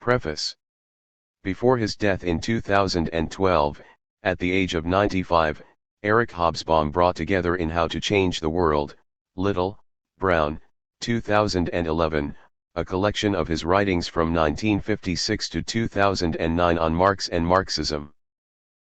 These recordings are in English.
Preface. Before his death in 2012, at the age of 95, Eric Hobsbawm brought together in How to Change the World, Little, Brown, 2011, a collection of his writings from 1956 to 2009 on Marx and Marxism.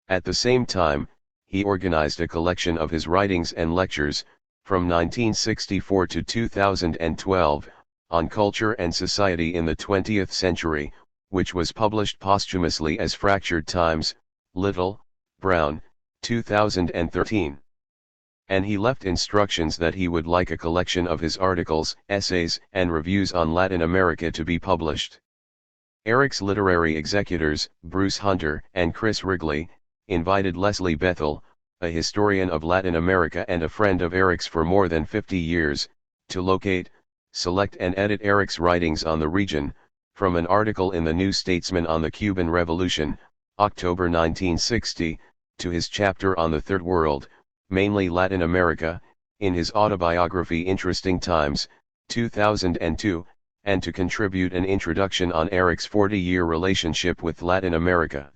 At the same time, he organized a collection of his writings and lectures, from 1964 to 2012, on culture and society in the 20th century, which was published posthumously as Fractured Times, Little, Brown, 2013. And he left instructions that he would like a collection of his articles, essays, and reviews on Latin America to be published. Eric's literary executors, Bruce Hunter and Chris Wrigley, invited Leslie Bethel, a historian of Latin America and a friend of Eric's for more than 50 years, to locate, select and edit Eric's writings on the region, from an article in the New Statesman on the Cuban Revolution, October 1960, to his chapter on the Third World, mainly Latin America, in his autobiography Interesting Times, 2002, and to contribute an introduction on Eric's 40-year relationship with Latin America.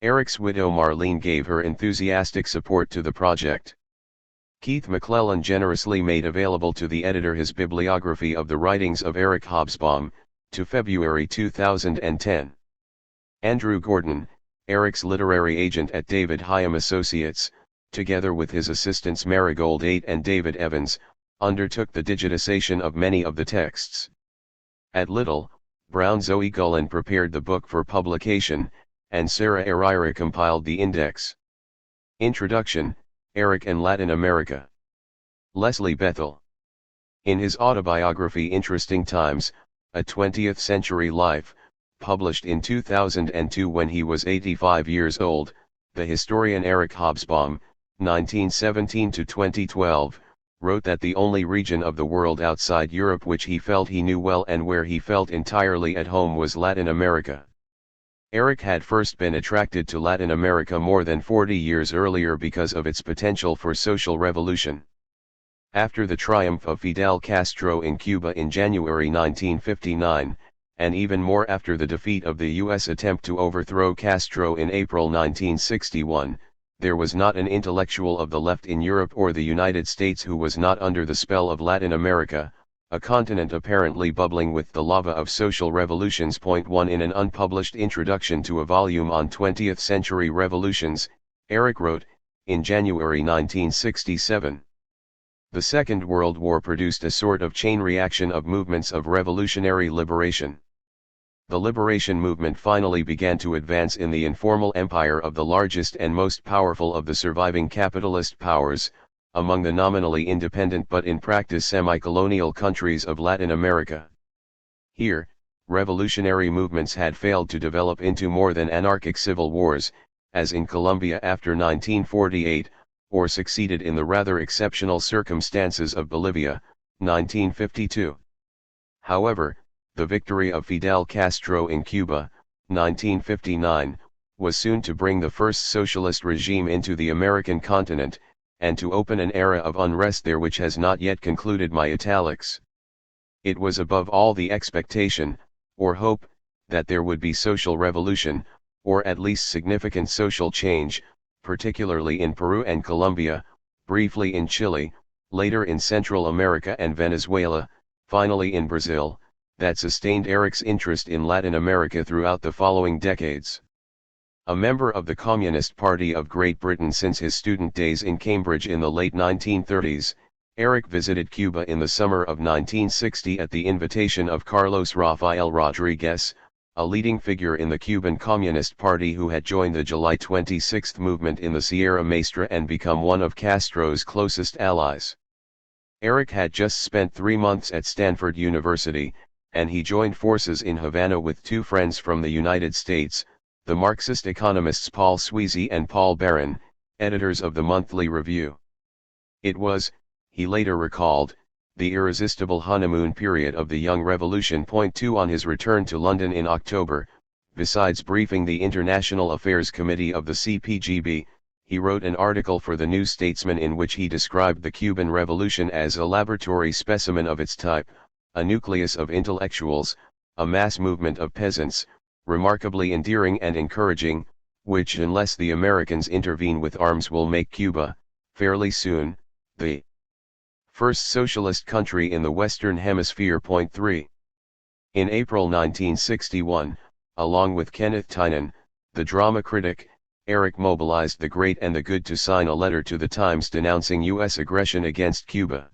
Eric's widow Marlene gave her enthusiastic support to the project. Keith McClellan generously made available to the editor his bibliography of the writings of Eric Hobsbawm, to February 2010. Andrew Gordon, Eric's literary agent at David Hyam Associates, together with his assistants Marigold Eight and David Evans, undertook the digitization of many of the texts. At Little, Brown Zoe Gullen prepared the book for publication, and Sarah Herrera compiled the index. Introduction, Eric and Latin America. Leslie Bethel. In his autobiography Interesting Times, A 20th Century Life, published in 2002 when he was 85 years old, the historian Eric Hobsbawm, 1917 to 2012, wrote that the only region of the world outside Europe which he felt he knew well and where he felt entirely at home was Latin America. Eric had first been attracted to Latin America more than 40 years earlier because of its potential for social revolution. After the triumph of Fidel Castro in Cuba in January 1959, and even more after the defeat of the U.S. attempt to overthrow Castro in April 1961, there was not an intellectual of the left in Europe or the United States who was not under the spell of Latin America, a continent apparently bubbling with the lava of social revolutions. 1 In an unpublished introduction to a volume on 20th century revolutions, Eric wrote, in January 1967. The Second World War produced a sort of chain reaction of movements of revolutionary liberation. The liberation movement finally began to advance in the informal empire of the largest and most powerful of the surviving capitalist powers, among the nominally independent but in practice semi-colonial countries of Latin America. Here, revolutionary movements had failed to develop into more than anarchic civil wars, as in Colombia after 1948, or succeeded in the rather exceptional circumstances of Bolivia, 1952. However, the victory of Fidel Castro in Cuba, 1959, was soon to bring the first socialist regime into the American continent, and to open an era of unrest there which has not yet concluded. My italics. It was above all the expectation, or hope, that there would be social revolution, or at least significant social change, particularly in Peru and Colombia, briefly in Chile, later in Central America and Venezuela, finally in Brazil, that sustained Eric's interest in Latin America throughout the following decades. A member of the Communist Party of Great Britain since his student days in Cambridge in the late 1930s, Eric visited Cuba in the summer of 1960 at the invitation of Carlos Rafael Rodriguez, a leading figure in the Cuban Communist Party who had joined the July 26 movement in the Sierra Maestra and become one of Castro's closest allies. Eric had just spent 3 months at Stanford University, and he joined forces in Havana with two friends from the United States, the Marxist economists Paul Sweezy and Paul Barron, editors of the Monthly Review. It was, he later recalled, the irresistible honeymoon period of the young revolution. 2 On his return to London in October, besides briefing the International Affairs Committee of the CPGB, he wrote an article for the New Statesman in which he described the Cuban Revolution as a laboratory specimen of its type, a nucleus of intellectuals, a mass movement of peasants, remarkably endearing and encouraging, which unless the Americans intervene with arms will make Cuba, fairly soon, the first socialist country in the Western Hemisphere. 3. In April 1961, along with Kenneth Tynan, the drama critic, Eric mobilized the Great and the Good to sign a letter to the Times denouncing U.S. aggression against Cuba.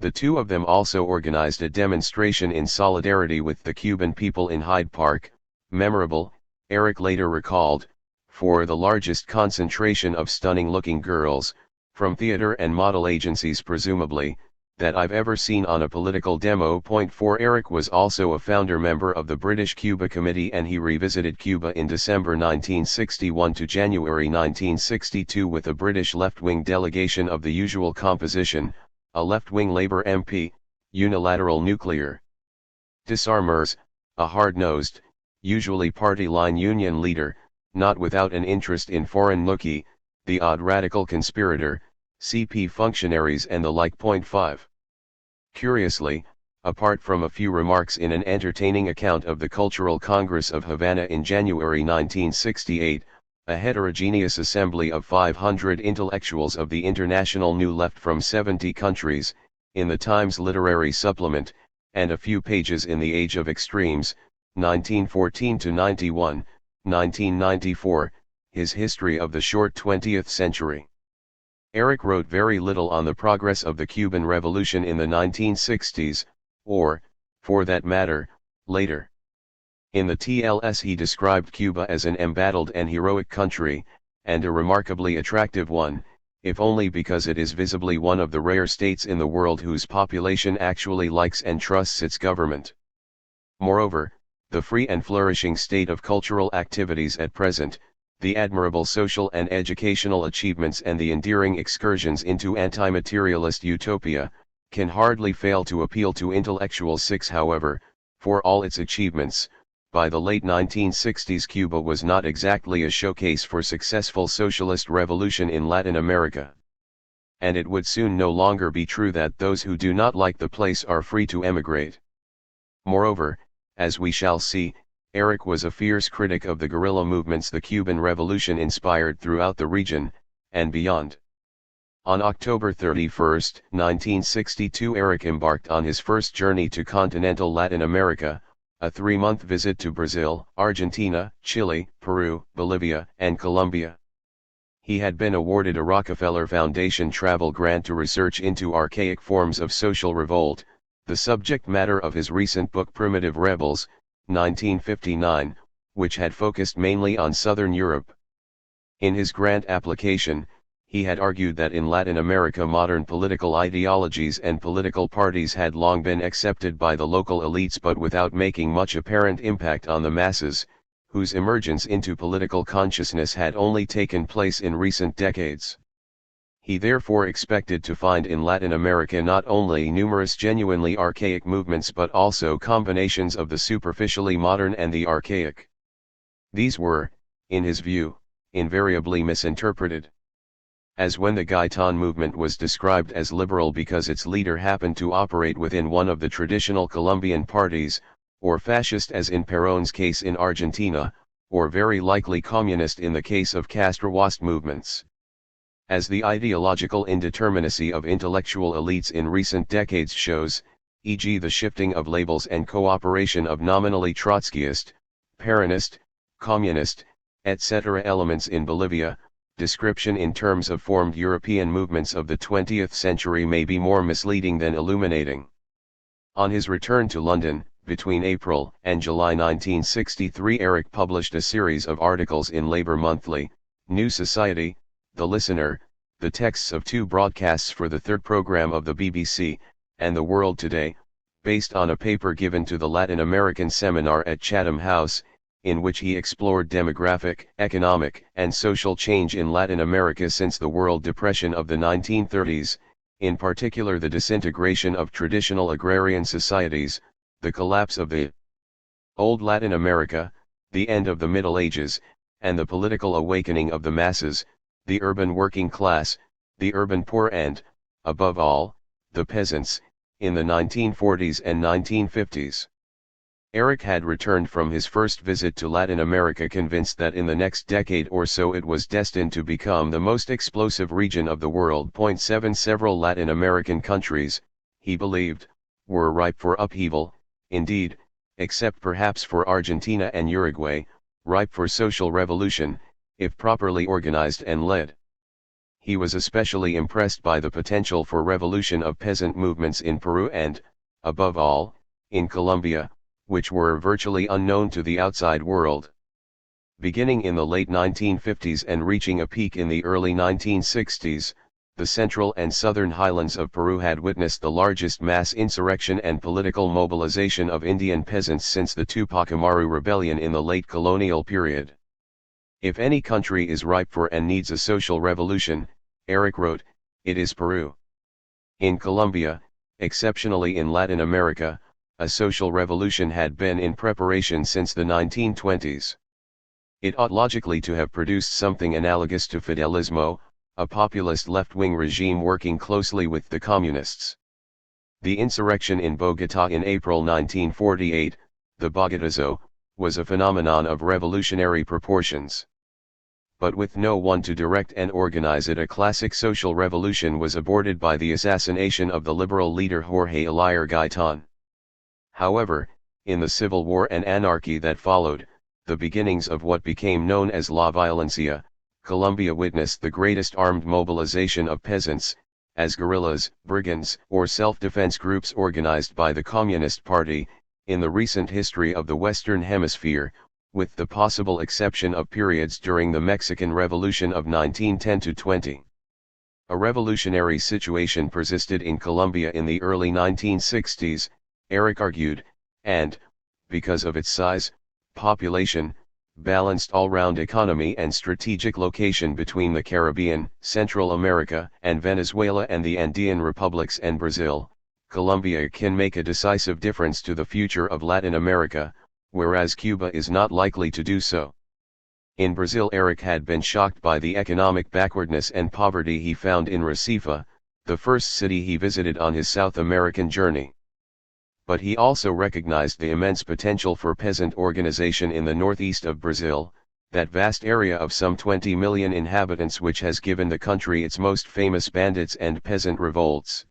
The two of them also organized a demonstration in solidarity with the Cuban people in Hyde Park, memorable, Eric later recalled, for the largest concentration of stunning-looking girls, from theater and model agencies presumably, that I've ever seen on a political demo. 4 Eric was also a founder member of the British Cuba Committee, and he revisited Cuba in December 1961 to January 1962 with a British left-wing delegation of the usual composition, a left-wing Labour MP, unilateral nuclear disarmers, a hard-nosed, usually party-line Union leader, not without an interest in foreign nookie, the odd radical conspirator, CP functionaries and the like. 5. Curiously, apart from a few remarks in an entertaining account of the Cultural Congress of Havana in January 1968, a heterogeneous assembly of 500 intellectuals of the International New Left from 70 countries, in the Times Literary Supplement, and a few pages in The Age of Extremes, 1914-91, 1994, his History of the Short 20th Century. Eric wrote very little on the progress of the Cuban Revolution in the 1960s, or, for that matter, later. In the TLS he described Cuba as an embattled and heroic country, and a remarkably attractive one, if only because it is visibly one of the rare states in the world whose population actually likes and trusts its government. Moreover, the free and flourishing state of cultural activities at present, the admirable social and educational achievements and the endearing excursions into anti-materialist utopia, can hardly fail to appeal to intellectuals. 6 However, for all its achievements, by the late 1960s Cuba was not exactly a showcase for successful socialist revolution in Latin America. And it would soon no longer be true that those who do not like the place are free to emigrate. Moreover, as we shall see, Eric was a fierce critic of the guerrilla movements the Cuban Revolution inspired throughout the region, and beyond. On October 31, 1962 Eric embarked on his first journey to continental Latin America, a 3-month visit to Brazil, Argentina, Chile, Peru, Bolivia, and Colombia. He had been awarded a Rockefeller Foundation travel grant to research into archaic forms of social revolt, the subject matter of his recent book Primitive Rebels, 1959, which had focused mainly on Southern Europe. In his grant application, he had argued that in Latin America modern political ideologies and political parties had long been accepted by the local elites but without making much apparent impact on the masses, whose emergence into political consciousness had only taken place in recent decades. He therefore expected to find in Latin America not only numerous genuinely archaic movements but also combinations of the superficially modern and the archaic. These were, in his view, invariably misinterpreted. As when the Gaitan movement was described as liberal because its leader happened to operate within one of the traditional Colombian parties, or fascist as in Perón's case in Argentina, or very likely communist in the case of Castroist movements. As the ideological indeterminacy of intellectual elites in recent decades shows, e.g. the shifting of labels and cooperation of nominally Trotskyist, Peronist, Communist, etc. elements in Bolivia, description in terms of formed European movements of the 20th century may be more misleading than illuminating. On his return to London, between April and July 1963 Eric published a series of articles in Labour Monthly, New Society, The Listener, the texts of 2 broadcasts for the third programme of the BBC, and The World Today, based on a paper given to the Latin American Seminar at Chatham House, in which he explored demographic, economic, and social change in Latin America since the World Depression of the 1930s, in particular the disintegration of traditional agrarian societies, the collapse of the old Latin America, the end of the Middle Ages, and the political awakening of the masses, the urban working class, the urban poor and, above all, the peasants, in the 1940s and 1950s. Eric had returned from his first visit to Latin America convinced that in the next decade or so it was destined to become the most explosive region of the world. 7 Several Latin American countries, he believed, were ripe for upheaval, indeed, except perhaps for Argentina and Uruguay, ripe for social revolution, if properly organized and led. He was especially impressed by the potential for revolution of peasant movements in Peru and, above all, in Colombia, which were virtually unknown to the outside world. Beginning in the late 1950s and reaching a peak in the early 1960s, the central and southern highlands of Peru had witnessed the largest mass insurrection and political mobilization of Indian peasants since the Tupac Amaru rebellion in the late colonial period. If any country is ripe for and needs a social revolution, Eric wrote, it is Peru. In Colombia, exceptionally in Latin America, a social revolution had been in preparation since the 1920s. It ought logically to have produced something analogous to Fidelismo, a populist left-wing regime working closely with the communists. The insurrection in Bogotá in April 1948, the Bogotazo, was a phenomenon of revolutionary proportions. But with no one to direct and organize it, a classic social revolution was aborted by the assassination of the liberal leader Jorge Elier Gaitan. However, in the civil war and anarchy that followed, the beginnings of what became known as La Violencia, Colombia witnessed the greatest armed mobilization of peasants, as guerrillas, brigands, or self-defense groups organized by the Communist Party, in the recent history of the Western Hemisphere, with the possible exception of periods during the Mexican Revolution of 1910-20. A revolutionary situation persisted in Colombia in the early 1960s, Eric argued, and, because of its size, population, balanced all-round economy and strategic location between the Caribbean, Central America, and Venezuela and the Andean republics and Brazil, Colombia can make a decisive difference to the future of Latin America, whereas Cuba is not likely to do so. In Brazil, Eric had been shocked by the economic backwardness and poverty he found in Recife, the first city he visited on his South American journey. But he also recognized the immense potential for peasant organization in the northeast of Brazil, that vast area of some 20 million inhabitants which has given the country its most famous bandits and peasant revolts.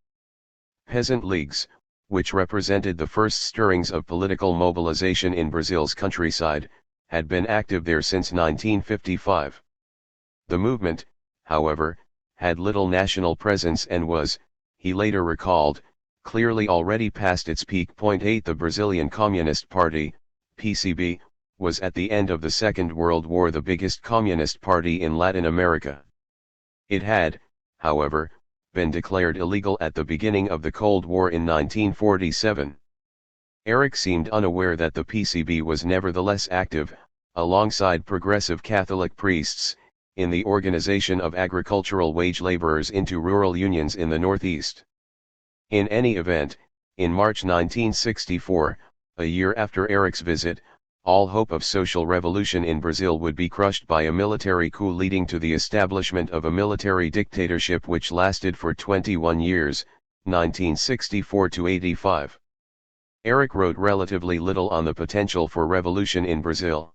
Peasant leagues, which represented the first stirrings of political mobilization in Brazil's countryside, had been active there since 1955. The movement, however, had little national presence and was, he later recalled, clearly already past its peak. 8 The Brazilian Communist Party, PCB, was at the end of the Second World War the biggest communist party in Latin America. It had, however, been declared illegal at the beginning of the Cold War in 1947. Eric seemed unaware that the PCB was nevertheless active, alongside progressive Catholic priests, in the organization of agricultural wage laborers into rural unions in the Northeast. In any event, in March 1964, a year after Eric's visit, all hope of social revolution in Brazil would be crushed by a military coup leading to the establishment of a military dictatorship which lasted for 21 years, 1964 to 85. Eric wrote relatively little on the potential for revolution in Brazil.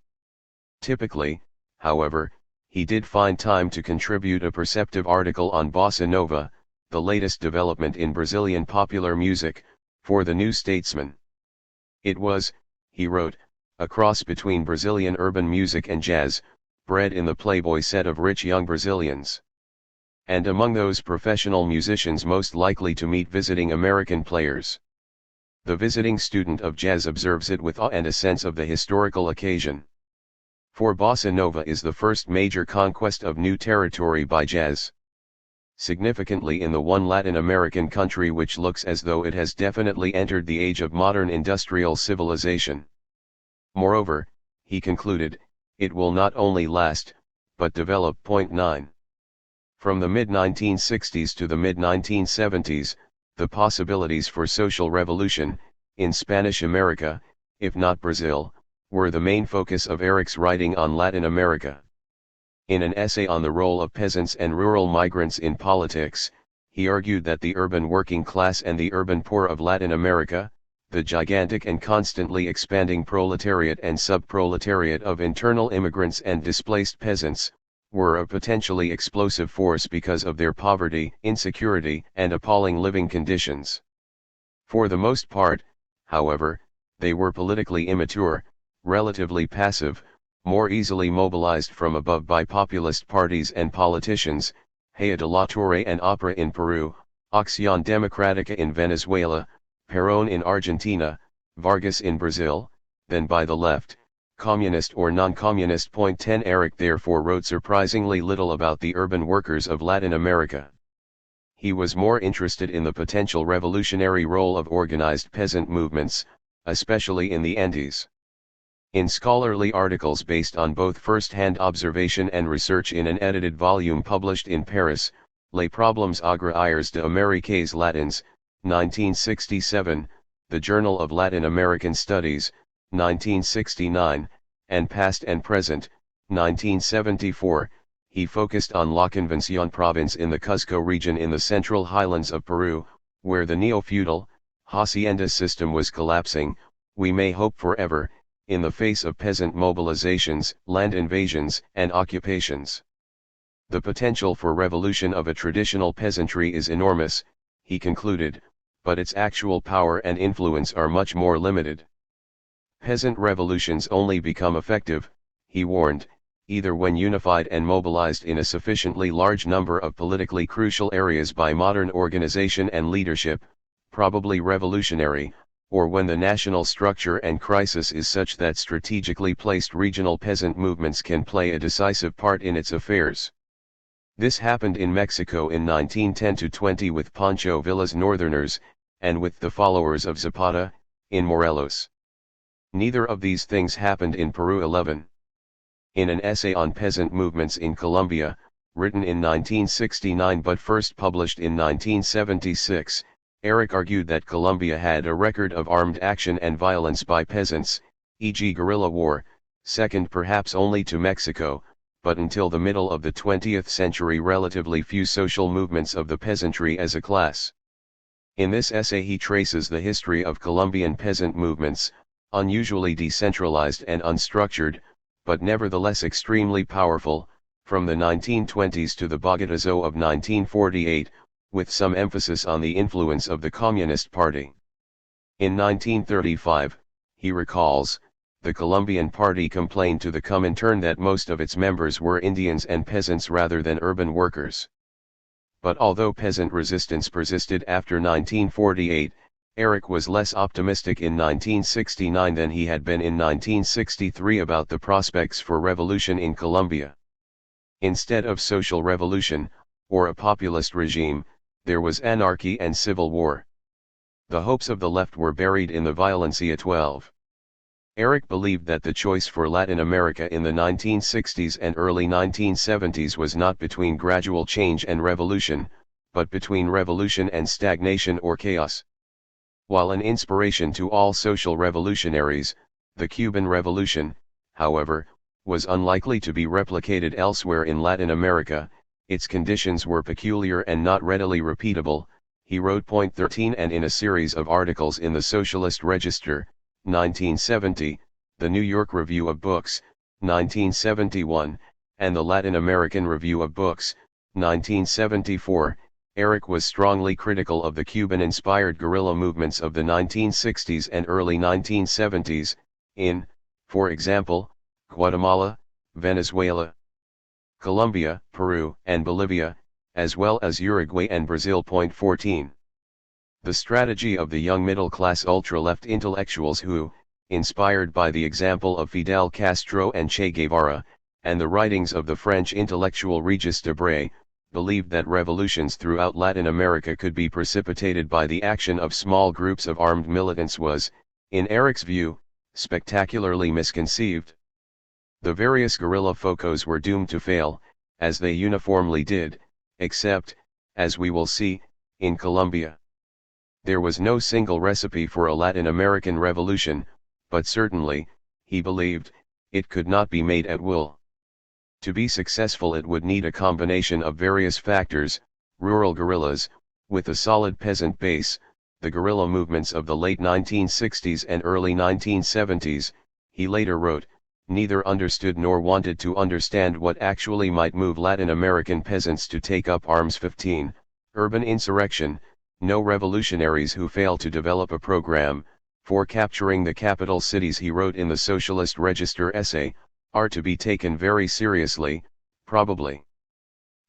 Typically, however, he did find time to contribute a perceptive article on bossa nova, the latest development in Brazilian popular music, for the New Statesman. It was, he wrote, a cross between Brazilian urban music and jazz, bred in the Playboy set of rich young Brazilians. And among those professional musicians most likely to meet visiting American players. The visiting student of jazz observes it with awe and a sense of the historical occasion. For bossa nova is the first major conquest of new territory by jazz. Significantly in the one Latin American country which looks as though it has definitely entered the age of modern industrial civilization. Moreover, he concluded, it will not only last, but develop. 9. From the mid-1960s to the mid-1970s, the possibilities for social revolution, in Spanish America, if not Brazil, were the main focus of Eric's writing on Latin America. In an essay on the role of peasants and rural migrants in politics, he argued that the urban working class and the urban poor of Latin America, the gigantic and constantly expanding proletariat and subproletariat of internal immigrants and displaced peasants, were a potentially explosive force because of their poverty, insecurity, and appalling living conditions. For the most part, however, they were politically immature, relatively passive, more easily mobilized from above by populist parties and politicians, Haya de la Torre and Opera in Peru, Acción Democrática in Venezuela, Perón in Argentina, Vargas in Brazil, than by the left, communist or non-communist. 10 Eric therefore wrote surprisingly little about the urban workers of Latin America. He was more interested in the potential revolutionary role of organized peasant movements, especially in the Andes. In scholarly articles based on both first-hand observation and research in an edited volume published in Paris, Les Problèmes Agraires de Amériques Latines, 1967, the Journal of Latin American Studies, 1969, and Past and Present, 1974, he focused on La Convención province in the Cuzco region in the central highlands of Peru, where the neo-feudal, hacienda system was collapsing, we may hope forever, in the face of peasant mobilizations, land invasions, and occupations. The potential for revolution of a traditional peasantry is enormous, he concluded, but its actual power and influence are much more limited. Peasant revolutions only become effective, he warned, either when unified and mobilized in a sufficiently large number of politically crucial areas by modern organization and leadership, probably revolutionary, or when the national structure and crisis is such that strategically placed regional peasant movements can play a decisive part in its affairs. This happened in Mexico in 1910-20 with Pancho Villa's Northerners, and with the followers of Zapata, in Morelos. Neither of these things happened in Peru. 11. In an essay on peasant movements in Colombia, written in 1969 but first published in 1976, Eric argued that Colombia had a record of armed action and violence by peasants, e.g. guerrilla war, second perhaps only to Mexico, but until the middle of the 20th century relatively few social movements of the peasantry as a class. In this essay he traces the history of Colombian peasant movements, unusually decentralized and unstructured, but nevertheless extremely powerful, from the 1920s to the Bogotazo of 1948, with some emphasis on the influence of the Communist Party. In 1935, he recalls, the Colombian Party complained to the Comintern that most of its members were Indians and peasants rather than urban workers. But although peasant resistance persisted after 1948, Eric was less optimistic in 1969 than he had been in 1963 about the prospects for revolution in Colombia. Instead of social revolution, or a populist regime, there was anarchy and civil war. The hopes of the left were buried in the Violencia 12. Eric believed that the choice for Latin America in the 1960s and early 1970s was not between gradual change and revolution, but between revolution and stagnation or chaos. While an inspiration to all social revolutionaries, the Cuban Revolution, however, was unlikely to be replicated elsewhere in Latin America, its conditions were peculiar and not readily repeatable, he wrote. 13 And in a series of articles in the Socialist Register, 1970, the New York Review of Books, 1971, and the Latin American Review of Books, 1974, Eric was strongly critical of the Cuban-inspired guerrilla movements of the 1960s and early 1970s, in, for example, Guatemala, Venezuela, Colombia, Peru, and Bolivia, as well as Uruguay and Brazil. 14. The strategy of the young middle-class ultra-left intellectuals who, inspired by the example of Fidel Castro and Che Guevara, and the writings of the French intellectual Regis Debray, believed that revolutions throughout Latin America could be precipitated by the action of small groups of armed militants was, in Eric's view, spectacularly misconceived. The various guerrilla focos were doomed to fail, as they uniformly did, except, as we will see, in Colombia. There was no single recipe for a Latin American revolution, but certainly, he believed, it could not be made at will. To be successful it would need a combination of various factors: rural guerrillas, with a solid peasant base, the guerrilla movements of the late 1960s and early 1970s, he later wrote, neither understood nor wanted to understand what actually might move Latin American peasants to take up arms. 15. Urban insurrection. No revolutionaries who fail to develop a program for capturing the capital cities, he wrote in the Socialist Register essay, are to be taken very seriously, probably.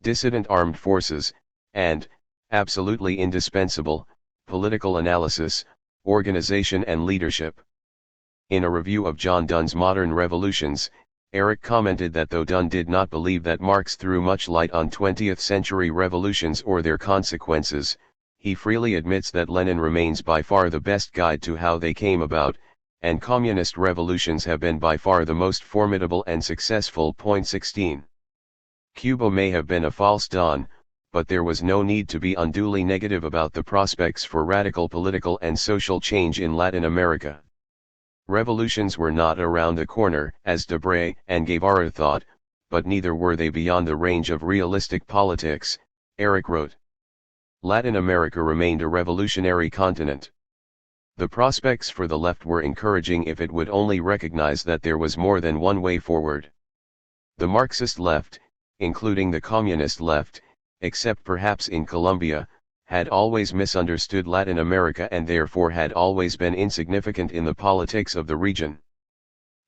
Dissident armed forces, and, absolutely indispensable, political analysis, organization and leadership. In a review of John Donne's Modern Revolutions, Eric commented that though Donne did not believe that Marx threw much light on 20th century revolutions or their consequences, he freely admits that Lenin remains by far the best guide to how they came about, and communist revolutions have been by far the most formidable and successful. 16. Cuba may have been a false dawn, but there was no need to be unduly negative about the prospects for radical political and social change in Latin America. Revolutions were not around the corner, as Debré and Guevara thought, but neither were they beyond the range of realistic politics, Eric wrote. Latin America remained a revolutionary continent. The prospects for the left were encouraging if it would only recognize that there was more than one way forward. The Marxist left, including the communist left, except perhaps in Colombia, had always misunderstood Latin America and therefore had always been insignificant in the politics of the region.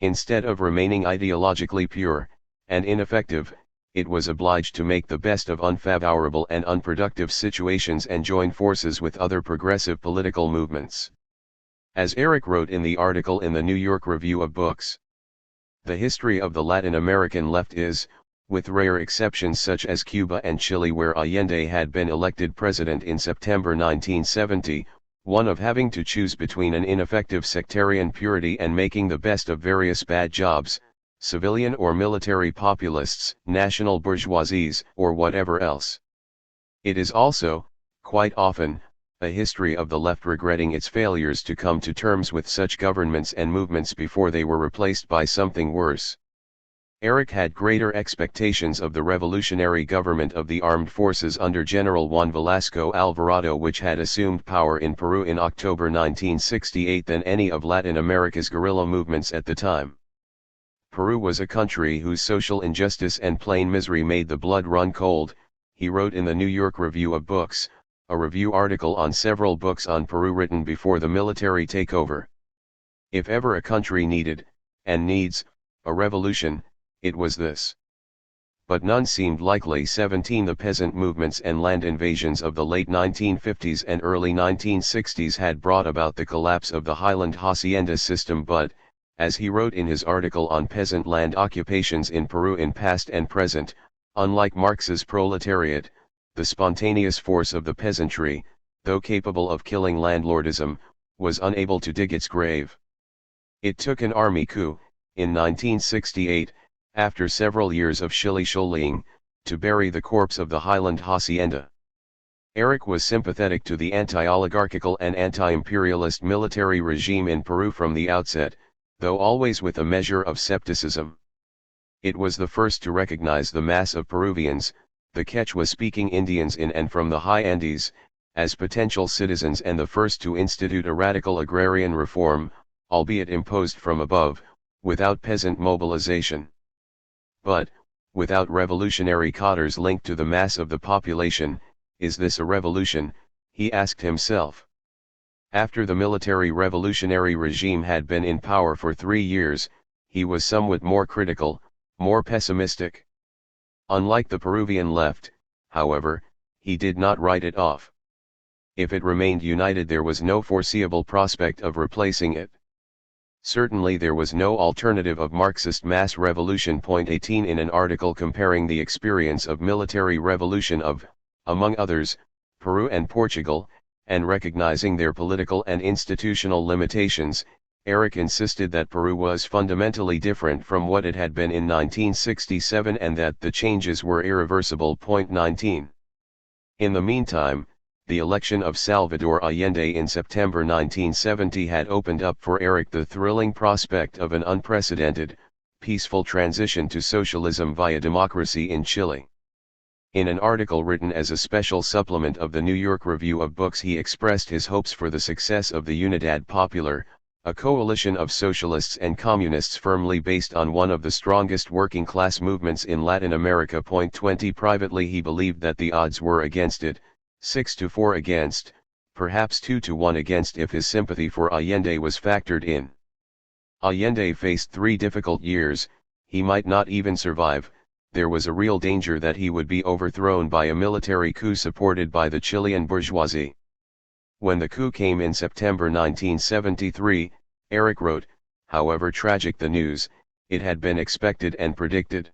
Instead of remaining ideologically pure, and ineffective, it was obliged to make the best of unfavorable and unproductive situations and join forces with other progressive political movements. As Eric wrote in the article in the New York Review of Books, the history of the Latin American left is, with rare exceptions such as Cuba and Chile where Allende had been elected president in September 1970, one of having to choose between an ineffective sectarian purity and making the best of various bad jobs, civilian or military populists, national bourgeoisies, or whatever else. It is also, quite often, a history of the left regretting its failures to come to terms with such governments and movements before they were replaced by something worse. Eric had greater expectations of the revolutionary government of the armed forces under General Juan Velasco Alvarado, which had assumed power in Peru in October 1968, than any of Latin America's guerrilla movements at the time. Peru was a country whose social injustice and plain misery made the blood run cold, he wrote in the New York Review of Books, a review article on several books on Peru written before the military takeover. If ever a country needed, and needs, a revolution, it was this. But none seemed likely. 17. The peasant movements and land invasions of the late 1950s and early 1960s had brought about the collapse of the highland hacienda system, but, as he wrote in his article on peasant land occupations in Peru in past and present, unlike Marx's proletariat, the spontaneous force of the peasantry, though capable of killing landlordism, was unable to dig its grave. It took an army coup, in 1968, after several years of shilly-shollying, to bury the corpse of the highland hacienda. Eric was sympathetic to the anti-oligarchical and anti-imperialist military regime in Peru from the outset, though always with a measure of skepticism. It was the first to recognize the mass of Peruvians, the Quechua-speaking Indians in and from the high Andes, as potential citizens, and the first to institute a radical agrarian reform, albeit imposed from above, without peasant mobilization. But, without revolutionary cadres linked to the mass of the population, is this a revolution, he asked himself. After the military revolutionary regime had been in power for 3 years, he was somewhat more critical, more pessimistic. Unlike the Peruvian left, however, he did not write it off. If it remained united, there was no foreseeable prospect of replacing it. Certainly there was no alternative of Marxist mass revolution. 18. In an article comparing the experience of military revolution of, among others, Peru and Portugal, and recognizing their political and institutional limitations, Eric insisted that Peru was fundamentally different from what it had been in 1967 and that the changes were irreversible. 19. In the meantime, the election of Salvador Allende in September 1970 had opened up for Eric the thrilling prospect of an unprecedented, peaceful transition to socialism via democracy in Chile. In an article written as a special supplement of the New York Review of Books, he expressed his hopes for the success of the Unidad Popular, a coalition of socialists and communists firmly based on one of the strongest working class movements in Latin America. 20 Privately, he believed that the odds were against it, 6-4 against, perhaps 2-1 against if his sympathy for Allende was factored in. Allende faced 3 difficult years. He might not even survive. There was a real danger that he would be overthrown by a military coup supported by the Chilean bourgeoisie. When the coup came in September 1973, Eric wrote, however tragic the news, it had been expected and predicted.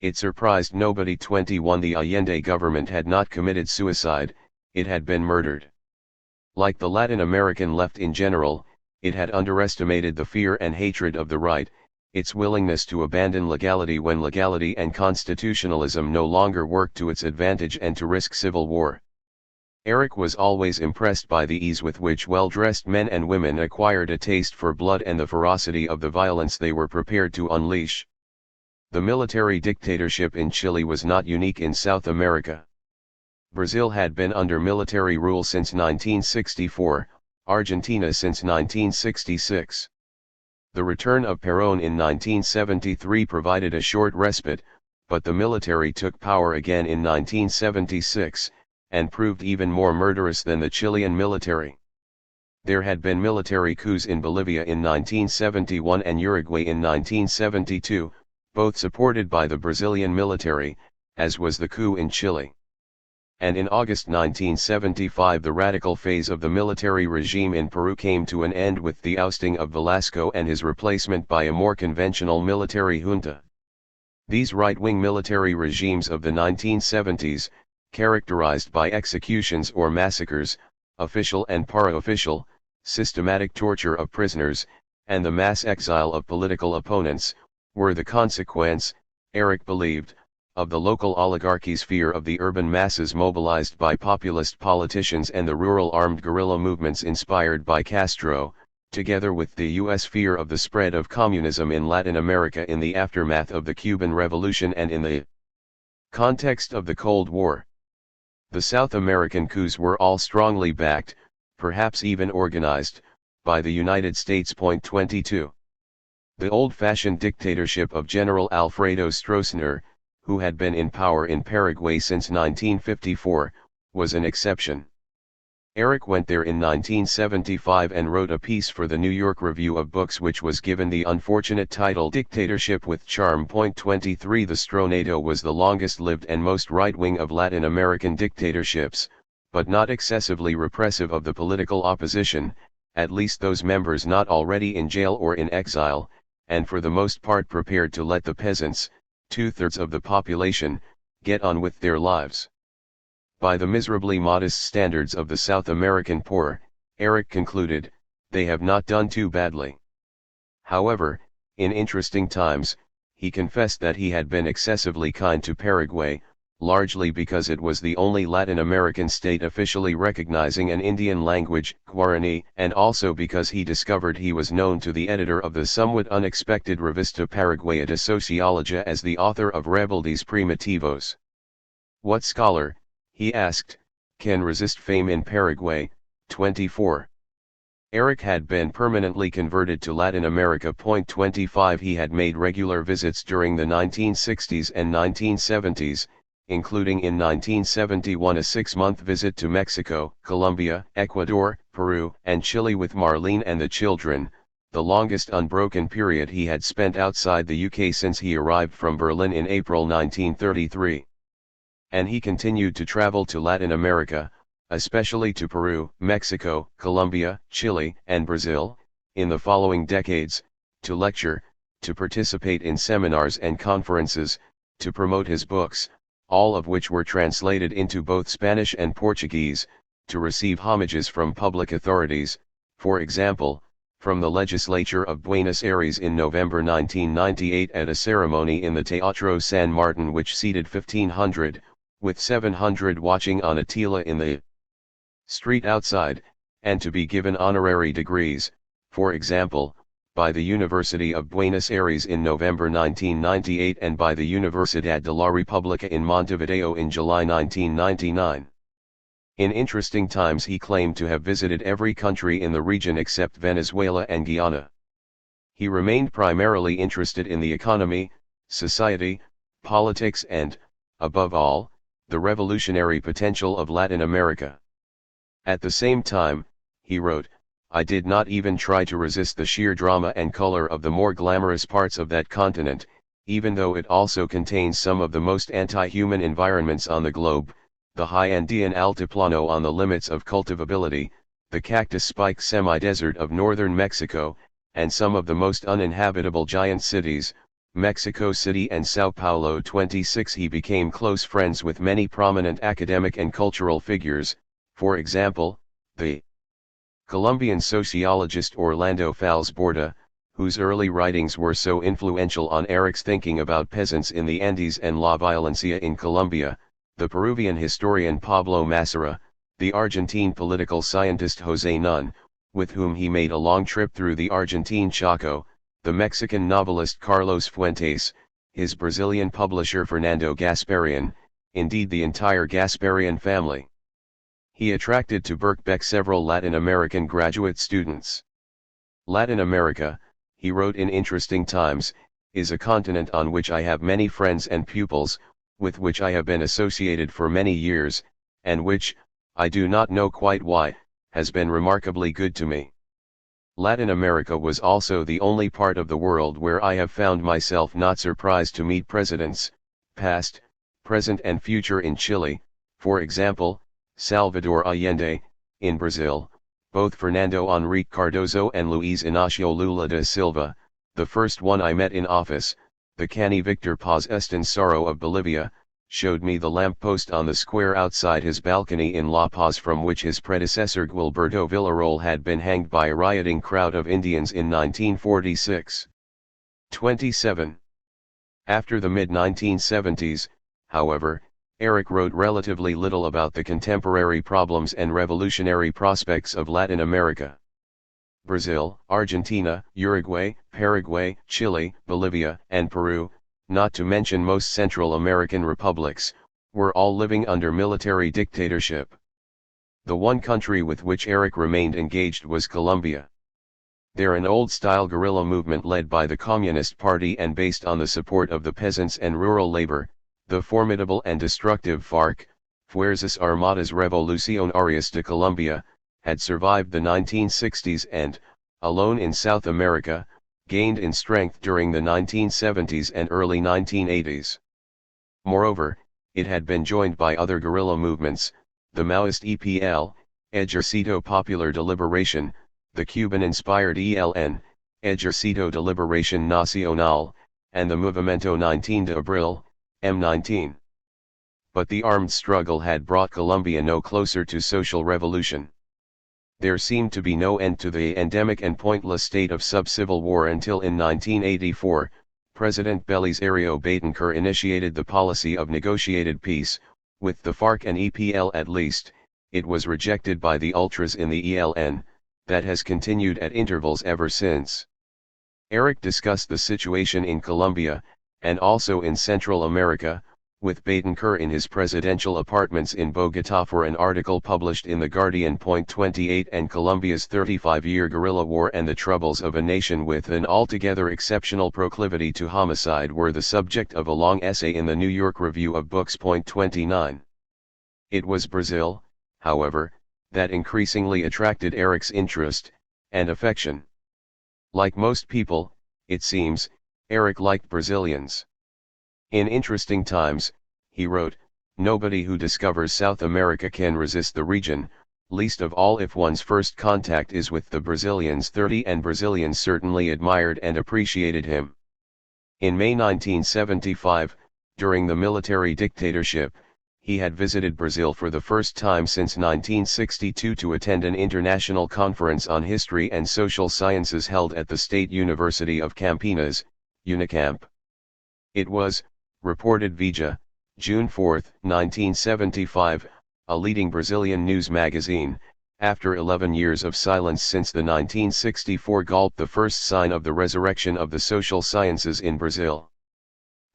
It surprised nobody. 21 The Allende government had not committed suicide, it had been murdered. Like the Latin American left in general, it had underestimated the fear and hatred of the right, its willingness to abandon legality when legality and constitutionalism no longer worked to its advantage, and to risk civil war. Eric was always impressed by the ease with which well-dressed men and women acquired a taste for blood and the ferocity of the violence they were prepared to unleash. The military dictatorship in Chile was not unique in South America. Brazil had been under military rule since 1964, Argentina since 1966. The return of Perón in 1973 provided a short respite, but the military took power again in 1976, and proved even more murderous than the Chilean military. There had been military coups in Bolivia in 1971 and Uruguay in 1972, both supported by the Brazilian military, as was the coup in Chile. And in August 1975 the radical phase of the military regime in Peru came to an end with the ousting of Velasco and his replacement by a more conventional military junta. These right-wing military regimes of the 1970s, characterized by executions or massacres, official and para-official, systematic torture of prisoners, and the mass exile of political opponents, were the consequence, Eric believed, of the local oligarchy's fear of the urban masses mobilized by populist politicians and the rural armed guerrilla movements inspired by Castro, together with the U.S. fear of the spread of communism in Latin America in the aftermath of the Cuban Revolution and in the context of the Cold War. The South American coups were all strongly backed, perhaps even organized, by the United States. 22. The old-fashioned dictatorship of General Alfredo Stroessner, who had been in power in Paraguay since 1954, was an exception. Eric went there in 1975 and wrote a piece for the New York Review of Books which was given the unfortunate title Dictatorship with Charm. 23 The Stronado was the longest-lived and most right-wing of Latin American dictatorships, but not excessively repressive of the political opposition, at least those members not already in jail or in exile, and for the most part prepared to let the peasants, 2/3 of the population, get on with their lives. By the miserably modest standards of the South American poor, Eric concluded, they have not done too badly. However, in interesting times, he confessed that he had been excessively kind to Paraguay, largely because it was the only Latin American state officially recognizing an Indian language, Guarani, and also because he discovered he was known to the editor of the somewhat unexpected Revista Paraguaya de Sociologia as the author of Rebeldes Primitivos. What scholar, he asked, can resist fame in Paraguay? 24. Eric had been permanently converted to Latin America. 25 He had made regular visits during the 1960s and 1970s, including in 1971 a 6-month visit to Mexico, Colombia, Ecuador, Peru, and Chile with Marlene and the children, the longest unbroken period he had spent outside the UK since he arrived from Berlin in April 1933. And he continued to travel to Latin America, especially to Peru, Mexico, Colombia, Chile, and Brazil, in the following decades, to lecture, to participate in seminars and conferences, to promote his books, all of which were translated into both Spanish and Portuguese, to receive homages from public authorities, for example, from the legislature of Buenos Aires in November 1998 at a ceremony in the Teatro San Martin which seated 1,500, with 700 watching on a tela in the street outside, and to be given honorary degrees, for example, by the University of Buenos Aires in November 1998 and by the Universidad de la República in Montevideo in July 1999. In interesting times he claimed to have visited every country in the region except Venezuela and Guyana. He remained primarily interested in the economy, society, politics and, above all, the revolutionary potential of Latin America. At the same time, he wrote, I did not even try to resist the sheer drama and color of the more glamorous parts of that continent, even though it also contains some of the most anti-human environments on the globe, the high Andean altiplano on the limits of cultivability, the cactus spike semi-desert of northern Mexico, and some of the most uninhabitable giant cities, Mexico City and Sao Paulo. 26 He became close friends with many prominent academic and cultural figures, for example, the Colombian sociologist Orlando Falls Borda, whose early writings were so influential on Eric's thinking about peasants in the Andes and la violencia in Colombia, the Peruvian historian Pablo Massera, the Argentine political scientist José Nun, with whom he made a long trip through the Argentine Chaco, the Mexican novelist Carlos Fuentes, his Brazilian publisher Fernando Gasparian, indeed the entire Gasparian family. He attracted to Birkbeck several Latin American graduate students. Latin America, he wrote in Interesting Times, is a continent on which I have many friends and pupils, with which I have been associated for many years, and which, I do not know quite why, has been remarkably good to me. Latin America was also the only part of the world where I have found myself not surprised to meet presidents, past, present and future in Chile, for example, Salvador Allende, in Brazil, both Fernando Henrique Cardoso and Luiz Inácio Lula da Silva, the first one I met in office, the canny Victor Paz Estensaro of Bolivia, showed me the lamppost on the square outside his balcony in La Paz from which his predecessor Guilberto Villarroel had been hanged by a rioting crowd of Indians in 1946. 27. After the mid-1970s, however, Eric wrote relatively little about the contemporary problems and revolutionary prospects of Latin America. Brazil, Argentina, Uruguay, Paraguay, Chile, Bolivia, and Peru, not to mention most Central American republics, were all living under military dictatorship. The one country with which Eric remained engaged was Colombia. There an old-style guerrilla movement led by the Communist Party and based on the support of the peasants and rural labor, the formidable and destructive FARC, Fuerzas Armadas Revolucionarias de Colombia, had survived the 1960s and, alone in South America, gained in strength during the 1970s and early 1980s. Moreover, it had been joined by other guerrilla movements, the Maoist EPL, Ejército Popular de Liberación, the Cuban-inspired ELN, Ejército de Liberación Nacional, and the Movimiento 19 de Abril, M19. But the armed struggle had brought Colombia no closer to social revolution. There seemed to be no end to the endemic and pointless state of sub-civil war until in 1984, President Belisario Betancur initiated the policy of negotiated peace, with the FARC and EPL at least. It was rejected by the ultras in the ELN, that has continued at intervals ever since. Eric discussed the situation in Colombia, and also in Central America, with Betancur in his presidential apartments in Bogotá for an article published in The Guardian. 28 and Colombia's 35-year guerrilla war and the troubles of a nation with an altogether exceptional proclivity to homicide were the subject of a long essay in the New York Review of Books. 29. It was Brazil, however, that increasingly attracted Eric's interest, and affection. Like most people, it seems, Eric liked Brazilians. In Interesting Times, he wrote, "Nobody who discovers South America can resist the region, least of all if one's first contact is with the Brazilians." 30 And Brazilians certainly admired and appreciated him. In May 1975, during the military dictatorship, he had visited Brazil for the first time since 1962 to attend an international conference on history and social sciences held at the State University of Campinas, Unicamp. It was, reported Veja, June 4, 1975, a leading Brazilian news magazine, After 11 years of silence since the 1964 golpe, the first sign of the resurrection of the social sciences in Brazil.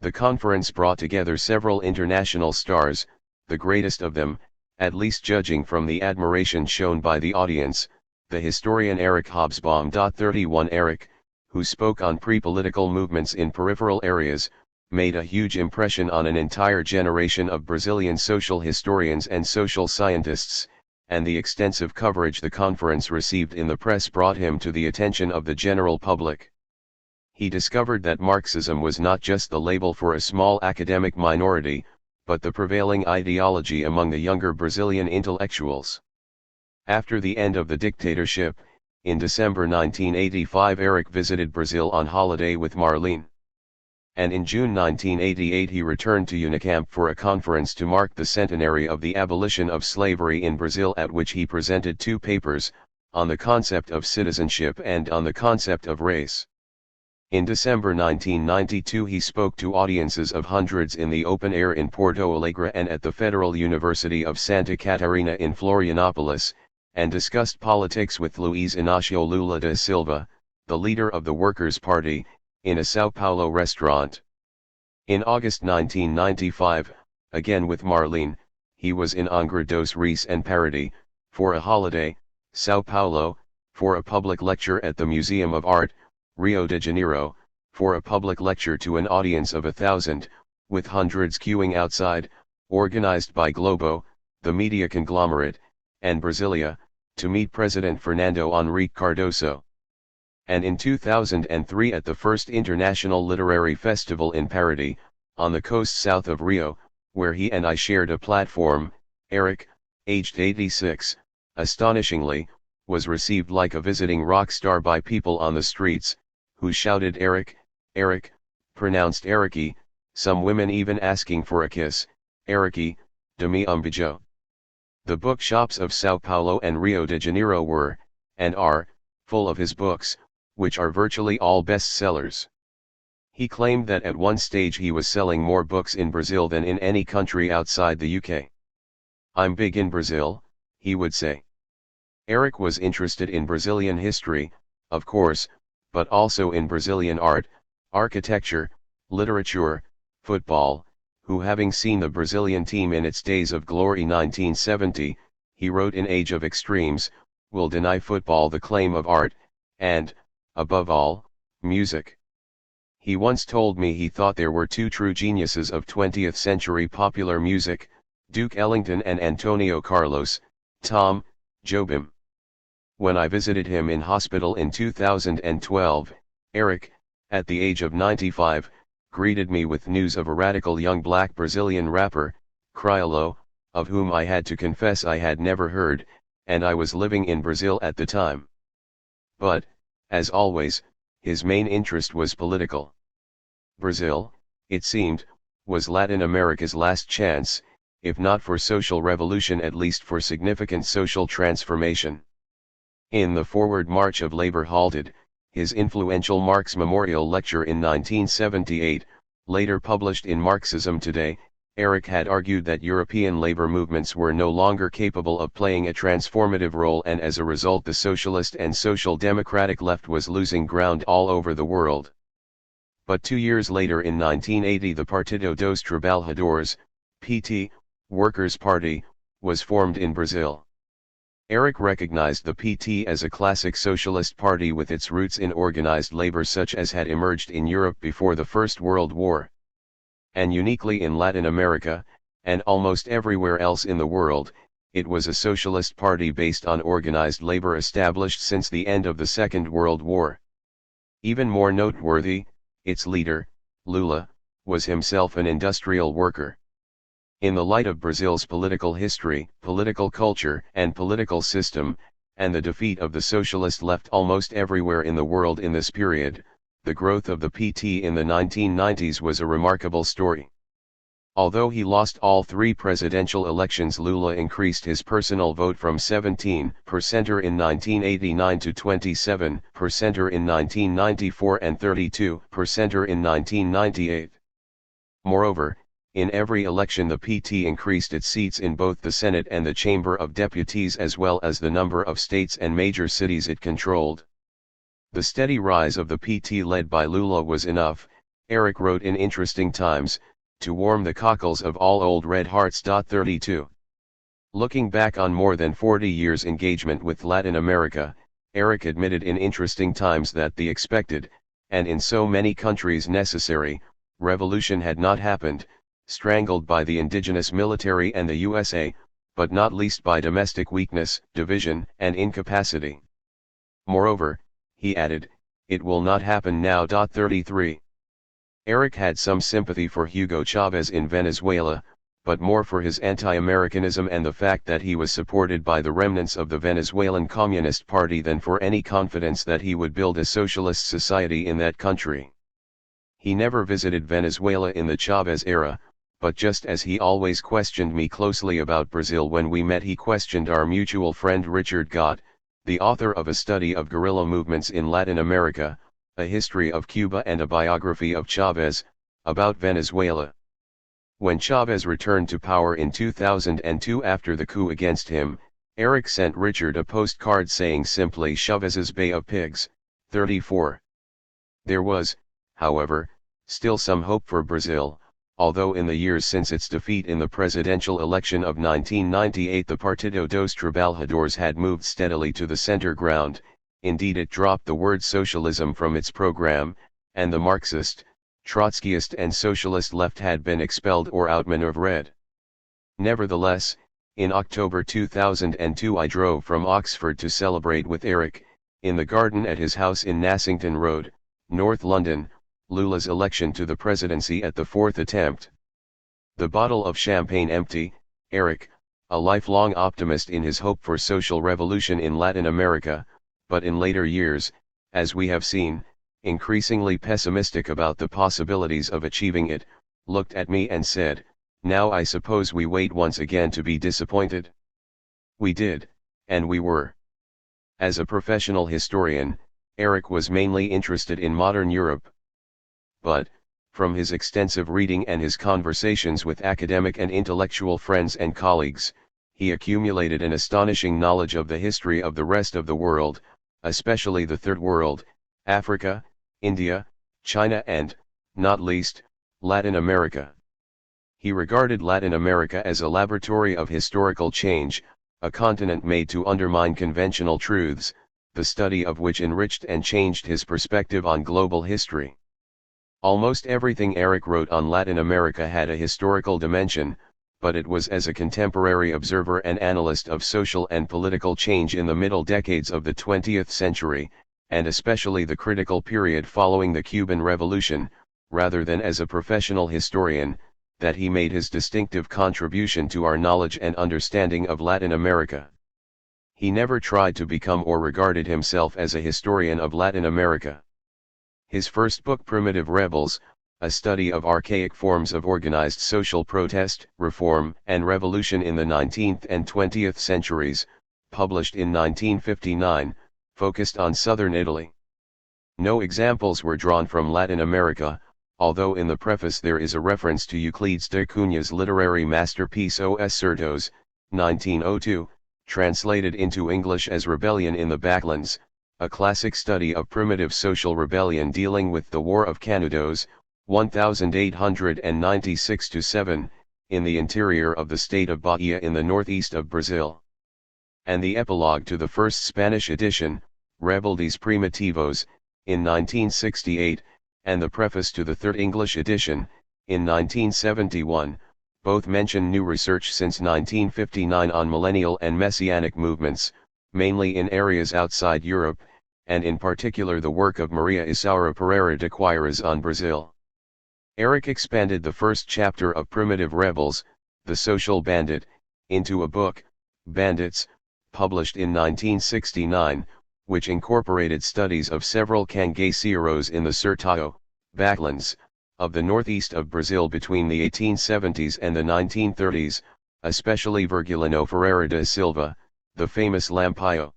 The conference brought together several international stars, the greatest of them, at least judging from the admiration shown by the audience, the historian Eric Hobsbawm. 31 Eric, who spoke on pre-political movements in peripheral areas, made a huge impression on an entire generation of Brazilian social historians and social scientists, and the extensive coverage the conference received in the press brought him to the attention of the general public. He discovered that Marxism was not just the label for a small academic minority, but the prevailing ideology among the younger Brazilian intellectuals. After the end of the dictatorship, in December 1985, Eric visited Brazil on holiday with Marlene. And in June 1988 he returned to Unicamp for a conference to mark the centenary of the abolition of slavery in Brazil, at which he presented 2 papers, on the concept of citizenship and on the concept of race. In December 1992 he spoke to audiences of hundreds in the open air in Porto Alegre and at the Federal University of Santa Catarina in Florianopolis, and discussed politics with Luiz Inácio Lula da Silva, the leader of the Workers' Party, in a São Paulo restaurant. In August 1995, again with Marlene, he was in Angra dos Reis and Parody, for a holiday, São Paulo, for a public lecture at the Museum of Art, Rio de Janeiro, for a public lecture to an audience of 1,000, with hundreds queuing outside, organized by Globo, the media conglomerate, and Brasilia, to meet President Fernando Henrique Cardoso. And in 2003 at the first International Literary Festival in Parody, on the coast south of Rio, where he and I shared a platform, Eric, aged 86, astonishingly, was received like a visiting rock star by people on the streets, who shouted Eric, Eric, pronounced Erici, some women even asking for a kiss, Erici, de mi beijo. The bookshops of São Paulo and Rio de Janeiro were, and are, full of his books, which are virtually all bestsellers. He claimed that at one stage he was selling more books in Brazil than in any country outside the UK. "I'm big in Brazil," he would say. Eric was interested in Brazilian history, of course, but also in Brazilian art, architecture, literature, football, who, having seen the Brazilian team in its days of glory 1970, he wrote in Age of Extremes, will deny football the claim of art, and, above all, music. He once told me he thought there were 2 true geniuses of 20th century popular music, Duke Ellington and Antonio Carlos, Tom Jobim. When I visited him in hospital in 2012, Eric, at the age of 95, greeted me with news of a radical young black Brazilian rapper, Criollo, of whom I had to confess I had never heard, and I was living in Brazil at the time. But, as always, his main interest was political. Brazil, it seemed, was Latin America's last chance, if not for social revolution at least for significant social transformation. In The Forward March of Labor Halted, his influential Marx Memorial lecture in 1978, later published in Marxism Today, Eric had argued that European labor movements were no longer capable of playing a transformative role, and as a result the socialist and social democratic left was losing ground all over the world. But 2 years later in 1980 the Partido dos Trabalhadores, PT, Workers' Party, was formed in Brazil. Eric recognized the PT as a classic socialist party with its roots in organized labor such as had emerged in Europe before the First World War. And uniquely in Latin America, and almost everywhere else in the world, it was a socialist party based on organized labor established since the end of the Second World War. Even more noteworthy, its leader, Lula, was himself an industrial worker. In the light of Brazil's political history, political culture, and political system, and the defeat of the socialist left almost everywhere in the world in this period, the growth of the PT in the 1990s was a remarkable story. Although he lost all 3 presidential elections, Lula increased his personal vote from 17% in 1989 to 27% in 1994 and 32% in 1998. Moreover, In every election the PT increased its seats in both the Senate and the Chamber of Deputies as well as the number of states and major cities it controlled. The steady rise of the PT led by Lula was enough, Eric wrote in Interesting Times, to warm the cockles of all old red hearts. 32. Looking back on more than 40 years' engagement with Latin America, Eric admitted in Interesting Times that the expected, and in so many countries necessary, revolution had not happened, strangled by the indigenous military and the USA, but not least by domestic weakness, division, and incapacity. Moreover, he added, it will not happen now. 33. Eric had some sympathy for Hugo Chavez in Venezuela, but more for his anti-Americanism and the fact that he was supported by the remnants of the Venezuelan Communist Party than for any confidence that he would build a socialist society in that country. He never visited Venezuela in the Chavez era, but just as he always questioned me closely about Brazil when we met, he questioned our mutual friend Richard Gott, the author of a study of guerrilla movements in Latin America, a history of Cuba and a biography of Chavez, about Venezuela. When Chavez returned to power in 2002 after the coup against him, Eric sent Richard a postcard saying simply Chavez's Bay of Pigs. 34. There was, however, still some hope for Brazil, although in the years since its defeat in the presidential election of 1998 the Partido dos Trabalhadores had moved steadily to the center ground. Indeed, it dropped the word socialism from its program, and the Marxist, Trotskyist and socialist left had been expelled or outmaneuvered. Nevertheless, in October 2002 I drove from Oxford to celebrate with Eric, in the garden at his house in Nassington Road, North London, Lula's election to the presidency at the fourth attempt. The bottle of champagne empty, Eric, a lifelong optimist in his hope for social revolution in Latin America, but in later years, as we have seen, increasingly pessimistic about the possibilities of achieving it, looked at me and said, "Now I suppose we wait once again to be disappointed." We did, and we were. As a professional historian, Eric was mainly interested in modern Europe. But, from his extensive reading and his conversations with academic and intellectual friends and colleagues, he accumulated an astonishing knowledge of the history of the rest of the world, especially the Third World, Africa, India, China and, not least, Latin America. He regarded Latin America as a laboratory of historical change, a continent made to undermine conventional truths, the study of which enriched and changed his perspective on global history. Almost everything Eric wrote on Latin America had a historical dimension, but it was as a contemporary observer and analyst of social and political change in the middle decades of the 20th century, and especially the critical period following the Cuban Revolution, rather than as a professional historian, that he made his distinctive contribution to our knowledge and understanding of Latin America. He never tried to become or regarded himself as a historian of Latin America. His first book, Primitive Rebels, a study of archaic forms of organized social protest, reform, and revolution in the 19th and 20th centuries, published in 1959, focused on southern Italy. No examples were drawn from Latin America, although in the preface there is a reference to Euclides de Cunha's literary masterpiece Os Certos, 1902, translated into English as Rebellion in the Backlands, a classic study of primitive social rebellion dealing with the War of Canudos, 1896-7, in the interior of the state of Bahia in the northeast of Brazil. And the epilogue to the first Spanish edition, Rebeldes Primitivos, in 1968, and the preface to the third English edition, in 1971, both mention new research since 1959 on millennial and messianic movements, mainly in areas outside Europe, and in particular the work of Maria Isaura Pereira de Queiroz on Brazil. Eric expanded the first chapter of Primitive Rebels, The Social Bandit, into a book, Bandits, published in 1969, which incorporated studies of several cangaceiros in the Sertão, Backlands, of the northeast of Brazil between the 1870s and the 1930s, especially Virgiliano Ferreira da Silva, the famous Lampião.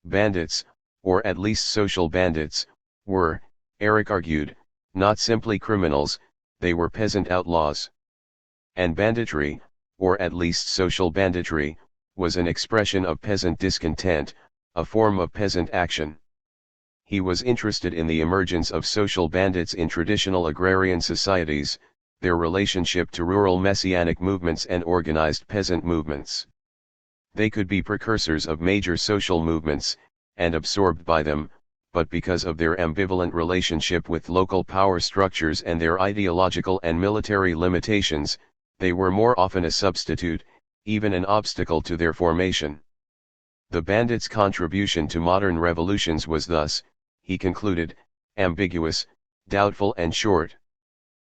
Bandits, or at least social bandits, were, Eric argued, not simply criminals, they were peasant outlaws. And banditry, or at least social banditry, was an expression of peasant discontent, a form of peasant action. He was interested in the emergence of social bandits in traditional agrarian societies, their relationship to rural messianic movements and organized peasant movements. They could be precursors of major social movements, and absorbed by them, but because of their ambivalent relationship with local power structures and their ideological and military limitations, they were more often a substitute, even an obstacle to their formation. The bandits' contribution to modern revolutions was thus, he concluded, ambiguous, doubtful and short.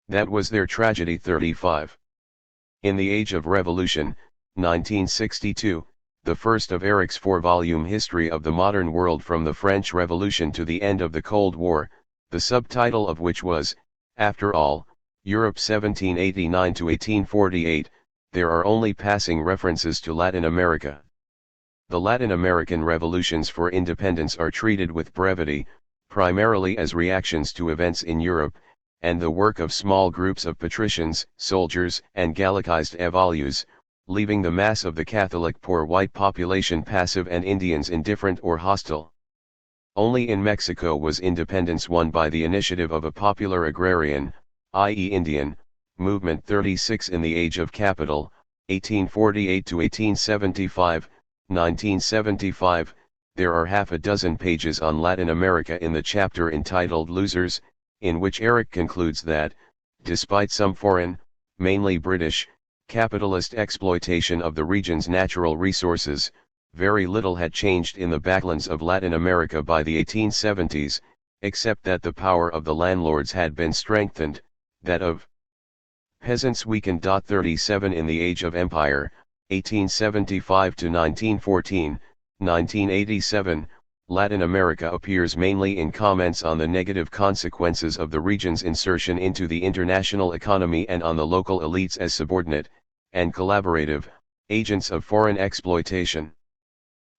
That was their tragedy. 35. In the Age of Revolution, 1962, the first of Eric's 4-volume History of the Modern World from the French Revolution to the End of the Cold War, the subtitle of which was, After All, Europe 1789 to 1848, there are only passing references to Latin America. The Latin American revolutions for independence are treated with brevity, primarily as reactions to events in Europe, and the work of small groups of patricians, soldiers, and Gallicized évolués, leaving the mass of the Catholic poor white population passive and Indians indifferent or hostile. Only in Mexico was independence won by the initiative of a popular agrarian, i.e. Indian, movement. 36. In the Age of Capital, 1848 to 1875, 1975, there are half a dozen pages on Latin America in the chapter entitled Losers, in which Eric concludes that, despite some foreign, mainly British, capitalist exploitation of the region's natural resources, very little had changed in the backlands of Latin America by the 1870s, except that the power of the landlords had been strengthened, that of peasants weakened. 37. In the Age of Empire, 1875 to 1914, 1987, Latin America appears mainly in comments on the negative consequences of the region's insertion into the international economy and on the local elites as subordinate, and collaborative, agents of foreign exploitation.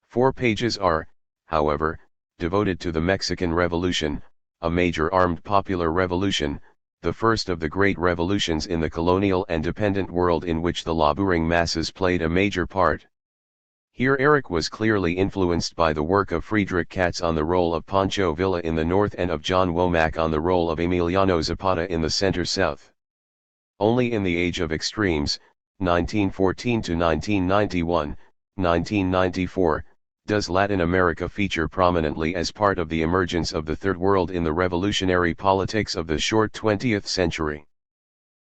4 pages are, however, devoted to the Mexican Revolution, a major armed popular revolution, the first of the great revolutions in the colonial and dependent world in which the laboring masses played a major part. Here Eric was clearly influenced by the work of Friedrich Katz on the role of Pancho Villa in the north and of John Womack on the role of Emiliano Zapata in the center-south. Only in the Age of Extremes, 1914 to 1991, 1994, does Latin America feature prominently as part of the emergence of the Third World in the revolutionary politics of the short 20th century.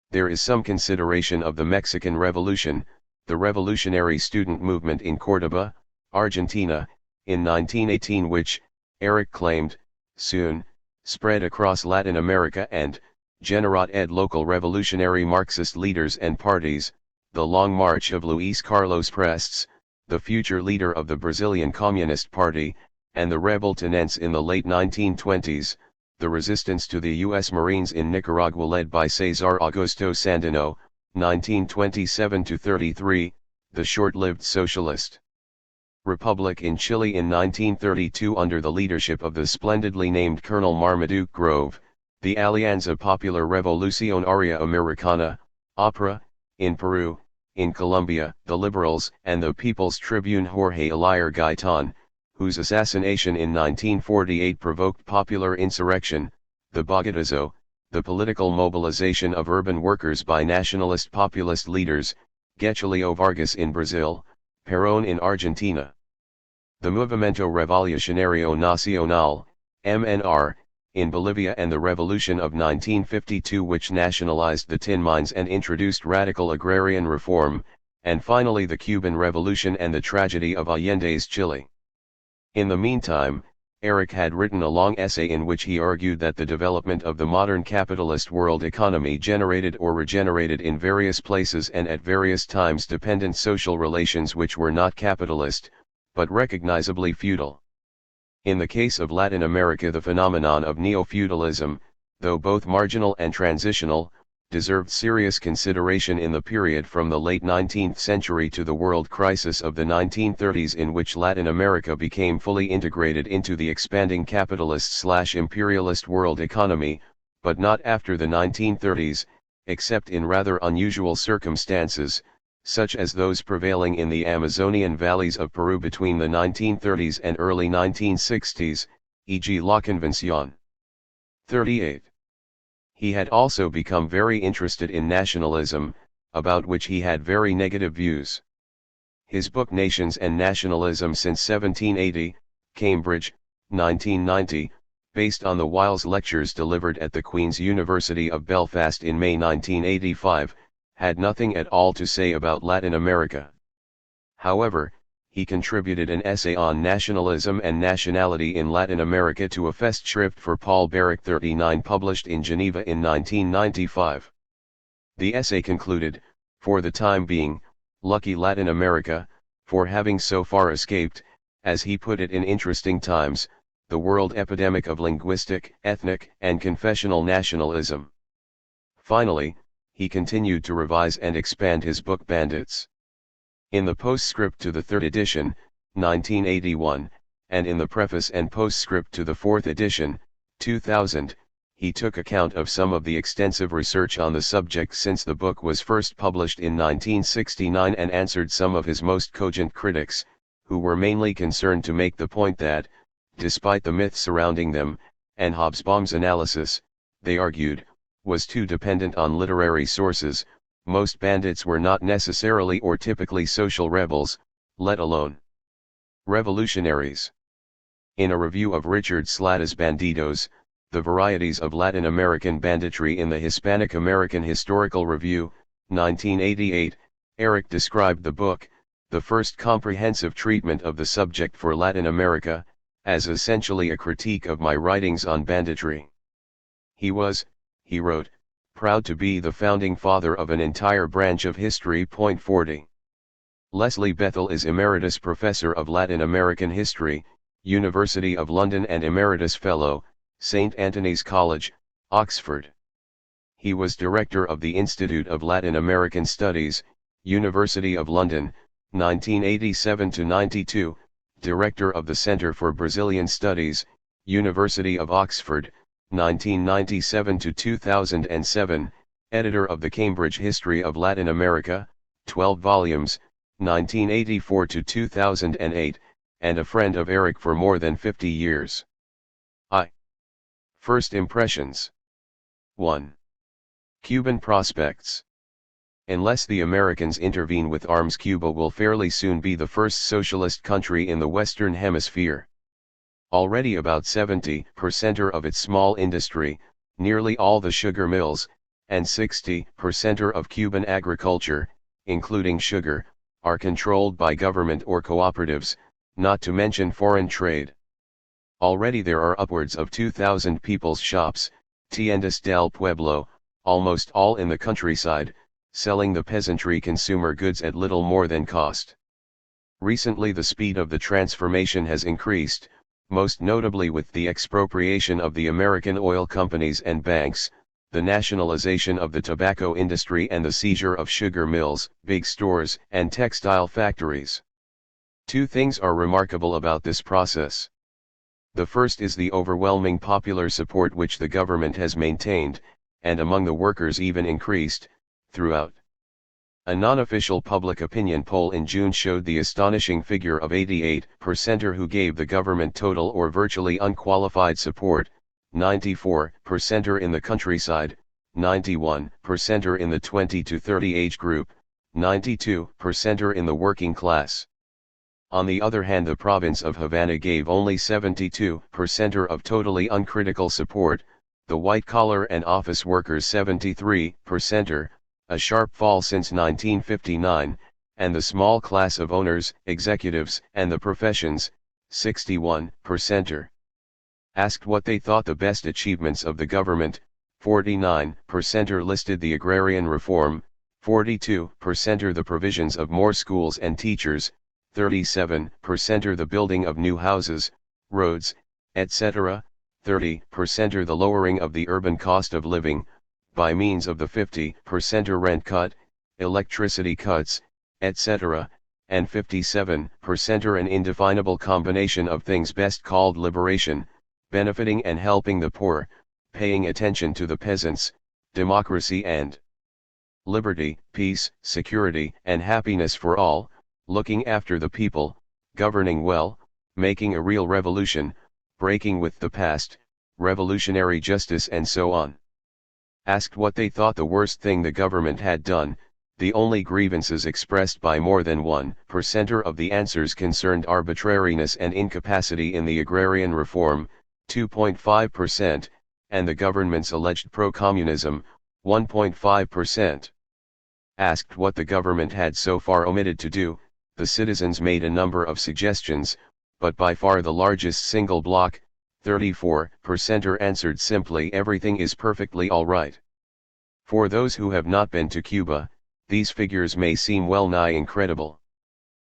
There is some consideration of the Mexican Revolution, the revolutionary student movement in Córdoba, Argentina, in 1918 which, Eric claimed, soon, spread across Latin America and, generated local revolutionary Marxist leaders and parties, the Long March of Luis Carlos Prestes, the future leader of the Brazilian Communist Party, and the rebel tenents in the late 1920s, the resistance to the U.S. Marines in Nicaragua led by Cesar Augusto Sandino, 1927-33, the short-lived Socialist Republic in Chile in 1932 under the leadership of the splendidly named Colonel Marmaduke Grove, the Alianza Popular Revolucionaria Americana, APRA, in Peru, in Colombia, the Liberals and the People's Tribune Jorge Elier Gaitan, whose assassination in 1948 provoked popular insurrection, the Bogotazo, the political mobilization of urban workers by nationalist populist leaders, Getulio Vargas in Brazil, Perón in Argentina. The Movimiento Revolucionario Nacional, MNR, in Bolivia and the Revolution of 1952 which nationalized the tin mines and introduced radical agrarian reform, and finally the Cuban Revolution and the tragedy of Allende's Chile. In the meantime, Eric had written a long essay in which he argued that the development of the modern capitalist world economy generated or regenerated in various places and at various times dependent social relations which were not capitalist, but recognizably feudal. In the case of Latin America the phenomenon of neo-feudalism, though both marginal and transitional, deserved serious consideration in the period from the late 19th century to the world crisis of the 1930s in which Latin America became fully integrated into the expanding capitalist/imperialist world economy, but not after the 1930s, except in rather unusual circumstances, such as those prevailing in the Amazonian valleys of Peru between the 1930s and early 1960s, e.g. La Convención. 38. He had also become very interested in nationalism, about which he had very negative views. His book Nations and Nationalism Since 1780, Cambridge, 1990, based on the Wiles lectures delivered at the Queen's University of Belfast in May 1985, had nothing at all to say about Latin America. However, he contributed an essay on nationalism and nationality in Latin America to a Festschrift for Paul Berich 39 published in Geneva in 1995. The essay concluded, "For the time being, lucky Latin America, for having so far escaped, as he put it in interesting times, the world epidemic of linguistic, ethnic, and confessional nationalism." Finally, he continued to revise and expand his book Bandits. In the postscript to the third edition, 1981, and in the preface and postscript to the fourth edition, 2000, he took account of some of the extensive research on the subject since the book was first published in 1969 and answered some of his most cogent critics, who were mainly concerned to make the point that, despite the myth surrounding them, and Hobsbawm's analysis, they argued, was too dependent on literary sources, most bandits were not necessarily or typically social rebels, let alone revolutionaries. In a review of Richard Slata's Bandidos, The Varieties of Latin American Banditry in the Hispanic American Historical Review, 1988, Eric described the book, the first comprehensive treatment of the subject for Latin America, as essentially a critique of my writings on banditry. He was, he wrote, proud to be the founding father of an entire branch of history. 40. Leslie Bethel is Emeritus Professor of Latin American History, University of London and Emeritus Fellow, St. Antony's College, Oxford. He was Director of the Institute of Latin American Studies, University of London, 1987–92, Director of the Centre for Brazilian Studies, University of Oxford, 1997–2007, Editor of the Cambridge History of Latin America, 12 volumes, 1984–2008, and a friend of Eric for more than 50 years. First Impressions. 1. Cuban Prospects. Unless the Americans intervene with arms, Cuba will fairly soon be the first socialist country in the Western Hemisphere. Already about 70% of its small industry, nearly all the sugar mills, and 60% of Cuban agriculture, including sugar, are controlled by government or cooperatives, not to mention foreign trade. Already there are upwards of 2,000 people's shops, tiendas del pueblo, almost all in the countryside, selling the peasantry consumer goods at little more than cost. Recently the speed of the transformation has increased, most notably with the expropriation of the American oil companies and banks, the nationalization of the tobacco industry and the seizure of sugar mills, big stores, and textile factories. Two things are remarkable about this process. The first is the overwhelming popular support which the government has maintained, and among the workers even increased, throughout. A non-official public opinion poll in June showed the astonishing figure of 88% who gave the government total or virtually unqualified support, 94% in the countryside, 91% in the 20 to 30 age group, 92% in the working class. On the other hand, the province of Havana gave only 72% of totally uncritical support, the white-collar and office workers 73%, a sharp fall since 1959, and the small class of owners, executives, and the professions, 61%. Asked what they thought the best achievements of the government, 49% listed the agrarian reform, 42% the provisions of more schools and teachers, 37% the building of new houses, roads, etc., 30% the lowering of the urban cost of living, by means of the 50% rent cut, electricity cuts, etc., and 57% an indefinable combination of things best called liberation, benefiting and helping the poor, paying attention to the peasants, democracy and liberty, peace, security, and happiness for all, looking after the people, governing well, making a real revolution, breaking with the past, revolutionary justice and so on. Asked what they thought the worst thing the government had done, the only grievances expressed by more than 1% of the answers concerned arbitrariness and incapacity in the agrarian reform, 2.5%, and the government's alleged pro-communism, 1.5%. Asked what the government had so far omitted to do, the citizens made a number of suggestions, but by far the largest single block, 34%, answered simply everything is perfectly all right. For those who have not been to Cuba, these figures may seem well nigh incredible.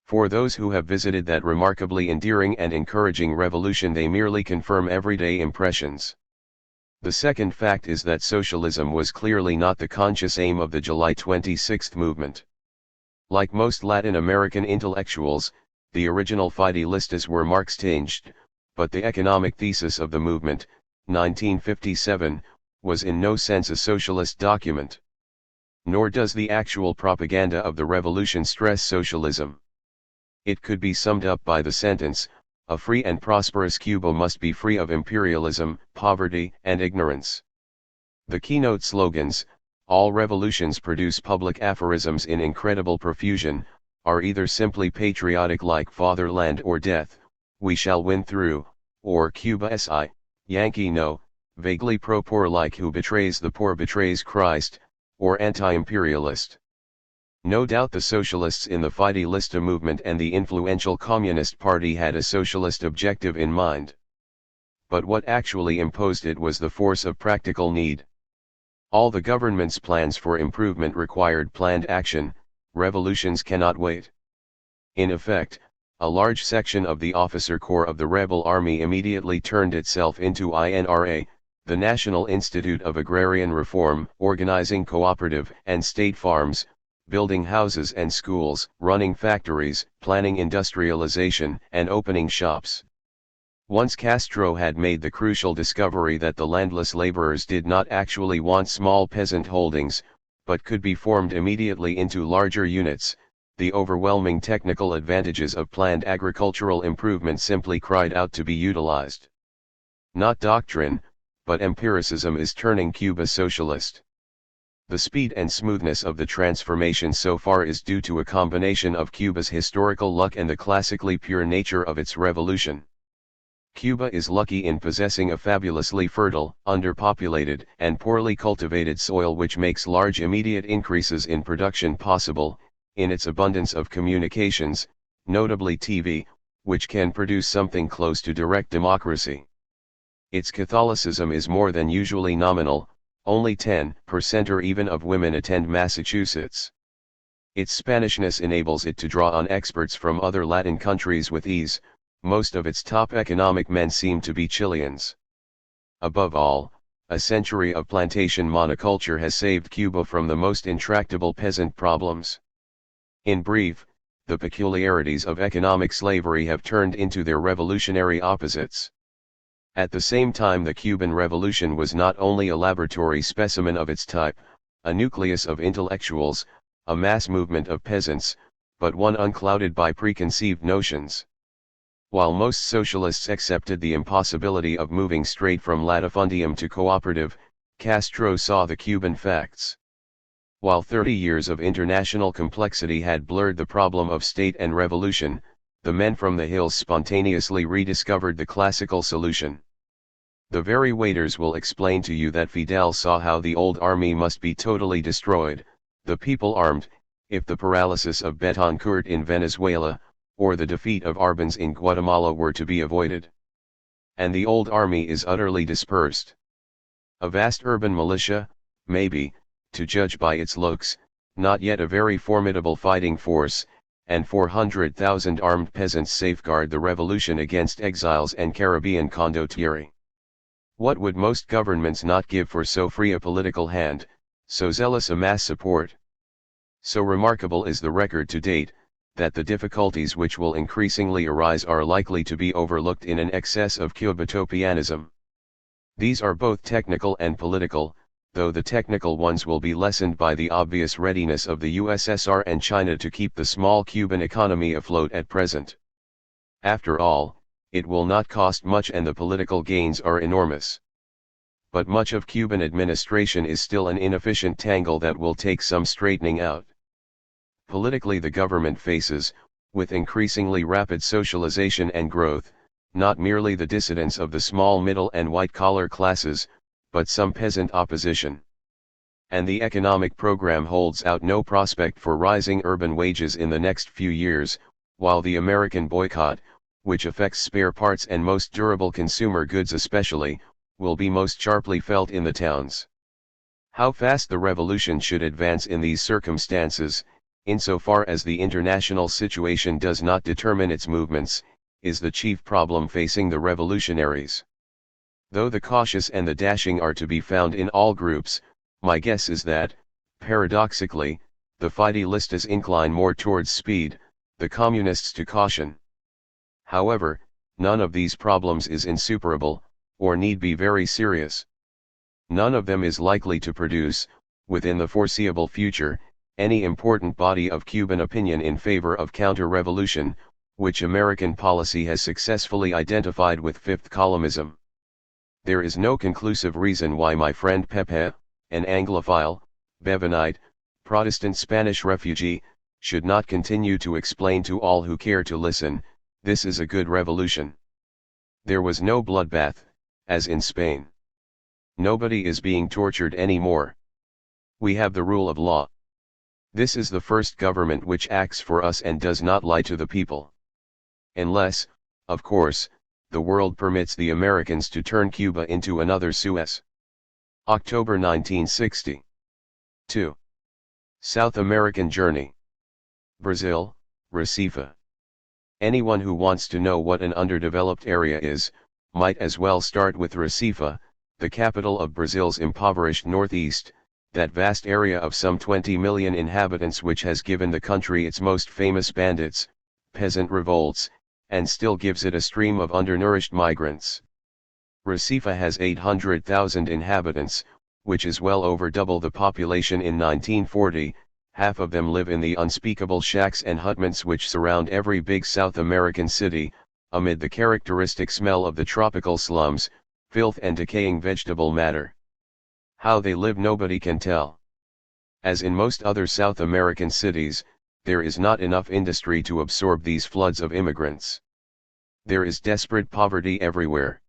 For those who have visited that remarkably endearing and encouraging revolution, they merely confirm everyday impressions. The second fact is that socialism was clearly not the conscious aim of the July 26 movement. Like most Latin American intellectuals, the original Fidelistas were Marx-tinged, but the economic thesis of the movement, 1957, was in no sense a socialist document. Nor does the actual propaganda of the revolution stress socialism. It could be summed up by the sentence, a free and prosperous Cuba must be free of imperialism, poverty, and ignorance. The keynote slogans, all revolutions produce public aphorisms in incredible profusion, are either simply patriotic like fatherland or death, we shall win through, or Cuba si, Yankee no, vaguely pro-poor like who betrays the poor betrays Christ, or anti-imperialist. No doubt the socialists in the Fidelista movement and the influential Communist Party had a socialist objective in mind. But what actually imposed it was the force of practical need. All the government's plans for improvement required planned action, revolutions cannot wait. In effect, a large section of the officer corps of the rebel army immediately turned itself into INRA, the National Institute of Agrarian Reform, organizing cooperative and state farms, building houses and schools, running factories, planning industrialization, and opening shops. Once Castro had made the crucial discovery that the landless laborers did not actually want small peasant holdings, but could be formed immediately into larger units, the overwhelming technical advantages of planned agricultural improvement simply cried out to be utilized. Not doctrine, but empiricism is turning Cuba socialist. The speed and smoothness of the transformation so far is due to a combination of Cuba's historical luck and the classically pure nature of its revolution. Cuba is lucky in possessing a fabulously fertile, underpopulated, and poorly cultivated soil which makes large immediate increases in production possible, in its abundance of communications, notably TV, which can produce something close to direct democracy. Its Catholicism is more than usually nominal, only 10% or even of women attend Massachusetts. Its Spanishness enables it to draw on experts from other Latin countries with ease, most of its top economic men seem to be Chileans. Above all, a century of plantation monoculture has saved Cuba from the most intractable peasant problems. In brief, the peculiarities of economic slavery have turned into their revolutionary opposites. At the same time, the Cuban Revolution was not only a laboratory specimen of its type, a nucleus of intellectuals, a mass movement of peasants, but one unclouded by preconceived notions. While most socialists accepted the impossibility of moving straight from latifundium to cooperative, Castro saw the Cuban facts. While 30 years of international complexity had blurred the problem of state and revolution, the men from the hills spontaneously rediscovered the classical solution. The very waiters will explain to you that Fidel saw how the old army must be totally destroyed, the people armed, if the paralysis of Betancourt in Venezuela, or the defeat of Arbenz in Guatemala were to be avoided. And the old army is utterly dispersed. A vast urban militia, maybe, to judge by its looks, not yet a very formidable fighting force, and 400,000 armed peasants safeguard the revolution against exiles and Caribbean condottieri. What would most governments not give for so free a political hand, so zealous a mass support? So remarkable is the record to date, that the difficulties which will increasingly arise are likely to be overlooked in an excess of Cubatopianism. These are both technical and political, though the technical ones will be lessened by the obvious readiness of the USSR and China to keep the small Cuban economy afloat at present. After all, it will not cost much and the political gains are enormous. But much of Cuban administration is still an inefficient tangle that will take some straightening out. Politically, the government faces, with increasingly rapid socialization and growth, not merely the dissidence of the small middle and white-collar classes, but some peasant opposition. And the economic program holds out no prospect for rising urban wages in the next few years, while the American boycott, which affects spare parts and most durable consumer goods especially, will be most sharply felt in the towns. How fast the revolution should advance in these circumstances, insofar as the international situation does not determine its movements, is the chief problem facing the revolutionaries. Though the cautious and the dashing are to be found in all groups, my guess is that, paradoxically, the Fidelistas incline more towards speed, the communists to caution. However, none of these problems is insuperable, or need be very serious. None of them is likely to produce, within the foreseeable future, any important body of Cuban opinion in favor of counter-revolution, which American policy has successfully identified with fifth columnism. There is no conclusive reason why my friend Pepe, an Anglophile, Bevanite, Protestant Spanish refugee, should not continue to explain to all who care to listen, this is a good revolution. There was no bloodbath, as in Spain. Nobody is being tortured anymore. We have the rule of law. This is the first government which acts for us and does not lie to the people. Unless, of course, the world permits the Americans to turn Cuba into another Suez. October 1960. 2. South American Journey. Brazil, Recife. Anyone who wants to know what an underdeveloped area is, might as well start with Recife, the capital of Brazil's impoverished northeast, that vast area of some 20 million inhabitants which has given the country its most famous bandits, peasant revolts, and still gives it a stream of undernourished migrants. Recife has 800,000 inhabitants, which is well over double the population in 1940, half of them live in the unspeakable shacks and hutments which surround every big South American city, amid the characteristic smell of the tropical slums, filth and decaying vegetable matter. How they live nobody can tell. As in most other South American cities, there is not enough industry to absorb these floods of immigrants. There is desperate poverty everywhere.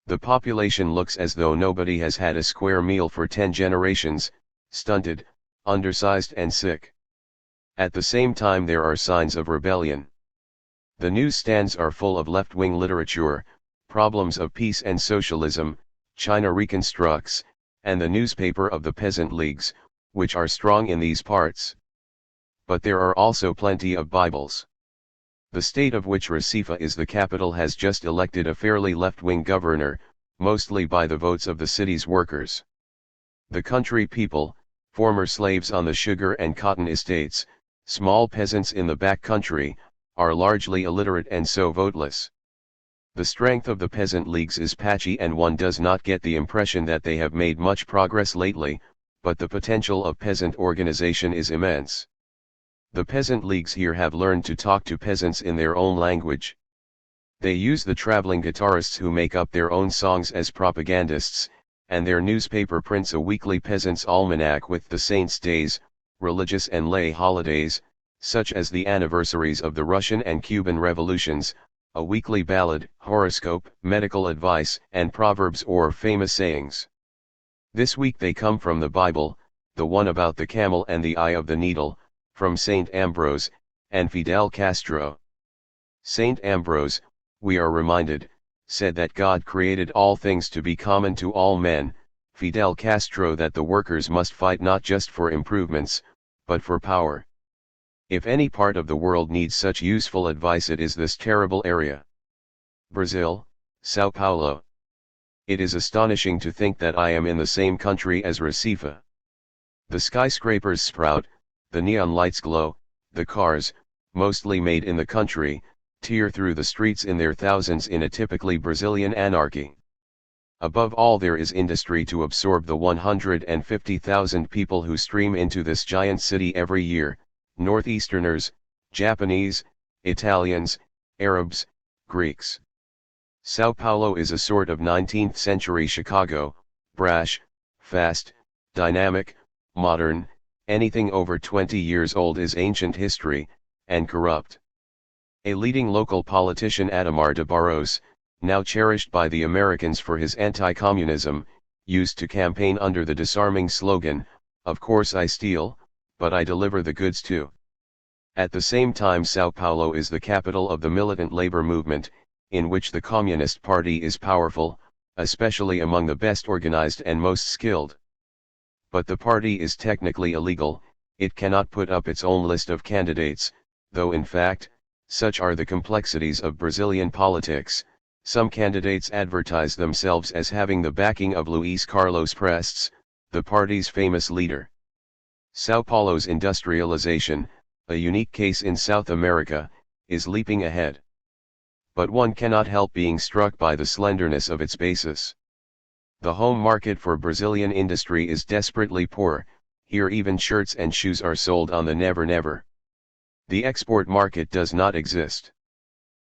The population looks as though nobody has had a square meal for 10 generations, stunted, undersized and sick. At the same time there are signs of rebellion. The newsstands are full of left-wing literature, problems of peace and socialism, China reconstructs, and the newspaper of the peasant leagues, which are strong in these parts. But there are also plenty of Bibles. The state of which Recife is the capital has just elected a fairly left-wing governor, mostly by the votes of the city's workers. The country people, former slaves on the sugar and cotton estates, small peasants in the back country, are largely illiterate and so voteless. The strength of the peasant leagues is patchy and one does not get the impression that they have made much progress lately, but the potential of peasant organization is immense. The peasant leagues here have learned to talk to peasants in their own language. They use the traveling guitarists who make up their own songs as propagandists, and their newspaper prints a weekly peasant's almanac with the saints' days, religious and lay holidays, such as the anniversaries of the Russian and Cuban revolutions, a weekly ballad, horoscope, medical advice, and proverbs or famous sayings. This week they come from the Bible, the one about the camel and the eye of the needle, from Saint Ambrose, and Fidel Castro. Saint Ambrose, we are reminded, said that God created all things to be common to all men, Fidel Castro that the workers must fight not just for improvements, but for power. If any part of the world needs such useful advice it is this terrible area. Brazil, Sao Paulo. It is astonishing to think that I am in the same country as Recife. The skyscrapers sprout, the neon lights glow, the cars, mostly made in the country, tear through the streets in their thousands in a typically Brazilian anarchy. Above all, there is industry to absorb the 150,000 people who stream into this giant city every year: Northeasterners, Japanese, Italians, Arabs, Greeks. Sao Paulo is a sort of 19th century Chicago, brash, fast, dynamic, modern. Anything over 20 years old is ancient history, and corrupt. A leading local politician, Ademar de Barros, now cherished by the Americans for his anti-communism, used to campaign under the disarming slogan, "Of course I steal, but I deliver the goods too." At the same time, Sao Paulo is the capital of the militant labor movement, in which the Communist Party is powerful, especially among the best organized and most skilled. But the party is technically illegal; it cannot put up its own list of candidates, though in fact, such are the complexities of Brazilian politics, some candidates advertise themselves as having the backing of Luiz Carlos Prestes, the party's famous leader. Sao Paulo's industrialization, a unique case in South America, is leaping ahead. But one cannot help being struck by the slenderness of its basis. The home market for Brazilian industry is desperately poor. Here even shirts and shoes are sold on the never. The export market does not exist.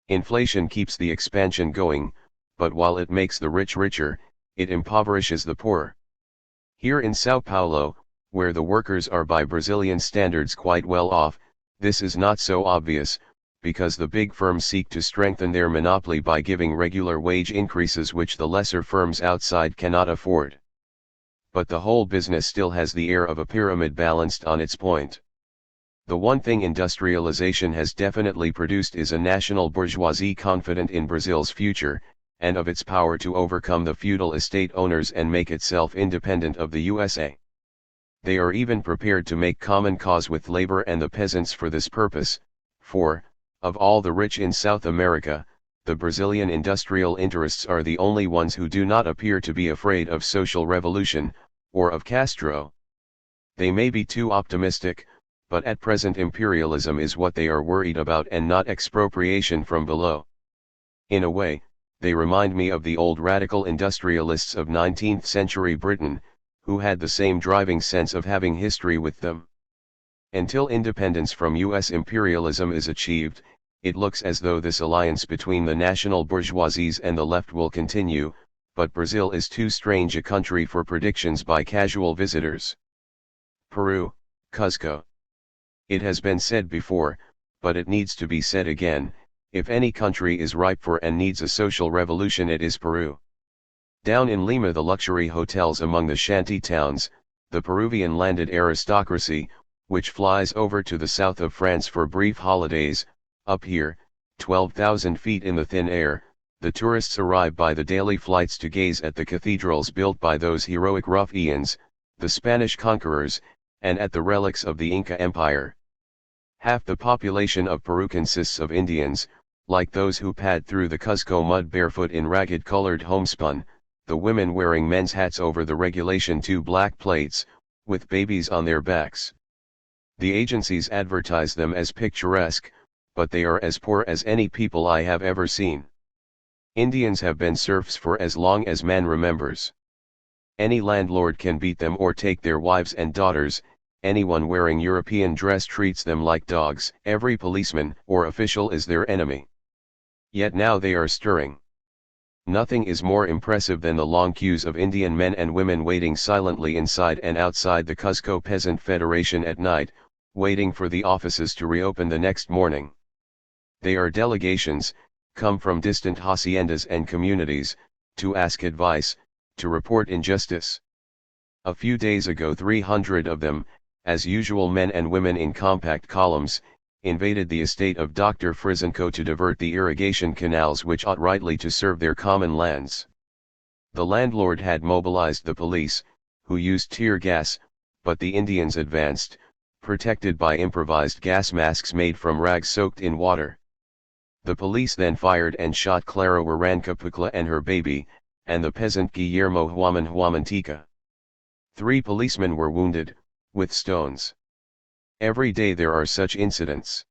Inflation keeps the expansion going, but while it makes the rich richer, it impoverishes the poor. Here in Sao Paulo, where the workers are by Brazilian standards quite well off, this is not so obvious, because the big firms seek to strengthen their monopoly by giving regular wage increases which the lesser firms outside cannot afford. But the whole business still has the air of a pyramid balanced on its point. The one thing industrialization has definitely produced is a national bourgeoisie confident in Brazil's future, and of its power to overcome the feudal estate owners and make itself independent of the USA. They are even prepared to make common cause with labor and the peasants for this purpose, for, of all the rich in South America, the Brazilian industrial interests are the only ones who do not appear to be afraid of social revolution, or of Castro. They may be too optimistic, but at present imperialism is what they are worried about and not expropriation from below. In a way, they remind me of the old radical industrialists of 19th century Britain, who had the same driving sense of having history with them. Until independence from US imperialism is achieved, it looks as though this alliance between the national bourgeoisies and the left will continue, but Brazil is too strange a country for predictions by casual visitors. Peru, Cuzco. It has been said before, but it needs to be said again: if any country is ripe for and needs a social revolution, it is Peru. Down in Lima, the luxury hotels among the shanty towns, the Peruvian landed aristocracy, which flies over to the south of France for brief holidays. Up here, 12,000 feet in the thin air, the tourists arrive by the daily flights to gaze at the cathedrals built by those heroic ruffians, the Spanish conquerors, and at the relics of the Inca Empire. Half the population of Peru consists of Indians, like those who pad through the Cuzco mud barefoot in ragged colored homespun, the women wearing men's hats over the regulation 2 black plates, with babies on their backs. The agencies advertise them as picturesque, but they are as poor as any people I have ever seen. Indians have been serfs for as long as man remembers. Any landlord can beat them or take their wives and daughters. Anyone wearing European dress treats them like dogs. Every policeman or official is their enemy. Yet now they are stirring. Nothing is more impressive than the long queues of Indian men and women waiting silently inside and outside the Cuzco Peasant Federation at night, waiting for the offices to reopen the next morning. They are delegations, come from distant haciendas and communities, to ask advice, to report injustice. A few days ago 300 of them, as usual men and women in compact columns, invaded the estate of Dr. Frizenko to divert the irrigation canals which ought rightly to serve their common lands. The landlord had mobilized the police, who used tear gas, but the Indians advanced, protected by improvised gas masks made from rags soaked in water. The police then fired and shot Clara Warancapucla and her baby, and the peasant Guillermo Huamantika. 3 policemen were wounded, with stones. Every day there are such incidents.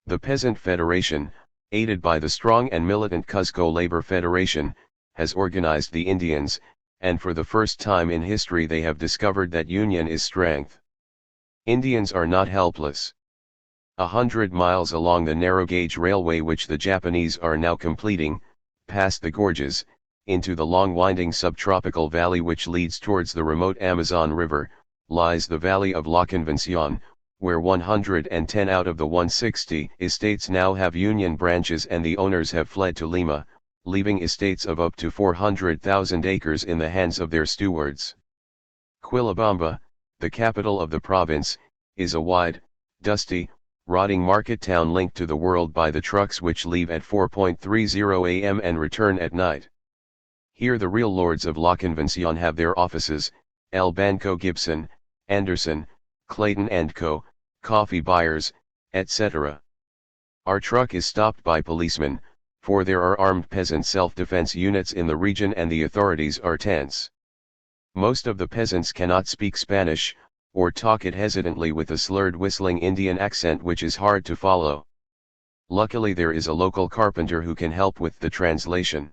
The Peasant Federation, aided by the strong and militant Cuzco Labor Federation, has organized the Indians, and for the first time in history they have discovered that union is strength. Indians are not helpless. 100 miles along the narrow-gauge railway which the Japanese are now completing, past the gorges, into the long winding subtropical valley which leads towards the remote Amazon River, lies the valley of La Convención, where 110 out of the 160 estates now have union branches and the owners have fled to Lima, leaving estates of up to 400,000 acres in the hands of their stewards. Quillabamba, the capital of the province, is a wide, dusty, rotting market town linked to the world by the trucks which leave at 4:30 am and return at night. Here the real lords of La Convención have their offices, El Banco Gibson, Anderson, Clayton & Co., coffee buyers, etc. Our truck is stopped by policemen, for there are armed peasant self-defense units in the region and the authorities are tense. Most of the peasants cannot speak Spanish, or talk it hesitantly with a slurred whistling Indian accent which is hard to follow. Luckily there is a local carpenter who can help with the translation.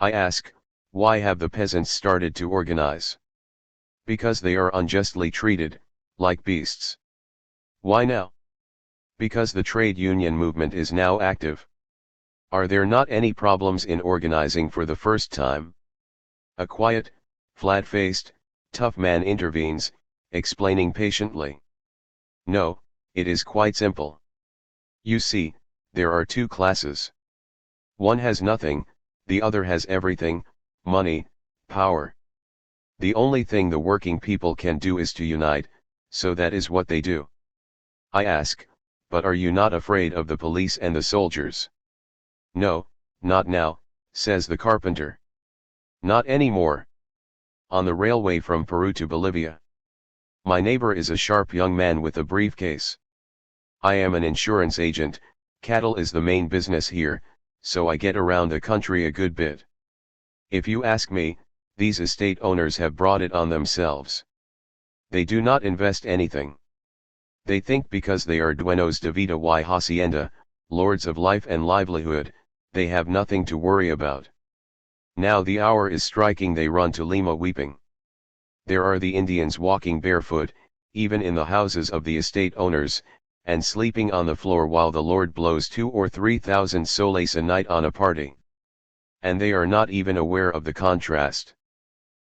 I ask, why have the peasants started to organize? Because they are unjustly treated, like beasts. Why now? Because the trade union movement is now active. Are there not any problems in organizing for the first time? A quiet, flat-faced, tough man intervenes, explaining patiently. No, it is quite simple. You see, there are two classes. One has nothing, the other has everything, money, power. The only thing the working people can do is to unite, so that is what they do. I ask, but are you not afraid of the police and the soldiers? No, not now, says the carpenter. Not anymore. On the railway from Peru to Bolivia. My neighbor is a sharp young man with a briefcase. I am an insurance agent, cattle is the main business here, so I get around the country a good bit. If you ask me, these estate owners have brought it on themselves. They do not invest anything. They think because they are dueños de vida y hacienda, lords of life and livelihood, they have nothing to worry about. Now the hour is striking, they run to Lima weeping. There are the Indians walking barefoot, even in the houses of the estate owners, and sleeping on the floor while the Lord blows 2,000 or 3,000 soles a night on a party. And they are not even aware of the contrast.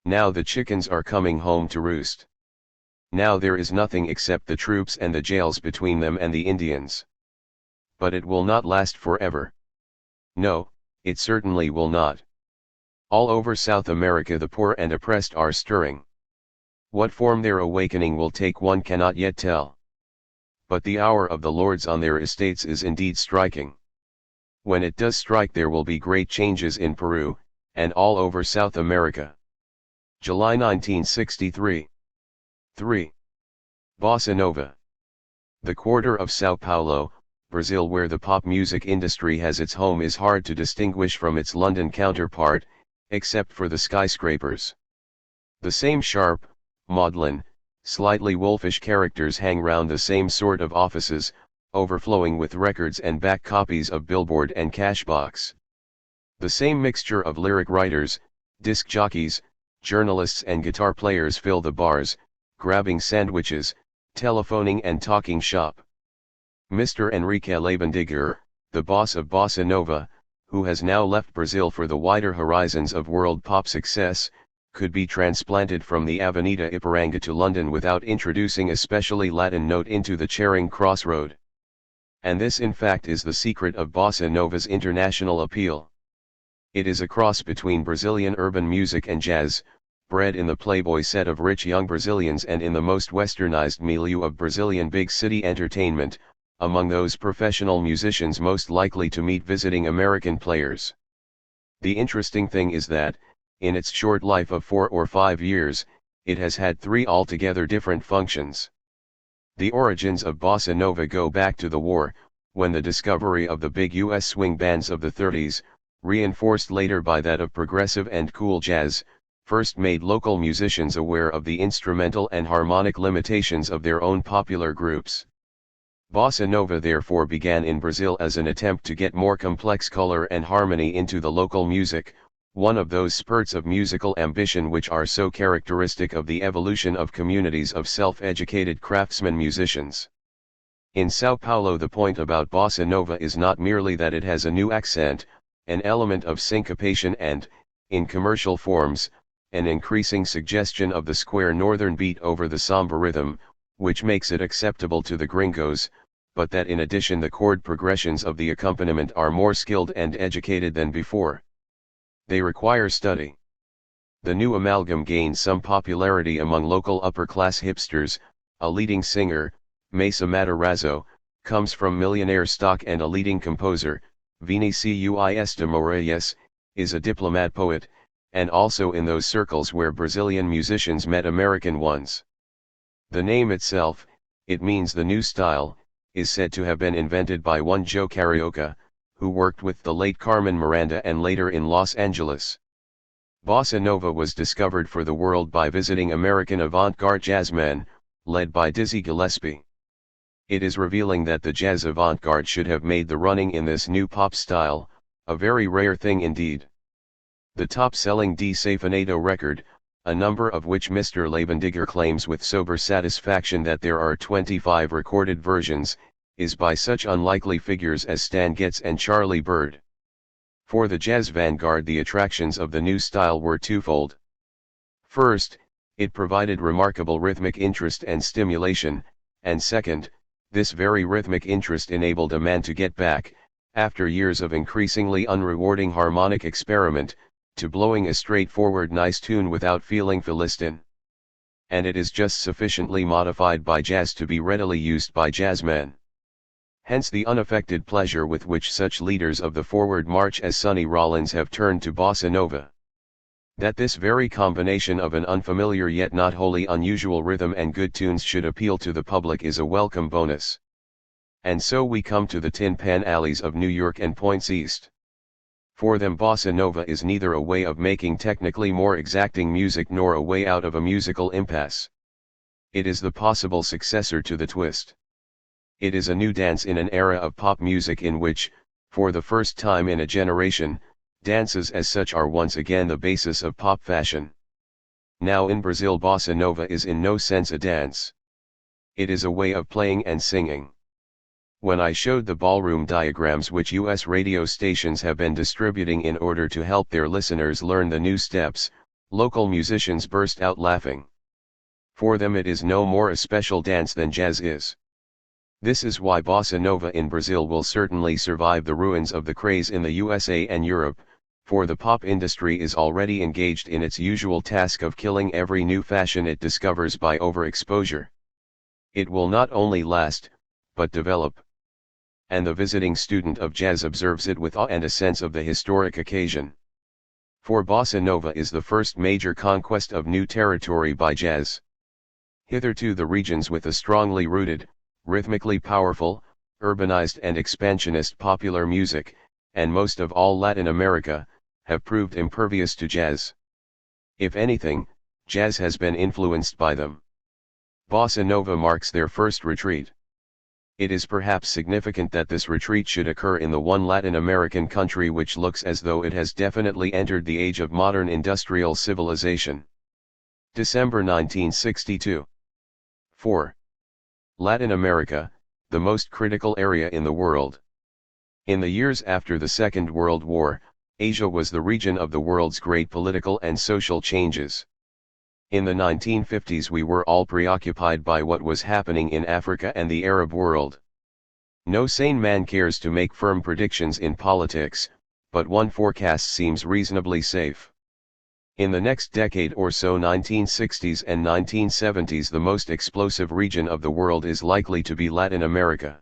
Now the chickens are coming home to roost. Now there is nothing except the troops and the jails between them and the Indians. But it will not last forever. No, it certainly will not. All over South America the poor and oppressed are stirring. What form their awakening will take one cannot yet tell. But the hour of the lords on their estates is indeed striking. When it does strike there will be great changes in Peru, and all over South America. July 1963. 3. Bossa Nova. The quarter of São Paulo, Brazil, where the pop music industry has its home, is hard to distinguish from its London counterpart, except for the skyscrapers. The same sharp, maudlin, slightly wolfish characters hang round the same sort of offices, overflowing with records and back copies of Billboard and Cashbox. The same mixture of lyric writers, disc jockeys, journalists and guitar players fill the bars, grabbing sandwiches, telephoning and talking shop. Mr. Enrique Labendiger, the boss of Bossa Nova, who has now left Brazil for the wider horizons of world pop success, could be transplanted from the Avenida Ipiranga to London without introducing a specially Latin note into the Charing Cross Road. And this in fact is the secret of Bossa Nova's international appeal. It is a cross between Brazilian urban music and jazz, bred in the Playboy set of rich young Brazilians and in the most westernized milieu of Brazilian big city entertainment, among those professional musicians most likely to meet visiting American players. The interesting thing is that, in its short life of 4 or 5 years, it has had 3 altogether different functions. The origins of Bossa Nova go back to the war, when the discovery of the big U.S. swing bands of the 30s, reinforced later by that of progressive and cool jazz, first made local musicians aware of the instrumental and harmonic limitations of their own popular groups. Bossa Nova therefore began in Brazil as an attempt to get more complex color and harmony into the local music, one of those spurts of musical ambition which are so characteristic of the evolution of communities of self-educated craftsmen musicians. In São Paulo, the point about bossa nova is not merely that it has a new accent, an element of syncopation and, in commercial forms, an increasing suggestion of the square northern beat over the samba rhythm, which makes it acceptable to the gringos, but that in addition the chord progressions of the accompaniment are more skilled and educated than before. They require study. The new amalgam gained some popularity among local upper-class hipsters. A leading singer, Mesa Matarazzo, comes from millionaire stock, and a leading composer, Vinícius de Moraes, is a diplomat poet, and also in those circles where Brazilian musicians met American ones. The name itself, it means the new style, is said to have been invented by one Joe Carioca, who worked with the late Carmen Miranda and later in Los Angeles. Bossa Nova was discovered for the world by visiting American avant-garde jazzmen, led by Dizzy Gillespie. It is revealing that the jazz avant-garde should have made the running in this new pop style, a very rare thing indeed. The top-selling Desafinado record, a number of which Mr. Lavendigger claims with sober satisfaction that there are 25 recorded versions, is by such unlikely figures as Stan Getz and Charlie Bird. For the jazz vanguard, the attractions of the new style were twofold. First, it provided remarkable rhythmic interest and stimulation, and second, this very rhythmic interest enabled a man to get back, after years of increasingly unrewarding harmonic experiment, to blowing a straightforward nice tune without feeling Philistine. And it is just sufficiently modified by jazz to be readily used by jazzmen. Hence the unaffected pleasure with which such leaders of the forward march as Sonny Rollins have turned to bossa nova. That this very combination of an unfamiliar yet not wholly unusual rhythm and good tunes should appeal to the public is a welcome bonus. And so we come to the Tin Pan Alleys of New York and points east. For them bossa nova is neither a way of making technically more exacting music nor a way out of a musical impasse. It is the possible successor to the twist. It is a new dance in an era of pop music in which, for the first time in a generation, dances as such are once again the basis of pop fashion. Now in Brazil, bossa nova is in no sense a dance. It is a way of playing and singing. When I showed the ballroom diagrams which US radio stations have been distributing in order to help their listeners learn the new steps, local musicians burst out laughing. For them it is no more a special dance than jazz is. This is why bossa nova in Brazil will certainly survive the ruins of the craze in the USA and Europe, for the pop industry is already engaged in its usual task of killing every new fashion it discovers by overexposure. It will not only last, but develop. And the visiting student of jazz observes it with awe and a sense of the historic occasion. For bossa nova is the first major conquest of new territory by jazz. Hitherto the regions with a strongly rooted, rhythmically powerful, urbanized and expansionist popular music, and most of all Latin America, have proved impervious to jazz. If anything, jazz has been influenced by them. Bossa nova marks their first retreat. It is perhaps significant that this retreat should occur in the one Latin American country which looks as though it has definitely entered the age of modern industrial civilization. December 1962. 4. Latin America, the most critical area in the world. In the years after the Second World War, Asia was the region of the world's great political and social changes. In the 1950s we were all preoccupied by what was happening in Africa and the Arab world. No sane man cares to make firm predictions in politics, but one forecast seems reasonably safe. In the next decade or so, 1960s and 1970s, the most explosive region of the world is likely to be Latin America.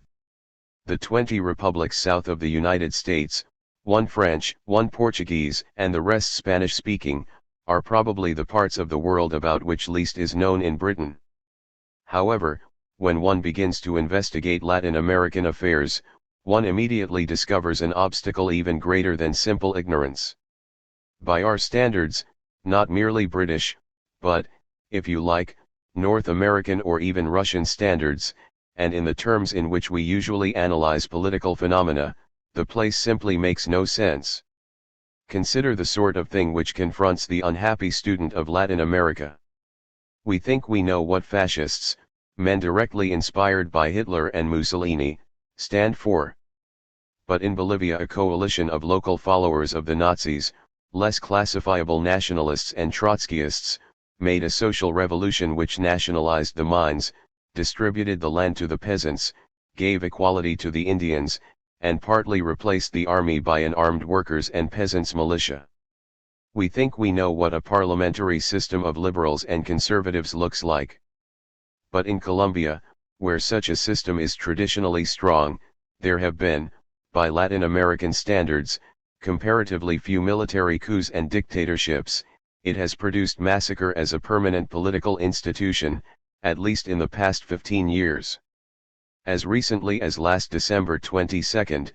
The 20 republics south of the United States, one French, one Portuguese, and the rest Spanish-speaking, are probably the parts of the world about which least is known in Britain. However, when one begins to investigate Latin American affairs, one immediately discovers an obstacle even greater than simple ignorance. By our standards, not merely British, but, if you like, North American or even Russian standards, and in the terms in which we usually analyze political phenomena, the place simply makes no sense. Consider the sort of thing which confronts the unhappy student of Latin America. We think we know what fascists, men directly inspired by Hitler and Mussolini, stand for. But in Bolivia a coalition of local followers of the Nazis, less classifiable nationalists and Trotskyists, made a social revolution which nationalized the mines, distributed the land to the peasants, gave equality to the Indians, and partly replaced the army by an armed workers' and peasants' militia. We think we know what a parliamentary system of liberals and conservatives looks like. But in Colombia, where such a system is traditionally strong, there have been, by Latin American standards, comparatively few military coups and dictatorships. It has produced massacre as a permanent political institution, at least in the past 15 years. As recently as last December 22,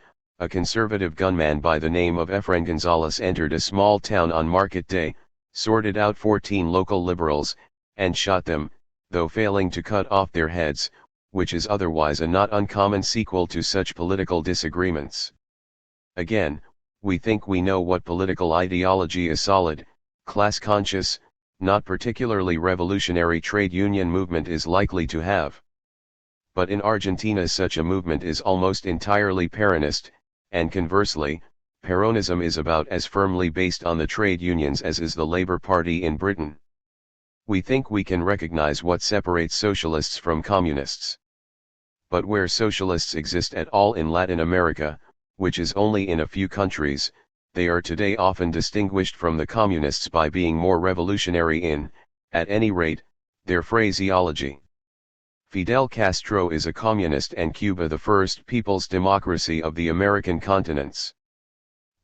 a conservative gunman by the name of Efrain Gonzalez entered a small town on market day, sorted out 14 local liberals, and shot them, though failing to cut off their heads, which is otherwise a not uncommon sequel to such political disagreements. Again, we think we know what political ideology a solid, class-conscious, not particularly revolutionary trade union movement is likely to have. But in Argentina such a movement is almost entirely Peronist, and conversely, Peronism is about as firmly based on the trade unions as is the Labour Party in Britain. We think we can recognize what separates socialists from communists. But where socialists exist at all in Latin America, which is only in a few countries, they are today often distinguished from the communists by being more revolutionary in, at any rate, their phraseology. Fidel Castro is a communist and Cuba the first people's democracy of the American continents.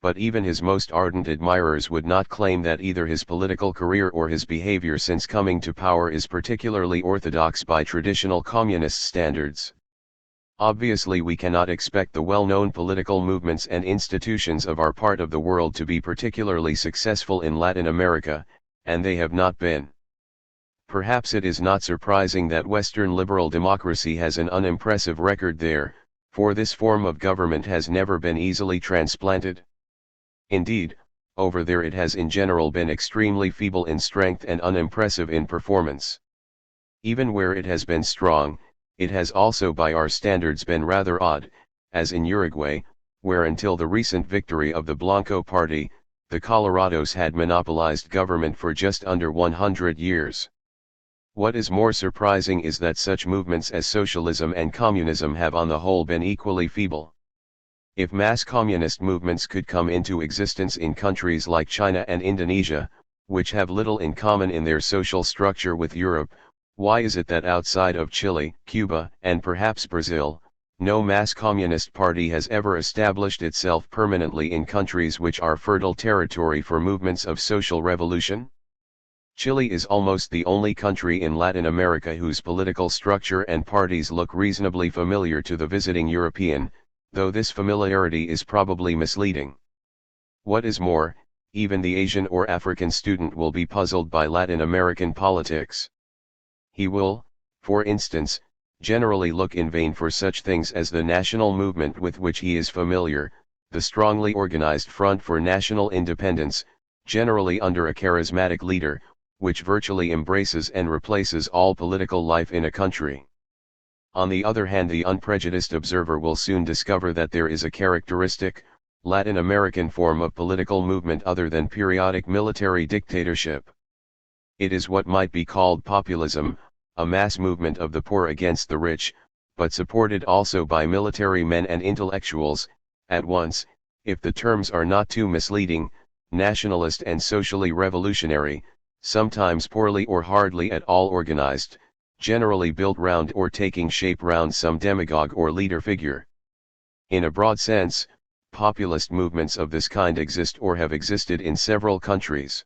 But even his most ardent admirers would not claim that either his political career or his behavior since coming to power is particularly orthodox by traditional communist standards. Obviously we cannot expect the well-known political movements and institutions of our part of the world to be particularly successful in Latin America, and they have not been. Perhaps it is not surprising that Western liberal democracy has an unimpressive record there, for this form of government has never been easily transplanted. Indeed, over there it has in general been extremely feeble in strength and unimpressive in performance. Even where it has been strong, it has also by our standards been rather odd, as in Uruguay, where until the recent victory of the Blanco Party, the Colorados had monopolized government for just under 100 years. What is more surprising is that such movements as socialism and communism have on the whole been equally feeble. If mass communist movements could come into existence in countries like China and Indonesia, which have little in common in their social structure with Europe, why is it that outside of Chile, Cuba, and perhaps Brazil, no mass communist party has ever established itself permanently in countries which are fertile territory for movements of social revolution? Chile is almost the only country in Latin America whose political structure and parties look reasonably familiar to the visiting European, though this familiarity is probably misleading. What is more, even the Asian or African student will be puzzled by Latin American politics. He will, for instance, generally look in vain for such things as the national movement with which he is familiar, the strongly organized Front for National Independence, generally under a charismatic leader, which virtually embraces and replaces all political life in a country. On the other hand, the unprejudiced observer will soon discover that there is a characteristic, Latin American form of political movement other than periodic military dictatorship. It is what might be called populism, a mass movement of the poor against the rich, but supported also by military men and intellectuals, at once, if the terms are not too misleading, nationalist and socially revolutionary, sometimes poorly or hardly at all organized, generally built round or taking shape round some demagogue or leader figure. In a broad sense, populist movements of this kind exist or have existed in several countries.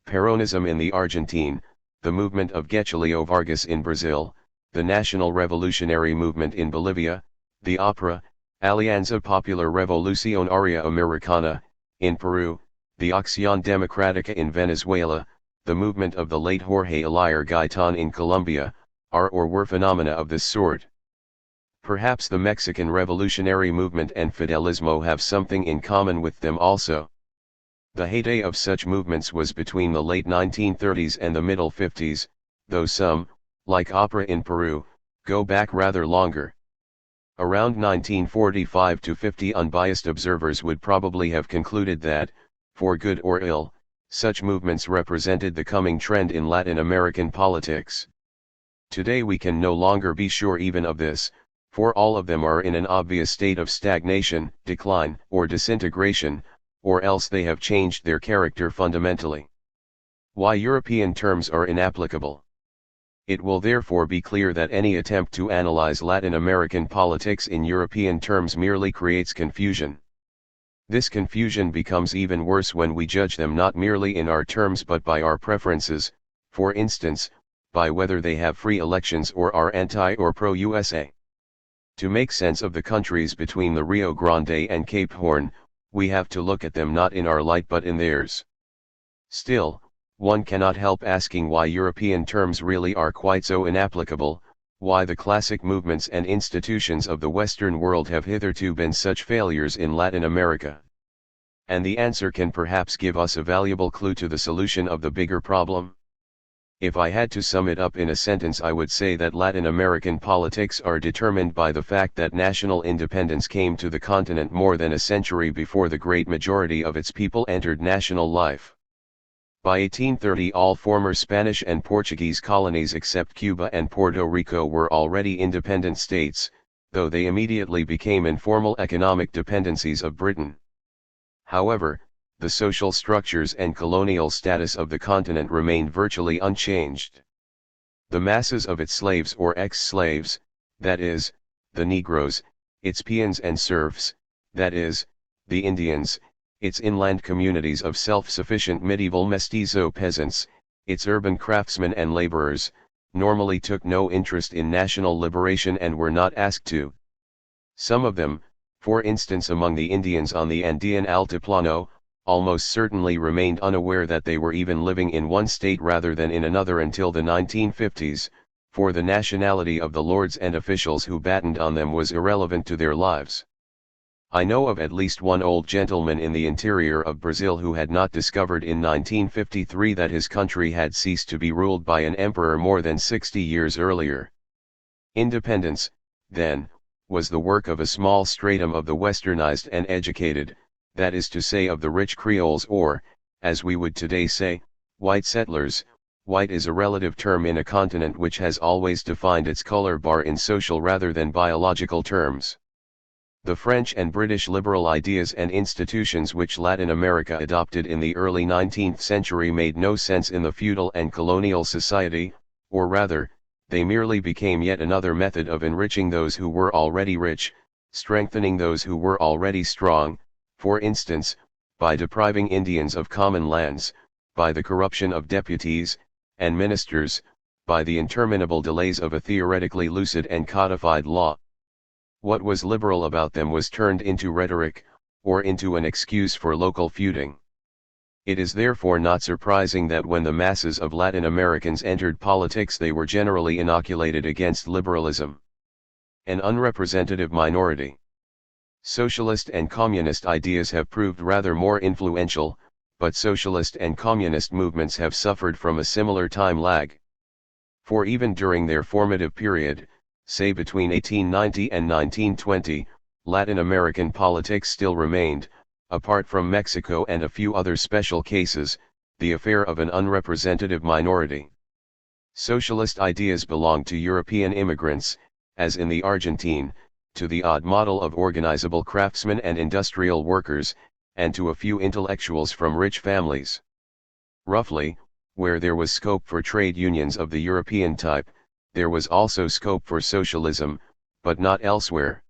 Peronism in the Argentine, the movement of Getulio Vargas in Brazil, the National Revolutionary Movement in Bolivia, the APRA, Alianza Popular Revolucionaria Americana, in Peru, the Acción Democrática in Venezuela, the movement of the late Jorge Elier Gaitan in Colombia, are or were phenomena of this sort. Perhaps the Mexican revolutionary movement and Fidelismo have something in common with them also. The heyday of such movements was between the late 1930s and the middle 50s, though some, like opera in Peru, go back rather longer. Around 1945 to 50, unbiased observers would probably have concluded that, for good or ill, such movements represented the coming trend in Latin American politics. Today we can no longer be sure even of this, for all of them are in an obvious state of stagnation, decline, or disintegration, or else they have changed their character fundamentally. Why European terms are inapplicable. It will therefore be clear that any attempt to analyze Latin American politics in European terms merely creates confusion. This confusion becomes even worse when we judge them not merely in our terms but by our preferences, for instance, by whether they have free elections or are anti or pro-USA. To make sense of the countries between the Rio Grande and Cape Horn, we have to look at them not in our light but in theirs. Still, one cannot help asking why European terms really are quite so inapplicable, why the classic movements and institutions of the Western world have hitherto been such failures in Latin America. And the answer can perhaps give us a valuable clue to the solution of the bigger problem. If I had to sum it up in a sentence, I would say that Latin American politics are determined by the fact that national independence came to the continent more than a century before the great majority of its people entered national life. By 1830 all former Spanish and Portuguese colonies except Cuba and Puerto Rico were already independent states, though they immediately became informal economic dependencies of Britain. However, the social structures and colonial status of the continent remained virtually unchanged. The masses of its slaves or ex-slaves, that is, the Negroes, its peons and serfs, that is, the Indians, its inland communities of self-sufficient medieval mestizo peasants, its urban craftsmen and laborers, normally took no interest in national liberation and were not asked to. Some of them, for instance among the Indians on the Andean Altiplano, almost certainly remained unaware that they were even living in one state rather than in another until the 1950s, for the nationality of the lords and officials who battened on them was irrelevant to their lives. I know of at least one old gentleman in the interior of Brazil who had not discovered in 1953 that his country had ceased to be ruled by an emperor more than 60 years earlier. Independence, then, was the work of a small stratum of the westernized and educated, that is to say of the rich Creoles or, as we would today say, white settlers. White is a relative term in a continent which has always defined its color bar in social rather than biological terms. The French and British liberal ideas and institutions which Latin America adopted in the early 19th century made no sense in the feudal and colonial society, or rather, they merely became yet another method of enriching those who were already rich, strengthening those who were already strong, for instance, by depriving Indians of common lands, by the corruption of deputies and ministers, by the interminable delays of a theoretically lucid and codified law. What was liberal about them was turned into rhetoric, or into an excuse for local feuding. It is therefore not surprising that when the masses of Latin Americans entered politics they were generally inoculated against liberalism. An unrepresentative minority. Socialist and communist ideas have proved rather more influential, but socialist and communist movements have suffered from a similar time lag. For even during their formative period, say between 1890 and 1920, Latin American politics still remained, apart from Mexico and a few other special cases, the affair of an unrepresentative minority. Socialist ideas belonged to European immigrants, as in the Argentine, to the odd model of organizable craftsmen and industrial workers, and to a few intellectuals from rich families. Roughly, where there was scope for trade unions of the European type, there was also scope for socialism, but not elsewhere.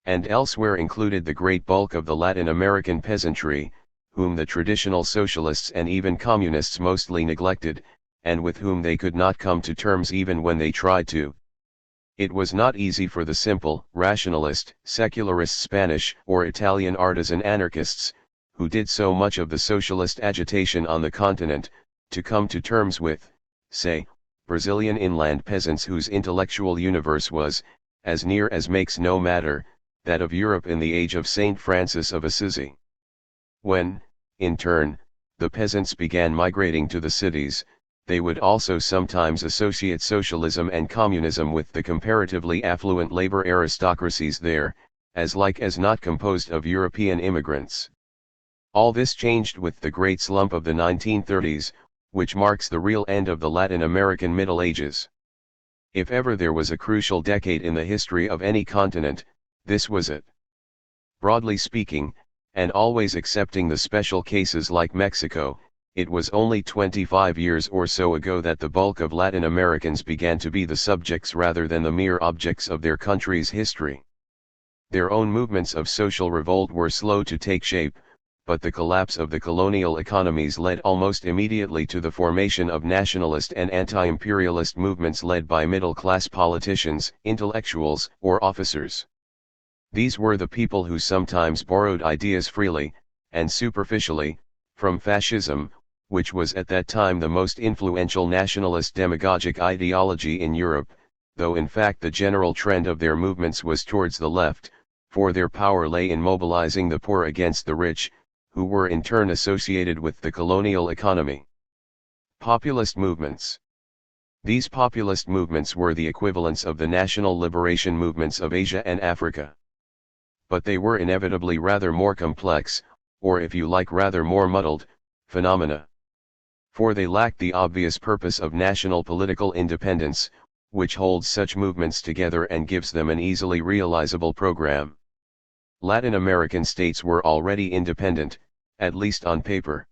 And elsewhere included the great bulk of the Latin American peasantry, whom the traditional socialists and even communists mostly neglected, and with whom they could not come to terms even when they tried to. It was not easy for the simple, rationalist, secularist Spanish or Italian artisan anarchists, who did so much of the socialist agitation on the continent, to come to terms with, say, Brazilian inland peasants whose intellectual universe was, as near as makes no matter, that of Europe in the age of Saint Francis of Assisi. When, In turn, the peasants began migrating to the cities. They would also sometimes associate socialism and communism with the comparatively affluent labor aristocracies there, as like as not composed of European immigrants. All this changed with the great slump of the 1930s, which marks the real end of the Latin American Middle Ages. If ever there was a crucial decade in the history of any continent, this was it. Broadly speaking, and always excepting the special cases like Mexico, it was only 25 years or so ago that the bulk of Latin Americans began to be the subjects rather than the mere objects of their country's history. Their own movements of social revolt were slow to take shape, but the collapse of the colonial economies led almost immediately to the formation of nationalist and anti-imperialist movements led by middle-class politicians, intellectuals, or officers. These were the people who sometimes borrowed ideas freely, and superficially, from fascism, which was at that time the most influential nationalist demagogic ideology in Europe, though in fact the general trend of their movements was towards the left, for their power lay in mobilizing the poor against the rich, who were in turn associated with the colonial economy. Populist movements. These populist movements were the equivalents of the national liberation movements of Asia and Africa. But they were inevitably rather more complex, or if you like rather more muddled, phenomena. For they lacked the obvious purpose of national political independence, which holds such movements together and gives them an easily realizable program. Latin American states were already independent, at least on paper.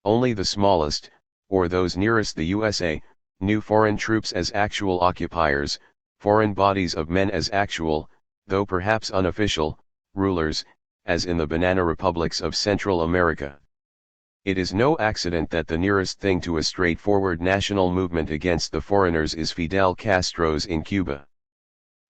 Only the smallest, or those nearest the USA, knew foreign troops as actual occupiers, foreign bodies of men as actual, though perhaps unofficial, rulers, as in the banana republics of Central America. It is no accident that the nearest thing to a straightforward national movement against the foreigners is Fidel Castro's in Cuba.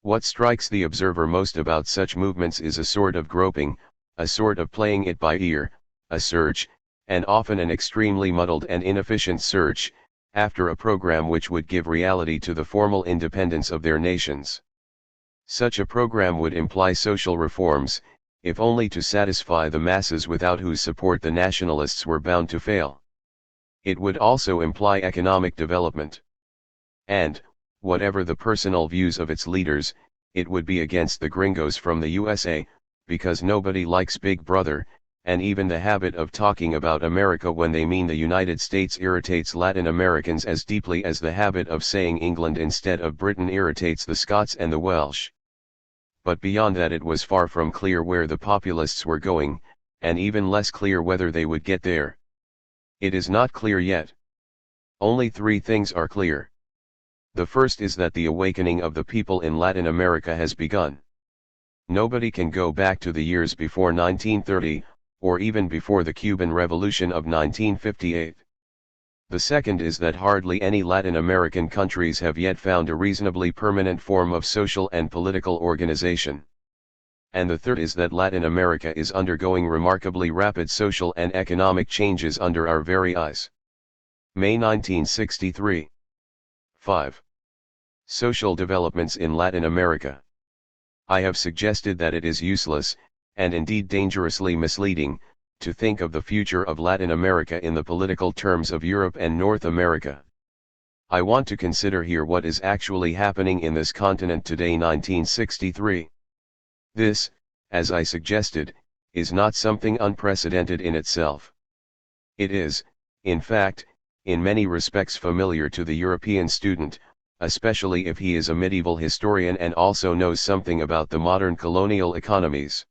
What strikes the observer most about such movements is a sort of groping, a sort of playing it by ear, a search, and often an extremely muddled and inefficient search, after a program which would give reality to the formal independence of their nations. Such a program would imply social reforms, if only to satisfy the masses without whose support the nationalists were bound to fail. It would also imply economic development. And, whatever the personal views of its leaders, it would be against the gringos from the USA, because nobody likes Big Brother, and even the habit of talking about America when they mean the United States irritates Latin Americans as deeply as the habit of saying England instead of Britain irritates the Scots and the Welsh. But beyond that it was far from clear where the populists were going, and even less clear whether they would get there. It is not clear yet. Only three things are clear. The first is that the awakening of the people in Latin America has begun. Nobody can go back to the years before 1930, or even before the Cuban Revolution of 1958. The second is that hardly any Latin American countries have yet found a reasonably permanent form of social and political organization. And the third is that Latin America is undergoing remarkably rapid social and economic changes under our very eyes. May 1963. 5. Social developments in Latin America. I have suggested that it is useless, and indeed dangerously misleading, to think of the future of Latin America in the political terms of Europe and North America. I want to consider here what is actually happening in this continent today 1963. This, as I suggested, is not something unprecedented in itself. It is, in fact, in many respects familiar to the European student, especially if he is a medieval historian and also knows something about the modern colonial economies.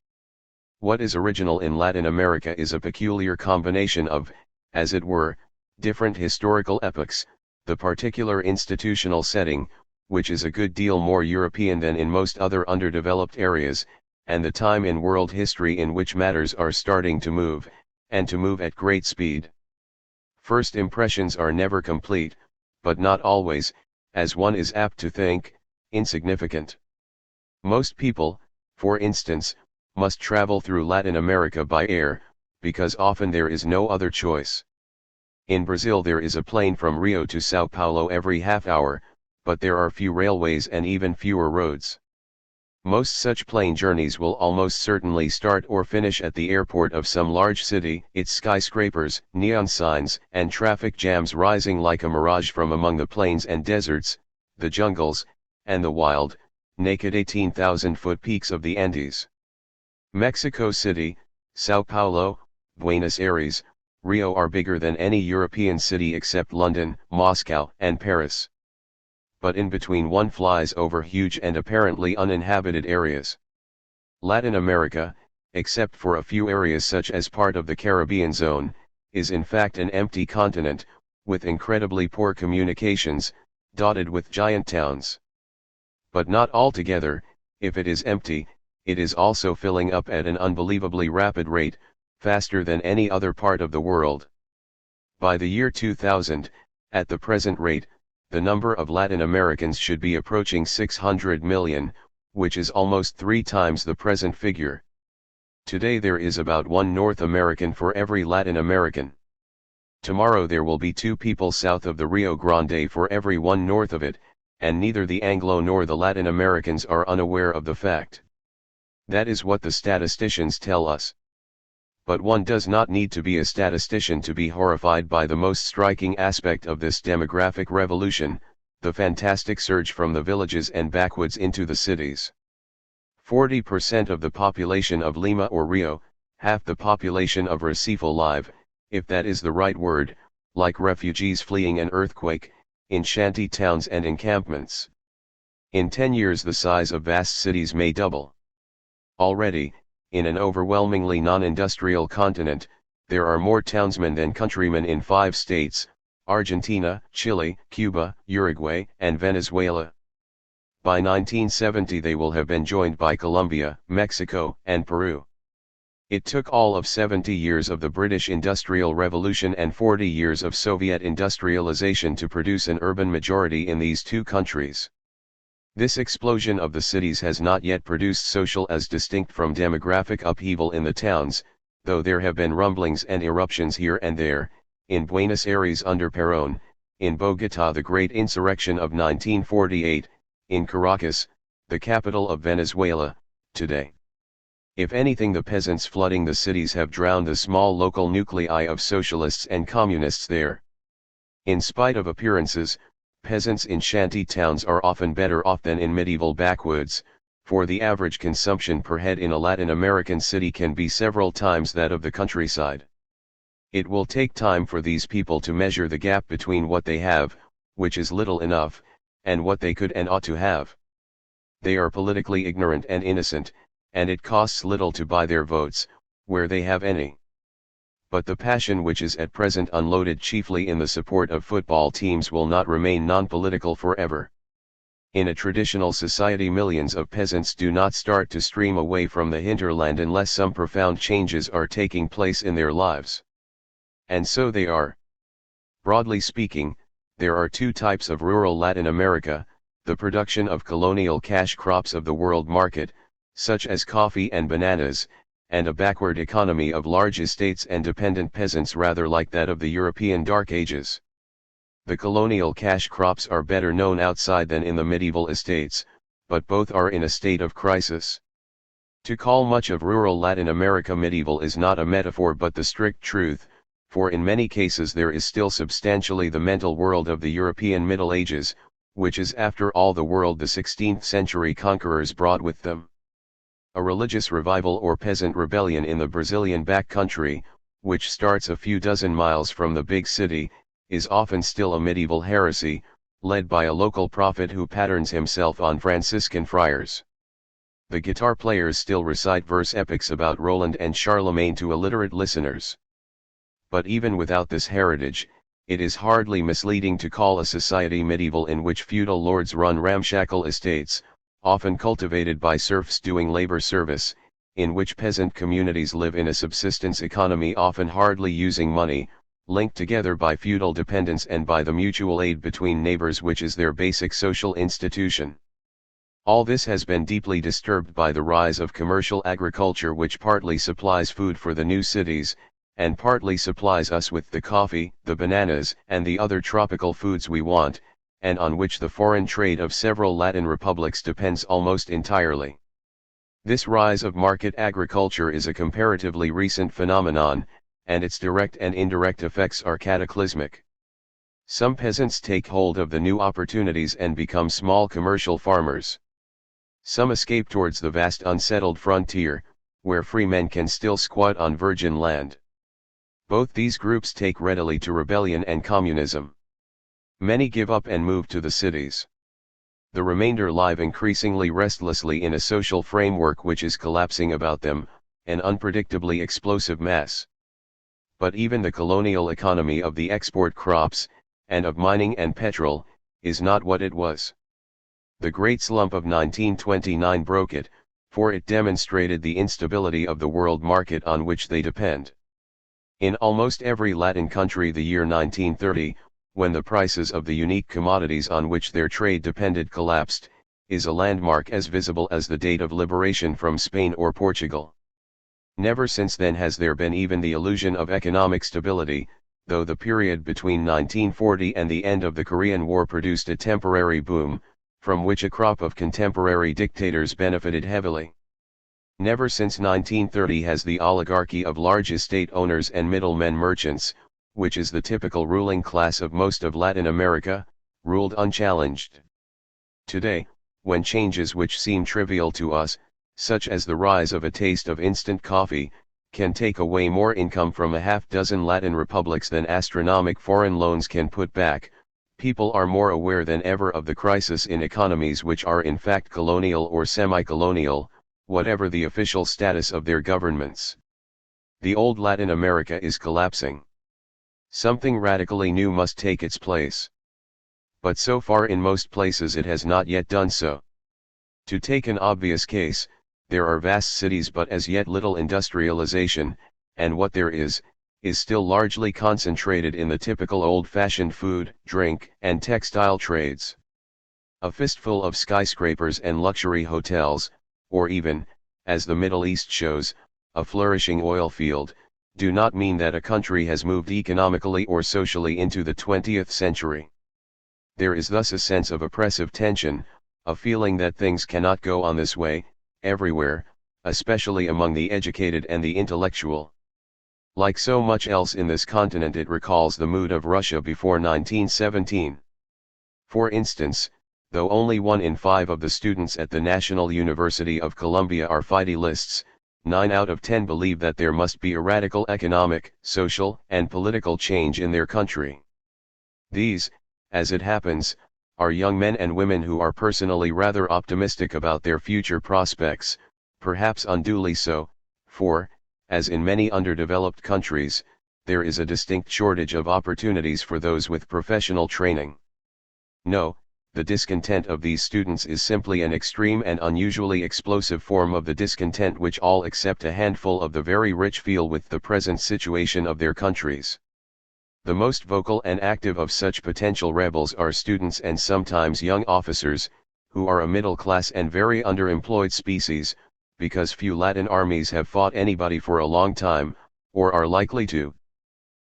What is original in Latin America is a peculiar combination of, as it were, different historical epochs, the particular institutional setting, which is a good deal more European than in most other underdeveloped areas, and the time in world history in which matters are starting to move, and to move at great speed. First impressions are never complete, but not always, as one is apt to think, insignificant. Most people, for instance, must travel through Latin America by air, because often there is no other choice. In Brazil there is a plane from Rio to Sao Paulo every half hour, but there are few railways and even fewer roads. Most such plane journeys will almost certainly start or finish at the airport of some large city, its skyscrapers, neon signs, and traffic jams rising like a mirage from among the plains and deserts, the jungles, and the wild, naked 18,000-foot peaks of the Andes. Mexico City, Sao Paulo, Buenos Aires, Rio are bigger than any European city except London, Moscow, and Paris. But in between one flies over huge and apparently uninhabited areas. Latin America, except for a few areas such as part of the Caribbean zone, is in fact an empty continent, with incredibly poor communications, dotted with giant towns. But not altogether. If it is empty, it is also filling up at an unbelievably rapid rate, faster than any other part of the world. By the year 2000, at the present rate, the number of Latin Americans should be approaching 600 million, which is almost 3 times the present figure. Today there is about 1 North American for every Latin American. Tomorrow there will be 2 people south of the Rio Grande for every 1 north of it, and neither the Anglo nor the Latin Americans are unaware of the fact. That is what the statisticians tell us. But one does not need to be a statistician to be horrified by the most striking aspect of this demographic revolution, the fantastic surge from the villages and backwoods into the cities. 40% of the population of Lima or Rio, half the population of Recife live, if that is the right word, like refugees fleeing an earthquake, in shanty towns and encampments. In 10 years the size of vast cities may double. Already, in an overwhelmingly non-industrial continent, there are more townsmen than countrymen in 5 states, Argentina, Chile, Cuba, Uruguay, and Venezuela. By 1970 they will have been joined by Colombia, Mexico, and Peru. It took all of 70 years of the British Industrial Revolution and 40 years of Soviet industrialization to produce an urban majority in these 2 countries. This explosion of the cities has not yet produced social as distinct from demographic upheaval in the towns, though there have been rumblings and eruptions here and there, in Buenos Aires under Perón, in Bogotá the Great Insurrection of 1948, in Caracas, the capital of Venezuela, today. If anything, the peasants flooding the cities have drowned the small local nuclei of socialists and communists there. In spite of appearances, peasants in shanty towns are often better off than in medieval backwoods, for the average consumption per head in a Latin American city can be several times that of the countryside. It will take time for these people to measure the gap between what they have, which is little enough, and what they could and ought to have. They are politically ignorant and innocent, and it costs little to buy their votes, where they have any. But the passion which is at present unloaded chiefly in the support of football teams will not remain non-political forever. In a traditional society millions of peasants do not start to stream away from the hinterland unless some profound changes are taking place in their lives. And so they are. Broadly speaking, there are 2 types of rural Latin America: the production of colonial cash crops of the world market, such as coffee and bananas, and a backward economy of large estates and dependent peasants rather like that of the European Dark Ages. The colonial cash crops are better known outside than in the medieval estates, but both are in a state of crisis. To call much of rural Latin America medieval is not a metaphor but the strict truth, for in many cases there is still substantially the mental world of the European Middle Ages, which is after all the world the 16th century conquerors brought with them. A religious revival or peasant rebellion in the Brazilian backcountry, which starts a few dozen miles from the big city, is often still a medieval heresy, led by a local prophet who patterns himself on Franciscan friars. The guitar players still recite verse epics about Roland and Charlemagne to illiterate listeners. But even without this heritage, it is hardly misleading to call a society medieval in which feudal lords run ramshackle estates, often cultivated by serfs doing labor service, in which peasant communities live in a subsistence economy often hardly using money, linked together by feudal dependence and by the mutual aid between neighbors which is their basic social institution. All this has been deeply disturbed by the rise of commercial agriculture which partly supplies food for the new cities, and partly supplies us with the coffee, the bananas, and the other tropical foods we want, and on which the foreign trade of several Latin republics depends almost entirely. This rise of market agriculture is a comparatively recent phenomenon, and its direct and indirect effects are cataclysmic. Some peasants take hold of the new opportunities and become small commercial farmers. Some escape towards the vast unsettled frontier, where free men can still squat on virgin land. Both these groups take readily to rebellion and communism. Many give up and move to the cities. The remainder live increasingly restlessly in a social framework which is collapsing about them, an unpredictably explosive mass. But even the colonial economy of the export crops, and of mining and petrol, is not what it was. The Great Slump of 1929 broke it, for it demonstrated the instability of the world market on which they depend. In almost every Latin country the year 1930, when the prices of the unique commodities on which their trade depended collapsed, is a landmark as visible as the date of liberation from Spain or Portugal. Never since then has there been even the illusion of economic stability, though the period between 1940 and the end of the Korean War produced a temporary boom, from which a crop of contemporary dictators benefited heavily. Never since 1930 has the oligarchy of large estate owners and middlemen merchants, which is the typical ruling class of most of Latin America, ruled unchallenged. Today, when changes which seem trivial to us, such as the rise of a taste of instant coffee, can take away more income from a half-dozen Latin republics than astronomic foreign loans can put back, people are more aware than ever of the crisis in economies which are in fact colonial or semi-colonial, whatever the official status of their governments. The old Latin America is collapsing. Something radically new must take its place. But so far in most places it has not yet done so. To take an obvious case, there are vast cities but as yet little industrialization, and what there is still largely concentrated in the typical old-fashioned food, drink, and textile trades. A fistful of skyscrapers and luxury hotels, or even, as the Middle East shows, a flourishing oil field, do not mean that a country has moved economically or socially into the 20th century. There is thus a sense of oppressive tension, a feeling that things cannot go on this way, everywhere, especially among the educated and the intellectual. Like so much else in this continent, it recalls the mood of Russia before 1917. For instance, though only 1 in 5 of the students at the National University of Columbia are Fidelists, 9 out of 10 believe that there must be a radical economic, social, and political change in their country. These, as it happens, are young men and women who are personally rather optimistic about their future prospects, perhaps unduly so, for, as in many underdeveloped countries, there is a distinct shortage of opportunities for those with professional training. No, the discontent of these students is simply an extreme and unusually explosive form of the discontent which all except a handful of the very rich feel with the present situation of their countries. The most vocal and active of such potential rebels are students and sometimes young officers, who are a middle-class and very underemployed species, because few Latin armies have fought anybody for a long time, or are likely to.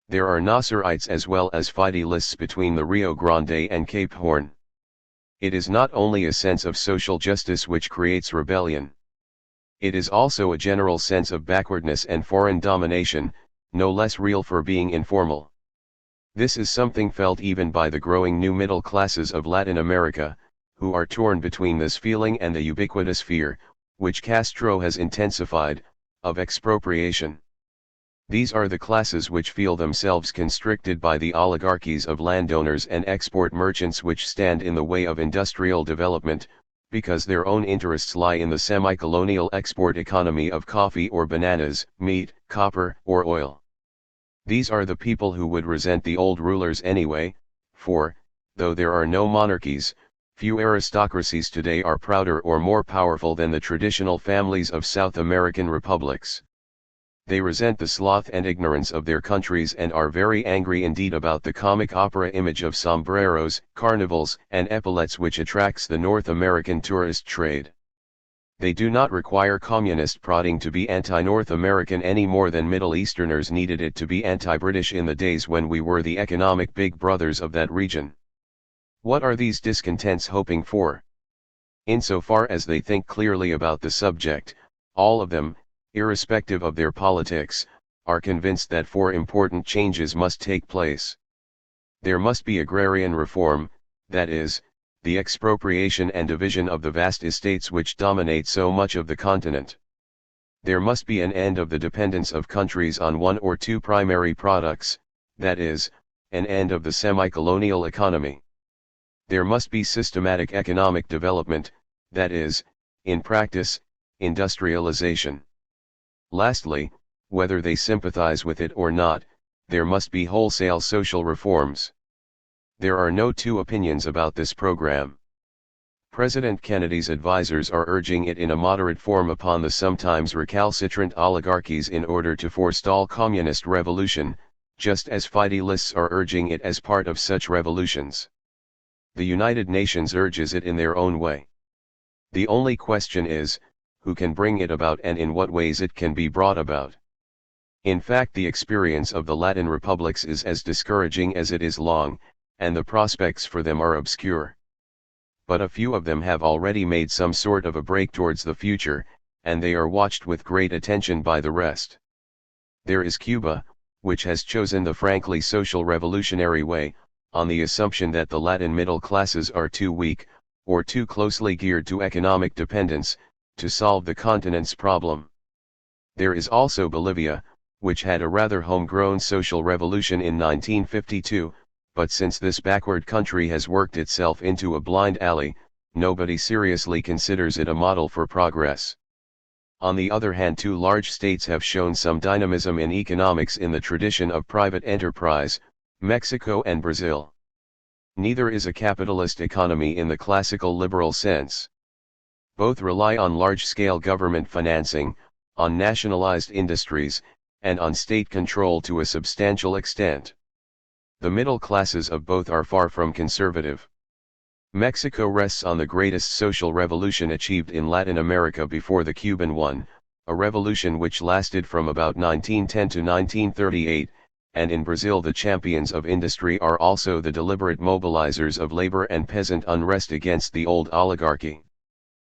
There are Nasserites as well as Fidelists between the Rio Grande and Cape Horn. It is not only a sense of social justice which creates rebellion. It is also a general sense of backwardness and foreign domination, no less real for being informal. This is something felt even by the growing new middle classes of Latin America, who are torn between this feeling and the ubiquitous fear, which Castro has intensified, of expropriation. These are the classes which feel themselves constricted by the oligarchies of landowners and export merchants which stand in the way of industrial development, because their own interests lie in the semi-colonial export economy of coffee or bananas, meat, copper, or oil. These are the people who would resent the old rulers anyway, for, though there are no monarchies, few aristocracies today are prouder or more powerful than the traditional families of South American republics. They resent the sloth and ignorance of their countries and are very angry indeed about the comic opera image of sombreros, carnivals, and epaulets which attracts the North American tourist trade. They do not require communist prodding to be anti-North American any more than Middle Easterners needed it to be anti-British in the days when we were the economic big brothers of that region. What are these discontents hoping for? Insofar as they think clearly about the subject, All of them, irrespective of their politics, are convinced that four important changes must take place. There must be agrarian reform, that is, the expropriation and division of the vast estates which dominate so much of the continent. There must be an end of the dependence of countries on one or two primary products, that is, an end of the semi-colonial economy. There must be systematic economic development, that is, in practice, industrialization. Lastly, whether they sympathize with it or not, there must be wholesale social reforms. There are no two opinions about this program. President Kennedy's advisors are urging it in a moderate form upon the sometimes recalcitrant oligarchies in order to forestall communist revolution, just as fidelists are urging it as part of such revolutions. The United Nations urges it in their own way. The only question is, who can bring it about and in what ways it can be brought about. In fact, the experience of the Latin republics is as discouraging as it is long, and the prospects for them are obscure. But a few of them have already made some sort of a break towards the future, and they are watched with great attention by the rest. There is Cuba, which has chosen the frankly social revolutionary way, on the assumption that the Latin middle classes are too weak, or too closely geared to economic dependence, to solve the continent's problem. There is also Bolivia, which had a rather homegrown social revolution in 1952, but since this backward country has worked itself into a blind alley, nobody seriously considers it a model for progress. On the other hand, two large states have shown some dynamism in economics in the tradition of private enterprise, Mexico and Brazil. Neither is a capitalist economy in the classical liberal sense. Both rely on large-scale government financing, on nationalized industries, and on state control to a substantial extent. The middle classes of both are far from conservative. Mexico rests on the greatest social revolution achieved in Latin America before the Cuban one, a revolution which lasted from about 1910 to 1938, and in Brazil the champions of industry are also the deliberate mobilizers of labor and peasant unrest against the old oligarchy.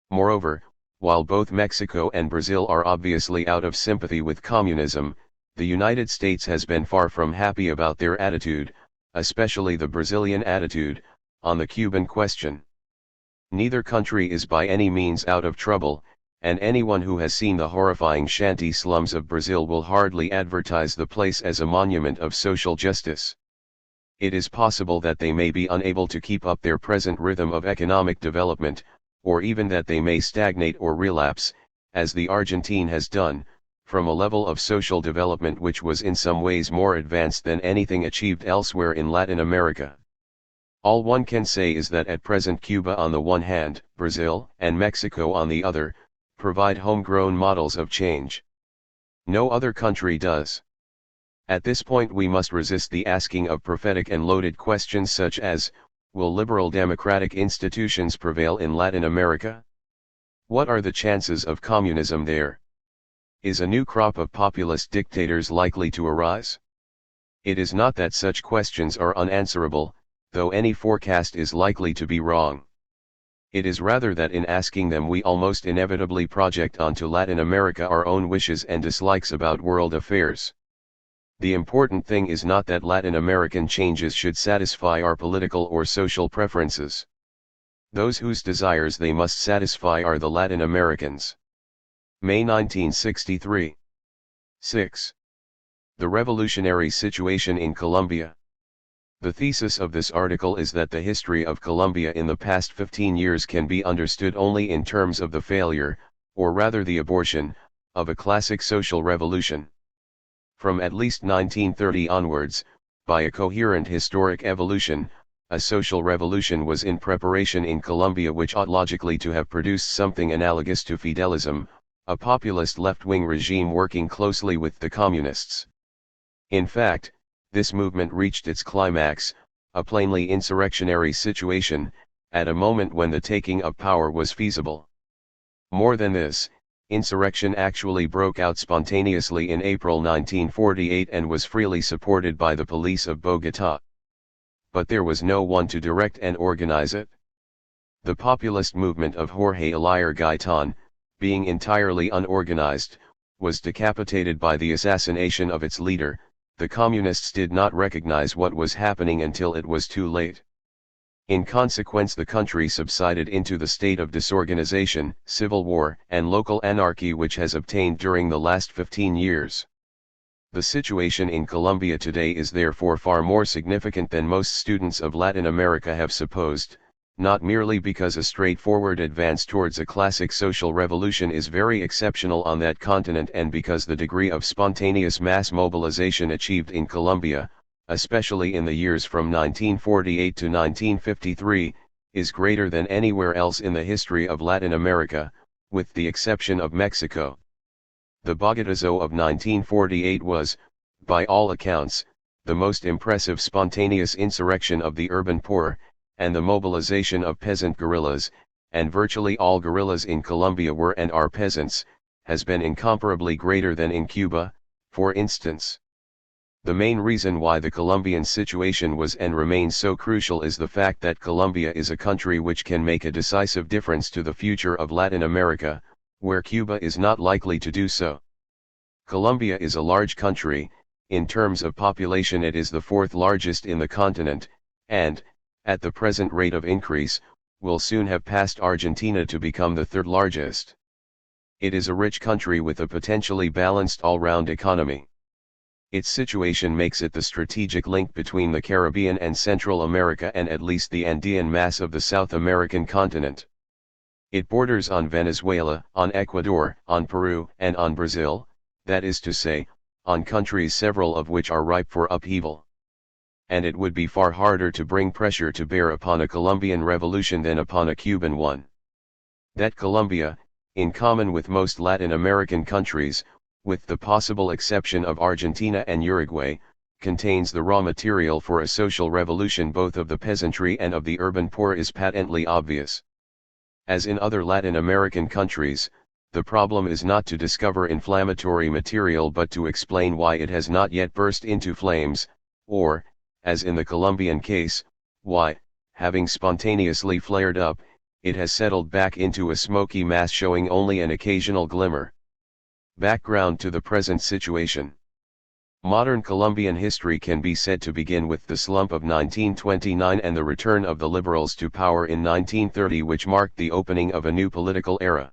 Moreover, while both Mexico and Brazil are obviously out of sympathy with communism, the United States has been far from happy about their attitude, especially the Brazilian attitude, on the Cuban question. Neither country is by any means out of trouble, and anyone who has seen the horrifying shanty slums of Brazil will hardly advertise the place as a monument of social justice. It is possible that they may be unable to keep up their present rhythm of economic development, or even that they may stagnate or relapse, as the Argentine has done, from a level of social development which was in some ways more advanced than anything achieved elsewhere in Latin America. All one can say is that at present Cuba on the one hand, Brazil and Mexico on the other, provide homegrown models of change. No other country does. At this point we must resist the asking of prophetic and loaded questions such as, will liberal democratic institutions prevail in Latin America? What are the chances of communism there? Is a new crop of populist dictators likely to arise? It is not that such questions are unanswerable, though any forecast is likely to be wrong. It is rather that in asking them we almost inevitably project onto Latin America our own wishes and dislikes about world affairs. The important thing is not that Latin American changes should satisfy our political or social preferences. Those whose desires they must satisfy are the Latin Americans. May 1963. 6. The revolutionary situation in Colombia. The thesis of this article is that the history of Colombia in the past 15 years can be understood only in terms of the failure, or rather the abortion, of a classic social revolution. From at least 1930 onwards, by a coherent historic evolution, a social revolution was in preparation in Colombia which ought logically to have produced something analogous to feudalism, a populist left-wing regime working closely with the communists. In fact, this movement reached its climax, a plainly insurrectionary situation, at a moment when the taking of power was feasible. More than this, insurrection actually broke out spontaneously in April 1948 and was freely supported by the police of Bogotá. But there was no one to direct and organize it. The populist movement of Jorge Elías Gaitán, being entirely unorganized, was decapitated by the assassination of its leader. The communists did not recognize what was happening until it was too late. In consequence, the country subsided into the state of disorganization, civil war, and local anarchy which has obtained during the last 15 years. The situation in Colombia today is therefore far more significant than most students of Latin America have supposed, not merely because a straightforward advance towards a classic social revolution is very exceptional on that continent, and because the degree of spontaneous mass mobilization achieved in Colombia, especially in the years from 1948 to 1953, is greater than anywhere else in the history of Latin America, with the exception of Mexico. The Bogotazo of 1948 was, by all accounts, the most impressive spontaneous insurrection of the urban poor, and the mobilization of peasant guerrillas, and virtually all guerrillas in Colombia were and are peasants, has been incomparably greater than in Cuba, for instance. The main reason why the Colombian situation was and remains so crucial is the fact that Colombia is a country which can make a decisive difference to the future of Latin America, where Cuba is not likely to do so. Colombia is a large country. In terms of population it is the fourth largest in the continent, and, at the present rate of increase, will soon have passed Argentina to become the third largest. It is a rich country with a potentially balanced all-round economy. Its situation makes it the strategic link between the Caribbean and Central America and at least the Andean mass of the South American continent. It borders on Venezuela, on Ecuador, on Peru, and on Brazil, that is to say, on countries several of which are ripe for upheaval. And it would be far harder to bring pressure to bear upon a Colombian revolution than upon a Cuban one. That Colombia, in common with most Latin American countries, with the possible exception of Argentina and Uruguay, contains the raw material for a social revolution both of the peasantry and of the urban poor is patently obvious. As in other Latin American countries, the problem is not to discover inflammatory material but to explain why it has not yet burst into flames, or, as in the Colombian case, why, having spontaneously flared up, it has settled back into a smoky mass showing only an occasional glimmer. Background to the present situation. Modern Colombian history can be said to begin with the slump of 1929 and the return of the liberals to power in 1930, which marked the opening of a new political era.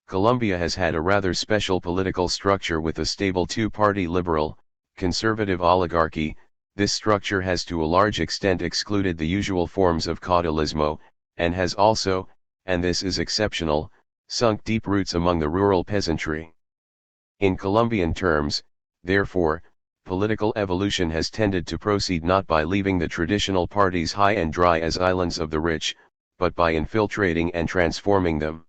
Colombia has had a rather special political structure with a stable two-party liberal, conservative oligarchy. This structure has to a large extent excluded the usual forms of caudillismo, and has also, and this is exceptional, sunk deep roots among the rural peasantry. In Colombian terms, therefore, political evolution has tended to proceed not by leaving the traditional parties high and dry as islands of the rich, but by infiltrating and transforming them.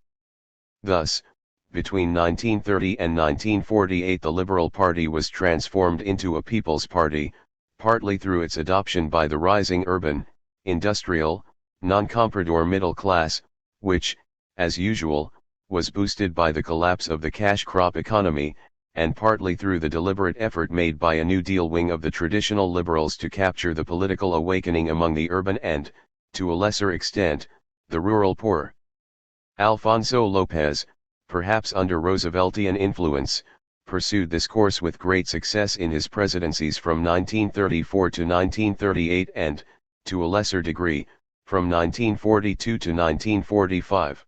Thus, between 1930 and 1948 the Liberal Party was transformed into a People's Party, partly through its adoption by the rising urban, industrial, non-comprador middle class, which, as usual, was boosted by the collapse of the cash crop economy, and partly through the deliberate effort made by a New Deal wing of the traditional liberals to capture the political awakening among the urban and, to a lesser extent, the rural poor. Alfonso López, perhaps under Rooseveltian influence, pursued this course with great success in his presidencies from 1934 to 1938 and, to a lesser degree, from 1942 to 1945.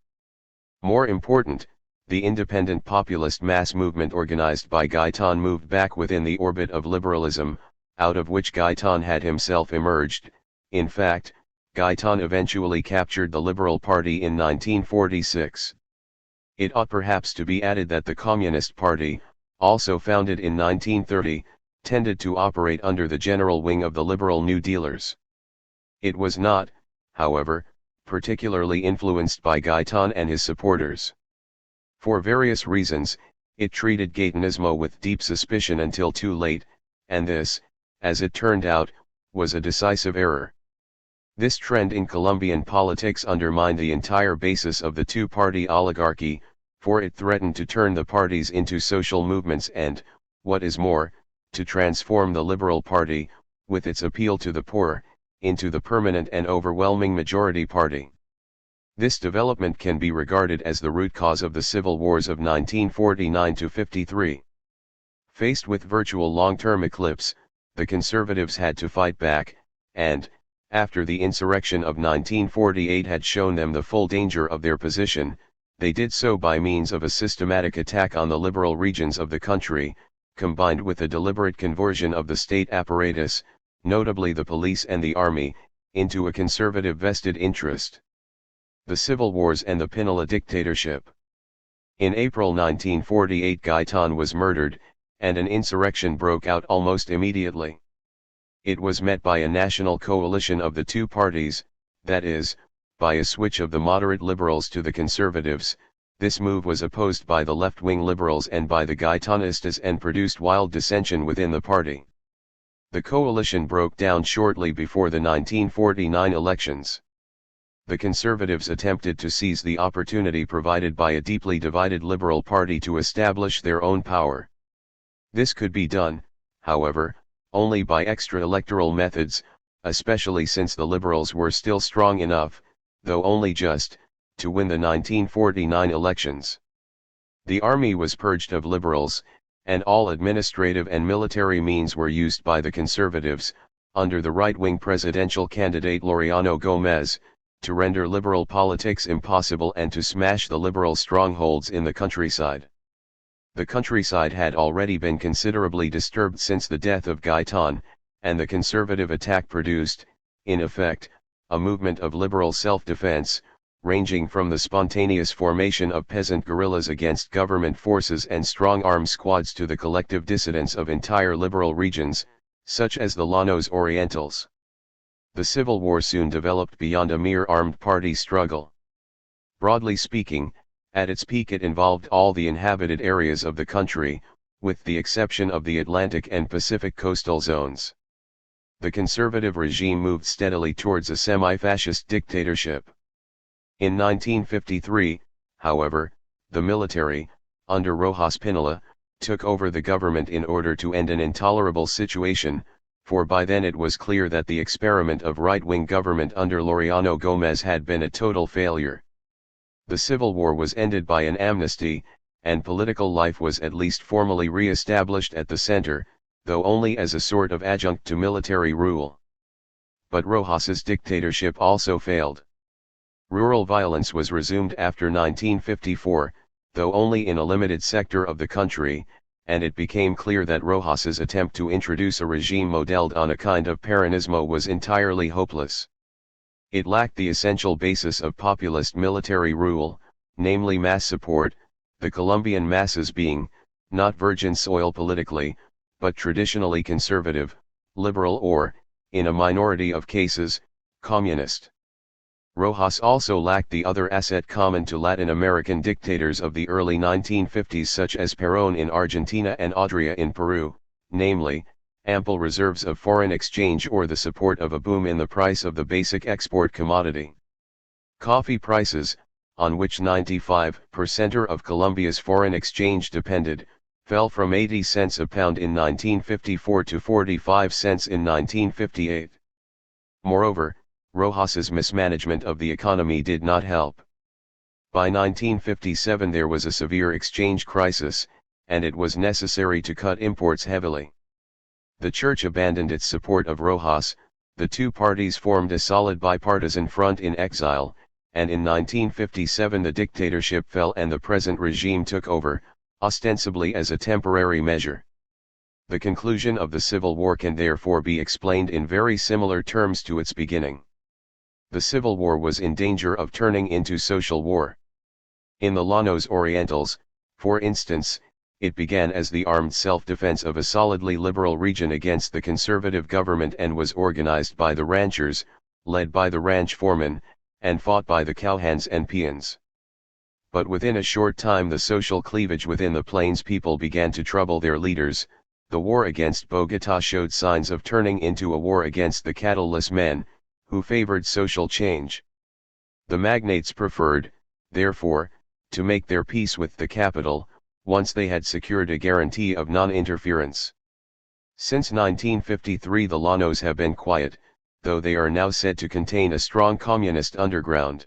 More important, the independent populist mass movement organized by Gaitán moved back within the orbit of liberalism, out of which Gaitán had himself emerged. In fact, Gaitán eventually captured the Liberal Party in 1946. It ought perhaps to be added that the Communist Party, also founded in 1930, tended to operate under the general wing of the liberal New Dealers. It was not, however, particularly influenced by Gaitán and his supporters. For various reasons, it treated Gaitanismo with deep suspicion until too late, and this, as it turned out, was a decisive error. This trend in Colombian politics undermined the entire basis of the two-party oligarchy, for it threatened to turn the parties into social movements and, what is more, to transform the Liberal Party, with its appeal to the poor, into the permanent and overwhelming majority party. This development can be regarded as the root cause of the civil wars of 1949 to 53. Faced with virtual long-term eclipse, the conservatives had to fight back, and, after the insurrection of 1948 had shown them the full danger of their position, they did so by means of a systematic attack on the liberal regions of the country, combined with a deliberate conversion of the state apparatus, notably the police and the army, into a conservative vested interest. The Civil Wars and the Pinola dictatorship. In April 1948 Gaitan was murdered, and an insurrection broke out almost immediately. It was met by a national coalition of the two parties, that is, by a switch of the moderate liberals to the conservatives. This move was opposed by the left-wing liberals and by the Gaetanistas and produced wild dissension within the party. The coalition broke down shortly before the 1949 elections. The conservatives attempted to seize the opportunity provided by a deeply divided liberal party to establish their own power. This could be done, however, only by extra-electoral methods, especially since the liberals were still strong enough, though only just, to win the 1949 elections. The army was purged of liberals, and all administrative and military means were used by the conservatives, under the right-wing presidential candidate Laureano Gómez, to render liberal politics impossible and to smash the liberal strongholds in the countryside. The countryside had already been considerably disturbed since the death of Gaitan, and the conservative attack produced, in effect, a movement of liberal self-defense, ranging from the spontaneous formation of peasant guerrillas against government forces and strong-arm squads to the collective dissidence of entire liberal regions, such as the Llanos Orientals. The Civil War soon developed beyond a mere armed party struggle. Broadly speaking, at its peak it involved all the inhabited areas of the country, with the exception of the Atlantic and Pacific coastal zones. The conservative regime moved steadily towards a semi-fascist dictatorship. In 1953, however, the military, under Rojas Pinola, took over the government in order to end an intolerable situation, for by then it was clear that the experiment of right-wing government under Laureano Gómez had been a total failure. The Civil War was ended by an amnesty, and political life was at least formally re-established at the center, though only as a sort of adjunct to military rule. But Rojas's dictatorship also failed. Rural violence was resumed after 1954, though only in a limited sector of the country, and it became clear that Rojas's attempt to introduce a regime modeled on a kind of Peronismo was entirely hopeless. It lacked the essential basis of populist military rule, namely mass support, the Colombian masses being, not virgin soil politically, but traditionally conservative, liberal or, in a minority of cases, communist. Rojas also lacked the other asset common to Latin American dictators of the early 1950s such as Perón in Argentina and Adria in Peru, namely, ample reserves of foreign exchange or the support of a boom in the price of the basic export commodity. Coffee prices, on which 95% of Colombia's foreign exchange depended, fell from 80 cents a pound in 1954 to 45 cents in 1958. Moreover, Rojas's mismanagement of the economy did not help. By 1957 there was a severe exchange crisis, and it was necessary to cut imports heavily. The church abandoned its support of Rojas, the two parties formed a solid bipartisan front in exile, and in 1957 the dictatorship fell and the present regime took over, ostensibly as a temporary measure. The conclusion of the Civil War can therefore be explained in very similar terms to its beginning. The Civil War was in danger of turning into social war. In the Llanos Orientals, for instance, it began as the armed self-defense of a solidly liberal region against the conservative government and was organized by the ranchers, led by the ranch foremen, and fought by the cowhands and peons. But within a short time the social cleavage within the plains people began to trouble their leaders. The war against Bogotá showed signs of turning into a war against the cattleless men, who favored social change. The magnates preferred, therefore, to make their peace with the capital, once they had secured a guarantee of non-interference. Since 1953 the Llanos have been quiet, though they are now said to contain a strong communist underground.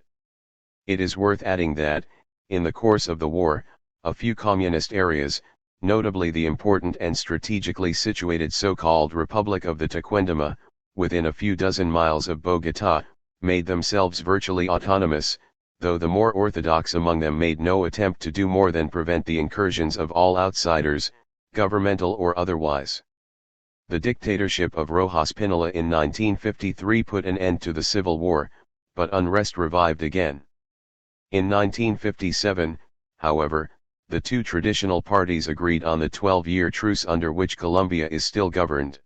It is worth adding that, in the course of the war, a few communist areas, notably the important and strategically situated so-called Republic of the Tequendama, within a few dozen miles of Bogotá, made themselves virtually autonomous, though the more orthodox among them made no attempt to do more than prevent the incursions of all outsiders, governmental or otherwise. The dictatorship of Rojas Pinilla in 1953 put an end to the civil war, but unrest revived again. In 1957, however, the two traditional parties agreed on the 12-year truce under which Colombia is still governed.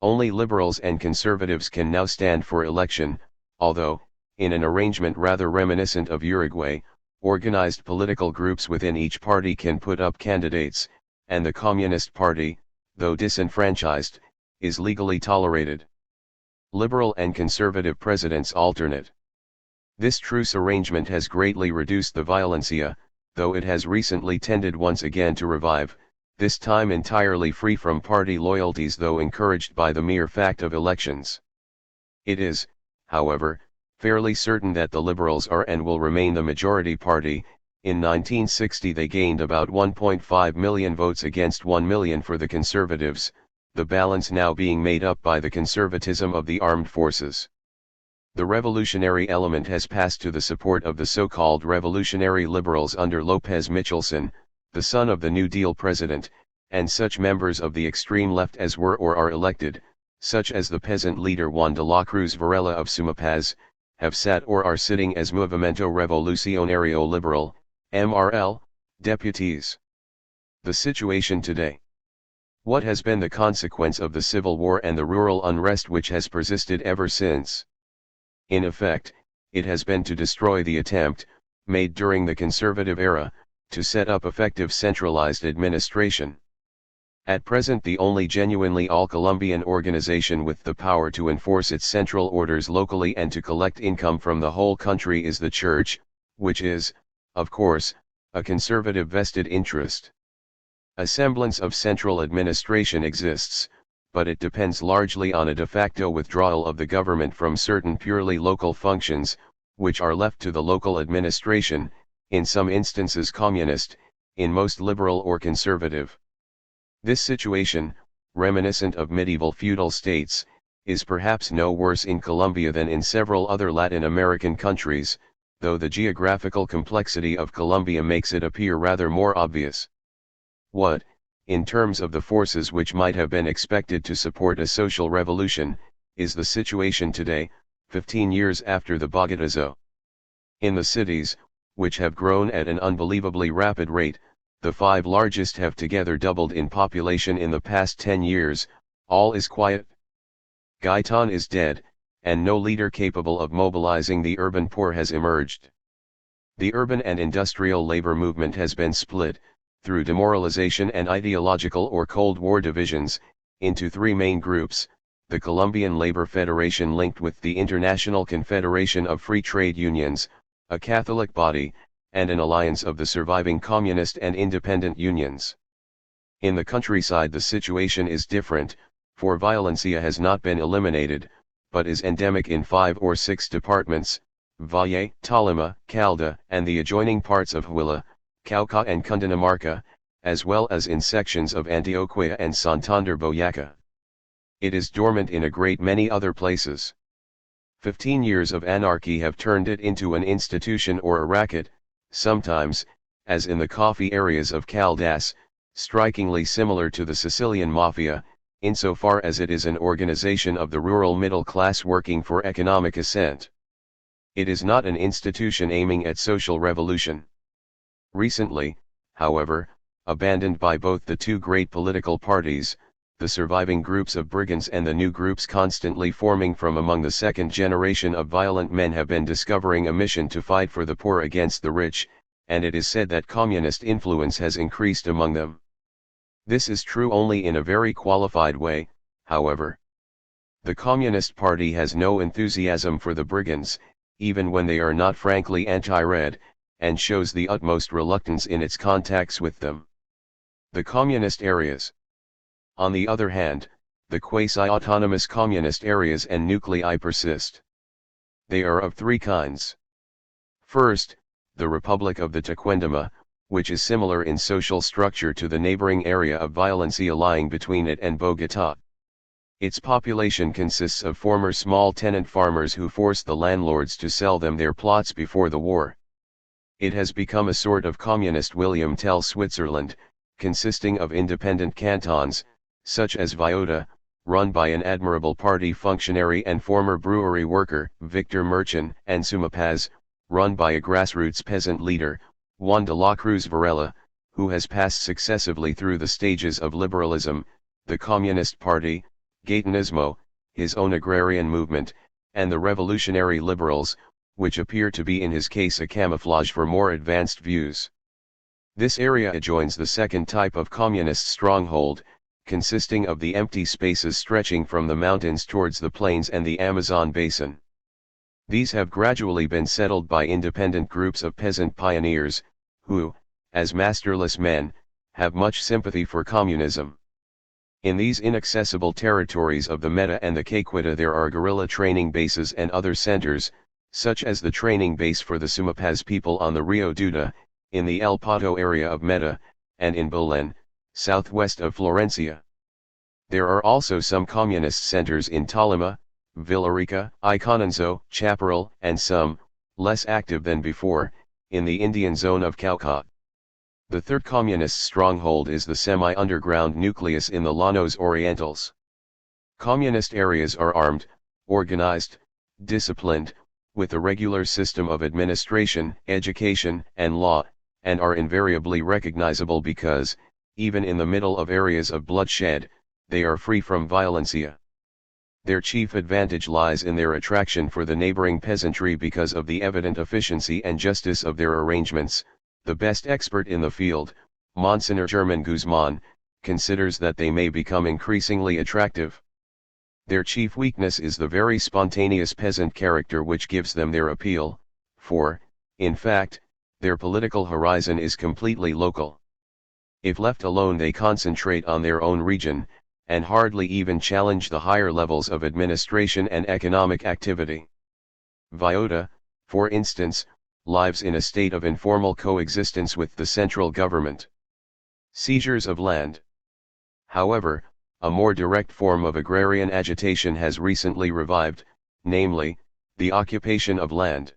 Only liberals and conservatives can now stand for election, although, in an arrangement rather reminiscent of Uruguay, organized political groups within each party can put up candidates, and the Communist Party, though disenfranchised, is legally tolerated. Liberal and conservative presidents alternate. This truce arrangement has greatly reduced the violencia, though it has recently tended once again to revive, this time entirely free from party loyalties though encouraged by the mere fact of elections. It is, however, fairly certain that the Liberals are and will remain the majority party. In 1960 they gained about 1.5 million votes against 1 million for the Conservatives, the balance now being made up by the conservatism of the armed forces. The revolutionary element has passed to the support of the so-called revolutionary liberals under Lopez Michelson, the son of the New Deal president, and such members of the extreme left as were or are elected, such as the peasant leader Juan de la Cruz Varela of Sumapaz, have sat or are sitting as Movimiento Revolucionario Liberal, MRL, deputies. The situation today. What has been the consequence of the civil war and the rural unrest which has persisted ever since? In effect, it has been to destroy the attempt, made during the conservative era, to set up effective centralized administration. At present the only genuinely all-Colombian organization with the power to enforce its central orders locally and to collect income from the whole country is the Church, which is, of course, a conservative vested interest. A semblance of central administration exists, but it depends largely on a de facto withdrawal of the government from certain purely local functions, which are left to the local administration, in some instances communist, in most liberal or conservative. This situation, reminiscent of medieval feudal states, is perhaps no worse in Colombia than in several other Latin American countries, though the geographical complexity of Colombia makes it appear rather more obvious. What, in terms of the forces which might have been expected to support a social revolution, is the situation today, 15 years after the Bogotazo? In the cities, which have grown at an unbelievably rapid rate, the 5 largest have together doubled in population in the past 10 years, all is quiet. Gaitan is dead, and no leader capable of mobilizing the urban poor has emerged. The urban and industrial labor movement has been split, through demoralization and ideological or Cold War divisions, into 3 main groups: the Colombian Labor Federation linked with the International Confederation of Free Trade Unions, a Catholic body, and an alliance of the surviving communist and independent unions. In the countryside the situation is different, for violencia has not been eliminated, but is endemic in 5 or 6 departments: Valle, Tolima, Calda, and the adjoining parts of Huila, Cauca and Cundinamarca, as well as in sections of Antioquia and Santander Boyacá. It is dormant in a great many other places. 15 years of anarchy have turned it into an institution or a racket, sometimes, as in the coffee areas of Caldas, strikingly similar to the Sicilian Mafia, insofar as it is an organization of the rural middle class working for economic ascent. It is not an institution aiming at social revolution. Recently, however, abandoned by both the 2 great political parties, the surviving groups of brigands and the new groups constantly forming from among the second generation of violent men have been discovering a mission to fight for the poor against the rich, and it is said that communist influence has increased among them. This is true only in a very qualified way, however. The Communist Party has no enthusiasm for the brigands, even when they are not frankly anti-red, and shows the utmost reluctance in its contacts with them. The communist areas. On the other hand, the quasi-autonomous communist areas and nuclei persist. They are of 3 kinds. First, the Republic of the Tequendama, which is similar in social structure to the neighboring area of Valencia lying between it and Bogotá. Its population consists of former small tenant farmers who forced the landlords to sell them their plots before the war. It has become a sort of communist William Tell Switzerland, consisting of independent cantons, such as Viota, run by an admirable party functionary and former brewery worker, Victor Merchan, and Sumapaz, run by a grassroots peasant leader, Juan de la Cruz Varela, who has passed successively through the stages of liberalism, the Communist Party, Gaitanismo, his own agrarian movement, and the revolutionary liberals, which appear to be in his case a camouflage for more advanced views. This area adjoins the second type of communist stronghold, consisting of the empty spaces stretching from the mountains towards the plains and the Amazon basin. These have gradually been settled by independent groups of peasant pioneers, who, as masterless men, have much sympathy for communism. In these inaccessible territories of the Meta and the Caqueta there are guerrilla training bases and other centers, such as the training base for the Sumapaz people on the Rio Duda, in the El Pato area of Meta, and in Belén, southwest of Florencia. There are also some communist centers in Tolima, Villarica, Icononzo, Chaparral, and some, less active than before, in the Indian zone of Cauca. The third communist stronghold is the semi-underground nucleus in the Llanos Orientals. Communist areas are armed, organized, disciplined, with a regular system of administration, education, and law, and are invariably recognizable because, even in the middle of areas of bloodshed, they are free from violencia. Their chief advantage lies in their attraction for the neighboring peasantry because of the evident efficiency and justice of their arrangements. The best expert in the field, Monsignor German Guzman, considers that they may become increasingly attractive. Their chief weakness is the very spontaneous peasant character which gives them their appeal, for, in fact, their political horizon is completely local. If left alone they concentrate on their own region, and hardly even challenge the higher levels of administration and economic activity. Viota, for instance, lives in a state of informal coexistence with the central government. Seizures of land. However, a more direct form of agrarian agitation has recently revived, namely, the occupation of land.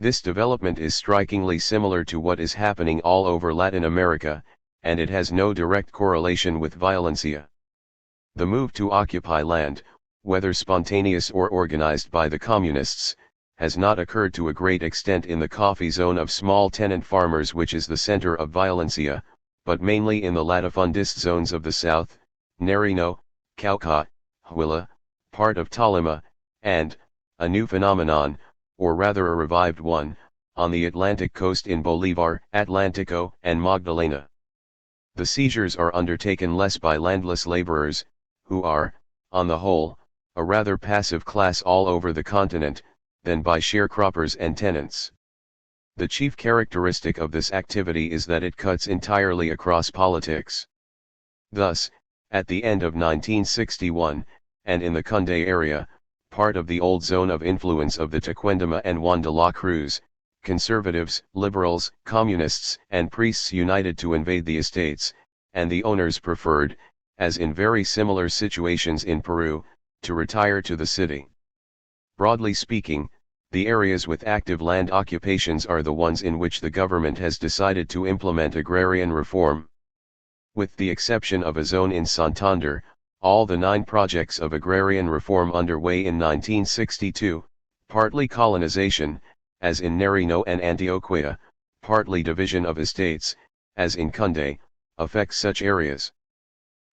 This development is strikingly similar to what is happening all over Latin America, and it has no direct correlation with violencia. The move to occupy land, whether spontaneous or organized by the communists, has not occurred to a great extent in the coffee zone of small tenant farmers which is the center of violencia, but mainly in the latifundist zones of the south, Nariño, Cauca, Huila, part of Tolima, and, a new phenomenon, or rather a revived one, on the Atlantic coast in Bolívar, Atlántico, and Magdalena. The seizures are undertaken less by landless laborers, who are, on the whole, a rather passive class all over the continent, than by sharecroppers and tenants. The chief characteristic of this activity is that it cuts entirely across politics. Thus, at the end of 1961, and in the Cunday area, part of the old zone of influence of the Tequendama and Juan de la Cruz, conservatives, liberals, communists, and priests united to invade the estates, and the owners preferred, as in very similar situations in Peru, to retire to the city. Broadly speaking, the areas with active land occupations are the ones in which the government has decided to implement agrarian reform. With the exception of a zone in Santander, all the 9 projects of agrarian reform underway in 1962, partly colonization, as in Nariño and Antioquia, partly division of estates, as in Cunday, affect such areas.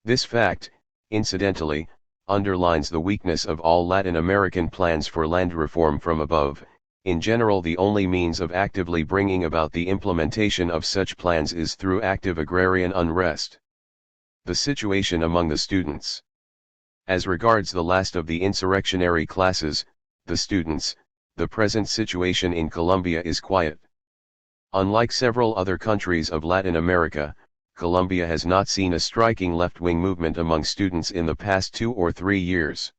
This fact, incidentally, underlines the weakness of all Latin American plans for land reform from above. In general, the only means of actively bringing about the implementation of such plans is through active agrarian unrest. The situation among the students. As regards the last of the insurrectionary classes, the students, the present situation in Colombia is quiet. Unlike several other countries of Latin America, Colombia has not seen a striking left-wing movement among students in the past 2 or 3 years.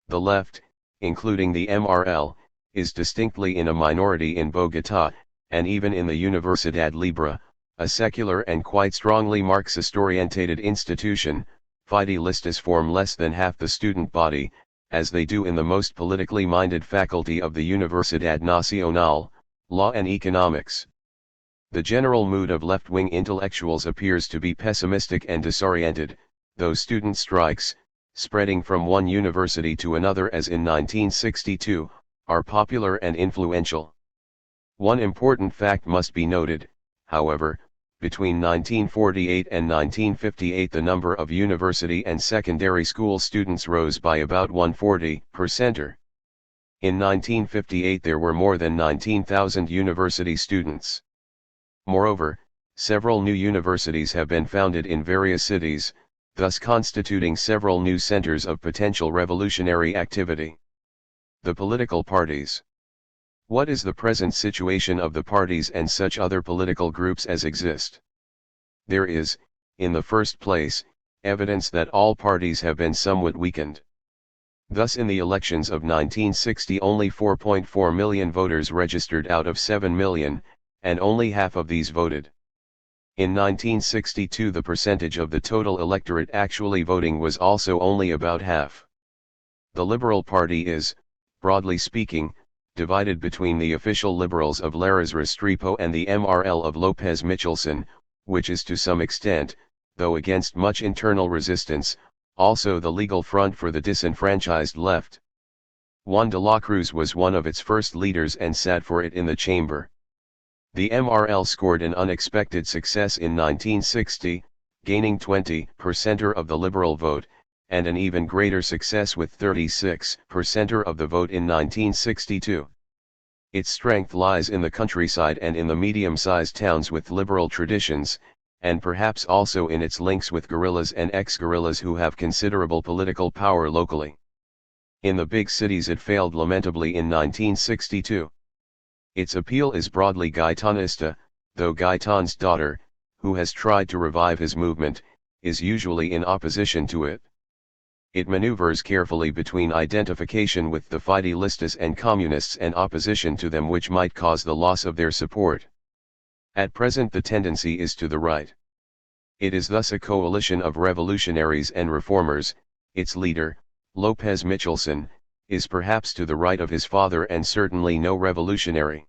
The left, including the MRL, is distinctly in a minority in Bogotá, and even in the Universidad Libre, a secular and quite strongly Marxist-orientated institution, Fidelistas form less than half the student body, as they do in the most politically minded faculty of the Universidad Nacional, Law and Economics. The general mood of left-wing intellectuals appears to be pessimistic and disoriented, though student strikes, spreading from one university to another as in 1962, are popular and influential. One important fact must be noted, however: between 1948 and 1958 the number of university and secondary school students rose by about 140%. In 1958 there were more than 19,000 university students. Moreover, several new universities have been founded in various cities, thus constituting several new centers of potential revolutionary activity. The political parties. What is the present situation of the parties and such other political groups as exist? There is, in the first place, evidence that all parties have been somewhat weakened. Thus in the elections of 1960 only 4.4 million voters registered out of 7 million, and only half of these voted. In 1962 the percentage of the total electorate actually voting was also only about half. The Liberal Party is, broadly speaking, divided between the official liberals of Lares Restrepo and the MRL of López Michelsen, which is to some extent, though against much internal resistance, also the legal front for the disenfranchised left. Juan de la Cruz was one of its first leaders and sat for it in the chamber. The MRL scored an unexpected success in 1960, gaining 20% of the liberal vote, and an even greater success with 36% of the vote in 1962. Its strength lies in the countryside and in the medium-sized towns with liberal traditions, and perhaps also in its links with guerrillas and ex-guerrillas who have considerable political power locally. In the big cities it failed lamentably in 1962. Its appeal is broadly Gaitanista, though Gaitan's daughter, who has tried to revive his movement, is usually in opposition to it. It maneuvers carefully between identification with the Fidelistas and communists and opposition to them, which might cause the loss of their support. At present the tendency is to the right. It is thus a coalition of revolutionaries and reformers. Its leader, López Michelsen, is perhaps to the right of his father and certainly no revolutionary.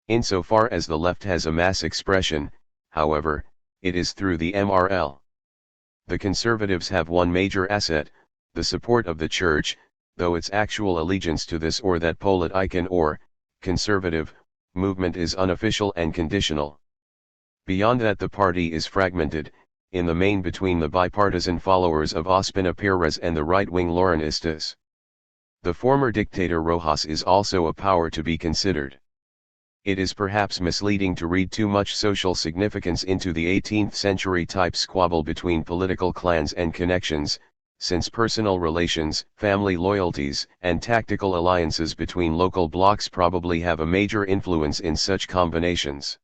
Insofar as the left has a mass expression, however, it is through the MRL. The conservatives have one major asset, the support of the church, though its actual allegiance to this or that politician or conservative movement is unofficial and conditional. Beyond that the party is fragmented, in the main between the bipartisan followers of Ospina Pérez and the right-wing Lorenistas. The former dictator Rojas is also a power to be considered. It is perhaps misleading to read too much social significance into the 18th century type squabble between political clans and connections, since personal relations, family loyalties, and tactical alliances between local blocs probably have a major influence in such combinations.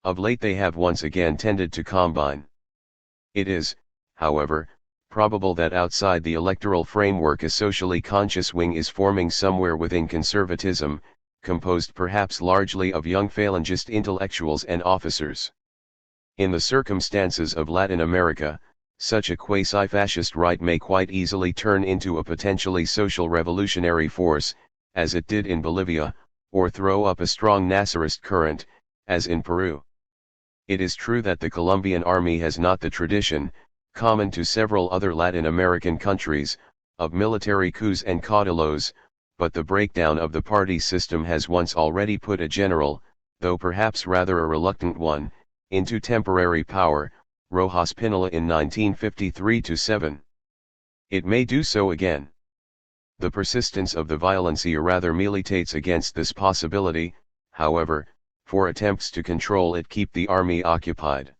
Of late they have once again tended to combine. It is, however, probable that outside the electoral framework a socially conscious wing is forming somewhere within conservatism, composed perhaps largely of young Falangist intellectuals and officers. In the circumstances of Latin America, such a quasi-fascist right may quite easily turn into a potentially social revolutionary force, as it did in Bolivia, or throw up a strong Nasserist current, as in Peru. It is true that the Colombian army has not the tradition, common to several other Latin American countries, of military coups and caudillos, but the breakdown of the party system has once already put a general, though perhaps rather a reluctant one, into temporary power, Rojas Pinilla in 1953-7. It may do so again. The persistence of the violencia rather militates against this possibility, however, for attempts to control it keep the army occupied.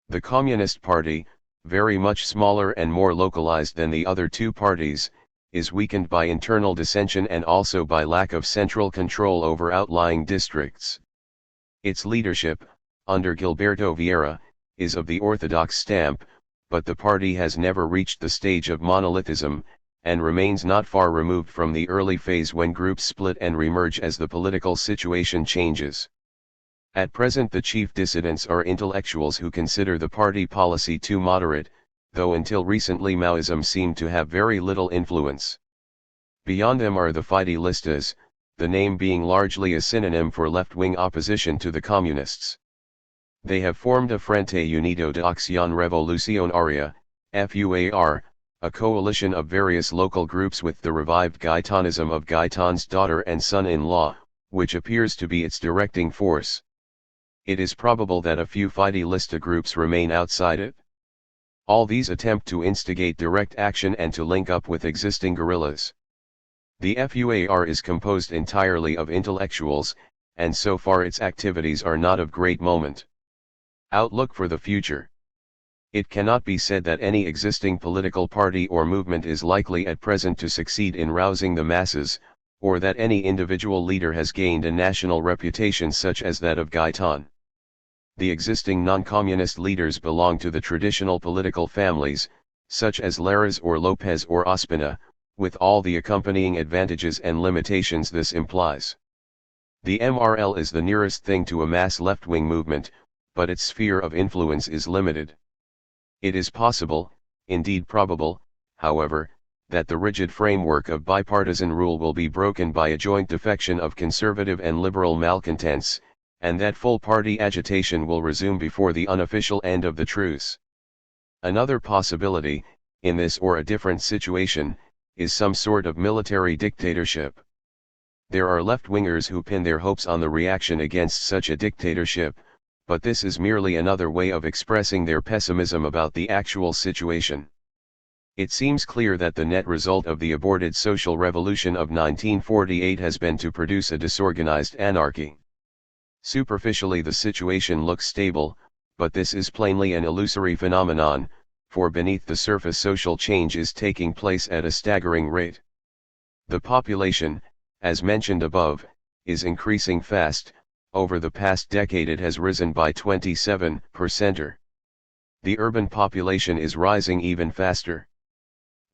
The Communist Party, very much smaller and more localized than the other two parties, is weakened by internal dissension and also by lack of central control over outlying districts. Its leadership, under Gilberto Vieira, is of the orthodox stamp, but the party has never reached the stage of monolithism, and remains not far removed from the early phase when groups split and remerge as the political situation changes. At present the chief dissidents are intellectuals who consider the party policy too moderate, though until recently Maoism seemed to have very little influence. Beyond them are the Fideilistas, the name being largely a synonym for left-wing opposition to the communists. They have formed a Frente Unido de Acción Revolucionaria, FUAR, a coalition of various local groups with the revived Gaetanism of Gaetan's daughter and son-in-law, which appears to be its directing force. It is probable that a few Fideilista groups remain outside it. All these attempt to instigate direct action and to link up with existing guerrillas. The FUAR is composed entirely of intellectuals, and so far its activities are not of great moment. Outlook for the future. It cannot be said that any existing political party or movement is likely at present to succeed in rousing the masses, or that any individual leader has gained a national reputation such as that of Gaetan. The existing non-communist leaders belong to the traditional political families, such as Larraz or Lopez or Ospina, with all the accompanying advantages and limitations this implies. The MRL is the nearest thing to a mass left-wing movement, but its sphere of influence is limited. It is possible, indeed probable, however, that the rigid framework of bipartisan rule will be broken by a joint defection of conservative and liberal malcontents, and that full party agitation will resume before the unofficial end of the truce. Another possibility, in this or a different situation, is some sort of military dictatorship. There are left-wingers who pin their hopes on the reaction against such a dictatorship, but this is merely another way of expressing their pessimism about the actual situation. It seems clear that the net result of the aborted social revolution of 1948 has been to produce a disorganized anarchy. Superficially the situation looks stable, but this is plainly an illusory phenomenon, for beneath the surface social change is taking place at a staggering rate. The population, as mentioned above, is increasing fast. Over the past decade it has risen by 27%. The urban population is rising even faster.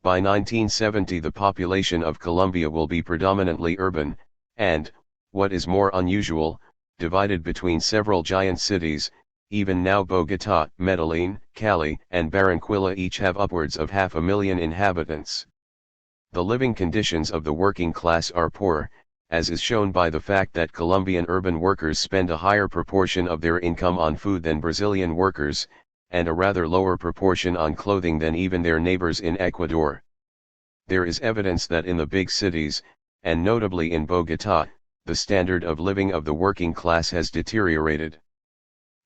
By 1970 the population of Colombia will be predominantly urban, and, what is more unusual, divided between several giant cities. Even now Bogotá, Medellín, Cali, and Barranquilla each have upwards of 500,000 inhabitants. The living conditions of the working class are poor, as is shown by the fact that Colombian urban workers spend a higher proportion of their income on food than Brazilian workers, and a rather lower proportion on clothing than even their neighbors in Ecuador. There is evidence that in the big cities, and notably in Bogotá, the standard of living of the working class has deteriorated.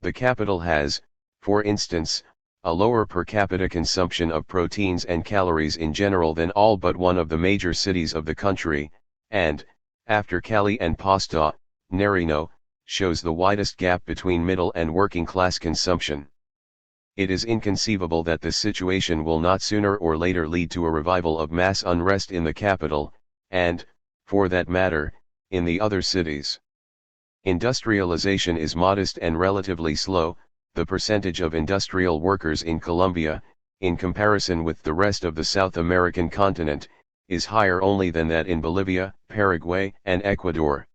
The capital has, for instance, a lower per capita consumption of proteins and calories in general than all but one of the major cities of the country, and, after Cali and Pasto, Nariño, shows the widest gap between middle and working class consumption. It is inconceivable that this situation will not sooner or later lead to a revival of mass unrest in the capital, and, for that matter, in the other cities. Industrialization is modest and relatively slow. The percentage of industrial workers in Colombia, in comparison with the rest of the South American continent, is higher only than that in Bolivia, Paraguay, and Ecuador.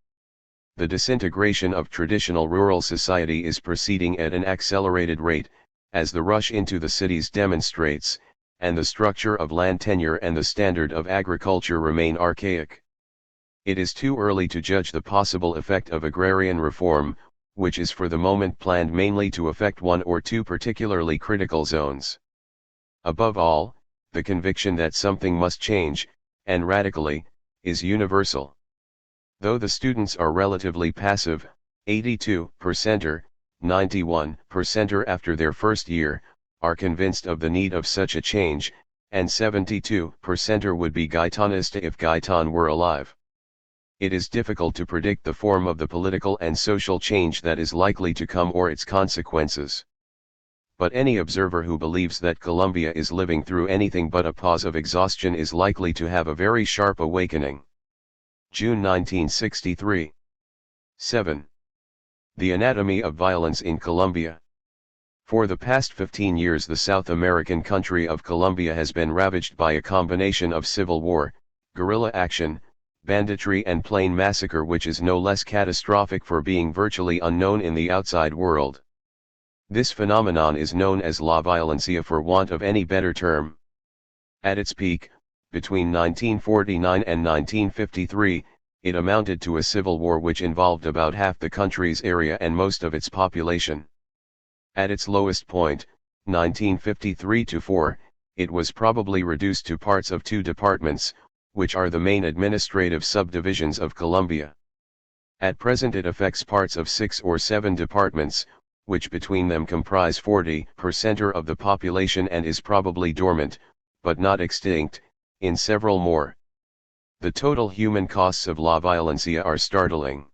The disintegration of traditional rural society is proceeding at an accelerated rate, as the rush into the cities demonstrates, and the structure of land tenure and the standard of agriculture remain archaic. It is too early to judge the possible effect of agrarian reform, which is for the moment planned mainly to affect one or two particularly critical zones. Above all, the conviction that something must change, and radically, is universal. Though the students are relatively passive, 82% or 91% after their first year, are convinced of the need of such a change, and 72% would be Gaetanista if Gaetan were alive. It is difficult to predict the form of the political and social change that is likely to come or its consequences. But any observer who believes that Colombia is living through anything but a pause of exhaustion is likely to have a very sharp awakening. June 1963. 7. The anatomy of violence in Colombia. For the past 15 years the South American country of Colombia has been ravaged by a combination of civil war, guerrilla action, banditry and plain massacre which is no less catastrophic for being virtually unknown in the outside world. This phenomenon is known as la violencia for want of any better term. At its peak, between 1949 and 1953, it amounted to a civil war which involved about half the country's area and most of its population. At its lowest point, 1953-4, it was probably reduced to parts of 2 departments, which are the main administrative subdivisions of Colombia. At present it affects parts of 6 or 7 departments, which between them comprise 40% of the population and is probably dormant, but not extinct, in several more. The total human costs of la violencia are startling.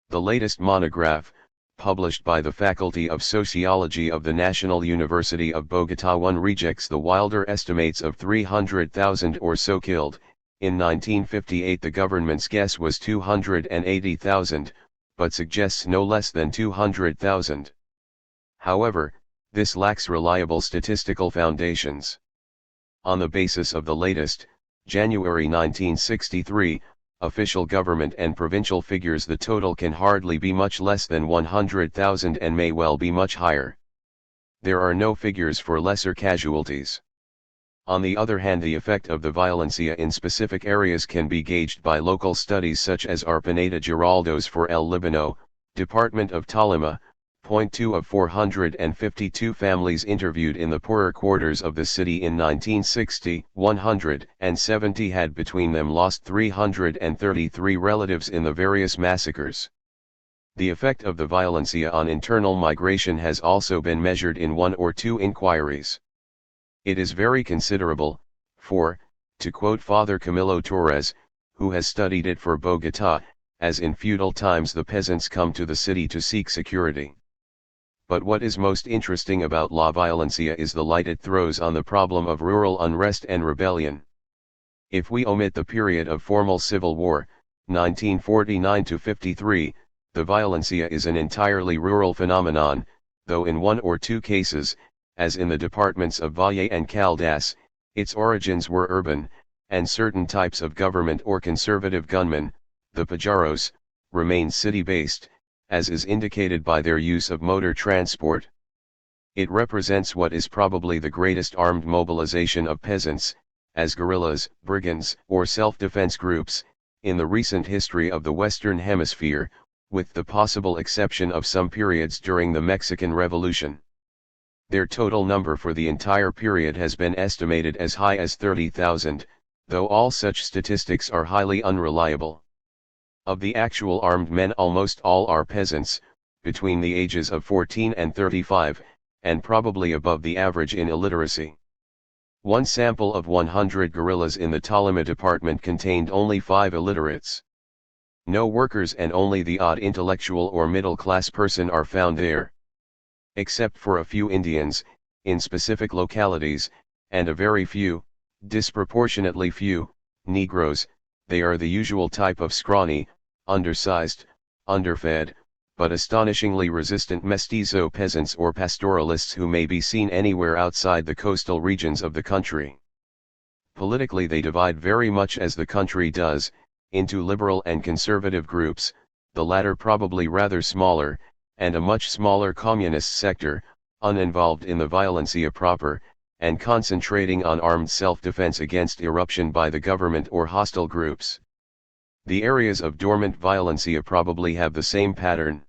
The latest monograph, published by the Faculty of Sociology of the National University of Bogotá rejects the wilder estimates of 300,000 or so killed. In 1958 the government's guess was 280,000, but suggests no less than 200,000. However, this lacks reliable statistical foundations. On the basis of the latest, January 1963, official government and provincial figures, the total can hardly be much less than 100,000 and may well be much higher. There are no figures for lesser casualties. On the other hand, the effect of the violencia in specific areas can be gauged by local studies such as Arpineda Giraldo's for El Líbano, Department of Tolima. 0.2 of 452 families interviewed in the poorer quarters of the city in 1960, 170 had between them lost 333 relatives in the various massacres. The effect of the violencia on internal migration has also been measured in 1 or 2 inquiries. It is very considerable, for, to quote Father Camilo Torres, who has studied it for Bogotá, as in feudal times the peasants come to the city to seek security. But what is most interesting about la violencia is the light it throws on the problem of rural unrest and rebellion. If we omit the period of formal civil war, 1949-53, the violencia is an entirely rural phenomenon, though in 1 or 2 cases, as in the departments of Valle and Caldas, its origins were urban, and certain types of government or conservative gunmen, the pajaros, remain city-based, as is indicated by their use of motor transport. It represents what is probably the greatest armed mobilization of peasants, as guerrillas, brigands, or self-defense groups, in the recent history of the Western Hemisphere, with the possible exception of some periods during the Mexican Revolution. Their total number for the entire period has been estimated as high as 30,000, though all such statistics are highly unreliable. Of the actual armed men, almost all are peasants, between the ages of 14 and 35, and probably above the average in illiteracy. One sample of 100 guerrillas in the Tolima department contained only 5 illiterates. No workers and only the odd intellectual or middle-class person are found there. Except for a few Indians, in specific localities, and a very few, disproportionately few, Negroes, they are the usual type of scrawny, undersized, underfed, but astonishingly resistant mestizo peasants or pastoralists who may be seen anywhere outside the coastal regions of the country. Politically they divide very much as the country does, into liberal and conservative groups, the latter probably rather smaller, and a much smaller communist sector, uninvolved in the violencia proper, and concentrating on armed self-defense against irruption by the government or hostile groups. The areas of dormant violencia probably have the same pattern.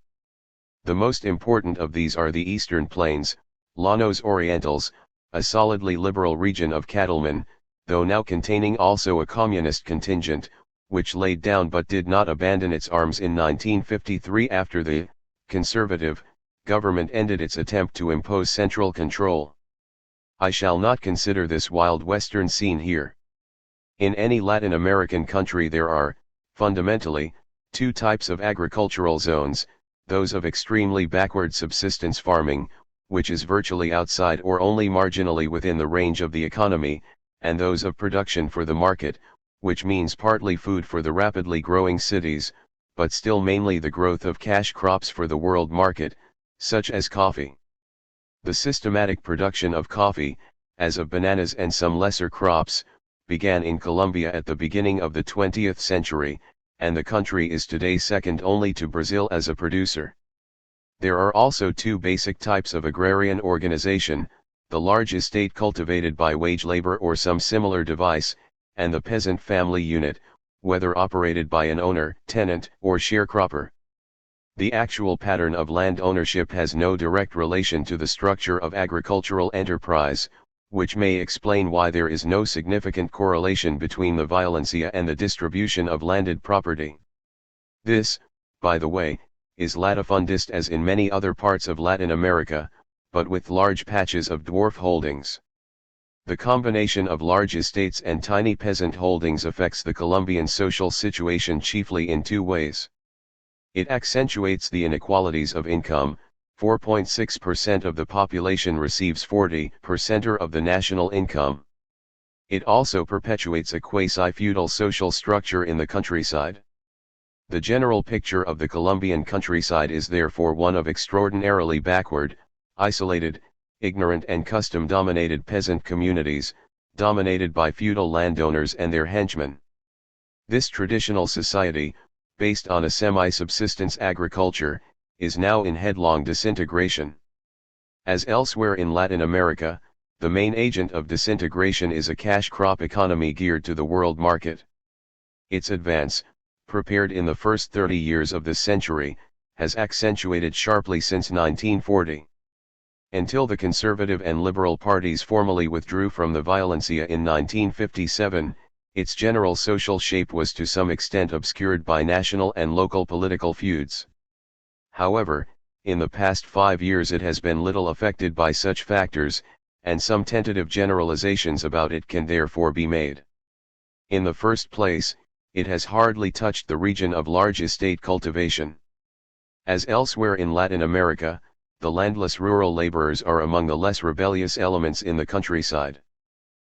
The most important of these are the eastern plains, Llanos Orientals, a solidly liberal region of cattlemen, though now containing also a communist contingent, which laid down but did not abandon its arms in 1953 after the conservative government ended its attempt to impose central control. I shall not consider this wild western scene here. In any Latin American country there are, fundamentally, 2 types of agricultural zones, those of extremely backward subsistence farming, which is virtually outside or only marginally within the range of the economy, and those of production for the market, which means partly food for the rapidly growing cities, but still mainly the growth of cash crops for the world market, such as coffee. The systematic production of coffee, as of bananas and some lesser crops, began in Colombia at the beginning of the 20th century, and the country is today second only to Brazil as a producer. There are also two basic types of agrarian organization: the large estate cultivated by wage labor or some similar device, and the peasant family unit, whether operated by an owner, tenant, or sharecropper. The actual pattern of land ownership has no direct relation to the structure of agricultural enterprise, which may explain why there is no significant correlation between the violencia and the distribution of landed property. This, by the way, is latifundist as in many other parts of Latin America, but with large patches of dwarf holdings. The combination of large estates and tiny peasant holdings affects the Colombian social situation chiefly in two ways. It accentuates the inequalities of income. 4.6% of the population receives 40% of the national income. It also perpetuates a quasi-feudal social structure in the countryside. The general picture of the Colombian countryside is therefore one of extraordinarily backward, isolated, ignorant and custom-dominated peasant communities, dominated by feudal landowners and their henchmen. This traditional society, based on a semi-subsistence agriculture, is now in headlong disintegration. As elsewhere in Latin America, the main agent of disintegration is a cash crop economy geared to the world market. Its advance, prepared in the first 30 years of this century, has accentuated sharply since 1940. Until the conservative and liberal parties formally withdrew from the violencia in 1957, its general social shape was to some extent obscured by national and local political feuds. However, in the past 5 years it has been little affected by such factors, and some tentative generalizations about it can therefore be made. In the first place, it has hardly touched the region of large estate cultivation. As elsewhere in Latin America, the landless rural laborers are among the less rebellious elements in the countryside.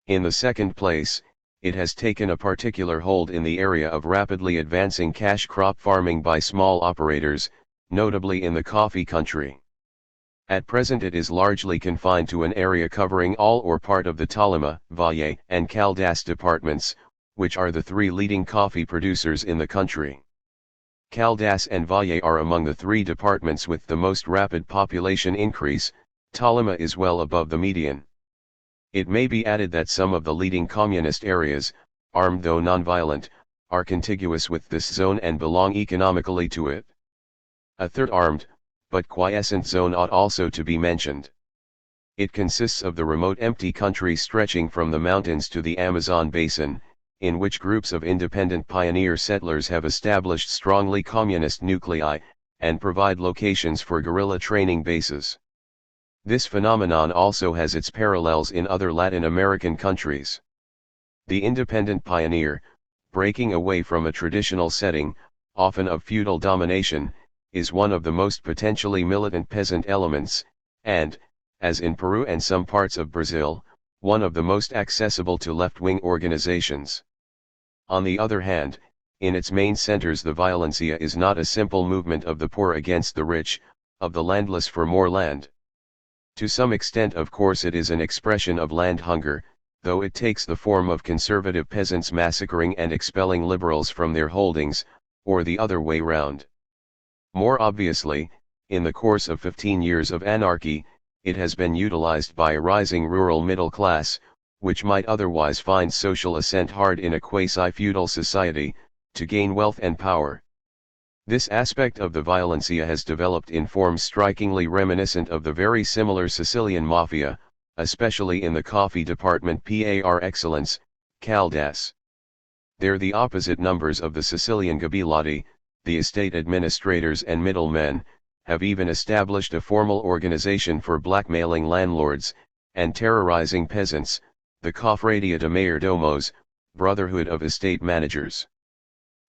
In the second place, it has taken a particular hold in the area of rapidly advancing cash crop farming by small operators, notably in the coffee country. At present it is largely confined to an area covering all or part of the Tolima, Valle, and Caldas departments, which are the three leading coffee producers in the country. Caldas and Valle are among the three departments with the most rapid population increase. Tolima is well above the median. It may be added that some of the leading communist areas, armed though non-violent, are contiguous with this zone and belong economically to it. A third armed, but quiescent zone ought also to be mentioned. It consists of the remote empty country stretching from the mountains to the Amazon basin, in which groups of independent pioneer settlers have established strongly communist nuclei, and provide locations for guerrilla training bases. This phenomenon also has its parallels in other Latin American countries. The independent pioneer, breaking away from a traditional setting, often of feudal domination, is one of the most potentially militant peasant elements, and, as in Peru and some parts of Brazil, one of the most accessible to left-wing organizations. On the other hand, in its main centers the violencia is not a simple movement of the poor against the rich, of the landless for more land. To some extent of course it is an expression of land hunger, though it takes the form of conservative peasants massacring and expelling liberals from their holdings, or the other way round. More obviously, in the course of 15 years of anarchy, it has been utilized by a rising rural middle class, which might otherwise find social ascent hard in a quasi-feudal society, to gain wealth and power. This aspect of the violencia has developed in forms strikingly reminiscent of the very similar Sicilian mafia, especially in the coffee department par excellence, Caldas. There the opposite numbers of the Sicilian gabelati, the estate administrators and middlemen, have even established a formal organization for blackmailing landlords, and terrorizing peasants, the Cofradia de Mayordomos, Brotherhood of Estate Managers.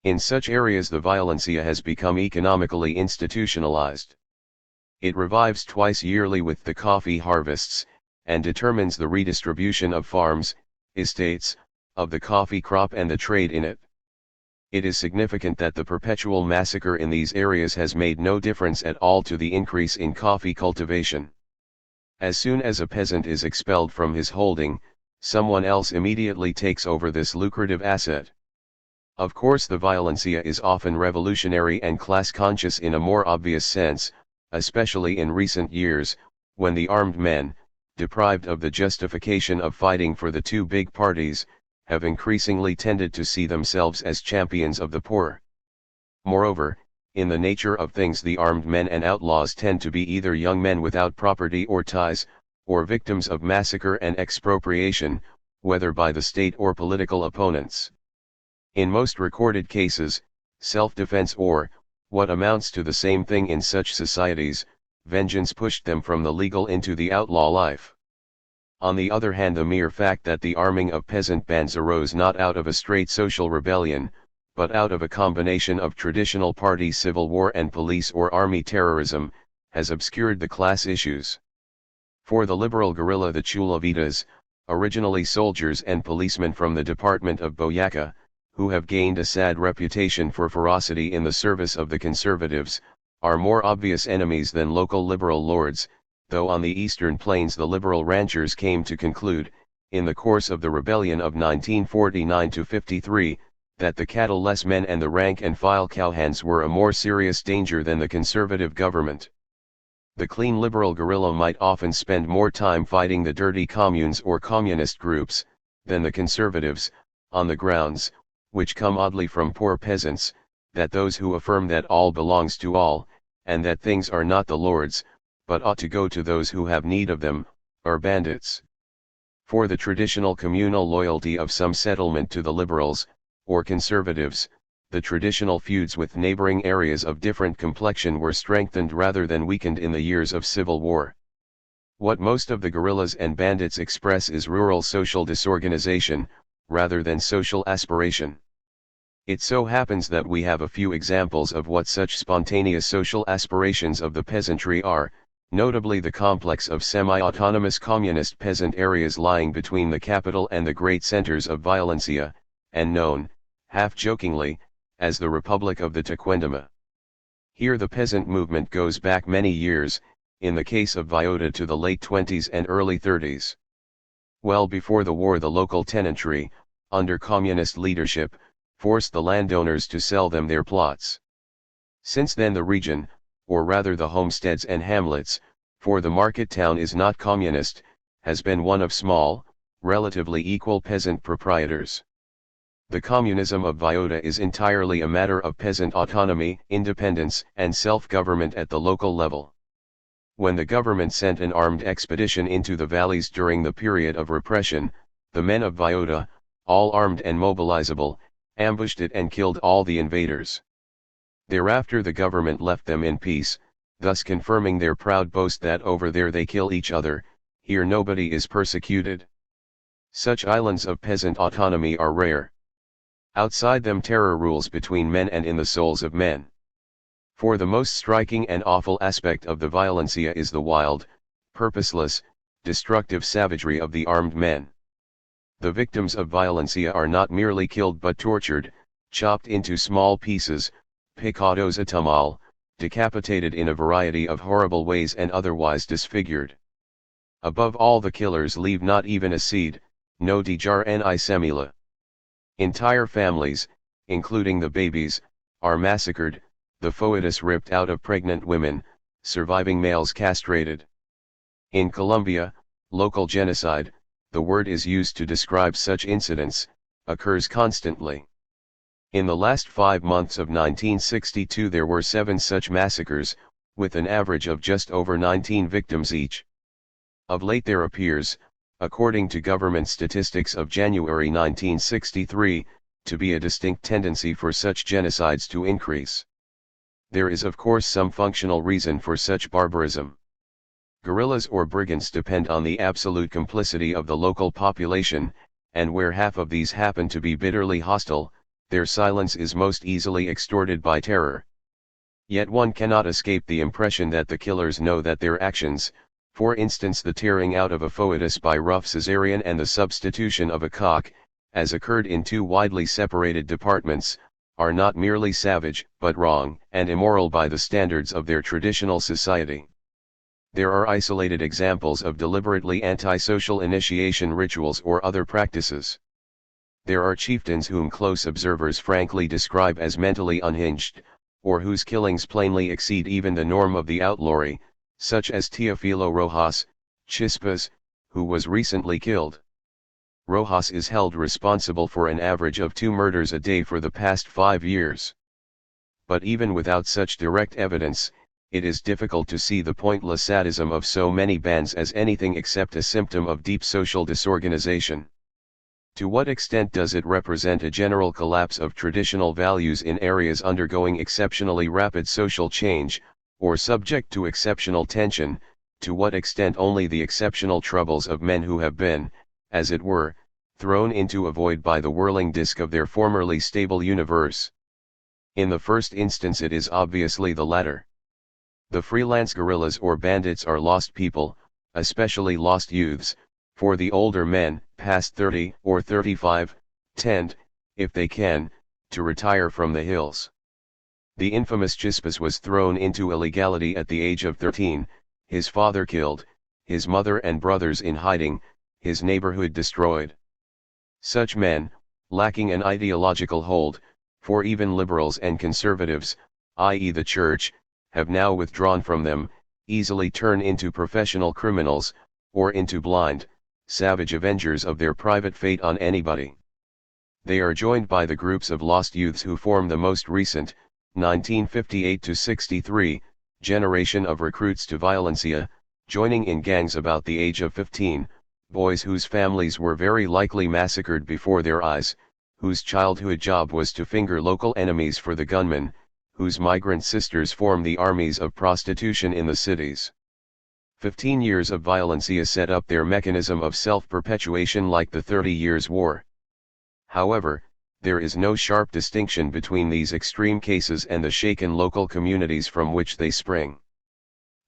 In such areas the violencia has become economically institutionalized. It revives twice yearly with the coffee harvests, and determines the redistribution of farms, estates, of the coffee crop and the trade in it. It is significant that the perpetual massacre in these areas has made no difference at all to the increase in coffee cultivation. As soon as a peasant is expelled from his holding, someone else immediately takes over this lucrative asset. Of course, the violencia is often revolutionary and class-conscious in a more obvious sense, especially in recent years, when the armed men, deprived of the justification of fighting for the two big parties, have increasingly tended to see themselves as champions of the poor. Moreover, in the nature of things, the armed men and outlaws tend to be either young men without property or ties, or victims of massacre and expropriation, whether by the state or political opponents. In most recorded cases, self-defense or, what amounts to the same thing in such societies, vengeance pushed them from the legal into the outlaw life. On the other hand, the mere fact that the arming of peasant bands arose not out of a straight social rebellion, but out of a combination of traditional party civil war and police or army terrorism, has obscured the class issues. For the liberal guerrilla, the Chulavitas, originally soldiers and policemen from the department of Boyaca, who have gained a sad reputation for ferocity in the service of the conservatives, are more obvious enemies than local liberal lords, though on the eastern plains the liberal ranchers came to conclude, in the course of the rebellion of 1949-53, that the cattle-less men and the rank-and-file cowhands were a more serious danger than the conservative government. The clean liberal guerrilla might often spend more time fighting the dirty communes or communist groups, than the conservatives, on the grounds, which come oddly from poor peasants, that those who affirm that all belongs to all, and that things are not the Lord's, but ought to go to those who have need of them, are bandits. For the traditional communal loyalty of some settlement to the liberals, or conservatives, the traditional feuds with neighboring areas of different complexion were strengthened rather than weakened in the years of civil war. What most of the guerrillas and bandits express is rural social disorganization, rather than social aspiration. It so happens that we have a few examples of what such spontaneous social aspirations of the peasantry are, notably the complex of semi-autonomous communist peasant areas lying between the capital and the great centers of violencia, and known, half-jokingly, as the Republic of the Tequendama. Here the peasant movement goes back many years, in the case of Villota to the late 20s and early 30s. Well before the war, the local tenantry, under communist leadership, forced the landowners to sell them their plots. Since then the region, or rather the homesteads and hamlets, for the market town is not communist, has been one of small, relatively equal peasant proprietors. The communism of Villota is entirely a matter of peasant autonomy, independence, and self-government at the local level. When the government sent an armed expedition into the valleys during the period of repression, the men of Villota, all armed and mobilizable, ambushed it and killed all the invaders. Thereafter the government left them in peace, thus confirming their proud boast that over there they kill each other, here nobody is persecuted. Such islands of peasant autonomy are rare. Outside them terror rules between men and in the souls of men. For the most striking and awful aspect of the violencia is the wild, purposeless, destructive savagery of the armed men. The victims of violencia are not merely killed but tortured, chopped into small pieces, picados a tamal, decapitated in a variety of horrible ways and otherwise disfigured. Above all, the killers leave not even a seed, no dijar ni semilla. Entire families, including the babies, are massacred, the foetus ripped out of pregnant women, surviving males castrated. In Colombia, local genocide, the word is used to describe such incidents, occurs constantly. In the last 5 months of 1962 there were 7 such massacres, with an average of just over 19 victims each. Of late there appears, according to government statistics of January 1963, to be a distinct tendency for such genocides to increase. There is of course some functional reason for such barbarism. Guerrillas or brigands depend on the absolute complicity of the local population, and where half of these happen to be bitterly hostile, their silence is most easily extorted by terror. Yet one cannot escape the impression that the killers know that their actions, for instance the tearing out of a foetus by rough cesarean and the substitution of a cock, as occurred in 2 widely separated departments, are not merely savage but wrong and immoral by the standards of their traditional society. There are isolated examples of deliberately antisocial initiation rituals or other practices. There are chieftains whom close observers frankly describe as mentally unhinged, or whose killings plainly exceed even the norm of the outlawry, such as Teofilo Rojas, Chispas, who was recently killed. Rojas is held responsible for an average of 2 murders a day for the past 5 years. But even without such direct evidence, it is difficult to see the pointless sadism of so many bands as anything except a symptom of deep social disorganization. To what extent does it represent a general collapse of traditional values in areas undergoing exceptionally rapid social change, or subject to exceptional tension? To what extent only the exceptional troubles of men who have been, as it were, thrown into a void by the whirling disk of their formerly stable universe? In the first instance it is obviously the latter. The freelance guerrillas or bandits are lost people, especially lost youths, for the older men, past 30 or 35, tend, if they can, to retire from the hills. The infamous Chispas was thrown into illegality at the age of 13, his father killed, his mother and brothers in hiding, his neighborhood destroyed. Such men, lacking an ideological hold, for even liberals and conservatives, i.e. the church, have now withdrawn from them, easily turn into professional criminals, or into blind, savage avengers of their private fate on anybody. They are joined by the groups of lost youths who form the most recent, 1958-63, generation of recruits to violencia, joining in gangs about the age of 15, boys whose families were very likely massacred before their eyes, whose childhood job was to finger local enemies for the gunmen, whose migrant sisters form the armies of prostitution in the cities. 15 years of violencia set up their mechanism of self-perpetuation like the 30 Years' War. However, there is no sharp distinction between these extreme cases and the shaken local communities from which they spring.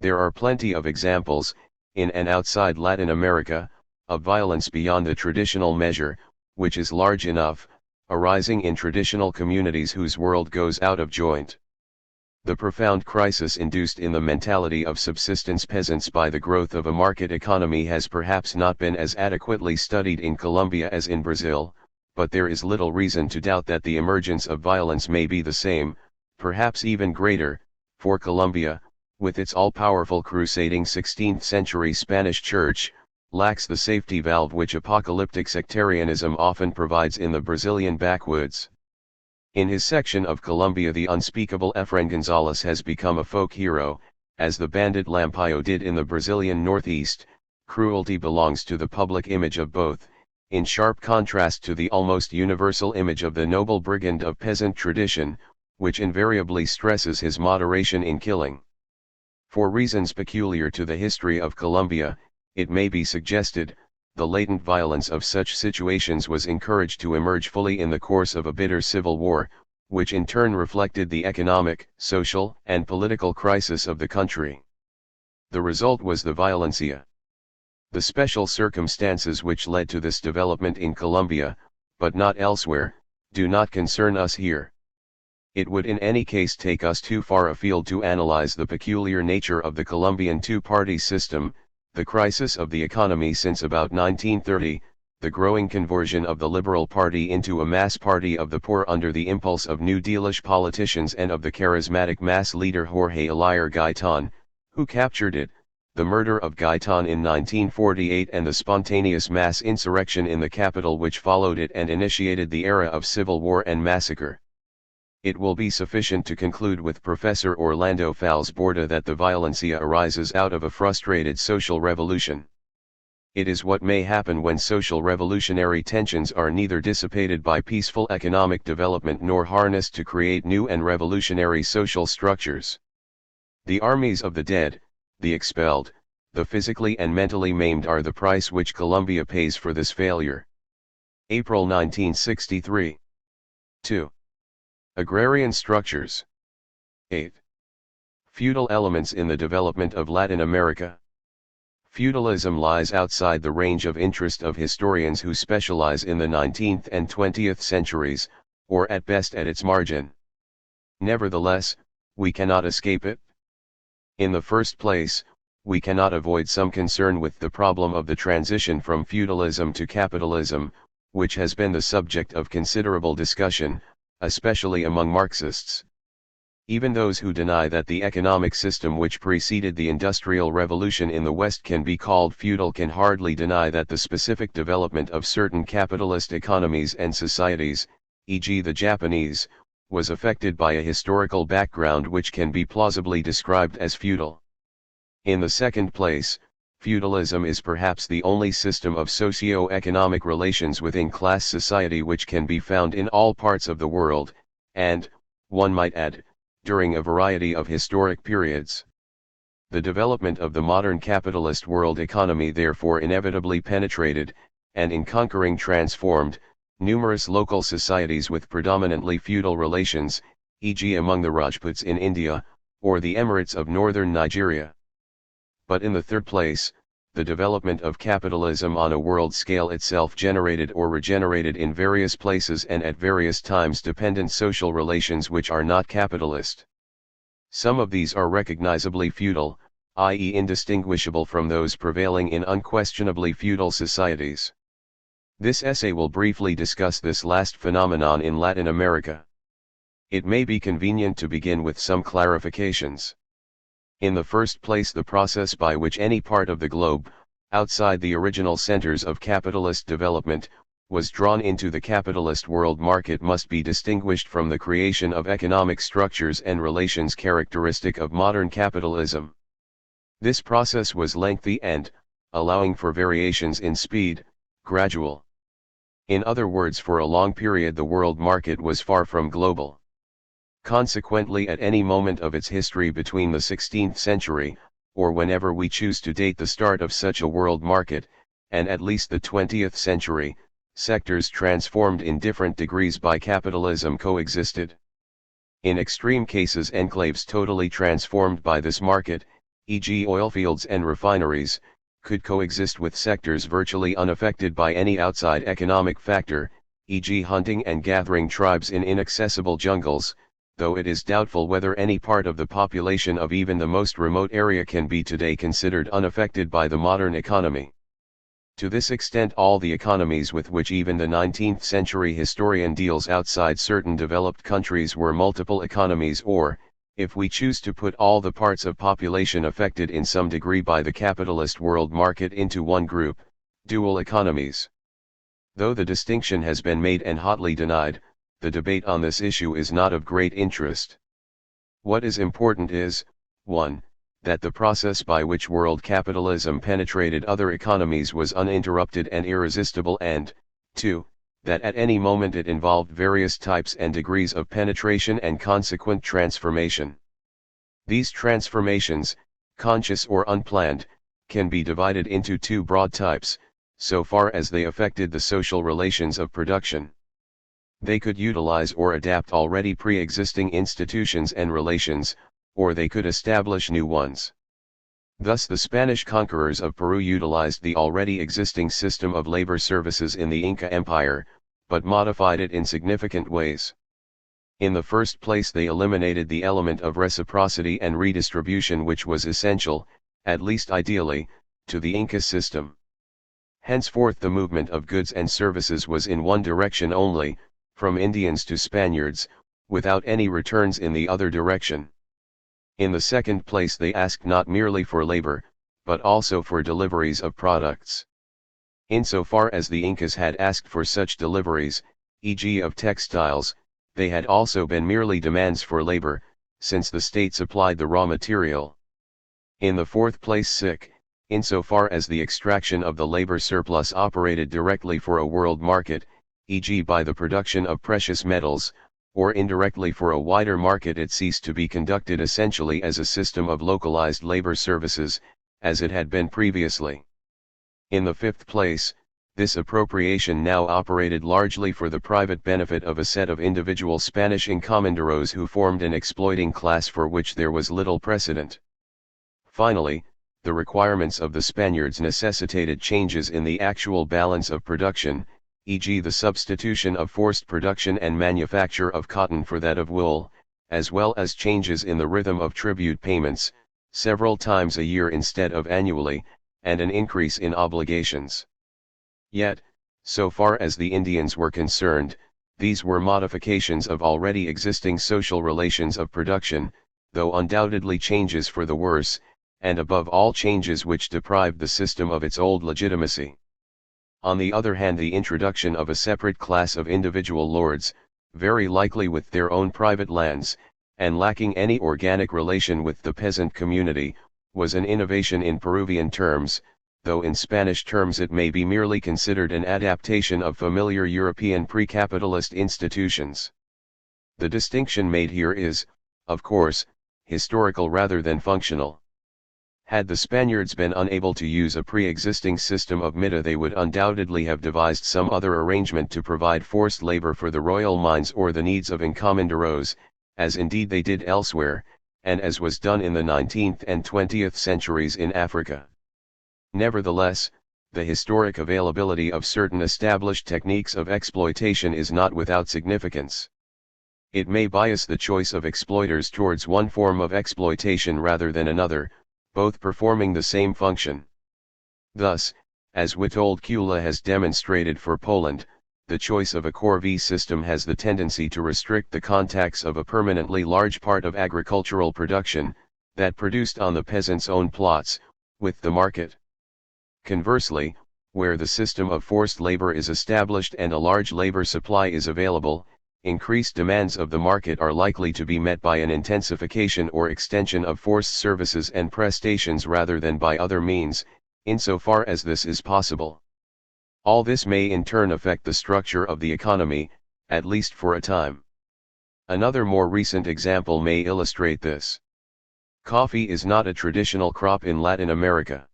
There are plenty of examples, in and outside Latin America, of violence beyond the traditional measure, which is large enough, arising in traditional communities whose world goes out of joint. The profound crisis induced in the mentality of subsistence peasants by the growth of a market economy has perhaps not been as adequately studied in Colombia as in Brazil, but there is little reason to doubt that the emergence of violence may be the same, perhaps even greater, for Colombia, with its all-powerful crusading 16th-century Spanish Church, lacks the safety valve which apocalyptic sectarianism often provides in the Brazilian backwoods. In his section of Colombia, the unspeakable Efrain Gonzalez has become a folk hero, as the bandit Lampayo did in the Brazilian Northeast. Cruelty belongs to the public image of both, in sharp contrast to the almost universal image of the noble brigand of peasant tradition, which invariably stresses his moderation in killing. For reasons peculiar to the history of Colombia, it may be suggested, the latent violence of such situations was encouraged to emerge fully in the course of a bitter civil war, which in turn reflected the economic, social, and political crisis of the country. The result was the violencia. The special circumstances which led to this development in Colombia, but not elsewhere, do not concern us here. It would in any case take us too far afield to analyze the peculiar nature of the Colombian two-party system, the crisis of the economy since about 1930, the growing conversion of the Liberal Party into a mass party of the poor under the impulse of New Dealish politicians and of the charismatic mass leader Jorge Eliar Gaitan, who captured it, the murder of Gaitan in 1948 and the spontaneous mass insurrection in the capital which followed it and initiated the era of civil war and massacre. It will be sufficient to conclude with Professor Orlando Falsborda that the violencia arises out of a frustrated social revolution. It is what may happen when social revolutionary tensions are neither dissipated by peaceful economic development nor harnessed to create new and revolutionary social structures. The armies of the dead, the expelled, the physically and mentally maimed are the price which Colombia pays for this failure. April 1963. 2. Agrarian structures. 8. Feudal elements in the development of Latin America. Feudalism lies outside the range of interest of historians who specialize in the 19th and 20th centuries, or at best at its margin. Nevertheless, we cannot escape it. In the first place, we cannot avoid some concern with the problem of the transition from feudalism to capitalism, which has been the subject of considerable discussion, especially among Marxists. Even those who deny that the economic system which preceded the Industrial Revolution in the West can be called feudal can hardly deny that the specific development of certain capitalist economies and societies, e.g. the Japanese, was affected by a historical background which can be plausibly described as feudal. In the second place, feudalism is perhaps the only system of socio-economic relations within class society which can be found in all parts of the world, and, one might add, during a variety of historic periods. The development of the modern capitalist world economy therefore inevitably penetrated, and in conquering transformed, numerous local societies with predominantly feudal relations, e.g. among the Rajputs in India, or the Emirates of northern Nigeria. But in the third place, the development of capitalism on a world scale itself generated or regenerated in various places and at various times dependent social relations which are not capitalist. Some of these are recognizably feudal, i.e. indistinguishable from those prevailing in unquestionably feudal societies. This essay will briefly discuss this last phenomenon in Latin America. It may be convenient to begin with some clarifications. In the first place, the process by which any part of the globe, outside the original centers of capitalist development, was drawn into the capitalist world market must be distinguished from the creation of economic structures and relations characteristic of modern capitalism. This process was lengthy and, allowing for variations in speed, gradual. In other words, for a long period the world market was far from global. Consequently, at any moment of its history between the 16th century, or whenever we choose to date the start of such a world market, and at least the 20th century, sectors transformed in different degrees by capitalism coexisted. In extreme cases, enclaves totally transformed by this market, e.g. oilfields and refineries, could coexist with sectors virtually unaffected by any outside economic factor, e.g. hunting and gathering tribes in inaccessible jungles, though it is doubtful whether any part of the population of even the most remote area can be today considered unaffected by the modern economy. To this extent, all the economies with which even the 19th century historian deals outside certain developed countries were multiple economies, or, if we choose to put all the parts of population affected in some degree by the capitalist world market into one group, dual economies. Though the distinction has been made and hotly denied, the debate on this issue is not of great interest. What is important is, 1. That the process by which world capitalism penetrated other economies was uninterrupted and irresistible, and, 2. That at any moment it involved various types and degrees of penetration and consequent transformation. These transformations, conscious or unplanned, can be divided into two broad types, so far as they affected the social relations of production. They could utilize or adapt already pre-existing institutions and relations, or they could establish new ones. Thus the Spanish conquerors of Peru utilized the already existing system of labor services in the Inca Empire, but modified it in significant ways. In the first place, they eliminated the element of reciprocity and redistribution which was essential, at least ideally, to the Inca system. Henceforth the movement of goods and services was in one direction only, from Indians to Spaniards, without any returns in the other direction. In the second place, they asked not merely for labor, but also for deliveries of products. Insofar as the Incas had asked for such deliveries, e.g. of textiles, they had also been merely demands for labor, since the state supplied the raw material. In the fourth place, insofar as the extraction of the labor surplus operated directly for a world market, e.g. by the production of precious metals, or indirectly for a wider market, it ceased to be conducted essentially as a system of localized labor services, as it had been previously. In the fifth place, this appropriation now operated largely for the private benefit of a set of individual Spanish encomenderos who formed an exploiting class for which there was little precedent. Finally, the requirements of the Spaniards necessitated changes in the actual balance of production, e.g. the substitution of forced production and manufacture of cotton for that of wool, as well as changes in the rhythm of tribute payments, several times a year instead of annually, and an increase in obligations. Yet, so far as the Indians were concerned, these were modifications of already existing social relations of production, though undoubtedly changes for the worse, and above all changes which deprived the system of its old legitimacy. On the other hand, the introduction of a separate class of individual lords, very likely with their own private lands, and lacking any organic relation with the peasant community, was an innovation in Peruvian terms, though in Spanish terms it may be merely considered an adaptation of familiar European pre-capitalist institutions. The distinction made here is, of course, historical rather than functional. Had the Spaniards been unable to use a pre-existing system of mida, they would undoubtedly have devised some other arrangement to provide forced labor for the royal mines or the needs of encomenderos, as indeed they did elsewhere, and as was done in the 19th and 20th centuries in Africa. Nevertheless, the historic availability of certain established techniques of exploitation is not without significance. It may bias the choice of exploiters towards one form of exploitation rather than another, both performing the same function. Thus, as Witold Kula has demonstrated for Poland, the choice of a corvée system has the tendency to restrict the contacts of a permanently large part of agricultural production, that produced on the peasant's own plots, with the market. Conversely, where the system of forced labor is established and a large labor supply is available, increased demands of the market are likely to be met by an intensification or extension of forced services and prestations rather than by other means, insofar as this is possible. All this may in turn affect the structure of the economy, at least for a time. Another more recent example may illustrate this. Coffee is not a traditional crop in Latin America.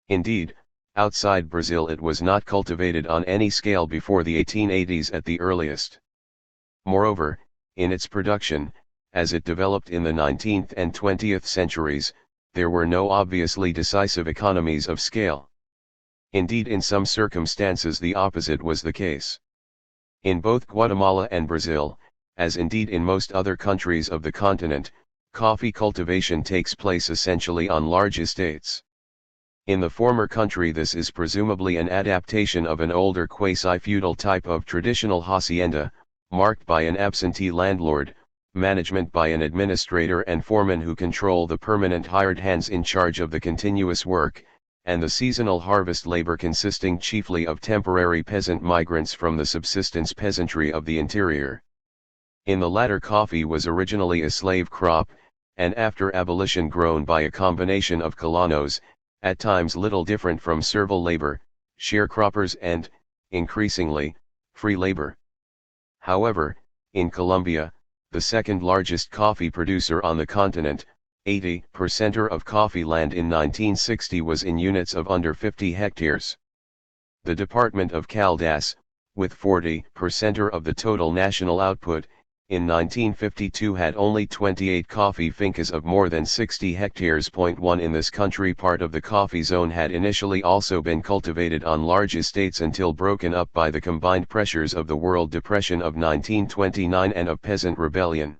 Indeed, outside Brazil it was not cultivated on any scale before the 1880s at the earliest. Moreover, in its production, as it developed in the 19th and 20th centuries, there were no obviously decisive economies of scale. Indeed, in some circumstances the opposite was the case. In both Guatemala and Brazil, as indeed in most other countries of the continent, coffee cultivation takes place essentially on large estates. In the former country this is presumably an adaptation of an older quasi-feudal type of traditional hacienda, marked by an absentee landlord, management by an administrator and foreman who control the permanent hired hands in charge of the continuous work, and the seasonal harvest labor consisting chiefly of temporary peasant migrants from the subsistence peasantry of the interior. In the latter, coffee was originally a slave crop, and after abolition grown by a combination of colonos, at times little different from servile labor, sharecroppers and, increasingly, free labor. However, in Colombia, the second largest coffee producer on the continent, 80% of coffee land in 1960 was in units of under 50 hectares. The department of Caldas, with 40% of the total national output, in 1952 had only 28 coffee fincas of more than 60 hectares. One in this country, part of the coffee zone had initially also been cultivated on large estates until broken up by the combined pressures of the World Depression of 1929 and of peasant rebellion.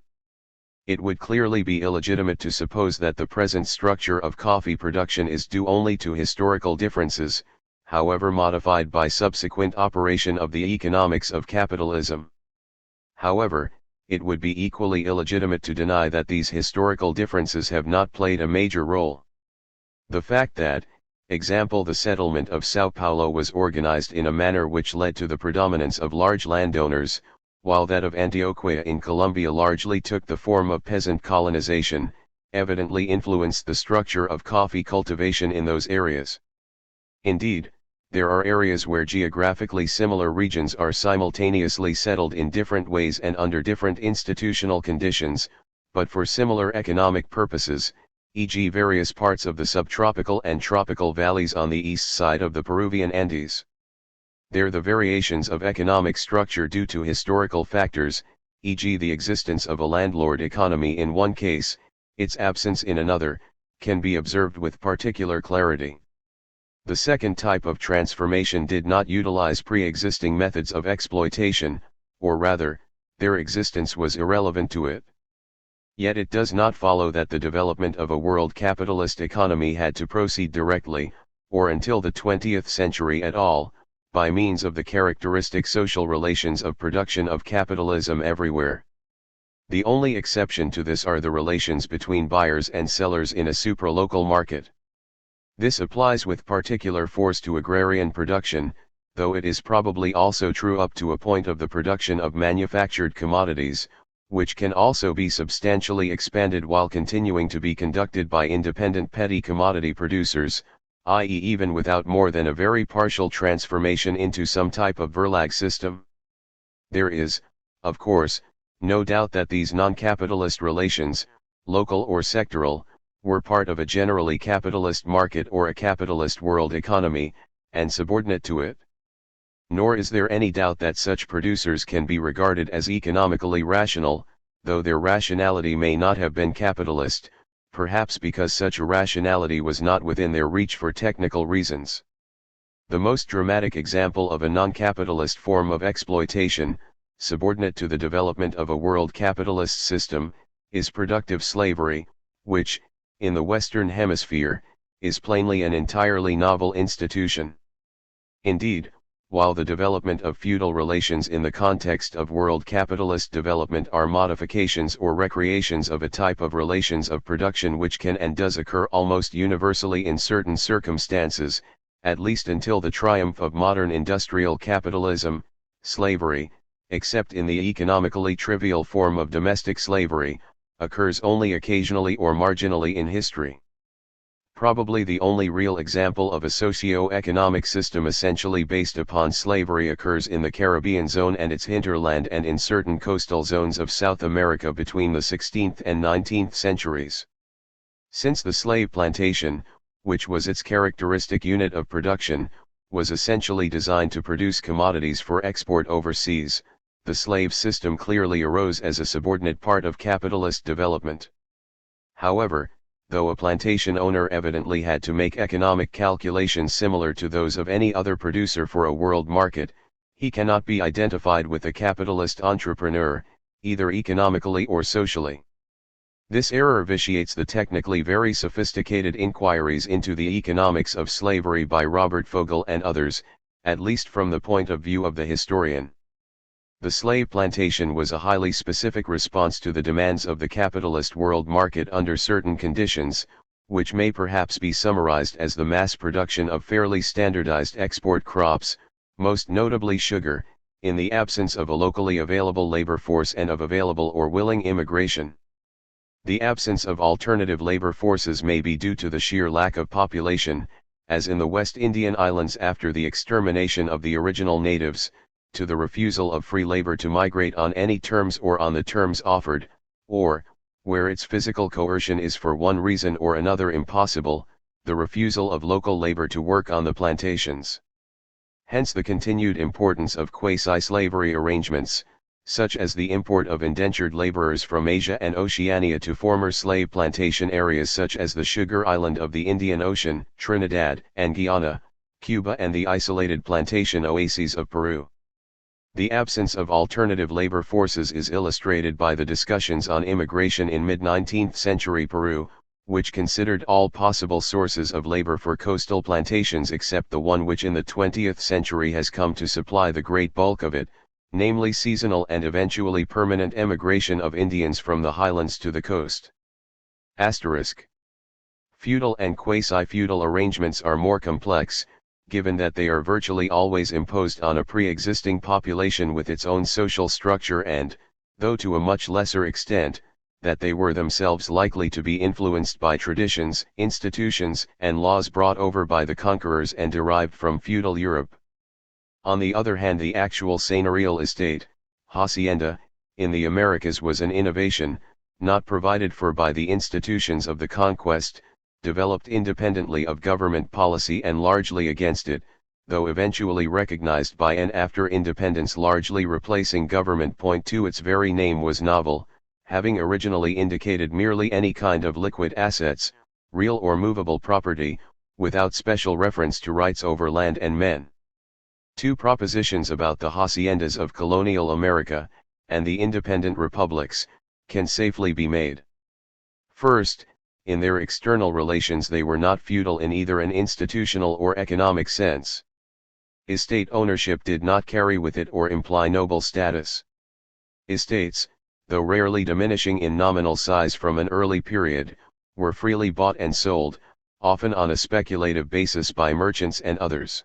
It would clearly be illegitimate to suppose that the present structure of coffee production is due only to historical differences, however modified by subsequent operation of the economics of capitalism. However, it would be equally illegitimate to deny that these historical differences have not played a major role. The fact that, example, the settlement of São Paulo was organized in a manner which led to the predominance of large landowners, while that of Antioquia in Colombia largely took the form of peasant colonization, evidently influenced the structure of coffee cultivation in those areas. Indeed, there are areas where geographically similar regions are simultaneously settled in different ways and under different institutional conditions, but for similar economic purposes, e.g. various parts of the subtropical and tropical valleys on the east side of the Peruvian Andes. There the variations of economic structure due to historical factors, e.g. the existence of a landlord economy in one case, its absence in another, can be observed with particular clarity. The second type of transformation did not utilize pre-existing methods of exploitation, or rather, their existence was irrelevant to it. Yet it does not follow that the development of a world capitalist economy had to proceed directly, or until the 20th century at all, by means of the characteristic social relations of production of capitalism everywhere. The only exception to this are the relations between buyers and sellers in a supralocal market. This applies with particular force to agrarian production, though it is probably also true up to a point of the production of manufactured commodities, which can also be substantially expanded while continuing to be conducted by independent petty commodity producers, i.e. even without more than a very partial transformation into some type of verlag system. There is, of course, no doubt that these non-capitalist relations, local or sectoral, were part of a generally capitalist market or a capitalist world economy, and subordinate to it. Nor is there any doubt that such producers can be regarded as economically rational, though their rationality may not have been capitalist, perhaps because such a rationality was not within their reach for technical reasons. The most dramatic example of a non-capitalist form of exploitation, subordinate to the development of a world capitalist system, is productive slavery, which, in the Western Hemisphere, is plainly an entirely novel institution. Indeed, while the development of feudal relations in the context of world capitalist development are modifications or recreations of a type of relations of production which can and does occur almost universally in certain circumstances, at least until the triumph of modern industrial capitalism, slavery, except in the economically trivial form of domestic slavery, occurs only occasionally or marginally in history. Probably the only real example of a socio-economic system essentially based upon slavery occurs in the Caribbean zone and its hinterland and in certain coastal zones of South America between the 16th and 19th centuries. Since the slave plantation, which was its characteristic unit of production, was essentially designed to produce commodities for export overseas, the slave system clearly arose as a subordinate part of capitalist development. However, though a plantation owner evidently had to make economic calculations similar to those of any other producer for a world market, he cannot be identified with a capitalist entrepreneur, either economically or socially. This error vitiates the technically very sophisticated inquiries into the economics of slavery by Robert Fogel and others, at least from the point of view of the historian. The slave plantation was a highly specific response to the demands of the capitalist world market under certain conditions, which may perhaps be summarized as the mass production of fairly standardized export crops, most notably sugar, in the absence of a locally available labor force and of available or willing immigration. The absence of alternative labor forces may be due to the sheer lack of population, as in the West Indian Islands after the extermination of the original natives, to the refusal of free labor to migrate on any terms or on the terms offered, or, where its physical coercion is for one reason or another impossible, the refusal of local labor to work on the plantations. Hence the continued importance of quasi-slavery arrangements, such as the import of indentured laborers from Asia and Oceania to former slave plantation areas such as the Sugar Island of the Indian Ocean, Trinidad and Guyana, Cuba and the isolated plantation oases of Peru. The absence of alternative labor forces is illustrated by the discussions on immigration in mid-19th century Peru, which considered all possible sources of labor for coastal plantations except the one which in the 20th century has come to supply the great bulk of it, namely seasonal and eventually permanent emigration of Indians from the highlands to the coast. Asterisk. Feudal and quasi-feudal arrangements are more complex, given that they are virtually always imposed on a pre-existing population with its own social structure and, though to a much lesser extent, that they were themselves likely to be influenced by traditions, institutions, and laws brought over by the conquerors and derived from feudal Europe. On the other hand, the actual seigneurial estate, hacienda, in the Americas was an innovation, not provided for by the institutions of the conquest, developed independently of government policy and largely against it, though eventually recognized by and after independence largely replacing government. Point to its very name was novel, having originally indicated merely any kind of liquid assets, real or movable property, without special reference to rights over land and men. Two propositions about the haciendas of colonial America, and the independent republics, can safely be made. First, in their external relations they were not feudal in either an institutional or economic sense. Estate ownership did not carry with it or imply noble status. Estates, though rarely diminishing in nominal size from an early period, were freely bought and sold, often on a speculative basis by merchants and others.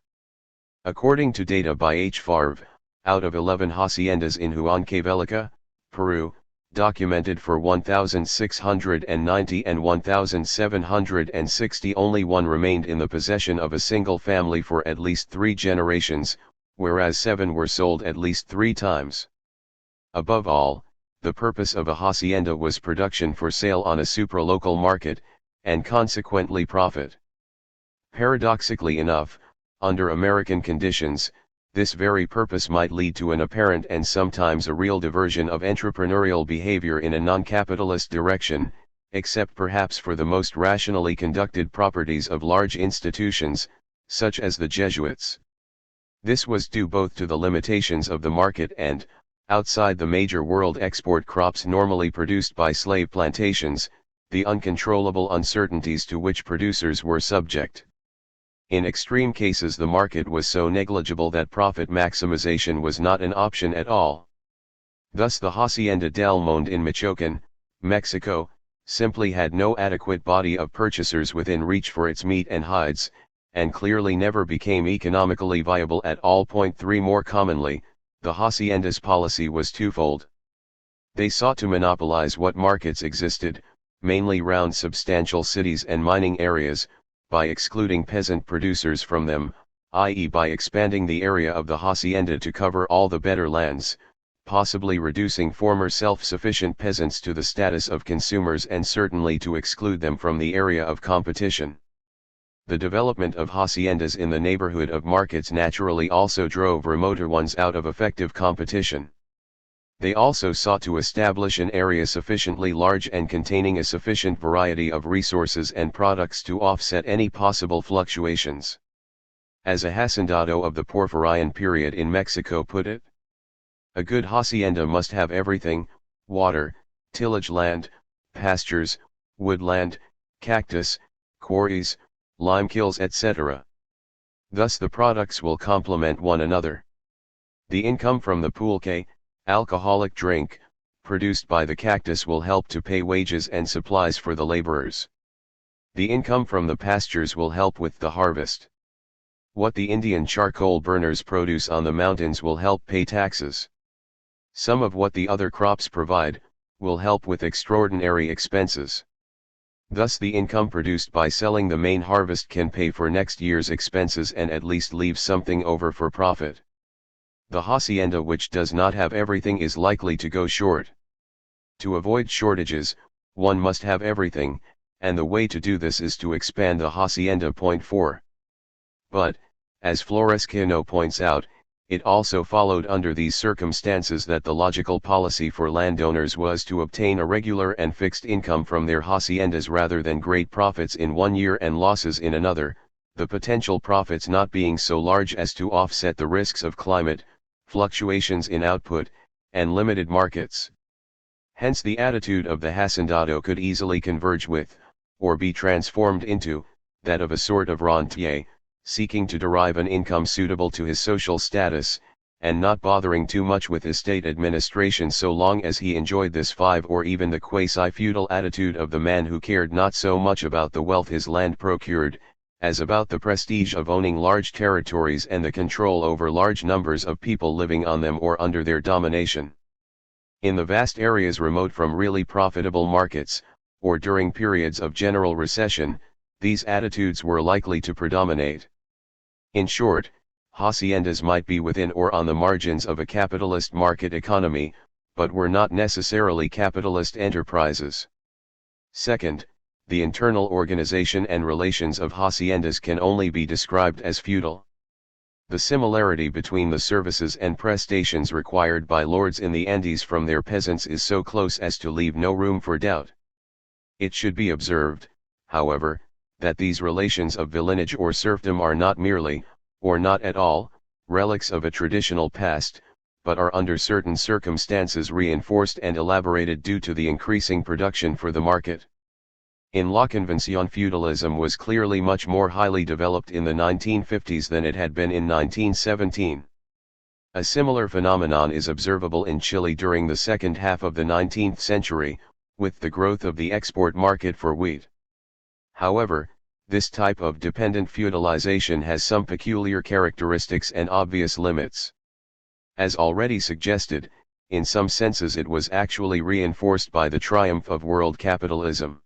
According to data by H. Favre, out of 11 haciendas in Huancavelica, Peru, documented for 1,690 and 1,760, only one remained in the possession of a single family for at least 3 generations, whereas 7 were sold at least 3 times. Above all, the purpose of a hacienda was production for sale on a supralocal market, and consequently profit. Paradoxically enough, under American conditions, this very purpose might lead to an apparent and sometimes a real diversion of entrepreneurial behavior in a non-capitalist direction, except perhaps for the most rationally conducted properties of large institutions, such as the Jesuits. This was due both to the limitations of the market and, outside the major world export crops normally produced by slave plantations, the uncontrollable uncertainties to which producers were subject. In extreme cases the market was so negligible that profit maximization was not an option at all. Thus the Hacienda del Monde in Michoacán, Mexico, simply had no adequate body of purchasers within reach for its meat and hides, and clearly never became economically viable at all. 3 More commonly, the hacienda's policy was twofold. They sought to monopolize what markets existed, mainly round substantial cities and mining areas, by excluding peasant producers from them, i.e. by expanding the area of the hacienda to cover all the better lands, possibly reducing former self-sufficient peasants to the status of consumers and certainly to exclude them from the area of competition. The development of haciendas in the neighborhood of markets naturally also drove remoter ones out of effective competition. They also sought to establish an area sufficiently large and containing a sufficient variety of resources and products to offset any possible fluctuations. As a hacendado of the Porfirian period in Mexico put it, a good hacienda must have everything: water, tillage land, pastures, woodland, cactus, quarries, lime kilns, etc. Thus the products will complement one another. The income from the pulque, alcoholic drink, produced by the cactus will help to pay wages and supplies for the laborers. The income from the pastures will help with the harvest. What the Indian charcoal burners produce on the mountains will help pay taxes. Some of what the other crops provide, will help with extraordinary expenses. Thus the income produced by selling the main harvest can pay for next year's expenses and at least leave something over for profit. The hacienda which does not have everything is likely to go short. To avoid shortages, one must have everything, and the way to do this is to expand the hacienda. 4. But, as Florescano points out, it also followed under these circumstances that the logical policy for landowners was to obtain a regular and fixed income from their haciendas rather than great profits in one year and losses in another, the potential profits not being so large as to offset the risks of climate, fluctuations in output, and limited markets. Hence the attitude of the hacendado could easily converge with, or be transformed into, that of a sort of rentier, seeking to derive an income suitable to his social status, and not bothering too much with estate administration so long as he enjoyed this. 5 Or even the quasi-feudal attitude of the man who cared not so much about the wealth his land procured, as about the prestige of owning large territories and the control over large numbers of people living on them or under their domination. In the vast areas remote from really profitable markets, or during periods of general recession, these attitudes were likely to predominate. In short, haciendas might be within or on the margins of a capitalist market economy, but were not necessarily capitalist enterprises. Second, the internal organization and relations of haciendas can only be described as feudal. The similarity between the services and prestations required by lords in the Andes from their peasants is so close as to leave no room for doubt. It should be observed, however, that these relations of villanage or serfdom are not merely, or not at all, relics of a traditional past, but are under certain circumstances reinforced and elaborated due to the increasing production for the market. In La Convención, feudalism was clearly much more highly developed in the 1950s than it had been in 1917. A similar phenomenon is observable in Chile during the second half of the 19th century, with the growth of the export market for wheat. However, this type of dependent feudalization has some peculiar characteristics and obvious limits. As already suggested, in some senses it was actually reinforced by the triumph of world capitalism.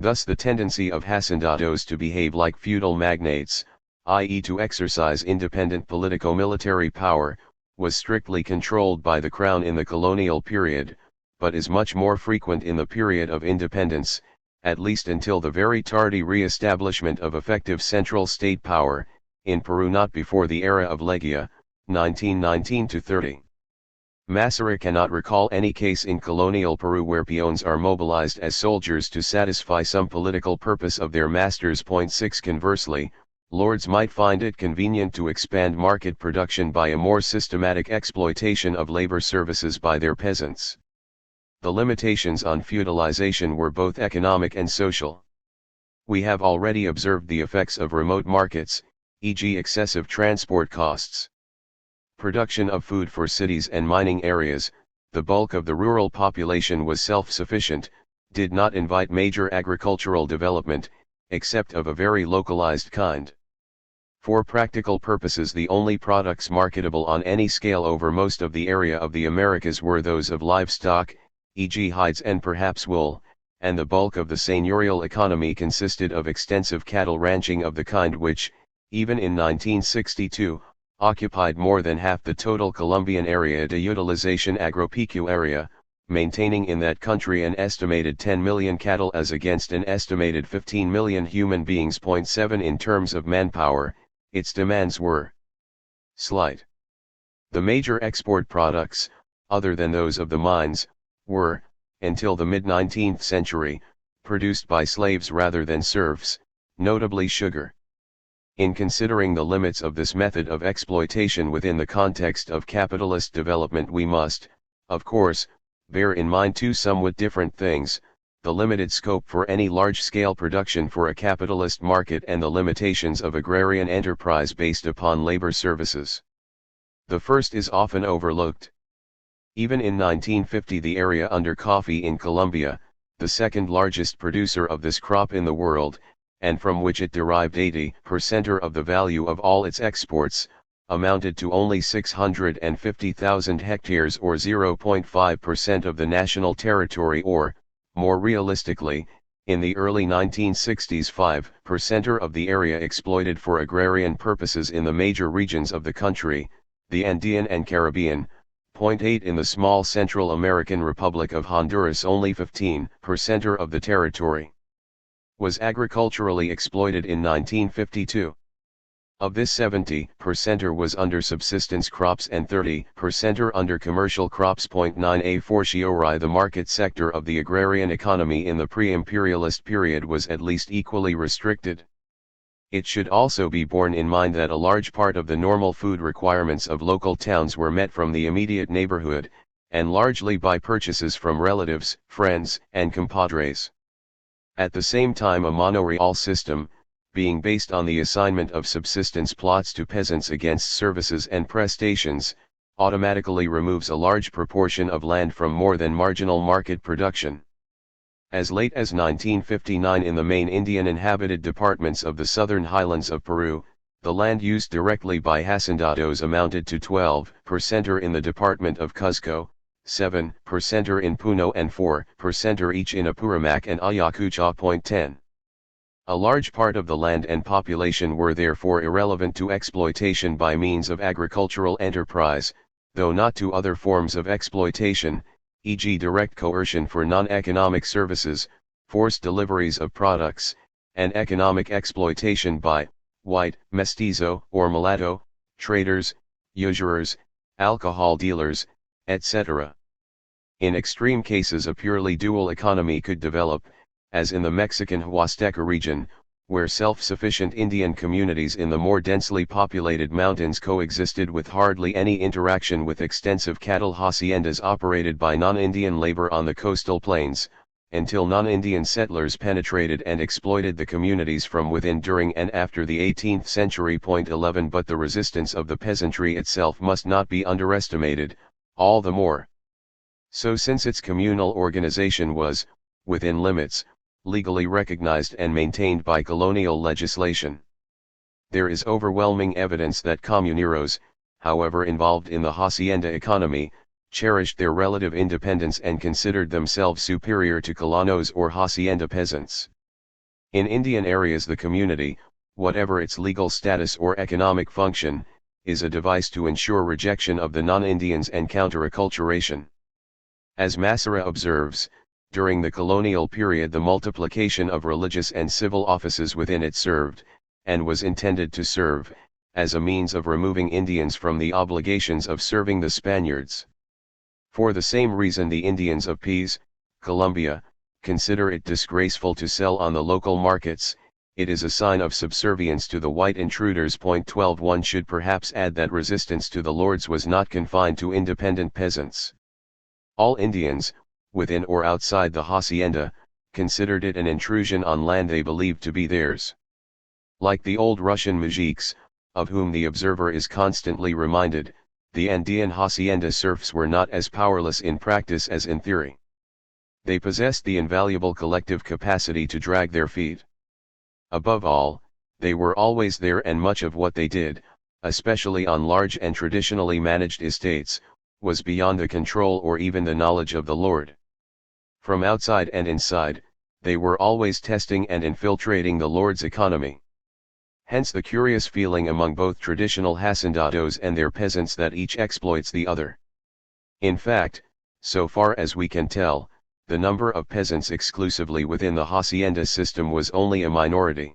Thus the tendency of hacendados to behave like feudal magnates, i.e. to exercise independent politico-military power, was strictly controlled by the crown in the colonial period, but is much more frequent in the period of independence, at least until the very tardy re-establishment of effective central state power, in Peru not before the era of Leguía, 1919-30. Massera cannot recall any case in colonial Peru where peons are mobilized as soldiers to satisfy some political purpose of their masters. 6 Conversely, lords might find it convenient to expand market production by a more systematic exploitation of labor services by their peasants. The limitations on feudalization were both economic and social. We have already observed the effects of remote markets, e.g. excessive transport costs. Production of food for cities and mining areas, the bulk of the rural population was self-sufficient, did not invite major agricultural development, except of a very localized kind. For practical purposes, the only products marketable on any scale over most of the area of the Americas were those of livestock, e.g. hides and perhaps wool, and the bulk of the seigneurial economy consisted of extensive cattle ranching of the kind which, even in 1962, occupied more than half the total Colombian area de utilization agropecuaria, maintaining in that country an estimated 10 million cattle as against an estimated 15 million human beings. 7 In terms of manpower, its demands were slight. The major export products, other than those of the mines, were, until the mid-19th century, produced by slaves rather than serfs, notably sugar. In considering the limits of this method of exploitation within the context of capitalist development, we must, of course, bear in mind two somewhat different things: the limited scope for any large-scale production for a capitalist market and the limitations of agrarian enterprise based upon labor services. The first is often overlooked. Even in 1950, the area under coffee in Colombia, the second largest producer of this crop in the world, and from which it derived 80% of the value of all its exports, amounted to only 650,000 hectares or 0.5% of the national territory, or, more realistically, in the early 1960s 5% of the area exploited for agrarian purposes in the major regions of the country, the Andean and Caribbean. 0.8 In the small Central American Republic of Honduras, only 15% of the territory was agriculturally exploited in 1952. Of this, 70% was under subsistence crops and 30% under commercial crops. 9 A fortiori, the market sector of the agrarian economy in the pre-imperialist period was at least equally restricted. It should also be borne in mind that a large part of the normal food requirements of local towns were met from the immediate neighborhood, and largely by purchases from relatives, friends, and compadres. At the same time, a monoreal system, being based on the assignment of subsistence plots to peasants against services and prestations, automatically removes a large proportion of land from more than marginal market production. As late as 1959, in the main Indian inhabited departments of the southern highlands of Peru, the land used directly by hacendados amounted to 12% in the department of Cuzco, 7% in Puno and 4% each in Apurimac and Ayacucho. 10. A large part of the land and population were therefore irrelevant to exploitation by means of agricultural enterprise, though not to other forms of exploitation, e.g. direct coercion for non-economic services, forced deliveries of products, and economic exploitation by white, mestizo, or mulatto, traders, usurers, alcohol dealers, etc. In extreme cases, a purely dual economy could develop, as in the Mexican Huasteca region, where self-sufficient Indian communities in the more densely populated mountains coexisted with hardly any interaction with extensive cattle haciendas operated by non-Indian labor on the coastal plains, until non-Indian settlers penetrated and exploited the communities from within during and after the 18th century. 11 But the resistance of the peasantry itself must not be underestimated, all the more so since its communal organization was, within limits, legally recognized and maintained by colonial legislation. There is overwhelming evidence that comuneros, however involved in the hacienda economy, cherished their relative independence and considered themselves superior to colonos or hacienda peasants. In Indian areas the community, whatever its legal status or economic function, is a device to ensure rejection of the non-Indians and counter-acculturation. As Massera observes, during the colonial period the multiplication of religious and civil offices within it served, and was intended to serve, as a means of removing Indians from the obligations of serving the Spaniards. For the same reason the Indians of Peace, Colombia, consider it disgraceful to sell on the local markets, it is a sign of subservience to the white intruders. 12 One should perhaps add that resistance to the lords was not confined to independent peasants. All Indians, within or outside the hacienda, considered it an intrusion on land they believed to be theirs. Like the old Russian mujiks, of whom the observer is constantly reminded, the Andean hacienda serfs were not as powerless in practice as in theory. They possessed the invaluable collective capacity to drag their feet. Above all, they were always there, and much of what they did, especially on large and traditionally managed estates, was beyond the control or even the knowledge of the lord. From outside and inside, they were always testing and infiltrating the lord's economy. Hence the curious feeling among both traditional hacendados and their peasants that each exploits the other. In fact, so far as we can tell, the number of peasants exclusively within the hacienda system was only a minority.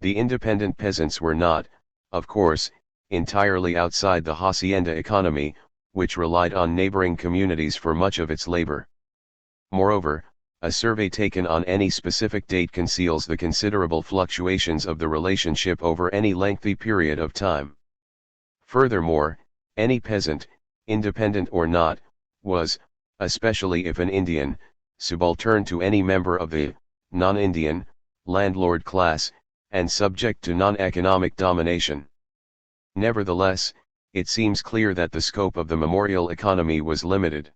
The independent peasants were not, of course, entirely outside the hacienda economy, which relied on neighboring communities for much of its labor. Moreover, a survey taken on any specific date conceals the considerable fluctuations of the relationship over any lengthy period of time. Furthermore, any peasant, independent or not, was, especially if an Indian, subaltern to any member of the non-Indian landlord class, and subject to non-economic domination. Nevertheless, it seems clear that the scope of the memorial economy was limited.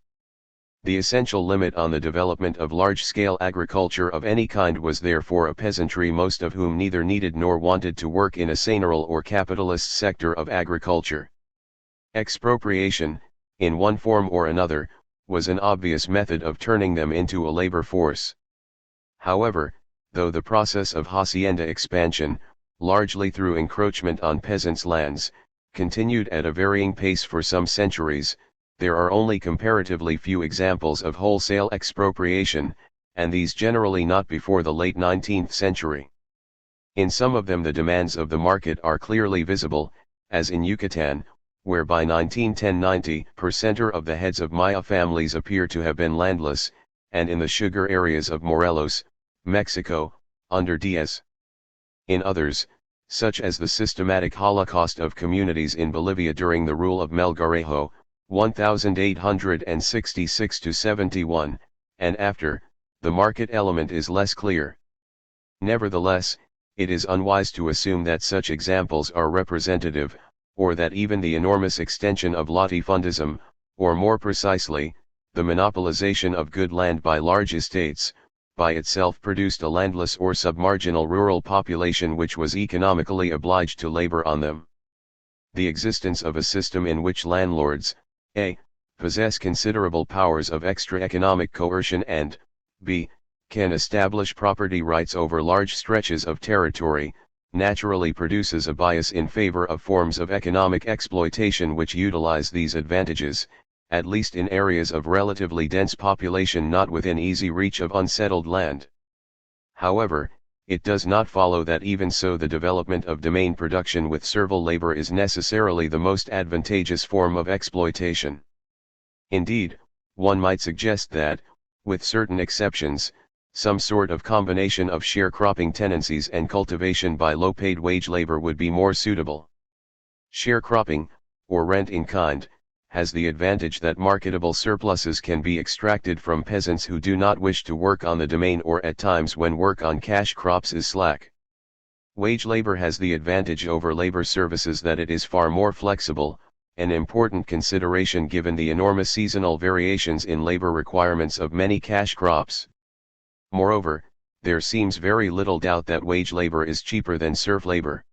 The essential limit on the development of large-scale agriculture of any kind was therefore a peasantry most of whom neither needed nor wanted to work in a seigneurial or capitalist sector of agriculture. Expropriation, in one form or another, was an obvious method of turning them into a labor force. However, though the process of hacienda expansion, largely through encroachment on peasants' lands, continued at a varying pace for some centuries, there are only comparatively few examples of wholesale expropriation, and these generally not before the late 19th century. In some of them the demands of the market are clearly visible, as in Yucatan, where by 1910 90% of the heads of Maya families appear to have been landless, and in the sugar areas of Morelos, Mexico, under Diaz. In others, such as the systematic holocaust of communities in Bolivia during the rule of Melgarejo, 1866–71, and after, the market element is less clear. Nevertheless, it is unwise to assume that such examples are representative, or that even the enormous extension of latifundism, or more precisely, the monopolization of good land by large estates, by itself produced a landless or submarginal rural population which was economically obliged to labor on them. The existence of a system in which landlords, a. possess considerable powers of extra-economic coercion and, b. can establish property rights over large stretches of territory, naturally produces a bias in favor of forms of economic exploitation which utilize these advantages, at least in areas of relatively dense population not within easy reach of unsettled land. However, it does not follow that even so the development of domain production with servile labor is necessarily the most advantageous form of exploitation. Indeed, one might suggest that, with certain exceptions, some sort of combination of sharecropping tendencies and cultivation by low-paid wage labor would be more suitable. Sharecropping, or rent in kind, has the advantage that marketable surpluses can be extracted from peasants who do not wish to work on the domain or at times when work on cash crops is slack. Wage labor has the advantage over labor services that it is far more flexible, an important consideration given the enormous seasonal variations in labor requirements of many cash crops. Moreover, there seems very little doubt that wage labor is cheaper than serf labor.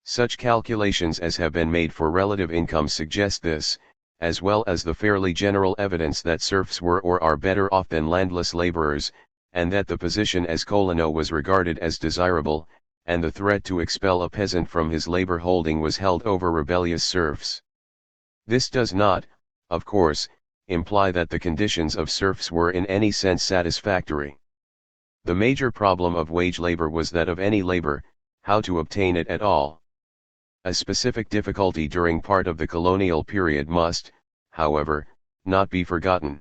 Such calculations as have been made for relative income suggest this, as well as the fairly general evidence that serfs were or are better off than landless laborers, and that the position as colonel was regarded as desirable, and the threat to expel a peasant from his labor holding was held over rebellious serfs. This does not, of course, imply that the conditions of serfs were in any sense satisfactory. The major problem of wage labor was that of any labor, how to obtain it at all. A specific difficulty during part of the colonial period must, however, not be forgotten.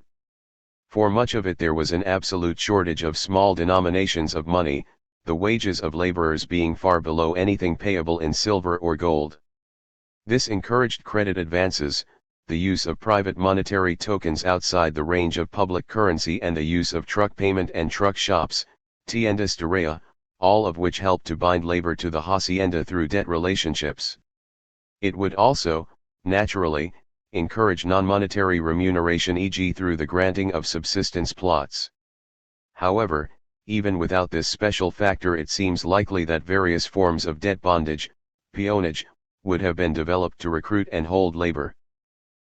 For much of it there was an absolute shortage of small denominations of money, the wages of laborers being far below anything payable in silver or gold. This encouraged credit advances, the use of private monetary tokens outside the range of public currency and the use of truck payment and truck shops, tiendas de raya, all of which helped to bind labor to the hacienda through debt relationships. It would also, naturally, encourage non-monetary remuneration, e.g. through the granting of subsistence plots. However, even without this special factor, it seems likely that various forms of debt bondage, peonage, would have been developed to recruit and hold labor.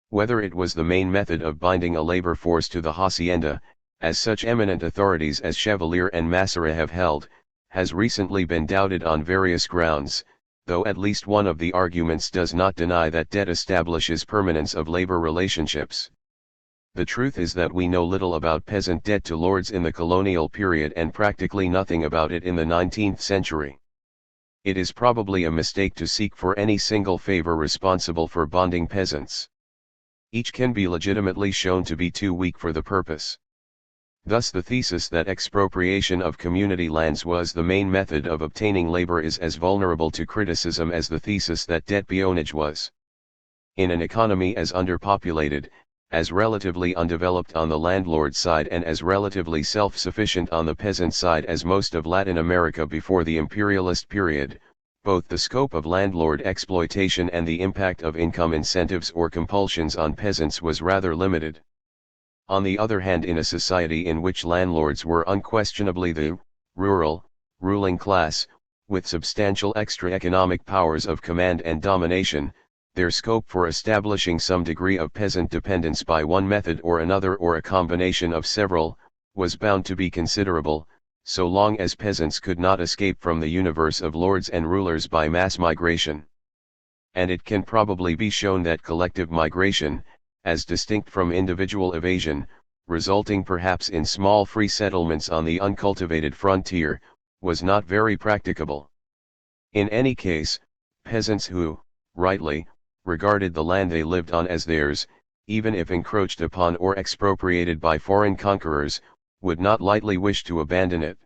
Whether it was the main method of binding a labor force to the hacienda, as such eminent authorities as Chevalier and Massera have held, has recently been doubted on various grounds, though at least one of the arguments does not deny that debt establishes permanence of labor relationships. The truth is that we know little about peasant debt to lords in the colonial period and practically nothing about it in the 19th century. It is probably a mistake to seek for any single favor responsible for bonding peasants. Each can be legitimately shown to be too weak for the purpose. Thus the thesis that expropriation of community lands was the main method of obtaining labor is as vulnerable to criticism as the thesis that debt peonage was. In an economy as underpopulated, as relatively undeveloped on the landlord side and as relatively self-sufficient on the peasant side as most of Latin America before the imperialist period, both the scope of landlord exploitation and the impact of income incentives or compulsions on peasants was rather limited. On the other hand, in a society in which landlords were unquestionably the ruling class, with substantial extra economic powers of command and domination, their scope for establishing some degree of peasant dependence by one method or another or a combination of several, was bound to be considerable, so long as peasants could not escape from the universe of lords and rulers by mass migration. And it can probably be shown that collective migration, as distinct from individual evasion, resulting perhaps in small free settlements on the uncultivated frontier, was not very practicable. In any case, peasants who, rightly, regarded the land they lived on as theirs, even if encroached upon or expropriated by foreign conquerors, would not lightly wish to abandon it.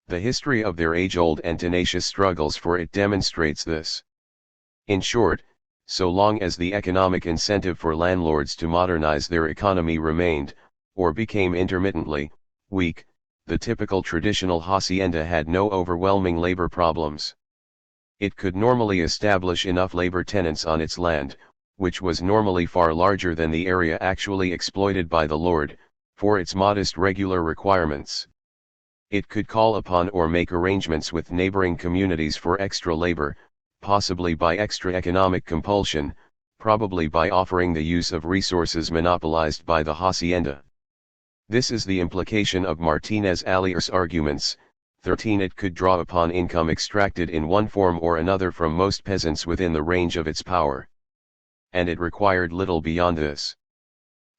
The history of their age-old and tenacious struggles for it demonstrates this. In short, so long as the economic incentive for landlords to modernize their economy remained, or became intermittently, weak, the typical traditional hacienda had no overwhelming labor problems. It could normally establish enough labor tenants on its land, which was normally far larger than the area actually exploited by the lord, for its modest regular requirements. It could call upon or make arrangements with neighboring communities for extra labor, possibly by extra economic compulsion, probably by offering the use of resources monopolized by the hacienda. This is the implication of Martinez Alier's arguments. 13. It could draw upon income extracted in one form or another from most peasants within the range of its power. And it required little beyond this.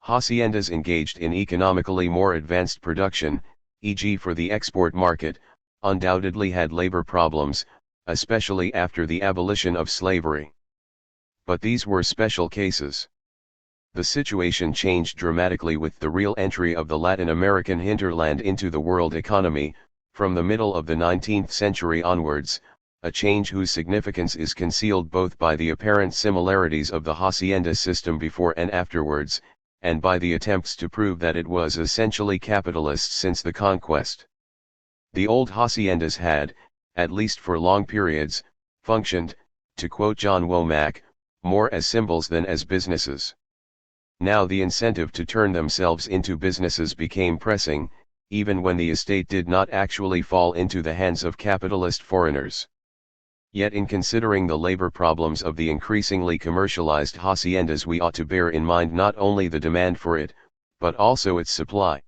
Haciendas engaged in economically more advanced production, e.g. for the export market, undoubtedly had labor problems, especially after the abolition of slavery. But these were special cases. The situation changed dramatically with the real entry of the Latin American hinterland into the world economy. From the middle of the 19th century onwards, a change whose significance is concealed both by the apparent similarities of the hacienda system before and afterwards, and by the attempts to prove that it was essentially capitalist since the conquest. The old haciendas had, at least for long periods, functioned, to quote John Womack, more as symbols than as businesses. Now the incentive to turn themselves into businesses became pressing, even when the estate did not actually fall into the hands of capitalist foreigners. Yet in considering the labor problems of the increasingly commercialized haciendas, we ought to bear in mind not only the demand for it, but also its supply.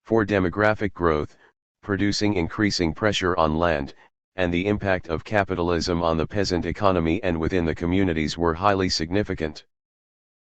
For demographic growth, producing increasing pressure on land, and the impact of capitalism on the peasant economy and within the communities were highly significant.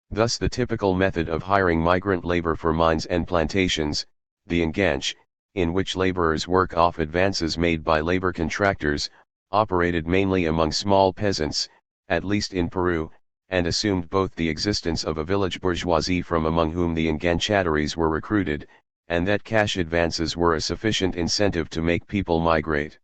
Thus the typical method of hiring migrant labor for mines and plantations, the enganche, in which laborers work off advances made by labor contractors, operated mainly among small peasants, at least in Peru, and assumed both the existence of a village bourgeoisie from among whom the enganchadories were recruited, and that cash advances were a sufficient incentive to make people migrate.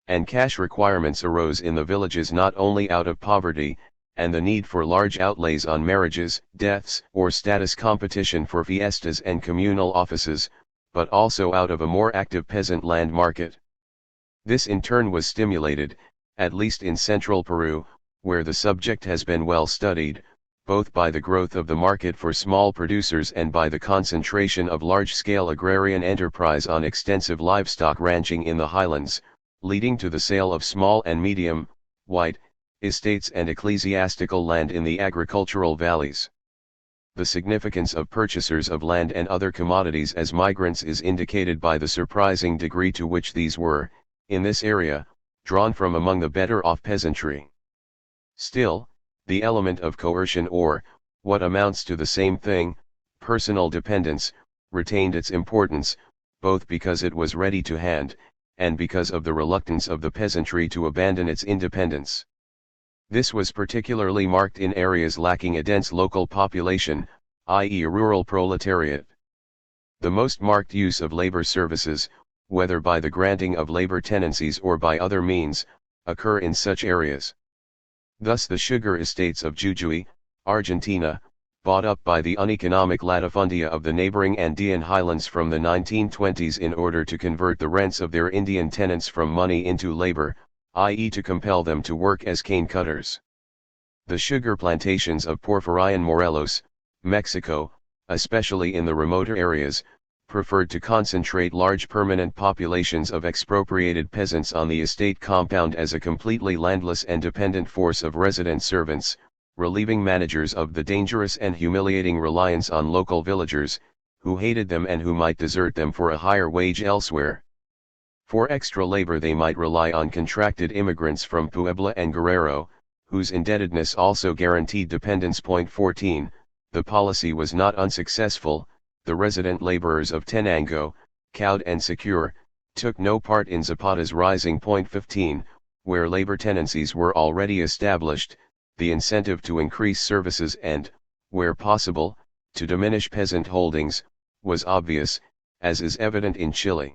And cash requirements arose in the villages not only out of poverty, and the need for large outlays on marriages, deaths, or status competition for fiestas and communal offices, but also out of a more active peasant land market. This in turn was stimulated, at least in central Peru, where the subject has been well studied, both by the growth of the market for small producers and by the concentration of large-scale agrarian enterprise on extensive livestock ranching in the highlands, leading to the sale of small and medium, white, estates and ecclesiastical land in the agricultural valleys. The significance of purchasers of land and other commodities as migrants is indicated by the surprising degree to which these were, in this area, drawn from among the better-off peasantry. Still, the element of coercion or, what amounts to the same thing, personal dependence, retained its importance, both because it was ready to hand, and because of the reluctance of the peasantry to abandon its independence. This was particularly marked in areas lacking a dense local population, i.e. a rural proletariat. The most marked use of labor services, whether by the granting of labor tenancies or by other means, occur in such areas. Thus the sugar estates of Jujuy, Argentina, bought up by the uneconomic latifundia of the neighboring Andean highlands from the 1920s in order to convert the rents of their Indian tenants from money into labor, i.e. to compel them to work as cane cutters. The sugar plantations of Porfirian Morelos, Mexico, especially in the remoter areas, preferred to concentrate large permanent populations of expropriated peasants on the estate compound as a completely landless and dependent force of resident servants, relieving managers of the dangerous and humiliating reliance on local villagers, who hated them and who might desert them for a higher wage elsewhere. For extra labor they might rely on contracted immigrants from Puebla and Guerrero, whose indebtedness also guaranteed dependence. 14. The policy was not unsuccessful. The resident laborers of Tenango, cowed and secure, took no part in Zapata's rising. 15. Where labor tenancies were already established, the incentive to increase services and, where possible, to diminish peasant holdings, was obvious, as is evident in Chile.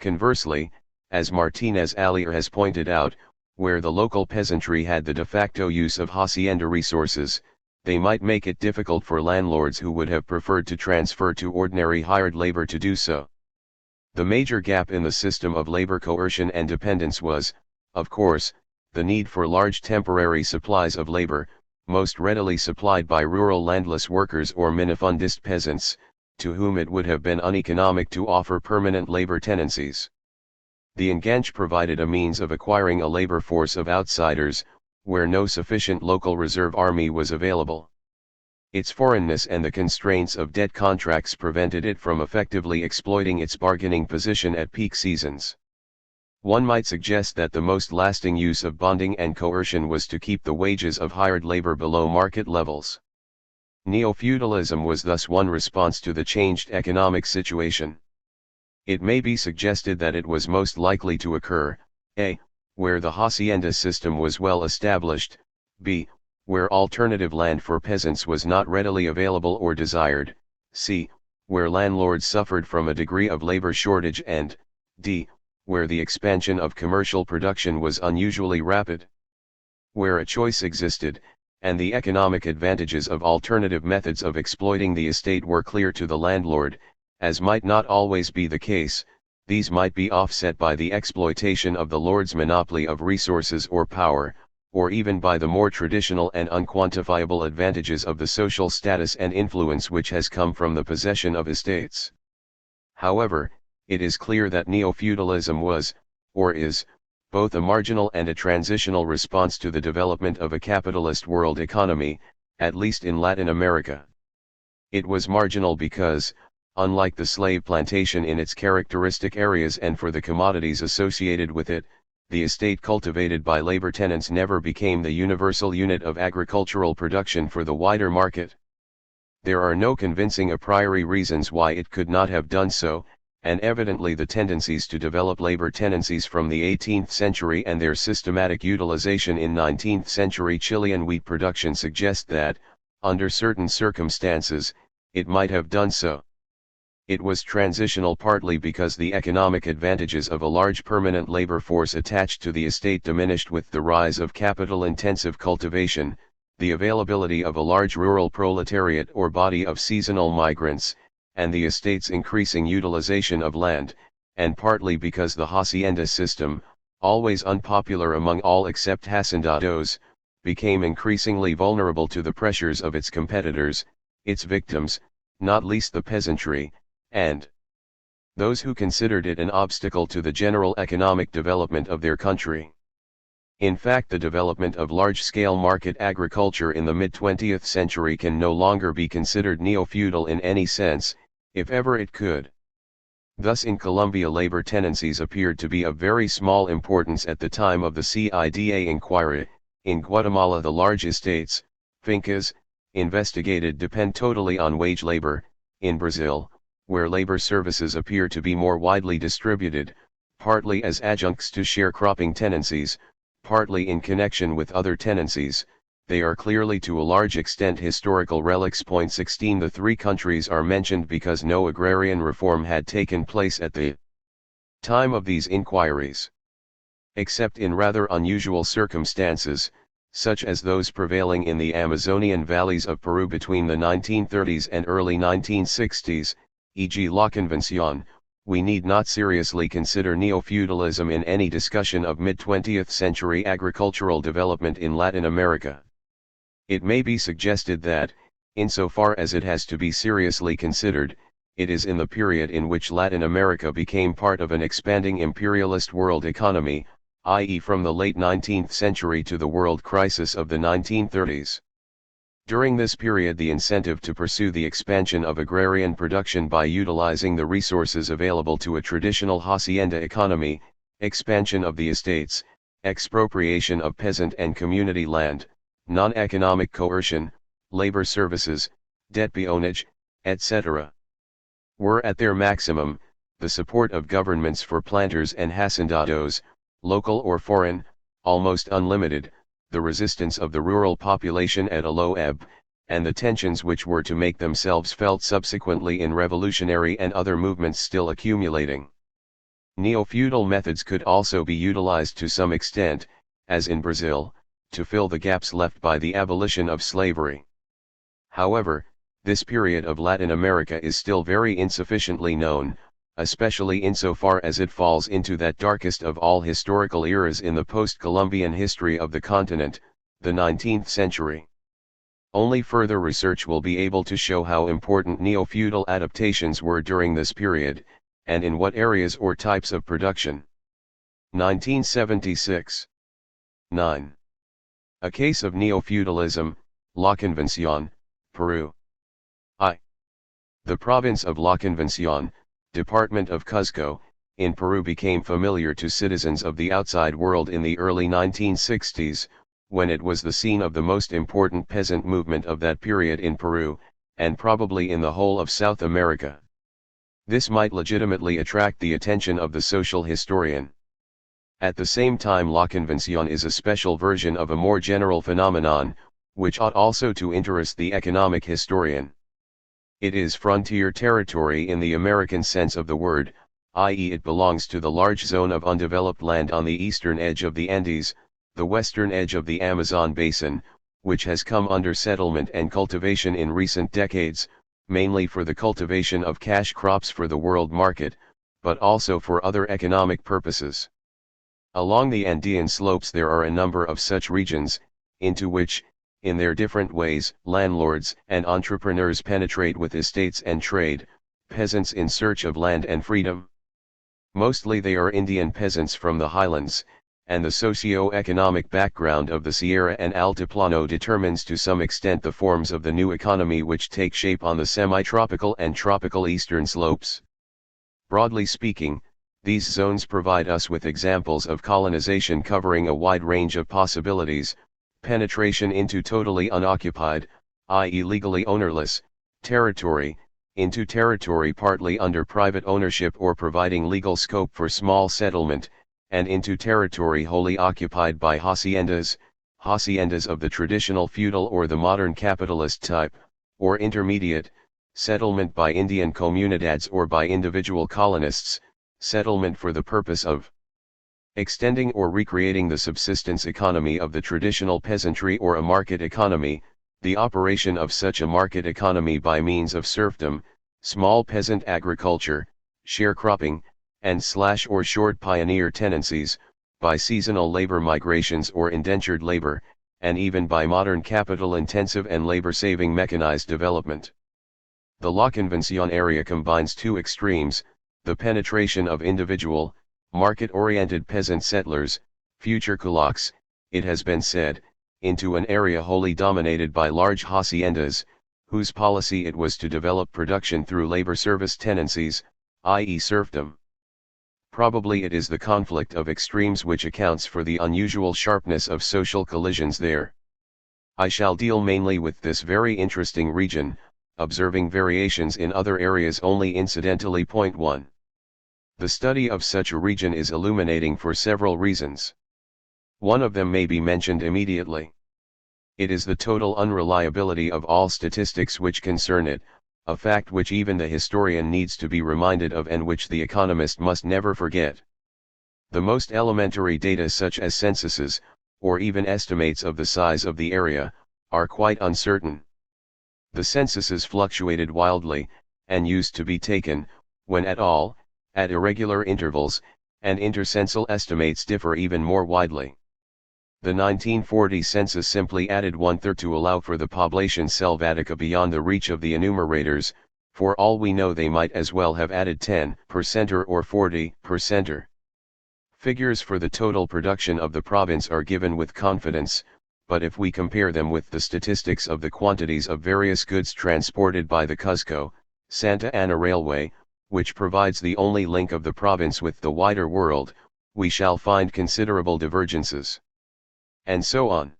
Conversely, as Martinez Alier has pointed out, where the local peasantry had the de facto use of hacienda resources, they might make it difficult for landlords who would have preferred to transfer to ordinary hired labor to do so. The major gap in the system of labor coercion and dependence was, of course, the need for large temporary supplies of labor, most readily supplied by rural landless workers or minifundist peasants, to whom it would have been uneconomic to offer permanent labor tenancies. The enganche provided a means of acquiring a labor force of outsiders, where no sufficient local reserve army was available. Its foreignness and the constraints of debt contracts prevented it from effectively exploiting its bargaining position at peak seasons. One might suggest that the most lasting use of bonding and coercion was to keep the wages of hired labor below market levels. Neo-feudalism was thus one response to the changed economic situation. It may be suggested that it was most likely to occur, a. where the hacienda system was well established, b. where alternative land for peasants was not readily available or desired, c. where landlords suffered from a degree of labor shortage, and d. where the expansion of commercial production was unusually rapid. Where a choice existed, and the economic advantages of alternative methods of exploiting the estate were clear to the landlord, as might not always be the case, these might be offset by the exploitation of the lord's monopoly of resources or power, or even by the more traditional and unquantifiable advantages of the social status and influence which has come from the possession of estates. However, it is clear that neo-feudalism was, or is, both a marginal and a transitional response to the development of a capitalist world economy, at least in Latin America. It was marginal because, unlike the slave plantation in its characteristic areas and for the commodities associated with it, the estate cultivated by labor tenants never became the universal unit of agricultural production for the wider market. There are no convincing a priori reasons why it could not have done so, and evidently the tendencies to develop labor tenancies from the 18th century and their systematic utilization in 19th century Chilean wheat production suggest that, under certain circumstances, it might have done so. It was transitional partly because the economic advantages of a large permanent labor force attached to the estate diminished with the rise of capital-intensive cultivation, the availability of a large rural proletariat or body of seasonal migrants, and the estate's increasing utilization of land, and partly because the hacienda system, always unpopular among all except hacendados, became increasingly vulnerable to the pressures of its competitors, its victims, not least the peasantry, and those who considered it an obstacle to the general economic development of their country. In fact, the development of large-scale market agriculture in the mid-20th century can no longer be considered neo-feudal in any sense, if ever it could. Thus in Colombia labor tenancies appeared to be of very small importance at the time of the CIDA inquiry. In Guatemala the large estates, fincas, investigated depend totally on wage labor. In Brazil, where labor services appear to be more widely distributed, partly as adjuncts to sharecropping tenancies, partly in connection with other tenancies, they are clearly to a large extent historical relics. 16 The three countries are mentioned because no agrarian reform had taken place at the time of these inquiries. Except in rather unusual circumstances, such as those prevailing in the Amazonian valleys of Peru between the 1930s and early 1960s, e.g. La Convención, we need not seriously consider neo-feudalism in any discussion of mid-20th century agricultural development in Latin America. It may be suggested that, insofar as it has to be seriously considered, it is in the period in which Latin America became part of an expanding imperialist world economy, i.e. from the late 19th century to the world crisis of the 1930s. During this period the incentive to pursue the expansion of agrarian production by utilizing the resources available to a traditional hacienda economy, expansion of the estates, expropriation of peasant and community land, non-economic coercion, labor services, debt peonage, etc. were at their maximum. The support of governments for planters and hacendados, local or foreign, almost unlimited, the resistance of the rural population at a low ebb, and the tensions which were to make themselves felt subsequently in revolutionary and other movements still accumulating. Neo-feudal methods could also be utilized to some extent, as in Brazil, to fill the gaps left by the abolition of slavery. However, this period of Latin America is still very insufficiently known, especially insofar as it falls into that darkest of all historical eras in the post-Columbian history of the continent, the 19th century. Only further research will be able to show how important neo-feudal adaptations were during this period, and in what areas or types of production. 1976. 9. A case of neo-feudalism, La Convención, Peru. I. The province of La Convención, Department of Cuzco, in Peru became familiar to citizens of the outside world in the early 1960s, when it was the scene of the most important peasant movement of that period in Peru, and probably in the whole of South America. This might legitimately attract the attention of the social historian. At the same time, La Convención is a special version of a more general phenomenon, which ought also to interest the economic historian. It is frontier territory in the American sense of the word, i.e. it belongs to the large zone of undeveloped land on the eastern edge of the Andes, the western edge of the Amazon basin, which has come under settlement and cultivation in recent decades, mainly for the cultivation of cash crops for the world market, but also for other economic purposes. Along the Andean slopes there are a number of such regions, into which, in their different ways, landlords and entrepreneurs penetrate with estates and trade, peasants in search of land and freedom. Mostly they are Indian peasants from the highlands, and the socio-economic background of the Sierra and Altiplano determines to some extent the forms of the new economy which take shape on the semi-tropical and tropical eastern slopes. Broadly speaking, these zones provide us with examples of colonization covering a wide range of possibilities: penetration into totally unoccupied, i.e. legally ownerless, territory, into territory partly under private ownership or providing legal scope for small settlement, and into territory wholly occupied by haciendas of the traditional feudal or the modern capitalist type, or intermediate, settlement by Indian comunidades or by individual colonists, settlement for the purpose of extending or recreating the subsistence economy of the traditional peasantry, or a market economy, the operation of such a market economy by means of serfdom, small peasant agriculture, sharecropping, and or short pioneer tenancies, by seasonal labor migrations or indentured labor, and even by modern capital-intensive and labor-saving mechanized development. The La Convención area combines two extremes: the penetration of individual, market-oriented peasant settlers, future kulaks, it has been said, into an area wholly dominated by large haciendas, whose policy it was to develop production through labor service tenancies, i.e. serfdom. Probably it is the conflict of extremes which accounts for the unusual sharpness of social collisions there. I shall deal mainly with this very interesting region, observing variations in other areas only incidentally. Point 1. The study of such a region is illuminating for several reasons. One of them may be mentioned immediately. It is the total unreliability of all statistics which concern it, a fact which even the historian needs to be reminded of and which the economist must never forget. The most elementary data, such as censuses, or even estimates of the size of the area, are quite uncertain. The censuses fluctuated wildly, and used to be taken, when at all, at irregular intervals, and intercensal estimates differ even more widely. The 1940 census simply added 1/3 to allow for the poblation selvatica beyond the reach of the enumerators. For all we know they might as well have added 10% or 40%. Figures for the total production of the province are given with confidence, but if we compare them with the statistics of the quantities of various goods transported by the Cusco-Santa Ana Railway, which provides the only link of the province with the wider world, we shall find considerable divergences. And so on.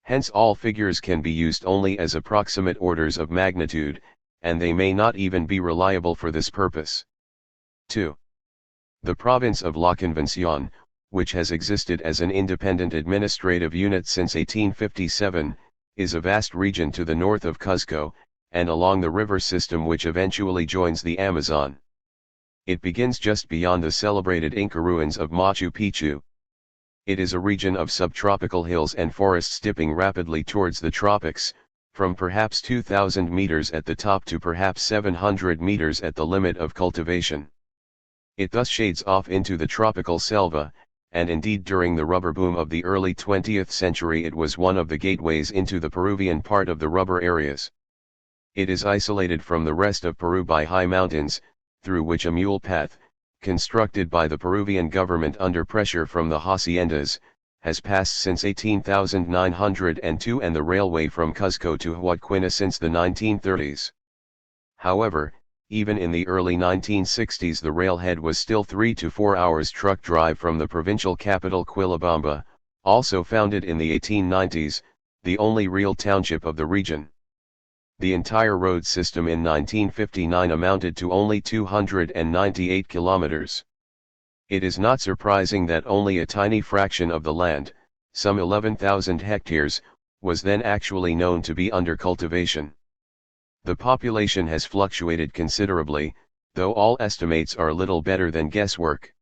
Hence all figures can be used only as approximate orders of magnitude, and they may not even be reliable for this purpose. 2. The province of La Convención, which has existed as an independent administrative unit since 1857, is a vast region to the north of Cuzco, and along the river system which eventually joins the Amazon. It begins just beyond the celebrated Inca ruins of Machu Picchu. It is a region of subtropical hills and forests dipping rapidly towards the tropics, from perhaps 2,000 meters at the top to perhaps 700 meters at the limit of cultivation. It thus shades off into the tropical selva, and indeed during the rubber boom of the early 20th century it was one of the gateways into the Peruvian part of the rubber areas. It is isolated from the rest of Peru by high mountains, through which a mule path, constructed by the Peruvian government under pressure from the haciendas, has passed since 18,902, and the railway from Cuzco to Huadquina since the 1930s. However, even in the early 1960s the railhead was still 3 to 4 hours truck drive from the provincial capital Quillabamba, also founded in the 1890s, the only real township of the region. The entire road system in 1959 amounted to only 298 kilometers. It is not surprising that only a tiny fraction of the land, some 11,000 hectares, was then actually known to be under cultivation. The population has fluctuated considerably, though all estimates are little better than guesswork.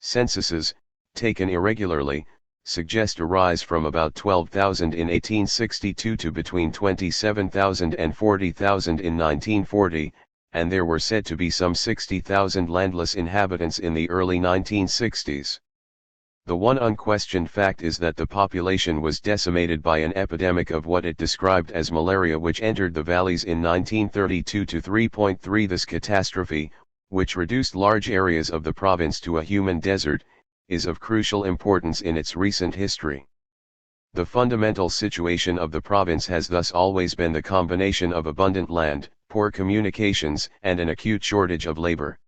Censuses, taken irregularly, suggest a rise from about 12,000 in 1862 to between 27,000 and 40,000 in 1940, and there were said to be some 60,000 landless inhabitants in the early 1960s. The one unquestioned fact is that the population was decimated by an epidemic of what it described as malaria, which entered the valleys in 1932 to 3.3. This catastrophe, which reduced large areas of the province to a human desert, is of crucial importance in its recent history. The fundamental situation of the province has thus always been the combination of abundant land, poor communications, and an acute shortage of labor.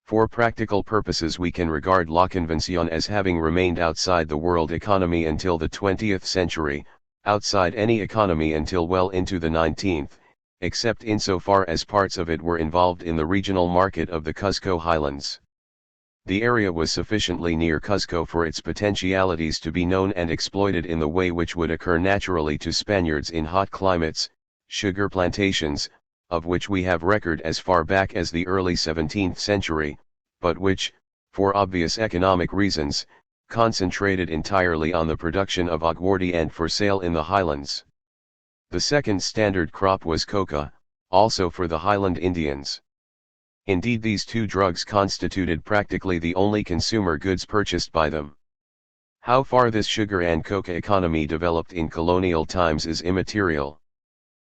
For practical purposes, we can regard La Convention as having remained outside the world economy until the 20th century, outside any economy until well into the 19th, except insofar as parts of it were involved in the regional market of the Cuzco highlands. The area was sufficiently near Cuzco for its potentialities to be known and exploited in the way which would occur naturally to Spaniards in hot climates, sugar plantations, of which we have record as far back as the early 17th century, but which, for obvious economic reasons, concentrated entirely on the production of aguardiente for sale in the highlands. The second standard crop was coca, also for the highland Indians. Indeed, these two drugs constituted practically the only consumer goods purchased by them. How far this sugar and coca economy developed in colonial times is immaterial.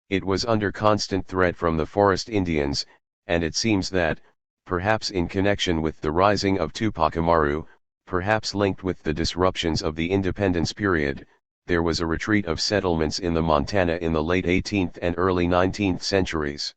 It was under constant threat from the forest Indians, and it seems that, perhaps in connection with the rising of Tupac Amaru, perhaps linked with the disruptions of the independence period, there was a retreat of settlements in the Montana in the late 18th and early 19th centuries.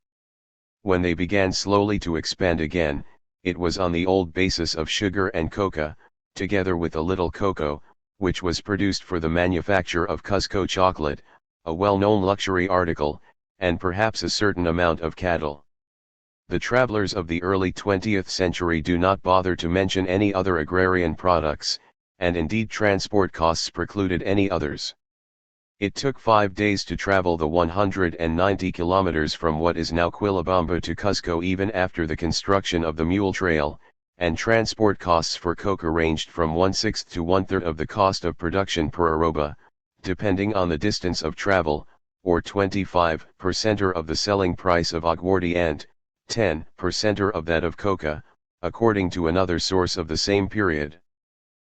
When they began slowly to expand again, it was on the old basis of sugar and coca, together with a little cocoa, which was produced for the manufacture of Cuzco chocolate, a well-known luxury article, and perhaps a certain amount of cattle. The travelers of the early 20th century do not bother to mention any other agrarian products, and indeed transport costs precluded any others. It took 5 days to travel the 190 kilometers from what is now Quillabamba to Cuzco even after the construction of the mule trail, and transport costs for coca ranged from 1/6 to 1/3 of the cost of production per arroba, depending on the distance of travel, or 25% of the selling price of aguardiente, 10% of that of coca, according to another source of the same period.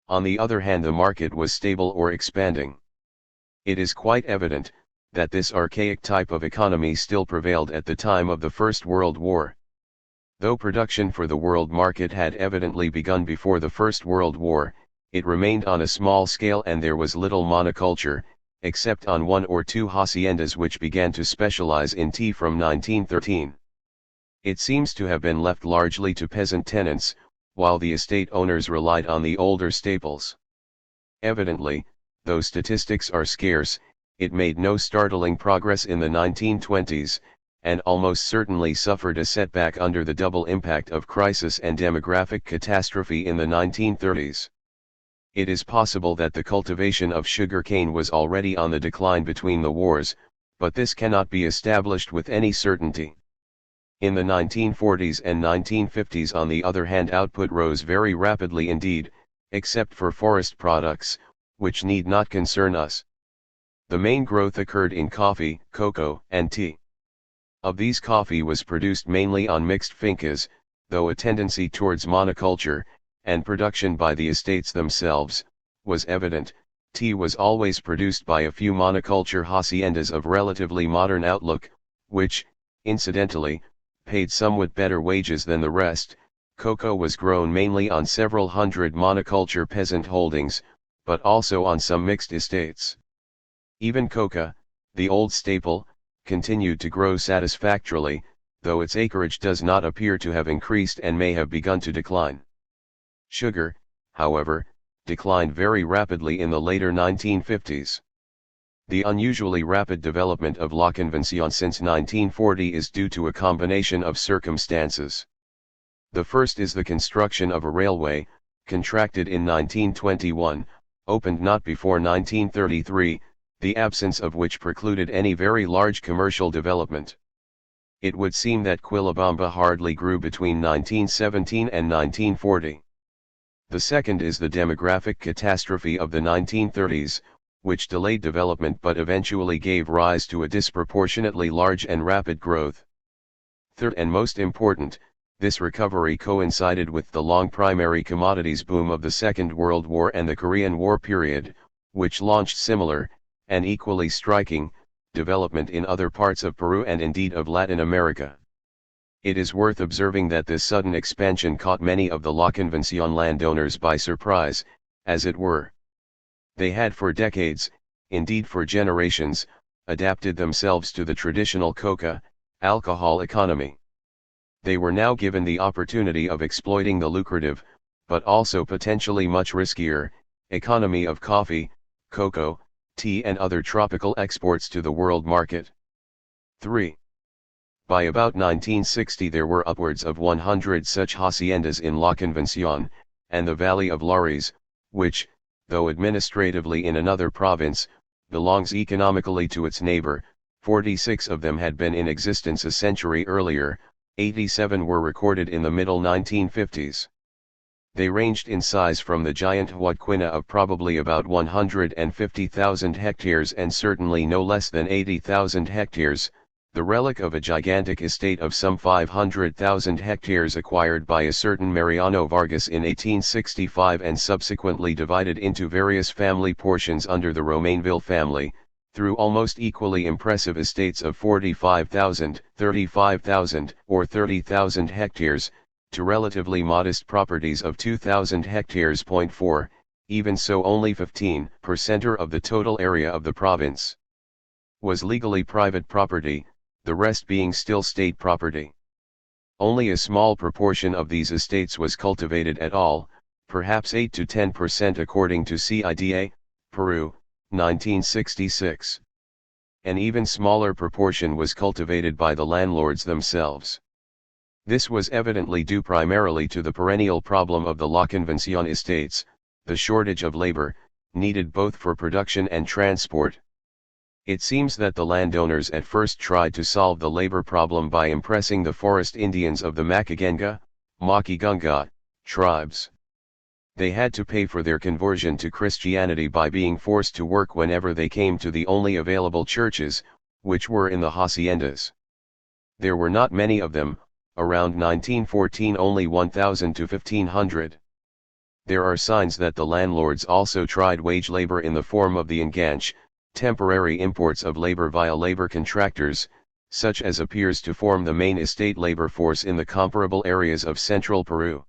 On the other hand, the market was stable or expanding. It is quite evident that this archaic type of economy still prevailed at the time of the First World War. Though production for the world market had evidently begun before the First World War, it remained on a small scale and there was little monoculture, except on 1 or 2 haciendas which began to specialize in tea from 1913. It seems to have been left largely to peasant tenants, while the estate owners relied on the older staples. Evidently, though statistics are scarce, it made no startling progress in the 1920s, and almost certainly suffered a setback under the double impact of crisis and demographic catastrophe in the 1930s. It is possible that the cultivation of sugar cane was already on the decline between the wars, but this cannot be established with any certainty. In the 1940s and 1950s, on the other hand, output rose very rapidly indeed, except for forest products, which need not concern us. The main growth occurred in coffee, cocoa, and tea. Of these, coffee was produced mainly on mixed fincas, though a tendency towards monoculture, and production by the estates themselves, was evident. Tea was always produced by a few monoculture haciendas of relatively modern outlook, which, incidentally, paid somewhat better wages than the rest. Cocoa was grown mainly on several hundred monoculture peasant holdings, but also on some mixed estates. Even coca, the old staple, continued to grow satisfactorily, though its acreage does not appear to have increased and may have begun to decline. Sugar, however, declined very rapidly in the later 1950s. The unusually rapid development of La Convention since 1940 is due to a combination of circumstances. The first is the construction of a railway, contracted in 1921, opened not before 1933, the absence of which precluded any very large commercial development. It would seem that Quillabamba hardly grew between 1917 and 1940. The second is the demographic catastrophe of the 1930s, which delayed development but eventually gave rise to a disproportionately large and rapid growth. Third and most important, this recovery coincided with the long primary commodities boom of the Second World War and the Korean War period, which launched similar, and equally striking, development in other parts of Peru and indeed of Latin America. It is worth observing that this sudden expansion caught many of the La Convención landowners by surprise, as it were. They had for decades, indeed for generations, adapted themselves to the traditional coca, alcohol economy. They were now given the opportunity of exploiting the lucrative, but also potentially much riskier, economy of coffee, cocoa, tea and other tropical exports to the world market. 3. By about 1960 there were upwards of 100 such haciendas in La Convención, and the Valley of Lares, which, though administratively in another province, belongs economically to its neighbor. 46 of them had been in existence a century earlier, 87 were recorded in the middle 1950s. They ranged in size from the giant Huadquina of probably about 150,000 hectares and certainly no less than 80,000 hectares, the relic of a gigantic estate of some 500,000 hectares acquired by a certain Mariano Vargas in 1865 and subsequently divided into various family portions under the Romainville family, through almost equally impressive estates of 45,000, 35,000, or 30,000 hectares, to relatively modest properties of 2,000 hectares. 4, even so only 15% of the total area of the province was legally private property, the rest being still state property. Only a small proportion of these estates was cultivated at all, perhaps 8 to 10% according to CIDA, Peru, 1966. An even smaller proportion was cultivated by the landlords themselves. This was evidently due primarily to the perennial problem of the La Convención estates, the shortage of labor, needed both for production and transport. It seems that the landowners at first tried to solve the labor problem by impressing the forest Indians of the Macagenga, Maquigunga, tribes. They had to pay for their conversion to Christianity by being forced to work whenever they came to the only available churches, which were in the haciendas. There were not many of them, around 1914 only 1,000 to 1,500. There are signs that the landlords also tried wage labor in the form of the enganche, temporary imports of labor via labor contractors, such as appears to form the main estate labor force in the comparable areas of central Peru.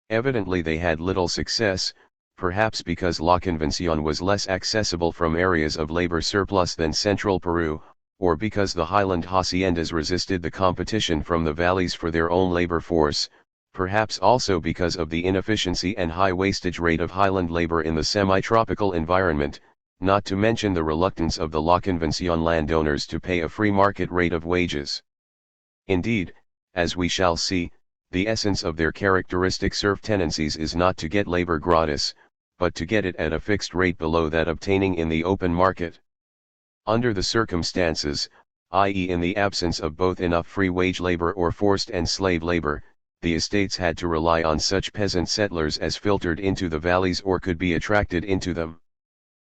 Evidently they had little success, perhaps because La Convención was less accessible from areas of labor surplus than central Peru, or because the highland haciendas resisted the competition from the valleys for their own labor force, perhaps also because of the inefficiency and high wastage rate of highland labor in the semi-tropical environment, not to mention the reluctance of the La Convención landowners to pay a free market rate of wages. Indeed, as we shall see, the essence of their characteristic serf tendencies is not to get labor gratis, but to get it at a fixed rate below that obtaining in the open market. Under the circumstances, i.e. in the absence of both enough free wage labor or forced and slave labor, the estates had to rely on such peasant settlers as filtered into the valleys or could be attracted into them.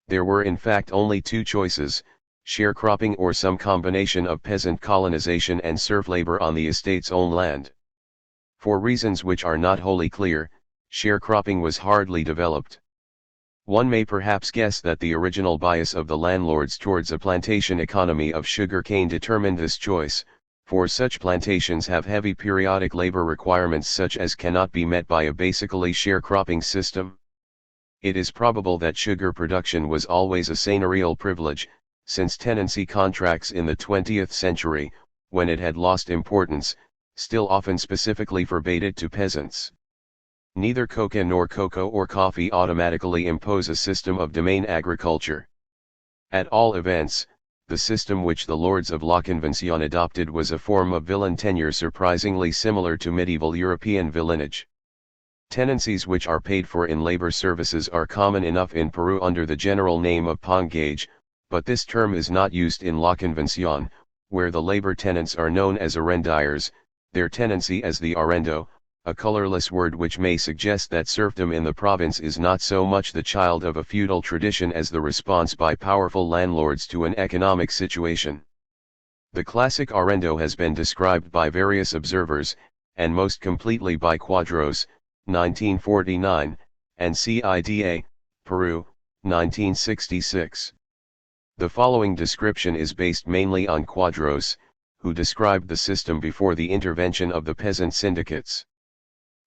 There were in fact only two choices, sharecropping or some combination of peasant colonization and serf labor on the estate's own land. For reasons which are not wholly clear, sharecropping was hardly developed. One may perhaps guess that the original bias of the landlords towards a plantation economy of sugar cane determined this choice, for such plantations have heavy periodic labor requirements such as cannot be met by a basically sharecropping system. It is probable that sugar production was always a seigneurial privilege, since tenancy contracts in the 20th century, when it had lost importance, still often specifically forbade it to peasants. Neither coca nor cocoa or coffee automatically impose a system of domain agriculture. At all events, the system which the lords of La Convención adopted was a form of villein tenure surprisingly similar to medieval European villeinage. Tenancies which are paid for in labor services are common enough in Peru under the general name of pongage, but this term is not used in La Convención, where the labor tenants are known as arrendiers, their tenancy as the arrendo, a colorless word which may suggest that serfdom in the province is not so much the child of a feudal tradition as the response by powerful landlords to an economic situation. The classic arrendo has been described by various observers, and most completely by Quadros, 1949, and CIDA, Peru, 1966. The following description is based mainly on Quadros, who described the system before the intervention of the peasant syndicates.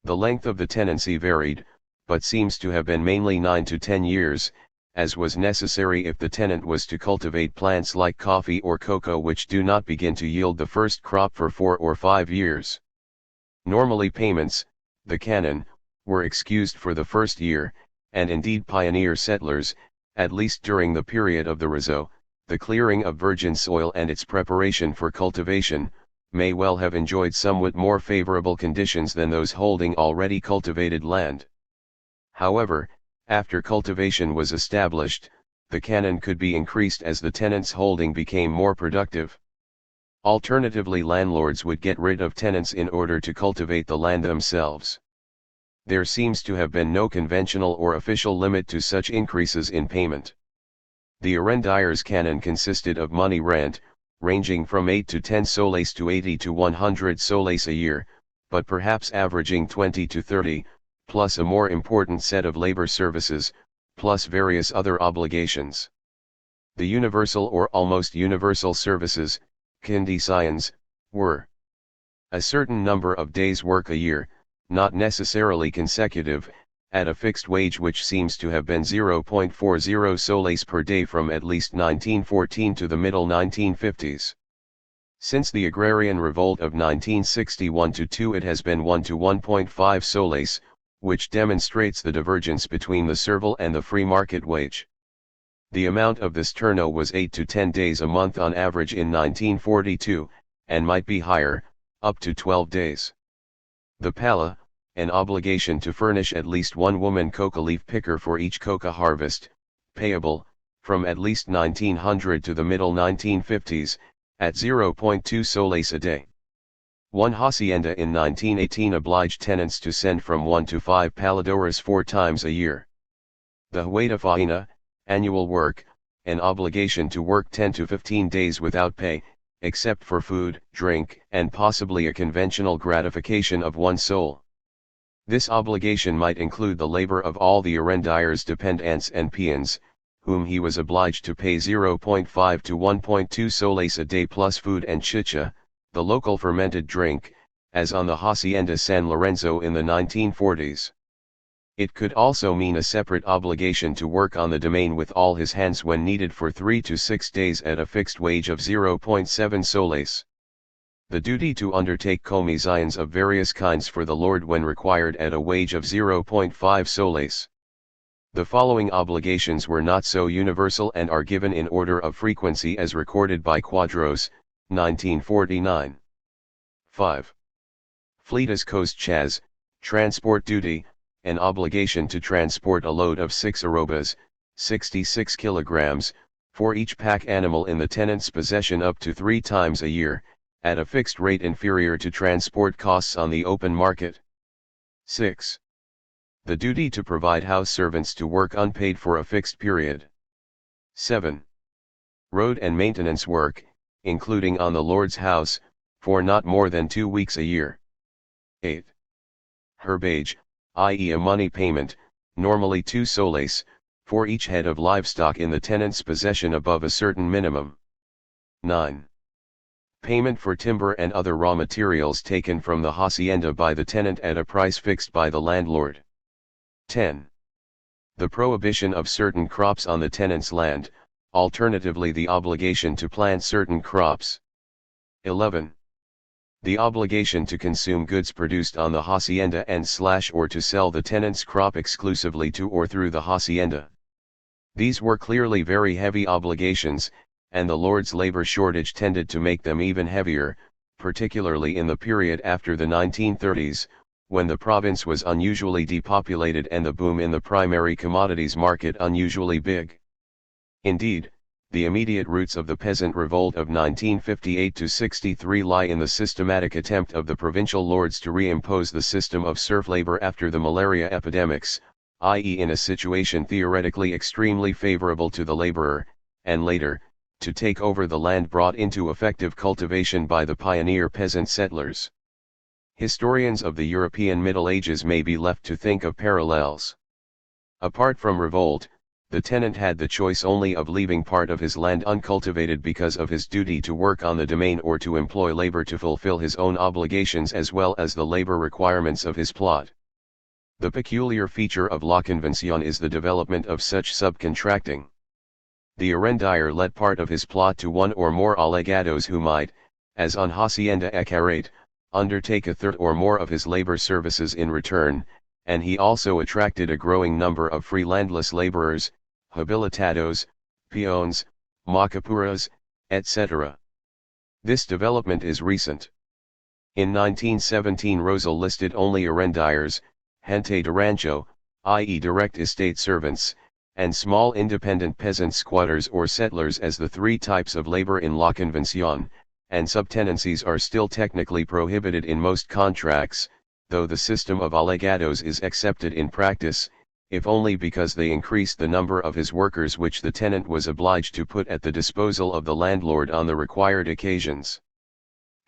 The length of the tenancy varied, but seems to have been mainly 9 to 10 years, as was necessary if the tenant was to cultivate plants like coffee or cocoa which do not begin to yield the first crop for 4 or 5 years. Normally payments, the canon, were excused for the first year, and indeed pioneer settlers, at least during the period of the rezo, the clearing of virgin soil and its preparation for cultivation, may well have enjoyed somewhat more favorable conditions than those holding already cultivated land. However, after cultivation was established, the canon could be increased as the tenants' holding became more productive. Alternatively, landlords would get rid of tenants in order to cultivate the land themselves. There seems to have been no conventional or official limit to such increases in payment. The arrendier's canon consisted of money rent, ranging from 8 to 10 soles to 80 to 100 soles a year, but perhaps averaging 20 to 30, plus a more important set of labor services, plus various other obligations. The universal or almost universal services, condiciones, were a certain number of days' work a year, not necessarily consecutive, at a fixed wage which seems to have been 0.40 soles per day from at least 1914 to the middle 1950s. Since the agrarian revolt of 1961-2 it has been 1 to 1.5 soles, which demonstrates the divergence between the servile and the free market wage. The amount of this turno was 8 to 10 days a month on average in 1942, and might be higher, up to 12 days. The pala, an obligation to furnish at least one woman coca leaf picker for each coca harvest, payable, from at least 1900 to the middle 1950s, at 0.2 soles a day. One hacienda in 1918 obliged tenants to send from 1 to 5 paladores 4 times a year. The hueta faena, annual work, an obligation to work 10 to 15 days without pay, except for food, drink, and possibly a conventional gratification of one soul. This obligation might include the labor of all the arrendier's dependents and peons, whom he was obliged to pay 0.5 to 1.2 soles a day plus food and chicha, the local fermented drink, as on the Hacienda San Lorenzo in the 1940s. It could also mean a separate obligation to work on the domain with all his hands when needed for 3 to 6 days at a fixed wage of 0.7 soles. The duty to undertake commissions of various kinds for the lord when required at a wage of 0.5 soles. The following obligations were not so universal and are given in order of frequency as recorded by Quadros, 1949. 5. Fleetas costchas, transport duty, an obligation to transport a load of 6 arrobas, 66 kilograms, for each pack animal in the tenant's possession up to 3 times a year, at a fixed rate inferior to transport costs on the open market. 6. The duty to provide house servants to work unpaid for a fixed period. 7. Road and maintenance work, including on the Lord's house, for not more than 2 weeks a year. 8. Herbage, i.e. a money payment, normally 2 soles, for each head of livestock in the tenant's possession above a certain minimum. 9. Payment for timber and other raw materials taken from the hacienda by the tenant at a price fixed by the landlord. 10. The prohibition of certain crops on the tenant's land, alternatively the obligation to plant certain crops. 11. The obligation to consume goods produced on the hacienda and/or to sell the tenant's crop exclusively to or through the hacienda. These were clearly very heavy obligations, and the Lord's labor shortage tended to make them even heavier, particularly in the period after the 1930s, when the province was unusually depopulated and the boom in the primary commodities market unusually big. Indeed, the immediate roots of the peasant revolt of 1958-63 lie in the systematic attempt of the provincial lords to reimpose the system of serf labor after the malaria epidemics, i.e. in a situation theoretically extremely favorable to the laborer, and later, to take over the land brought into effective cultivation by the pioneer peasant settlers. Historians of the European Middle Ages may be left to think of parallels. Apart from revolt, the tenant had the choice only of leaving part of his land uncultivated because of his duty to work on the domain, or to employ labor to fulfill his own obligations as well as the labor requirements of his plot. The peculiar feature of La Convention is the development of such subcontracting. The arrendier let part of his plot to one or more allegados who might, as on Hacienda Ecarate, undertake a third or more of his labor services in return, and he also attracted a growing number of free landless laborers, habilitados, peones, macapuras, etc. This development is recent. In 1917 Rosal listed only arrendiers, gente de rancho, i.e. direct estate servants, and small independent peasant squatters or settlers as the three types of labor in La Convention, and subtenancies are still technically prohibited in most contracts, though the system of allegados is accepted in practice, if only because they increase the number of his workers which the tenant was obliged to put at the disposal of the landlord on the required occasions.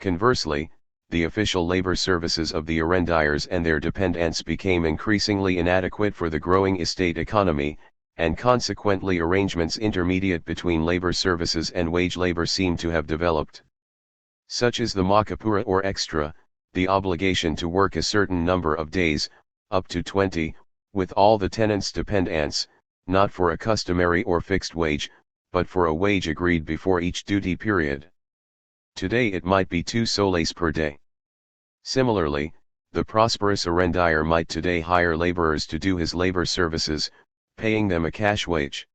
Conversely, the official labor services of the arrendiers and their dependents became increasingly inadequate for the growing estate economy, and consequently arrangements intermediate between labor services and wage labor seem to have developed. Such is the macapura or extra, the obligation to work a certain number of days, up to 20, with all the tenant's dependents, not for a customary or fixed wage, but for a wage agreed before each duty period. Today it might be 2 soles per day. Similarly, the prosperous arrendier might today hire laborers to do his labor services, paying them a cash wage.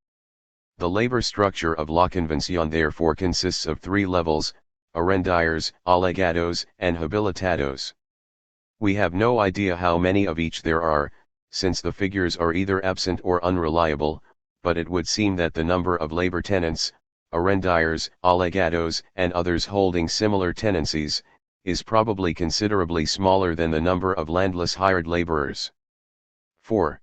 The labor structure of La Convention therefore consists of 3 levels: arrendiers, allegados, and habilitados. We have no idea how many of each there are, since the figures are either absent or unreliable, but it would seem that the number of labor tenants, arrendiers, allegados, and others holding similar tenancies, is probably considerably smaller than the number of landless hired laborers. 4.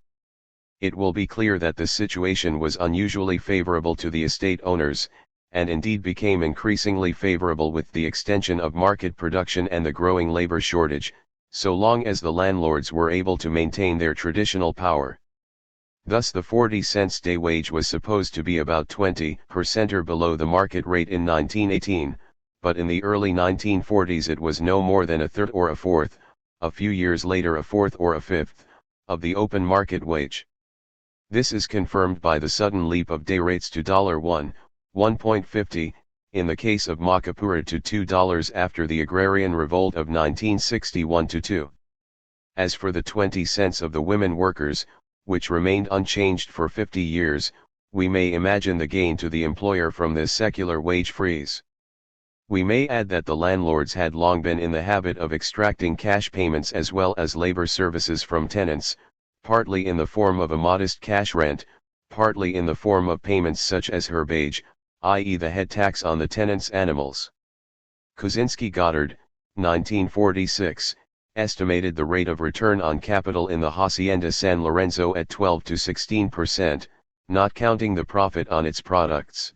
It will be clear that the situation was unusually favorable to the estate owners, and indeed became increasingly favorable with the extension of market production and the growing labor shortage, so long as the landlords were able to maintain their traditional power. Thus the 40 cents day wage was supposed to be about 20% or below the market rate in 1918, but in the early 1940s it was no more than a third or a fourth, a few years later a fourth or a fifth, of the open market wage. This is confirmed by the sudden leap of day rates to $1, 1.50, in the case of Macapura to $2 after the agrarian revolt of 1961-2. As for the 20 cents of the women workers, which remained unchanged for 50 years, we may imagine the gain to the employer from this secular wage freeze. We may add that the landlords had long been in the habit of extracting cash payments as well as labor services from tenants, partly in the form of a modest cash rent, partly in the form of payments such as herbage, i.e. the head tax on the tenant's animals. Kosinski-Goddard, 1946, estimated the rate of return on capital in the Hacienda San Lorenzo at 12 to 16%, not counting the profit on its products.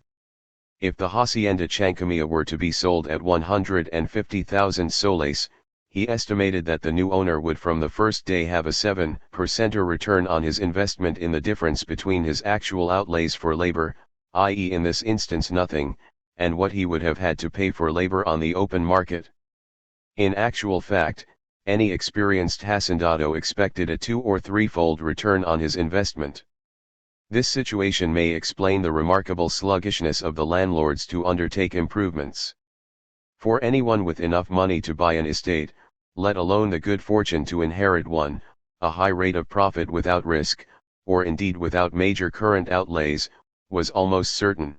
If the Hacienda Chancamilla were to be sold at 150,000 soles, he estimated that the new owner would from the first day have a 7% return on his investment in the difference between his actual outlays for labor, i.e. in this instance nothing, and what he would have had to pay for labor on the open market. In actual fact, any experienced hacendado expected a 2- or 3-fold return on his investment. This situation may explain the remarkable sluggishness of the landlords to undertake improvements. For anyone with enough money to buy an estate, let alone the good fortune to inherit one, a high rate of profit without risk, or indeed without major current outlays, was almost certain.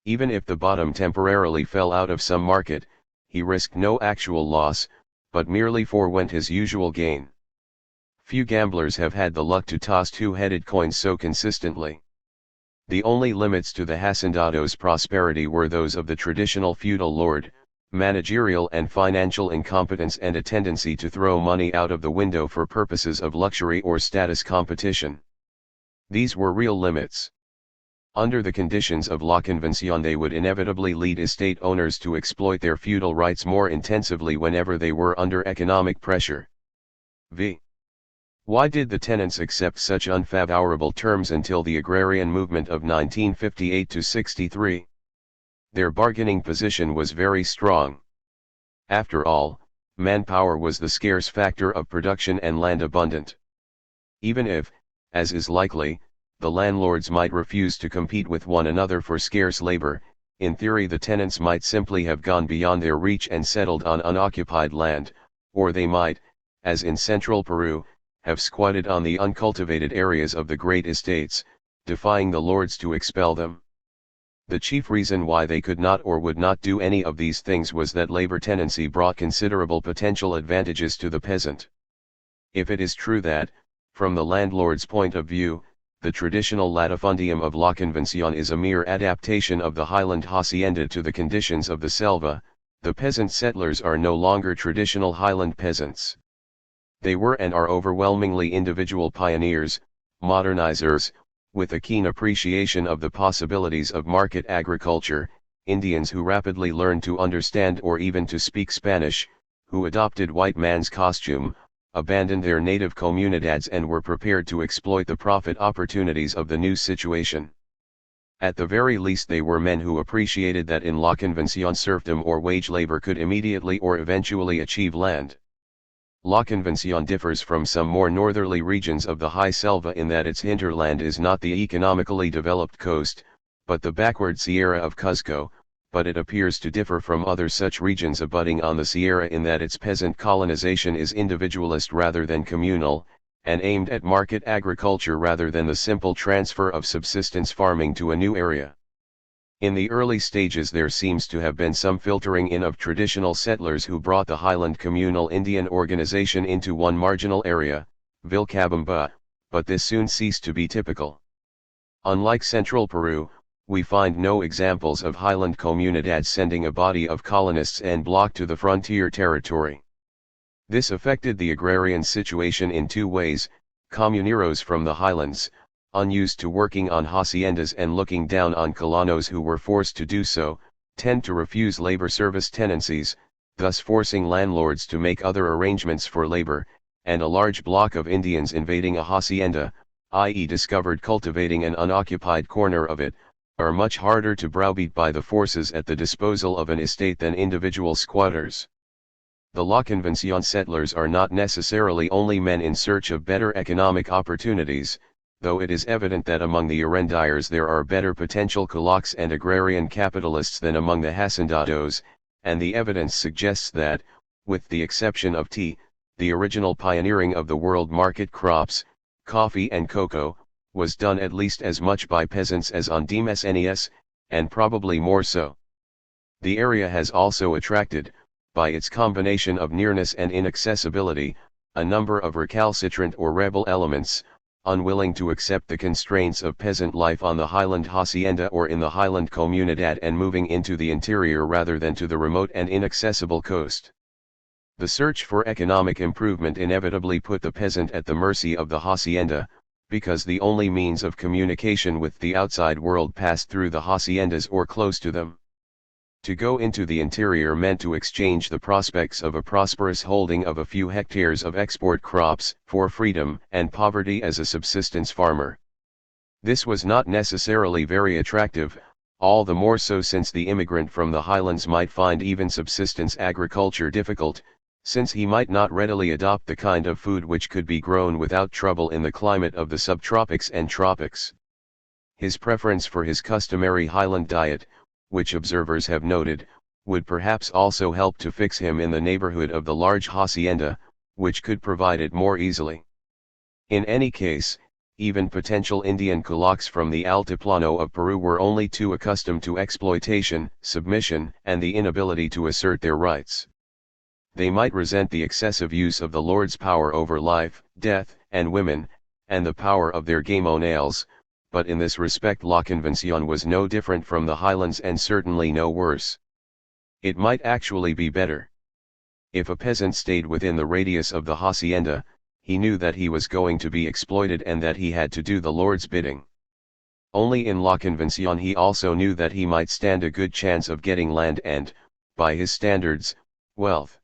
Even if the bottom temporarily fell out of some market, he risked no actual loss, but merely forewent his usual gain. Few gamblers have had the luck to toss 2-headed coins so consistently. The only limits to the hacendados' prosperity were those of the traditional feudal lord, managerial and financial incompetence and a tendency to throw money out of the window for purposes of luxury or status competition. These were real limits. Under the conditions of la Convención they would inevitably lead estate owners to exploit their feudal rights more intensively whenever they were under economic pressure. V. Why did the tenants accept such unfavorable terms until the agrarian movement of 1958–63? Their bargaining position was very strong. After all, manpower was the scarce factor of production and land abundant. Even if, as is likely, the landlords might refuse to compete with one another for scarce labor, in theory the tenants might simply have gone beyond their reach and settled on unoccupied land, or they might, as in central Peru, have squatted on the uncultivated areas of the great estates, defying the lords to expel them. The chief reason why they could not or would not do any of these things was that labor tenancy brought considerable potential advantages to the peasant. If it is true that, from the landlord's point of view, the traditional latifundium of la Convención is a mere adaptation of the highland hacienda to the conditions of the selva, the peasant settlers are no longer traditional highland peasants. They were and are overwhelmingly individual pioneers, modernizers, with a keen appreciation of the possibilities of market agriculture, Indians who rapidly learned to understand or even to speak Spanish, who adopted white man's costume, abandoned their native comunidades and were prepared to exploit the profit opportunities of the new situation. At the very least they were men who appreciated that in la Convención serfdom or wage labor could immediately or eventually achieve land. La Convención differs from some more northerly regions of the high selva in that its hinterland is not the economically developed coast, but the backward Sierra of Cuzco, but it appears to differ from other such regions abutting on the Sierra in that its peasant colonization is individualist rather than communal, and aimed at market agriculture rather than the simple transfer of subsistence farming to a new area. In the early stages there seems to have been some filtering in of traditional settlers who brought the highland communal Indian organization into one marginal area, Vilcabamba, but this soon ceased to be typical. Unlike central Peru, we find no examples of highland comunidades sending a body of colonists en bloc to the frontier territory. This affected the agrarian situation in two ways: comuneros from the highlands, unused to working on haciendas and looking down on colonos who were forced to do so, tend to refuse labor service tenancies, thus forcing landlords to make other arrangements for labor, and a large block of Indians invading a hacienda, i.e. discovered cultivating an unoccupied corner of it, are much harder to browbeat by the forces at the disposal of an estate than individual squatters. The La Convención settlers are not necessarily only men in search of better economic opportunities, though it is evident that among the arrendiers there are better potential kulaks and agrarian capitalists than among the hacendados, and the evidence suggests that, with the exception of tea, the original pioneering of the world market crops, coffee and cocoa, was done at least as much by peasants as on Dimes, and probably more so. The area has also attracted, by its combination of nearness and inaccessibility, a number of recalcitrant or rebel elements, unwilling to accept the constraints of peasant life on the highland hacienda or in the highland comunidad and moving into the interior rather than to the remote and inaccessible coast. The search for economic improvement inevitably put the peasant at the mercy of the hacienda, because the only means of communication with the outside world passed through the haciendas or close to them. To go into the interior meant to exchange the prospects of a prosperous holding of a few hectares of export crops for freedom and poverty as a subsistence farmer. This was not necessarily very attractive, all the more so since the immigrant from the highlands might find even subsistence agriculture difficult, since he might not readily adopt the kind of food which could be grown without trouble in the climate of the subtropics and tropics. His preference for his customary highland diet, which observers have noted, would perhaps also help to fix him in the neighborhood of the large hacienda, which could provide it more easily. In any case, even potential Indian kulaks from the Altiplano of Peru were only too accustomed to exploitation, submission, and the inability to assert their rights. They might resent the excessive use of the Lord's power over life, death, and women, and the power of their gamonales, but in this respect La Convención was no different from the highlands and certainly no worse. It might actually be better. If a peasant stayed within the radius of the hacienda, he knew that he was going to be exploited and that he had to do the Lord's bidding. Only in La Convención he also knew that he might stand a good chance of getting land and, by his standards, wealth.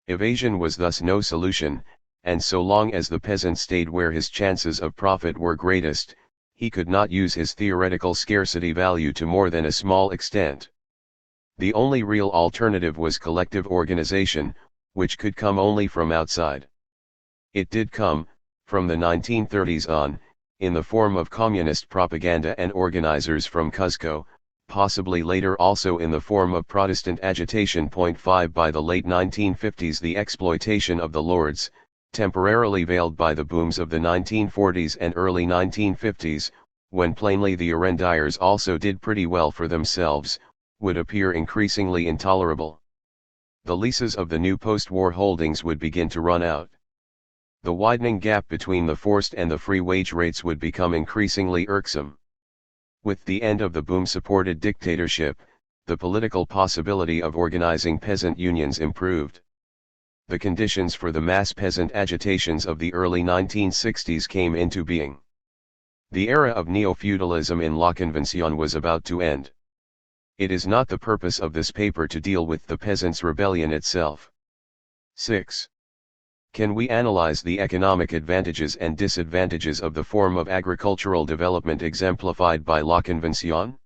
Evasion was thus no solution, and so long as the peasant stayed where his chances of profit were greatest, he could not use his theoretical scarcity value to more than a small extent. The only real alternative was collective organization, which could come only from outside. It did come, from the 1930s on, in the form of communist propaganda and organizers from Cuzco, possibly later also in the form of Protestant agitation. 5 By the late 1950s the exploitation of the lords, temporarily veiled by the booms of the 1940s and early 1950s, when plainly the arrendiers also did pretty well for themselves, would appear increasingly intolerable. The leases of the new post-war holdings would begin to run out. The widening gap between the forced and the free wage rates would become increasingly irksome. With the end of the boom-supported dictatorship, the political possibility of organizing peasant unions improved. The conditions for the mass peasant agitations of the early 1960s came into being. The era of neo-feudalism in La Convención was about to end. It is not the purpose of this paper to deal with the peasants' rebellion itself. 6. Can we analyze the economic advantages and disadvantages of the form of agricultural development exemplified by La Convención?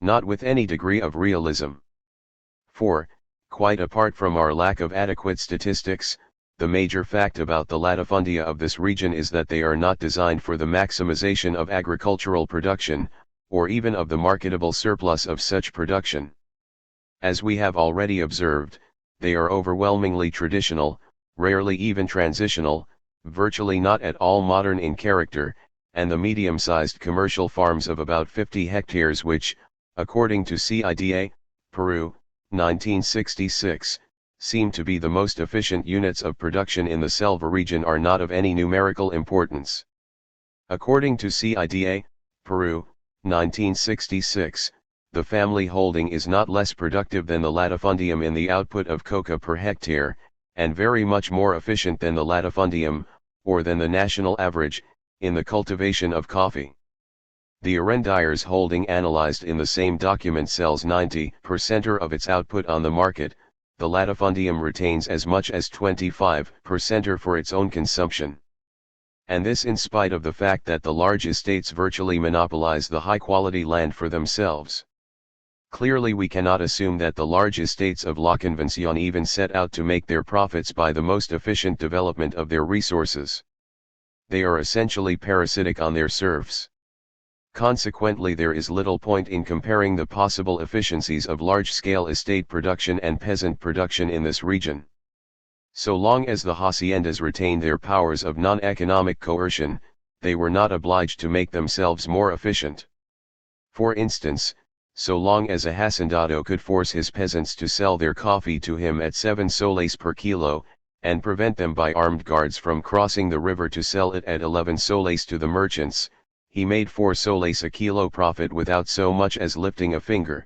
Not with any degree of realism. 4. Quite apart from our lack of adequate statistics, the major fact about the latifundia of this region is that they are not designed for the maximization of agricultural production, or even of the marketable surplus of such production. As we have already observed, they are overwhelmingly traditional, rarely even transitional, virtually not at all modern in character, and the medium-sized commercial farms of about 50 hectares which, according to CIDA, Peru, 1966, seem to be the most efficient units of production in the Selva region are not of any numerical importance. According to CIDA, Peru, 1966, the family holding is not less productive than the latifundium in the output of coca per hectare, and very much more efficient than the latifundium, or than the national average, in the cultivation of coffee. The arrendiers holding analyzed in the same document sells 90% of its output on the market, the latifundium retains as much as 25% for its own consumption. And this in spite of the fact that the large estates virtually monopolize the high-quality land for themselves. Clearly we cannot assume that the large estates of La Convención even set out to make their profits by the most efficient development of their resources. They are essentially parasitic on their serfs. Consequently there is little point in comparing the possible efficiencies of large-scale estate production and peasant production in this region. So long as the haciendas retained their powers of non-economic coercion, they were not obliged to make themselves more efficient. For instance, so long as a hacendado could force his peasants to sell their coffee to him at 7 soles per kilo, and prevent them by armed guards from crossing the river to sell it at 11 soles to the merchants, he made 4 soles a kilo profit without so much as lifting a finger.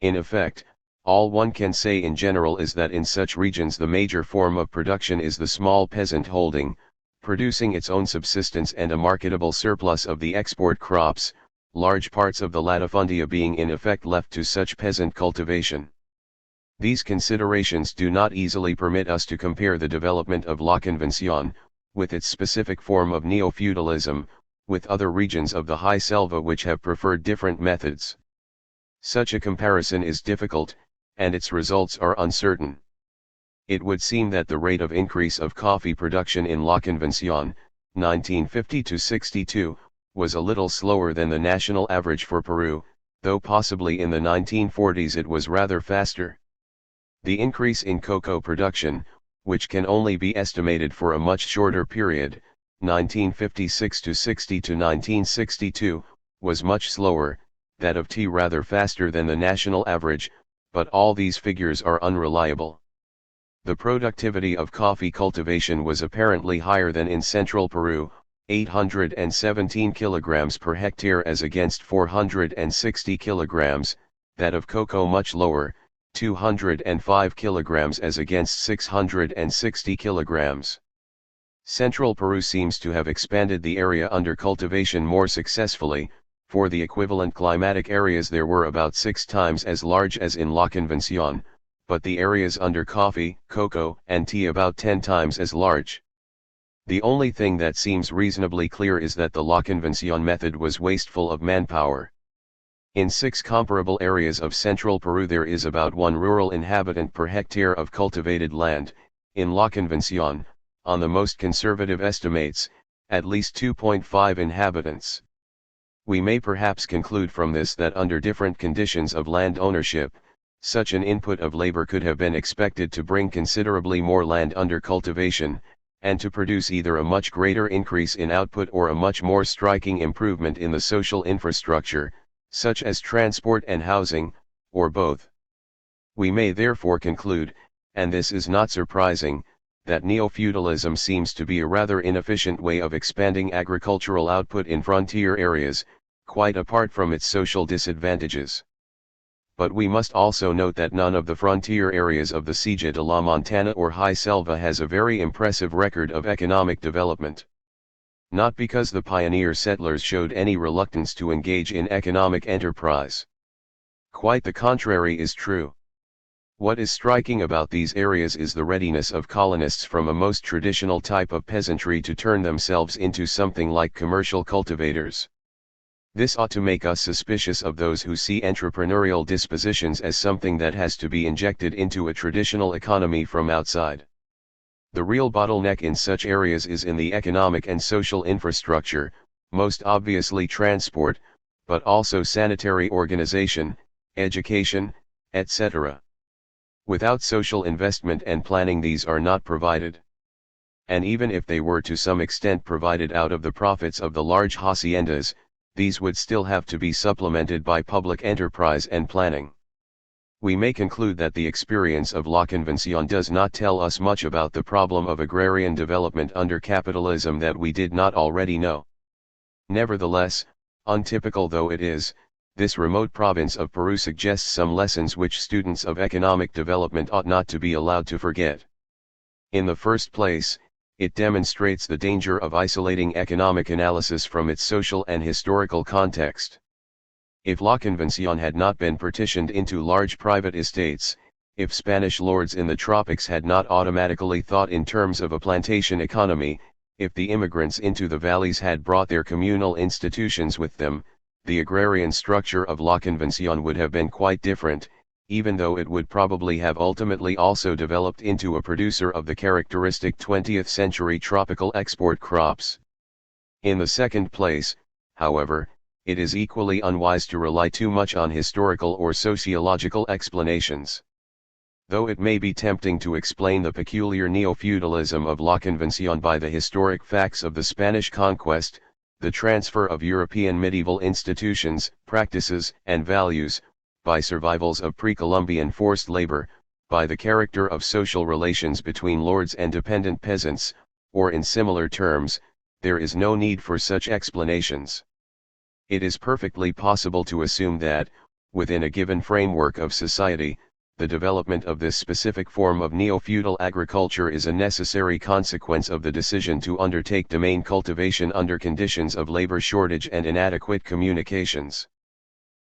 In effect, all one can say in general is that in such regions the major form of production is the small peasant holding, producing its own subsistence and a marketable surplus of the export crops, large parts of the latifundia being in effect left to such peasant cultivation. These considerations do not easily permit us to compare the development of La Convención, with its specific form of neo-feudalism, with other regions of the high selva which have preferred different methods. Such a comparison is difficult, and its results are uncertain. It would seem that the rate of increase of coffee production in La Convención, 1950–62, was a little slower than the national average for Peru, though possibly in the 1940s it was rather faster. The increase in cocoa production, which can only be estimated for a much shorter period, 1956–60 to 1962, was much slower, that of tea rather faster than the national average, but all these figures are unreliable. The productivity of coffee cultivation was apparently higher than in central Peru, 817 kilograms per hectare as against 460 kilograms, that of cocoa much lower, 205 kilograms as against 660 kilograms. Central Peru seems to have expanded the area under cultivation more successfully. For the equivalent climatic areas there were about 6 times as large as in La Convención, but the areas under coffee, cocoa, and tea about 10 times as large. The only thing that seems reasonably clear is that the La Convención method was wasteful of manpower. In 6 comparable areas of central Peru there is about 1 rural inhabitant per hectare of cultivated land. In La Convención, on the most conservative estimates, at least 2.5 inhabitants. We may perhaps conclude from this that under different conditions of land ownership, such an input of labor could have been expected to bring considerably more land under cultivation, and to produce either a much greater increase in output or a much more striking improvement in the social infrastructure, such as transport and housing, or both. We may therefore conclude, and this is not surprising, that neo-feudalism seems to be a rather inefficient way of expanding agricultural output in frontier areas, quite apart from its social disadvantages. But we must also note that none of the frontier areas of the Silla de la Montana or High Selva has a very impressive record of economic development. Not because the pioneer settlers showed any reluctance to engage in economic enterprise. Quite the contrary is true. What is striking about these areas is the readiness of colonists from a most traditional type of peasantry to turn themselves into something like commercial cultivators. This ought to make us suspicious of those who see entrepreneurial dispositions as something that has to be injected into a traditional economy from outside. The real bottleneck in such areas is in the economic and social infrastructure, most obviously transport, but also sanitary organization, education, etc. Without social investment and planning these are not provided. And even if they were to some extent provided out of the profits of the large haciendas, these would still have to be supplemented by public enterprise and planning. We may conclude that the experience of La Convención does not tell us much about the problem of agrarian development under capitalism that we did not already know. Nevertheless, untypical though it is, this remote province of Peru suggests some lessons which students of economic development ought not to be allowed to forget. In the first place, it demonstrates the danger of isolating economic analysis from its social and historical context. If La Convención had not been partitioned into large private estates, if Spanish lords in the tropics had not automatically thought in terms of a plantation economy, if the immigrants into the valleys had brought their communal institutions with them, the agrarian structure of La Convención would have been quite different, even though it would probably have ultimately also developed into a producer of the characteristic 20th century tropical export crops. In the second place, however, it is equally unwise to rely too much on historical or sociological explanations. Though it may be tempting to explain the peculiar neo-feudalism of La Convención by the historic facts of the Spanish conquest, the transfer of European medieval institutions, practices, and values, by survivals of pre-Columbian forced labor, by the character of social relations between lords and dependent peasants, or in similar terms, there is no need for such explanations. It is perfectly possible to assume that, within a given framework of society, the development of this specific form of neo-feudal agriculture is a necessary consequence of the decision to undertake domain cultivation under conditions of labor shortage and inadequate communications.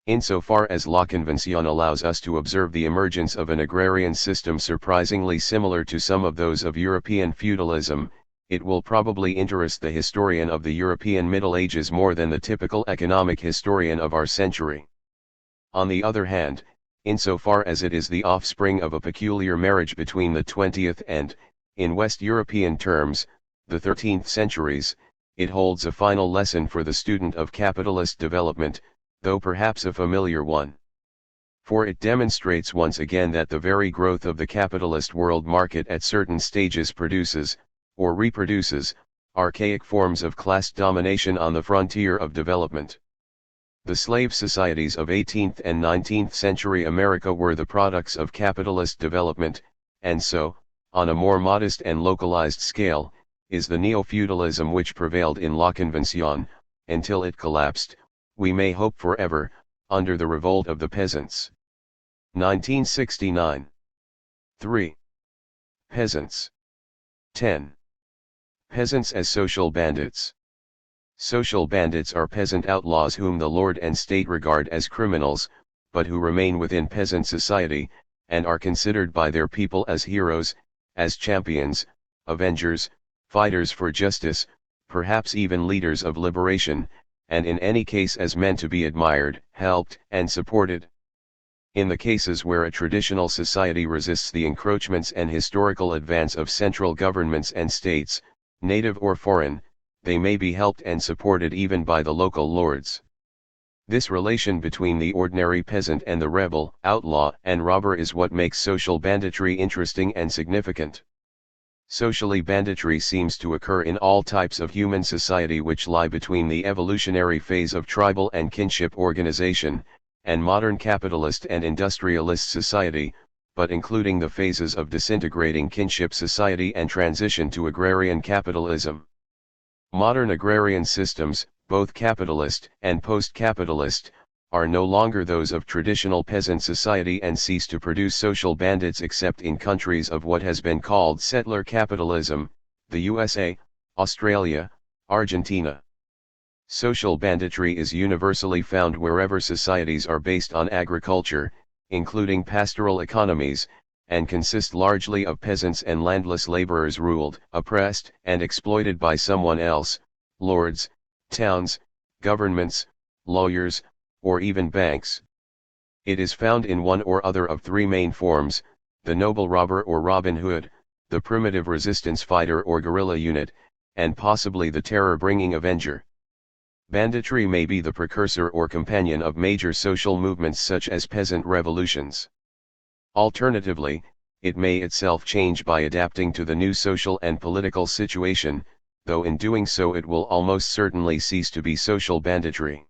Insofar as La Convención allows us to observe the emergence of an agrarian system surprisingly similar to some of those of European feudalism, it will probably interest the historian of the European Middle Ages more than the typical economic historian of our century. On the other hand, insofar as it is the offspring of a peculiar marriage between the 20th and, in West European terms, the 13th centuries, it holds a final lesson for the student of capitalist development, though perhaps a familiar one. For it demonstrates once again that the very growth of the capitalist world market at certain stages produces, or reproduces, archaic forms of class domination on the frontier of development. The slave societies of 18th and 19th century America were the products of capitalist development, and so, on a more modest and localized scale, is the neo-feudalism which prevailed in La Convention, until it collapsed, we may hope forever, under the revolt of the peasants. 1969. 3. Peasants. 10. Peasants as social bandits. Social bandits are peasant outlaws whom the lord and state regard as criminals, but who remain within peasant society, and are considered by their people as heroes, as champions, avengers, fighters for justice, perhaps even leaders of liberation, and in any case as men to be admired, helped, and supported. In the cases where a traditional society resists the encroachments and historical advance of central governments and states, native or foreign, they may be helped and supported even by the local lords. This relation between the ordinary peasant and the rebel, outlaw, and robber is what makes social banditry interesting and significant. Socially, banditry seems to occur in all types of human society which lie between the evolutionary phase of tribal and kinship organization, and modern capitalist and industrialist society, but including the phases of disintegrating kinship society and transition to agrarian capitalism. Modern agrarian systems, both capitalist and post-capitalist, are no longer those of traditional peasant society and cease to produce social bandits except in countries of what has been called settler capitalism, the USA, Australia, Argentina. Social banditry is universally found wherever societies are based on agriculture, including pastoral economies, and consist largely of peasants and landless laborers ruled, oppressed, and exploited by someone else, lords, towns, governments, lawyers, or even banks. It is found in one or other of three main forms: the noble robber or Robin Hood, the primitive resistance fighter or guerrilla unit, and possibly the terror-bringing avenger. Banditry may be the precursor or companion of major social movements such as peasant revolutions. Alternatively, it may itself change by adapting to the new social and political situation, though in doing so it will almost certainly cease to be social banditry.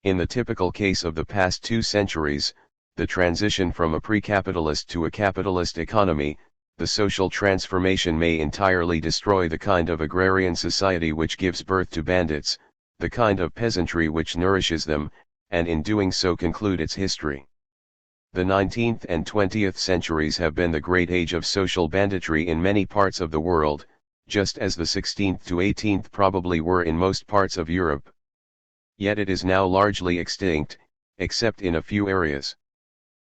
In the typical case of the past 2 centuries, the transition from a pre-capitalist to a capitalist economy, the social transformation may entirely destroy the kind of agrarian society which gives birth to bandits, the kind of peasantry which nourishes them, and in doing so conclude its history. The 19th and 20th centuries have been the great age of social banditry in many parts of the world, just as the 16th to 18th probably were in most parts of Europe. Yet it is now largely extinct, except in a few areas.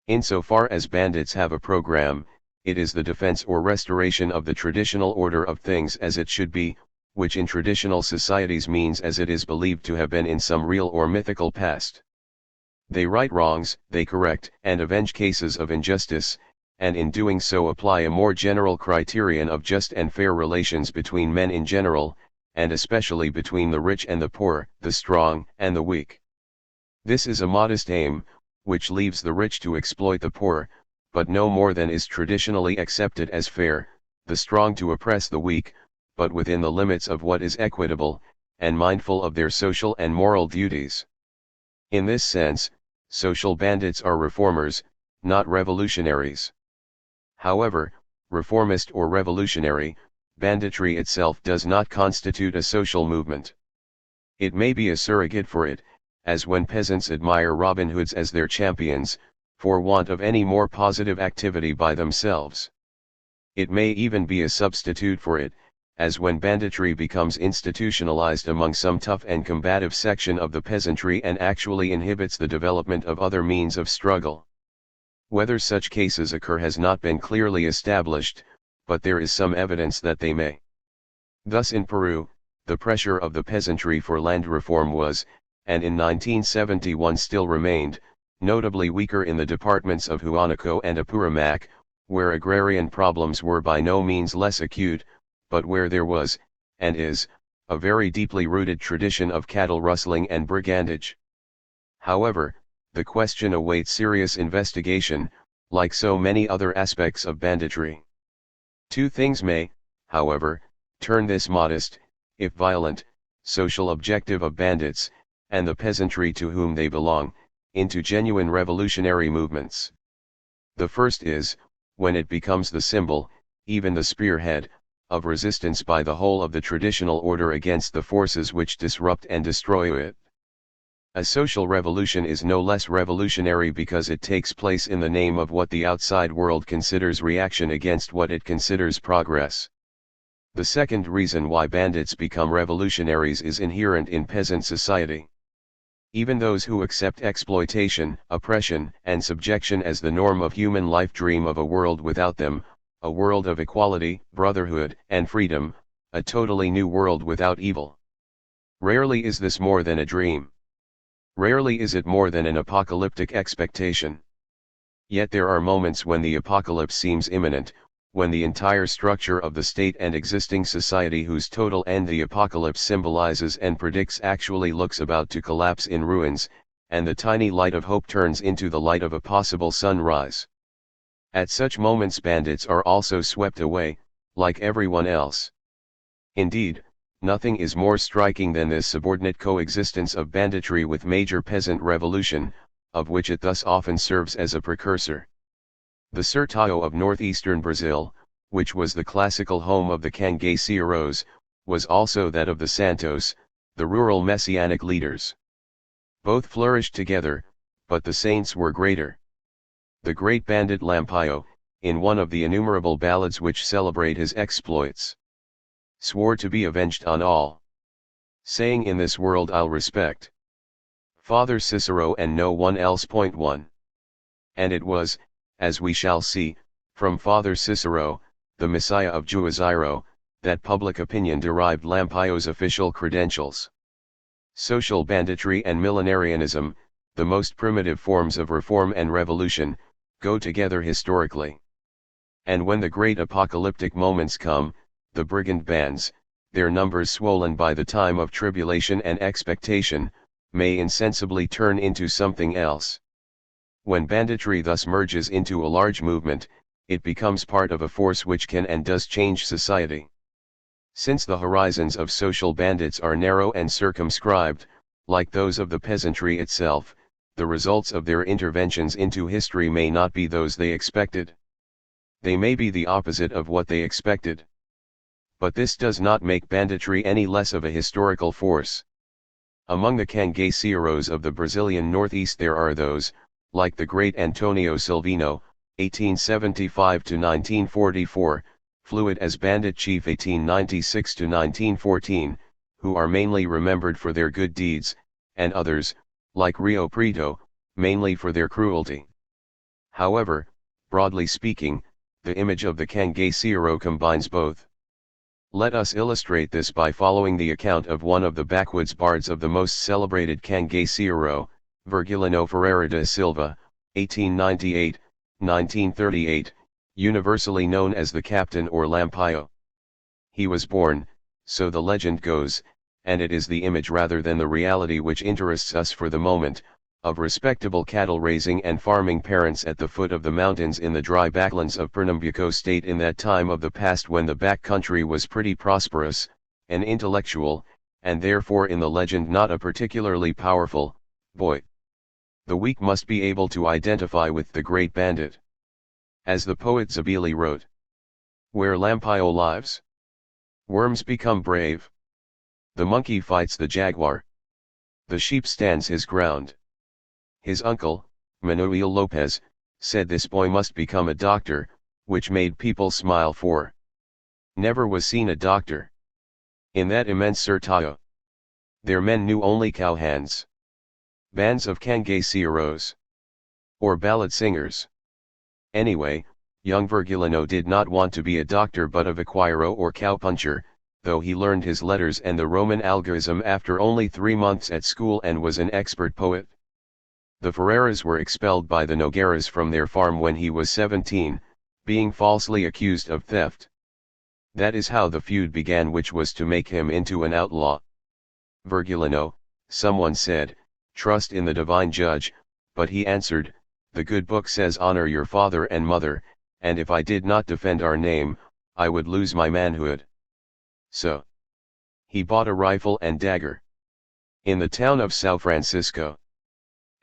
Insofar as bandits have a program, it is the defense or restoration of the traditional order of things as it should be, which in traditional societies means as it is believed to have been in some real or mythical past. They right wrongs, they correct and avenge cases of injustice, and in doing so apply a more general criterion of just and fair relations between men in general, and especially between the rich and the poor, the strong and the weak. This is a modest aim, which leaves the rich to exploit the poor, but no more than is traditionally accepted as fair, the strong to oppress the weak, but within the limits of what is equitable, and mindful of their social and moral duties. In this sense, social bandits are reformers, not revolutionaries. However, reformist or revolutionary, banditry itself does not constitute a social movement. It may be a surrogate for it, as when peasants admire Robin Hoods as their champions, for want of any more positive activity by themselves. It may even be a substitute for it, as when banditry becomes institutionalized among some tough and combative section of the peasantry and actually inhibits the development of other means of struggle. Whether such cases occur has not been clearly established, but there is some evidence that they may. Thus in Peru, the pressure of the peasantry for land reform was, and in 1971 still remained, notably weaker in the departments of Huánuco and Apurímac, where agrarian problems were by no means less acute, but where there was, and is, a very deeply rooted tradition of cattle rustling and brigandage. However, the question awaits serious investigation, like so many other aspects of banditry. 2 things may, however, turn this modest, if violent, social objective of bandits, and the peasantry to whom they belong, into genuine revolutionary movements. The first is, when it becomes the symbol, even the spearhead, of resistance by the whole of the traditional order against the forces which disrupt and destroy it. A social revolution is no less revolutionary because it takes place in the name of what the outside world considers reaction against what it considers progress. The second reason why bandits become revolutionaries is inherent in peasant society. Even those who accept exploitation, oppression, and subjection as the norm of human life dream of a world without them, a world of equality, brotherhood, and freedom, a totally new world without evil. Rarely is this more than a dream. Rarely is it more than an apocalyptic expectation. Yet there are moments when the apocalypse seems imminent, when the entire structure of the state and existing society whose total end the apocalypse symbolizes and predicts actually looks about to collapse in ruins, and the tiny light of hope turns into the light of a possible sunrise. At such moments bandits are also swept away, like everyone else. Indeed, nothing is more striking than this subordinate coexistence of banditry with major peasant revolution, of which it thus often serves as a precursor. The Sertão of northeastern Brazil, which was the classical home of the cangaceiros, was also that of the Santos, the rural messianic leaders. Both flourished together, but the saints were greater. The great bandit Lampião, in one of the innumerable ballads which celebrate his exploits, swore to be avenged on all, saying, "In this world I'll respect Father Cicero and no one else." 1. And it was, as we shall see, from Father Cicero, the Messiah of Juazeiro, that public opinion derived Lampião's official credentials. Social banditry and millenarianism, the most primitive forms of reform and revolution, go together historically. And when the great apocalyptic moments come, the brigand bands, their numbers swollen by the time of tribulation and expectation, may insensibly turn into something else. When banditry thus merges into a large movement, it becomes part of a force which can and does change society. Since the horizons of social bandits are narrow and circumscribed, like those of the peasantry itself, the results of their interventions into history may not be those they expected. They may be the opposite of what they expected. But this does not make banditry any less of a historical force. Among the cangaceiros of the Brazilian Northeast there are those, like the great Antonio Silvino, 1875–1944, fluid as bandit chief 1896–1914, who are mainly remembered for their good deeds, and others, like Rio Preto, mainly for their cruelty. However, broadly speaking, the image of the cangaceiro combines both. Let us illustrate this by following the account of one of the backwoods bards of the most celebrated cangaceiro, Virgilino Ferreira da Silva, 1898–1938, universally known as the Captain or Lampião. He was born, so the legend goes, and it is the image rather than the reality which interests us for the moment, of respectable cattle-raising and farming parents at the foot of the mountains in the dry backlands of Pernambuco state in that time of the past when the back country was pretty prosperous, and intellectual, and therefore in the legend not a particularly powerful, boy. The weak must be able to identify with the great bandit. As the poet Zabili wrote, "Where Lampião lives, worms become brave. The monkey fights the jaguar. The sheep stands his ground." His uncle, Manuel Lopes, said this boy must become a doctor, which made people smile, for never was seen a doctor in that immense Sertão. Their men knew only cowhands, bands of cangaceiros, or ballad singers. Anyway, young Virgilino did not want to be a doctor but a vaqueiro or cowpuncher, though he learned his letters and the Roman algorithm after only 3 months at school and was an expert poet. The Ferreiras were expelled by the Nogueiras from their farm when he was 17, being falsely accused of theft. That is how the feud began, which was to make him into an outlaw. Virgilino, someone said, trust in the divine judge, but he answered, the good book says honor your father and mother, and if I did not defend our name, I would lose my manhood. So he bought a rifle and dagger in the town of São Francisco,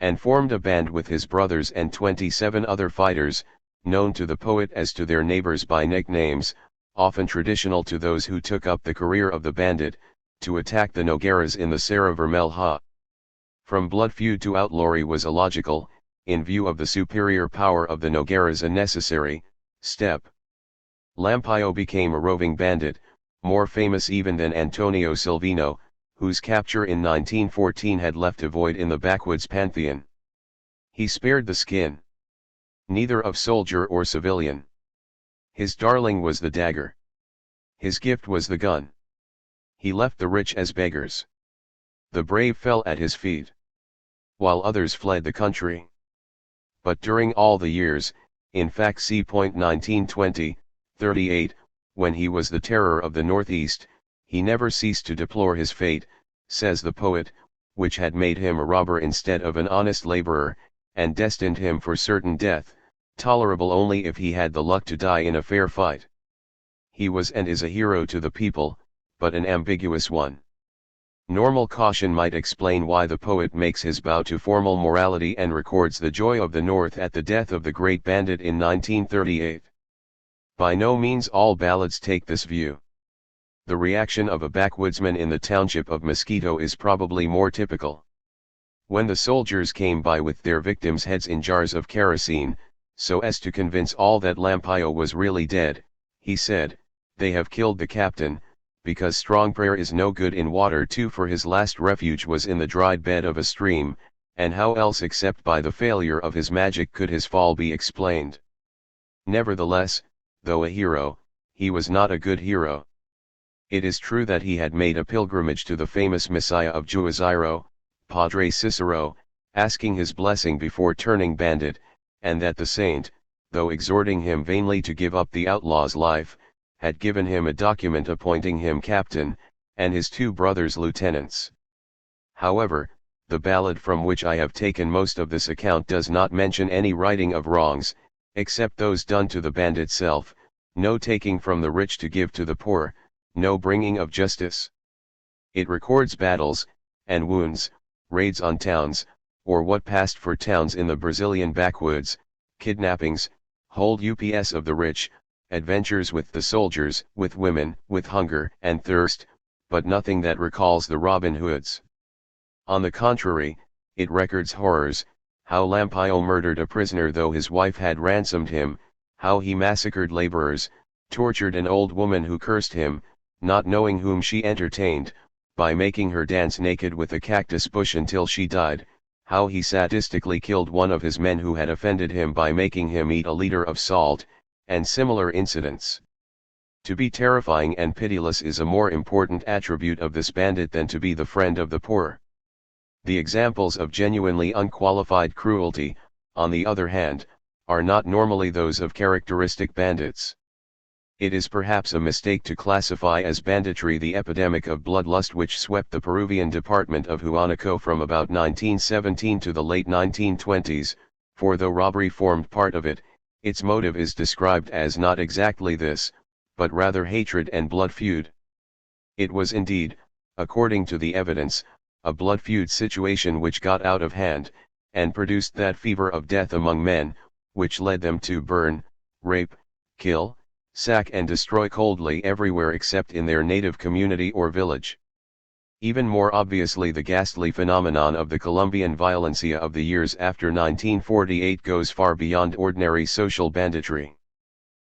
and formed a band with his brothers and 27 other fighters, known to the poet as to their neighbors by nicknames, often traditional to those who took up the career of the bandit, to attack the Nogueiras in the Serra Vermelha. From blood feud to outlawry was illogical, in view of the superior power of the Nogueiras, a necessary step. Lampião became a roving bandit, more famous even than Antonio Silvino, whose capture in 1914 had left a void in the backwoods pantheon. He spared the skin, neither of soldier or civilian. His darling was the dagger. His gift was the gun. He left the rich as beggars. The brave fell at his feet, while others fled the country. But during all the years, in fact c. 1920, 38, when he was the terror of the Northeast, he never ceased to deplore his fate, says the poet, which had made him a robber instead of an honest laborer, and destined him for certain death, tolerable only if he had the luck to die in a fair fight. He was and is a hero to the people, but an ambiguous one. Normal caution might explain why the poet makes his bow to formal morality and records the joy of the North at the death of the great bandit in 1938. By no means all ballads take this view. The reaction of a backwoodsman in the township of Mosquito is probably more typical. When the soldiers came by with their victims' heads in jars of kerosene, so as to convince all that Lampião was really dead, he said, "They have killed the captain, because strong prayer is no good in water too, for his last refuge was in the dried bed of a stream, and how else except by the failure of his magic could his fall be explained?" Nevertheless, though a hero, he was not a good hero. It is true that he had made a pilgrimage to the famous Messiah of Juazeiro, Padre Cicero, asking his blessing before turning bandit, and that the saint, though exhorting him vainly to give up the outlaw's life, had given him a document appointing him captain, and his two brothers lieutenants. However, the ballad from which I have taken most of this account does not mention any righting of wrongs, except those done to the bandit self, no taking from the rich to give to the poor, no bringing of justice. It records battles, and wounds, raids on towns, or what passed for towns in the Brazilian backwoods, kidnappings, hold ups of the rich, adventures with the soldiers, with women, with hunger and thirst, but nothing that recalls the Robin Hoods. On the contrary, it records horrors, how Lampião murdered a prisoner though his wife had ransomed him, how he massacred laborers, tortured an old woman who cursed him, not knowing whom she entertained, by making her dance naked with a cactus bush until she died, how he sadistically killed one of his men who had offended him by making him eat a liter of salt, and similar incidents. To be terrifying and pitiless is a more important attribute of this bandit than to be the friend of the poor. The examples of genuinely unqualified cruelty, on the other hand, are not normally those of characteristic bandits. It is perhaps a mistake to classify as banditry the epidemic of bloodlust which swept the Peruvian department of Huánuco from about 1917 to the late 1920s, for though robbery formed part of it, its motive is described as not exactly this, but rather hatred and blood feud. It was indeed, according to the evidence, a blood feud situation which got out of hand, and produced that fever of death among men, which led them to burn, rape, kill, sack and destroy coldly everywhere except in their native community or village. Even more obviously, the ghastly phenomenon of the Colombian violencia of the years after 1948 goes far beyond ordinary social banditry.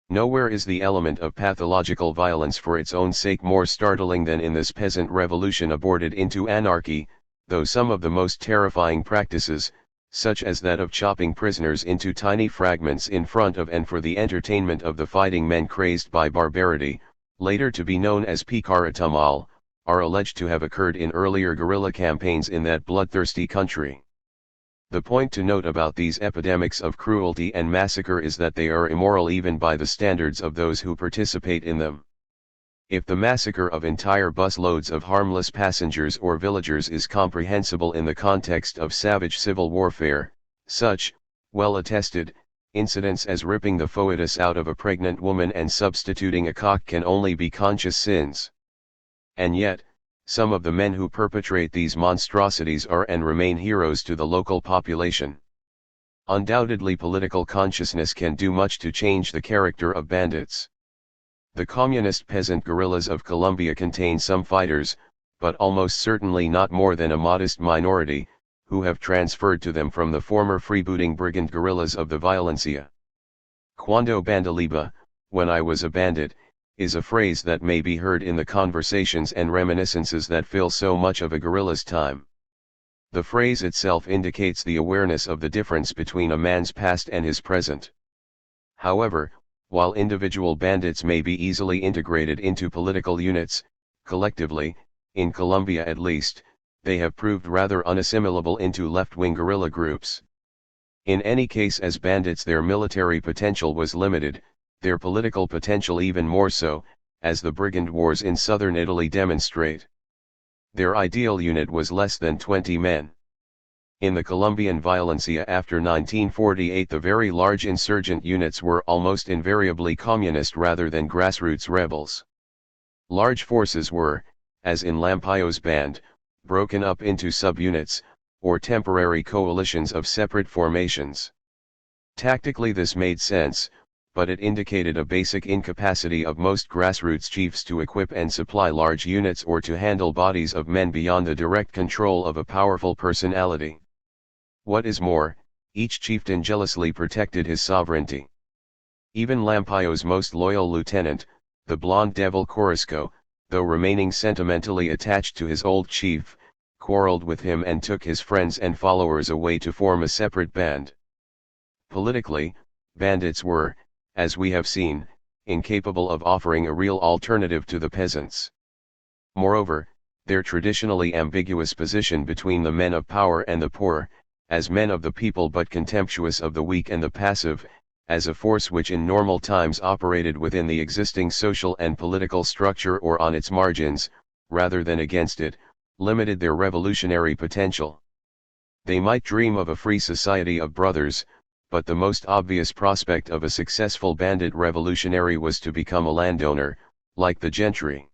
Nowhere is the element of pathological violence for its own sake more startling than in this peasant revolution aborted into anarchy, though some of the most terrifying practices, such as that of chopping prisoners into tiny fragments in front of and for the entertainment of the fighting men crazed by barbarity, later to be known as picaratamal, are alleged to have occurred in earlier guerrilla campaigns in that bloodthirsty country. The point to note about these epidemics of cruelty and massacre is that they are immoral even by the standards of those who participate in them. If the massacre of entire busloads of harmless passengers or villagers is comprehensible in the context of savage civil warfare, such, well-attested, incidents as ripping the foetus out of a pregnant woman and substituting a cock can only be conscious sins. And yet, some of the men who perpetrate these monstrosities are and remain heroes to the local population. Undoubtedly, political consciousness can do much to change the character of bandits. The communist peasant guerrillas of Colombia contain some fighters, but almost certainly not more than a modest minority, who have transferred to them from the former freebooting brigand guerrillas of the Violencia. Cuando bandoliba, when I was a bandit, is a phrase that may be heard in the conversations and reminiscences that fill so much of a guerrilla's time. The phrase itself indicates the awareness of the difference between a man's past and his present. However, while individual bandits may be easily integrated into political units, collectively, in Colombia at least, they have proved rather unassimilable into left-wing guerrilla groups. In any case, as bandits, their military potential was limited, their political potential even more so, as the brigand wars in southern Italy demonstrate. Their ideal unit was less than 20 men. In the Colombian Violencia after 1948, the very large insurgent units were almost invariably communist rather than grassroots rebels. Large forces were, as in Lampayo's band, broken up into subunits, or temporary coalitions of separate formations. Tactically this made sense, but it indicated a basic incapacity of most grassroots chiefs to equip and supply large units or to handle bodies of men beyond the direct control of a powerful personality. What is more, each chieftain jealously protected his sovereignty. Even Lampayo's most loyal lieutenant, the blonde devil Corisco, though remaining sentimentally attached to his old chief, quarreled with him and took his friends and followers away to form a separate band. Politically, bandits were, as we have seen, incapable of offering a real alternative to the peasants. Moreover, their traditionally ambiguous position between the men of power and the poor, as men of the people but contemptuous of the weak and the passive, as a force which in normal times operated within the existing social and political structure or on its margins, rather than against it, limited their revolutionary potential. They might dream of a free society of brothers, but the most obvious prospect of a successful bandit revolutionary was to become a landowner, like the gentry.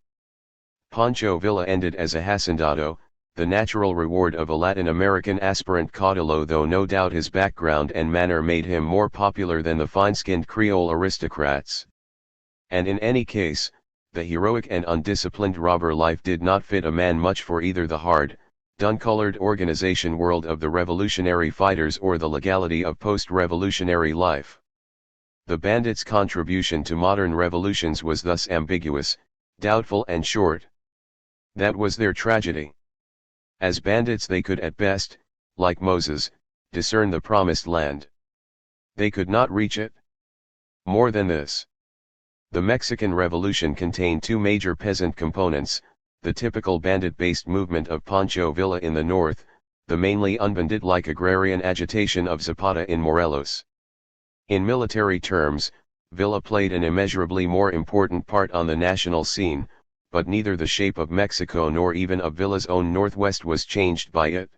Pancho Villa ended as a hacendado, the natural reward of a Latin American aspirant caudillo, though no doubt his background and manner made him more popular than the fine-skinned Creole aristocrats. And in any case, the heroic and undisciplined robber life did not fit a man much for either the hard, dun-colored organization world of the revolutionary fighters or the legality of post-revolutionary life. The bandits' contribution to modern revolutions was thus ambiguous, doubtful and short. That was their tragedy. As bandits they could at best, like Moses, discern the promised land. They could not reach it. More than this. The Mexican Revolution contained two major peasant components, the typical bandit-based movement of Pancho Villa in the north, the mainly unbandit-like agrarian agitation of Zapata in Morelos. In military terms, Villa played an immeasurably more important part on the national scene, but neither the shape of Mexico nor even of Villa's own northwest was changed by it.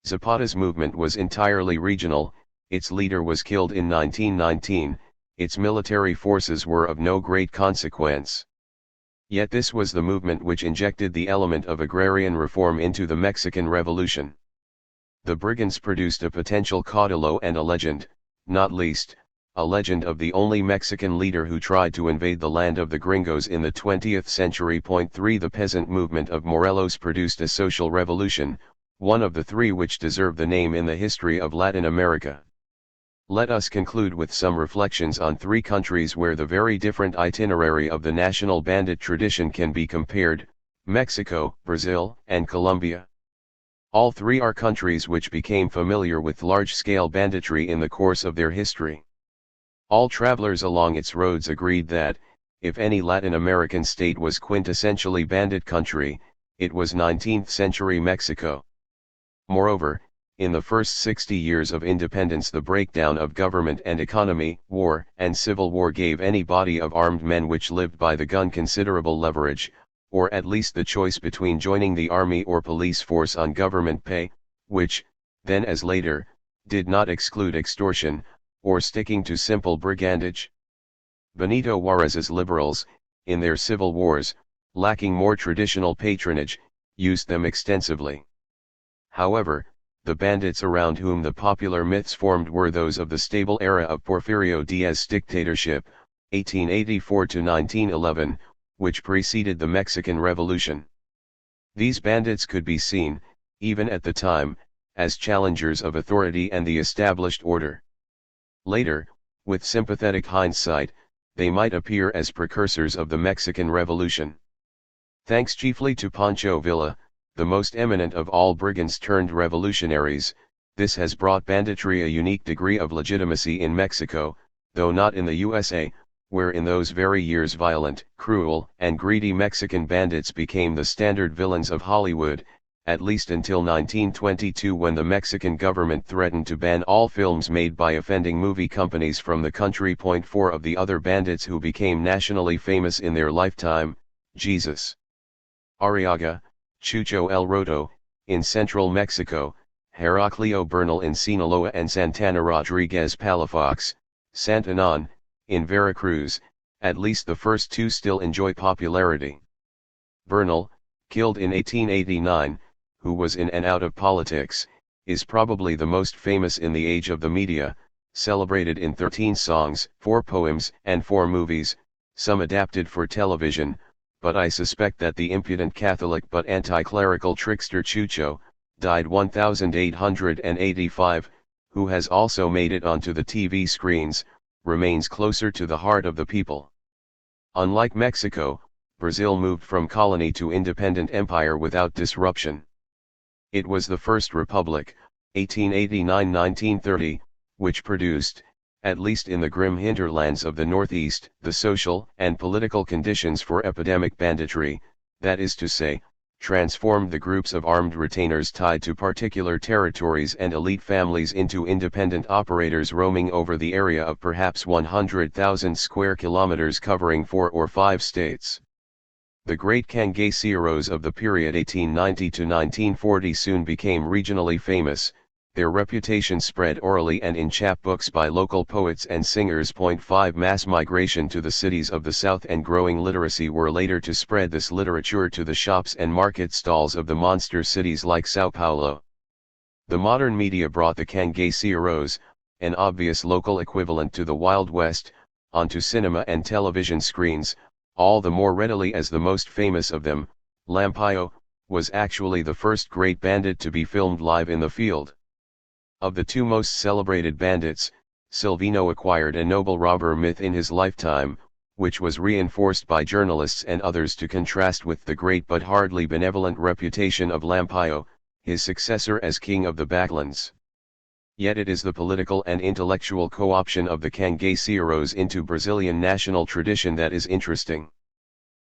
Zapata's movement was entirely regional, its leader was killed in 1919, its military forces were of no great consequence. Yet this was the movement which injected the element of agrarian reform into the Mexican Revolution. The brigands produced a potential caudillo and a legend, not least, a legend of the only Mexican leader who tried to invade the land of the gringos in the 20th century. 3 The peasant movement of Morelos produced a social revolution, one of the three which deserve the name in the history of Latin America. Let us conclude with some reflections on three countries where the very different itinerary of the national bandit tradition can be compared: Mexico, Brazil, and Colombia. All three are countries which became familiar with large-scale banditry in the course of their history. All travelers along its roads agreed that, if any Latin American state was quintessentially bandit country, it was 19th century Mexico. Moreover, in the first 60 years of independence, the breakdown of government and economy, war and civil war gave any body of armed men which lived by the gun considerable leverage, or at least the choice between joining the army or police force on government pay, which, then as later, did not exclude extortion, or sticking to simple brigandage. Benito Juárez's liberals, in their civil wars, lacking more traditional patronage, used them extensively. However, the bandits around whom the popular myths formed were those of the stable era of Porfirio Diaz's dictatorship, 1884 to 1911, which preceded the Mexican Revolution. These bandits could be seen, even at the time, as challengers of authority and the established order. Later, with sympathetic hindsight, they might appear as precursors of the Mexican Revolution. Thanks chiefly to Pancho Villa, the most eminent of all brigands turned revolutionaries, this has brought banditry a unique degree of legitimacy in Mexico, though not in the USA, where in those very years violent, cruel, and greedy Mexican bandits became the standard villains of Hollywood, at least until 1922, when the Mexican government threatened to ban all films made by offending movie companies from the country. 4 of the other bandits who became nationally famous in their lifetime: Jesus Arriaga, Chucho El Roto, in central Mexico, Heraclio Bernal in Sinaloa, and Santana Rodriguez Palafox, Santanon, in Veracruz. At least the first two still enjoy popularity. Bernal, killed in 1889, who was in and out of politics, is probably the most famous in the age of the media, celebrated in 13 songs, 4 poems, and 4 movies, some adapted for television, but I suspect that the impudent Catholic but anti-clerical trickster Chucho, died 1885, who has also made it onto the TV screens, remains closer to the heart of the people. Unlike Mexico, Brazil moved from colony to independent empire without disruption. It was the first republic, 1889-1930, which produced, at least in the grim hinterlands of the Northeast, the social and political conditions for epidemic banditry, that is to say, transformed the groups of armed retainers tied to particular territories and elite families into independent operators roaming over the area of perhaps 100,000 square kilometers covering 4 or 5 states. The great cangacieros of the period 1890 to 1940 soon became regionally famous. Their reputation spread orally and in chapbooks by local poets and singers. 5 Mass migration to the cities of the South and growing literacy were later to spread this literature to the shops and market stalls of the monster cities like Sao Paulo. The modern media brought the cangacieros, an obvious local equivalent to the Wild West, onto cinema and television screens, all the more readily as the most famous of them, Lampayo, was actually the first great bandit to be filmed live in the field. Of the two most celebrated bandits, Silvino acquired a noble robber myth in his lifetime, which was reinforced by journalists and others to contrast with the great but hardly benevolent reputation of Lampayo, his successor as king of the Backlands. Yet it is the political and intellectual co-option of the cangacieros into Brazilian national tradition that is interesting.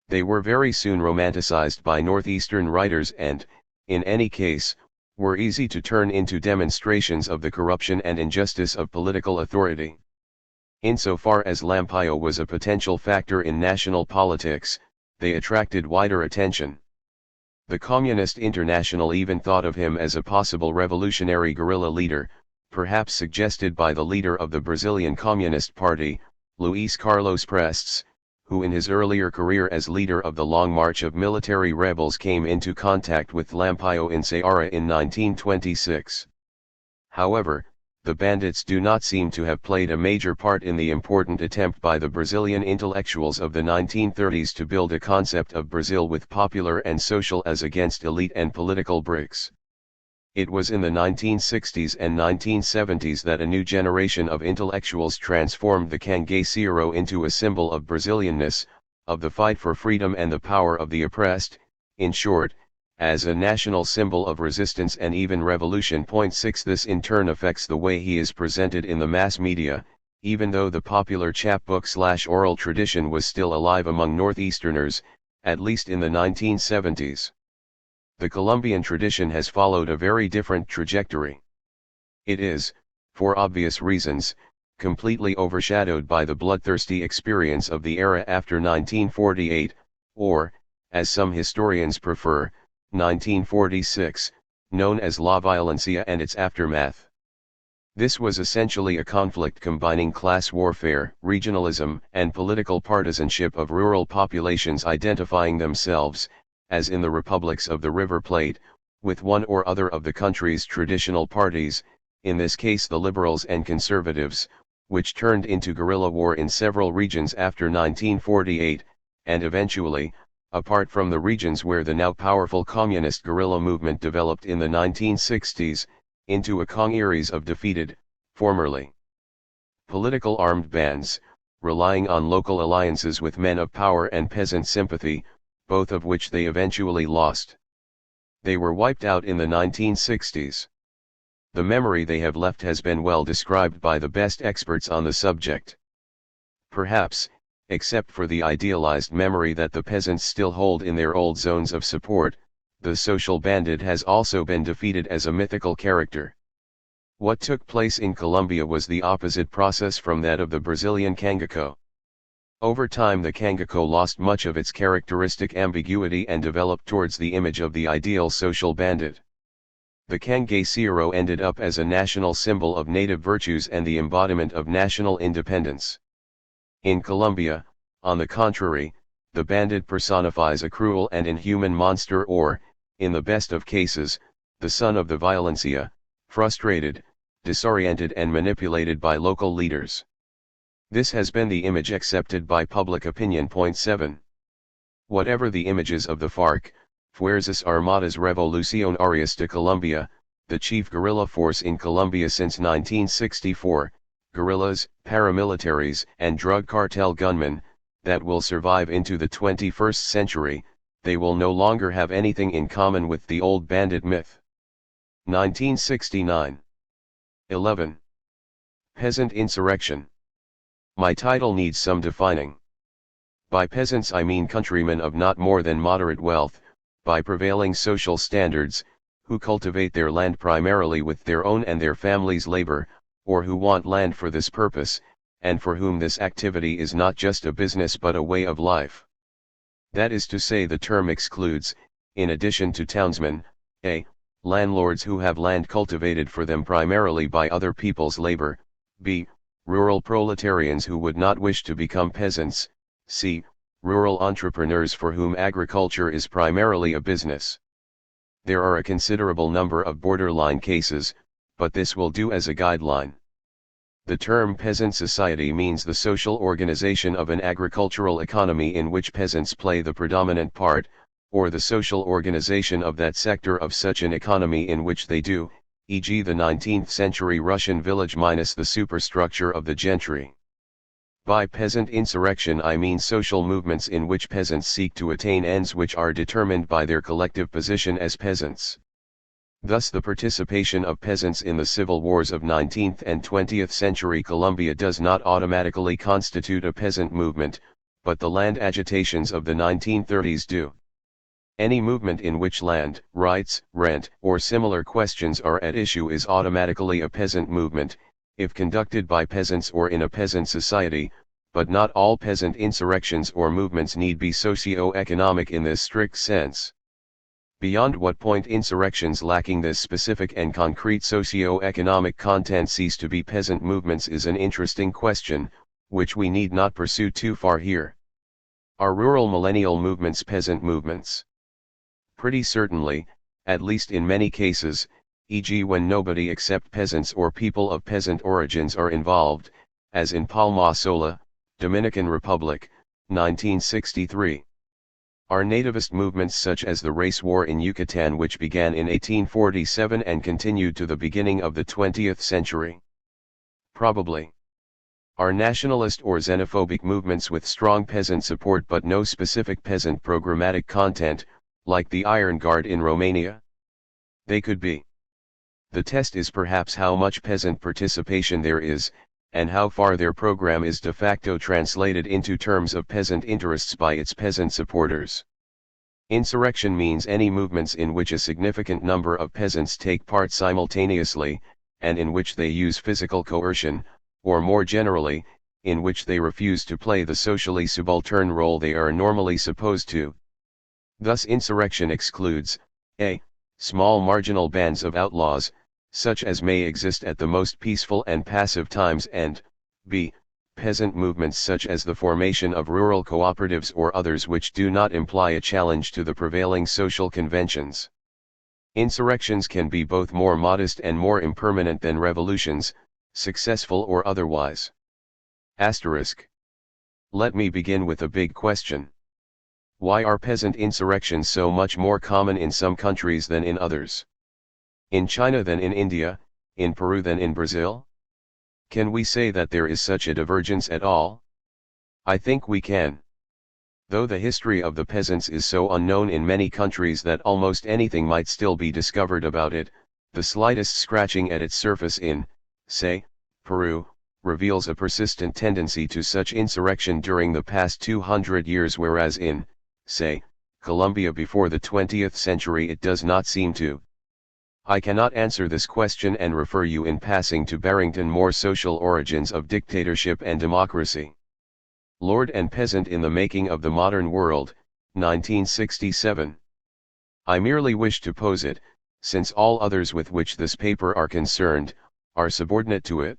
They were very soon romanticized by northeastern writers and, in any case, were easy to turn into demonstrations of the corruption and injustice of political authority. Insofar as Lampayo was a potential factor in national politics, they attracted wider attention. The Communist International even thought of him as a possible revolutionary guerrilla leader, perhaps suggested by the leader of the Brazilian Communist Party, Luís Carlos Prestes, who in his earlier career as leader of the Long March of military rebels came into contact with Lampayo in Ceará in 1926. However, the bandits do not seem to have played a major part in the important attempt by the Brazilian intellectuals of the 1930s to build a concept of Brazil with popular and social as against elite and political bricks. It was in the 1960s and 1970s that a new generation of intellectuals transformed the cangaceiro into a symbol of Brazilianness, of the fight for freedom and the power of the oppressed, in short, as a national symbol of resistance and even revolution. 6 This in turn affects the way he is presented in the mass media, even though the popular chapbook/oral tradition was still alive among Northeasterners, at least in the 1970s. The Colombian tradition has followed a very different trajectory. It is, for obvious reasons, completely overshadowed by the bloodthirsty experience of the era after 1948, or, as some historians prefer, 1946, known as La Violencia and its aftermath. This was essentially a conflict combining class warfare, regionalism, and political partisanship of rural populations identifying themselves, as in the republics of the River Plate, with one or other of the country's traditional parties, in this case the liberals and conservatives, which turned into guerrilla war in several regions after 1948, and eventually, apart from the regions where the now powerful communist guerrilla movement developed in the 1960s, into a congeries of defeated, formerly political armed bands, relying on local alliances with men of power and peasant sympathy, both of which they eventually lost. They were wiped out in the 1960s. The memory they have left has been well described by the best experts on the subject. Perhaps, except for the idealized memory that the peasants still hold in their old zones of support, the social bandit has also been defeated as a mythical character. What took place in Colombia was the opposite process from that of the Brazilian cangaço. Over time the cangaço lost much of its characteristic ambiguity and developed towards the image of the ideal social bandit. The cangaceiro ended up as a national symbol of native virtues and the embodiment of national independence. In Colombia, on the contrary, the bandit personifies a cruel and inhuman monster or, in the best of cases, the son of the violencia, frustrated, disoriented and manipulated by local leaders. This has been the image accepted by public opinion. 7. Whatever the images of the FARC, Fuerzas Armadas Revolucionarias de Colombia, the chief guerrilla force in Colombia since 1964, guerrillas, paramilitaries and drug cartel gunmen, that will survive into the 21st century, they will no longer have anything in common with the old bandit myth. 1969. 11. Peasant insurrection. My title needs some defining. By peasants I mean countrymen of not more than moderate wealth, by prevailing social standards, who cultivate their land primarily with their own and their families' labor, or who want land for this purpose, and for whom this activity is not just a business but a way of life. That is to say, the term excludes, in addition to townsmen, a. landlords who have land cultivated for them primarily by other people's labor, b. rural proletarians who would not wish to become peasants, c. rural entrepreneurs for whom agriculture is primarily a business. There are a considerable number of borderline cases, but this will do as a guideline. The term peasant society means the social organization of an agricultural economy in which peasants play the predominant part, or the social organization of that sector of such an economy in which they do, e.g. the 19th century Russian village minus the superstructure of the gentry. By peasant insurrection I mean social movements in which peasants seek to attain ends which are determined by their collective position as peasants. Thus the participation of peasants in the civil wars of 19th and 20th century Colombia does not automatically constitute a peasant movement, but the land agitations of the 1930s do. Any movement in which land, rights, rent, or similar questions are at issue is automatically a peasant movement, if conducted by peasants or in a peasant society, but not all peasant insurrections or movements need be socio-economic in this strict sense. Beyond what point insurrections lacking this specific and concrete socio-economic content cease to be peasant movements is an interesting question, which we need not pursue too far here. Are rural millennial movements peasant movements? Pretty certainly, at least in many cases, e.g. when nobody except peasants or people of peasant origins are involved, as in Palma Sola, Dominican Republic, 1963. Are nativist movements such as the race war in Yucatan, which began in 1847 and continued to the beginning of the 20th century? Probably. Are nationalist or xenophobic movements with strong peasant support but no specific peasant programmatic content, like the Iron Guard in Romania? They could be. The test is perhaps how much peasant participation there is, and how far their program is de facto translated into terms of peasant interests by its peasant supporters. Insurrection means any movements in which a significant number of peasants take part simultaneously, and in which they use physical coercion, or more generally, in which they refuse to play the socially subaltern role they are normally supposed to. Thus insurrection excludes, a. small marginal bands of outlaws, such as may exist at the most peaceful and passive times, and b. peasant movements such as the formation of rural cooperatives or others which do not imply a challenge to the prevailing social conventions. Insurrections can be both more modest and more impermanent than revolutions, successful or otherwise. Asterisk. Let me begin with a big question. Why are peasant insurrections so much more common in some countries than in others? In China than in India, in Peru than in Brazil? Can we say that there is such a divergence at all? I think we can. Though the history of the peasants is so unknown in many countries that almost anything might still be discovered about it, the slightest scratching at its surface in, say, Peru, reveals a persistent tendency to such insurrection during the past 200 years, whereas in, say, Colombia before the 20th century it does not seem to. I cannot answer this question and refer you in passing to Barrington Moore's Social Origins of Dictatorship and Democracy. Lord and Peasant in the Making of the Modern World, 1967. I merely wish to pose it, since all others with which this paper are concerned, are subordinate to it.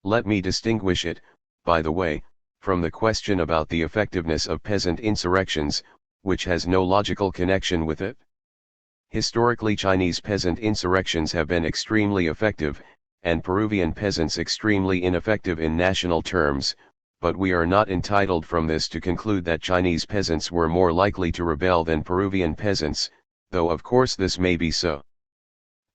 Let me distinguish it, by the way, from the question about the effectiveness of peasant insurrections, which has no logical connection with it. Historically, Chinese peasant insurrections have been extremely effective, and Peruvian peasants extremely ineffective in national terms, but we are not entitled from this to conclude that Chinese peasants were more likely to rebel than Peruvian peasants, though of course this may be so.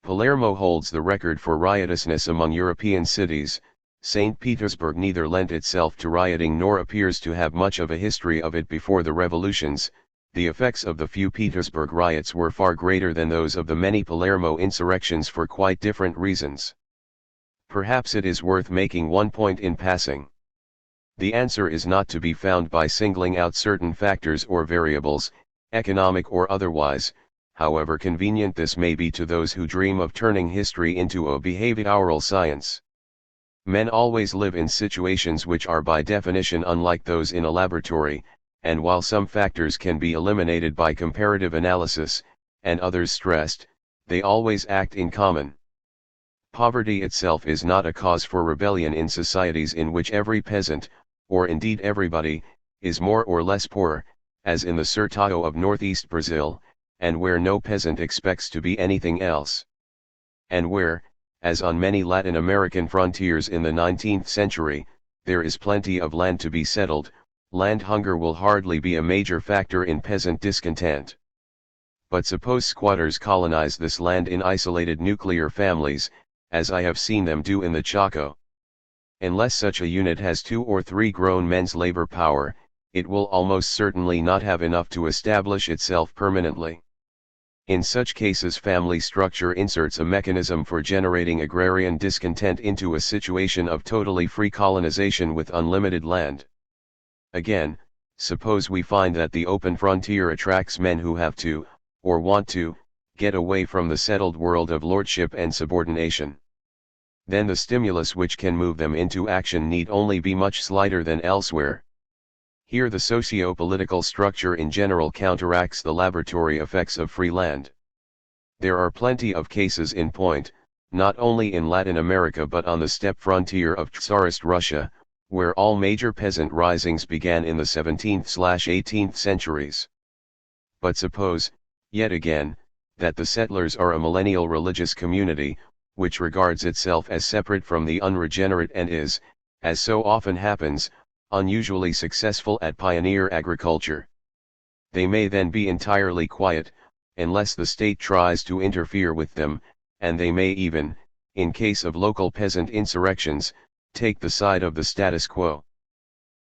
Palermo holds the record for riotousness among European cities. St. Petersburg neither lent itself to rioting nor appears to have much of a history of it before the revolutions. The effects of the few Petersburg riots were far greater than those of the many Palermo insurrections for quite different reasons. Perhaps it is worth making one point in passing. The answer is not to be found by singling out certain factors or variables, economic or otherwise, however convenient this may be to those who dream of turning history into a behavioral science. Men always live in situations which are by definition unlike those in a laboratory, and while some factors can be eliminated by comparative analysis, and others stressed, they always act in common. Poverty itself is not a cause for rebellion in societies in which every peasant, or indeed everybody, is more or less poor, as in the Sertão of northeast Brazil, and where no peasant expects to be anything else. And where, as on many Latin American frontiers in the 19th century, there is plenty of land to be settled, land hunger will hardly be a major factor in peasant discontent. But suppose squatters colonize this land in isolated nuclear families, as I have seen them do in the Chaco. Unless such a unit has 2 or 3 grown men's labor power, it will almost certainly not have enough to establish itself permanently. In such cases, family structure inserts a mechanism for generating agrarian discontent into a situation of totally free colonization with unlimited land. Again, suppose we find that the open frontier attracts men who have to, or want to, get away from the settled world of lordship and subordination. Then the stimulus which can move them into action need only be much slighter than elsewhere. Here the socio-political structure in general counteracts the laboratory effects of free land. There are plenty of cases in point, not only in Latin America but on the steppe frontier of Tsarist Russia, where all major peasant risings began in the 17th/18th centuries. But suppose, yet again, that the settlers are a millennial religious community, which regards itself as separate from the unregenerate and is, as so often happens, unusually successful at pioneer agriculture. They may then be entirely quiet, unless the state tries to interfere with them, and they may even, in case of local peasant insurrections, take the side of the status quo.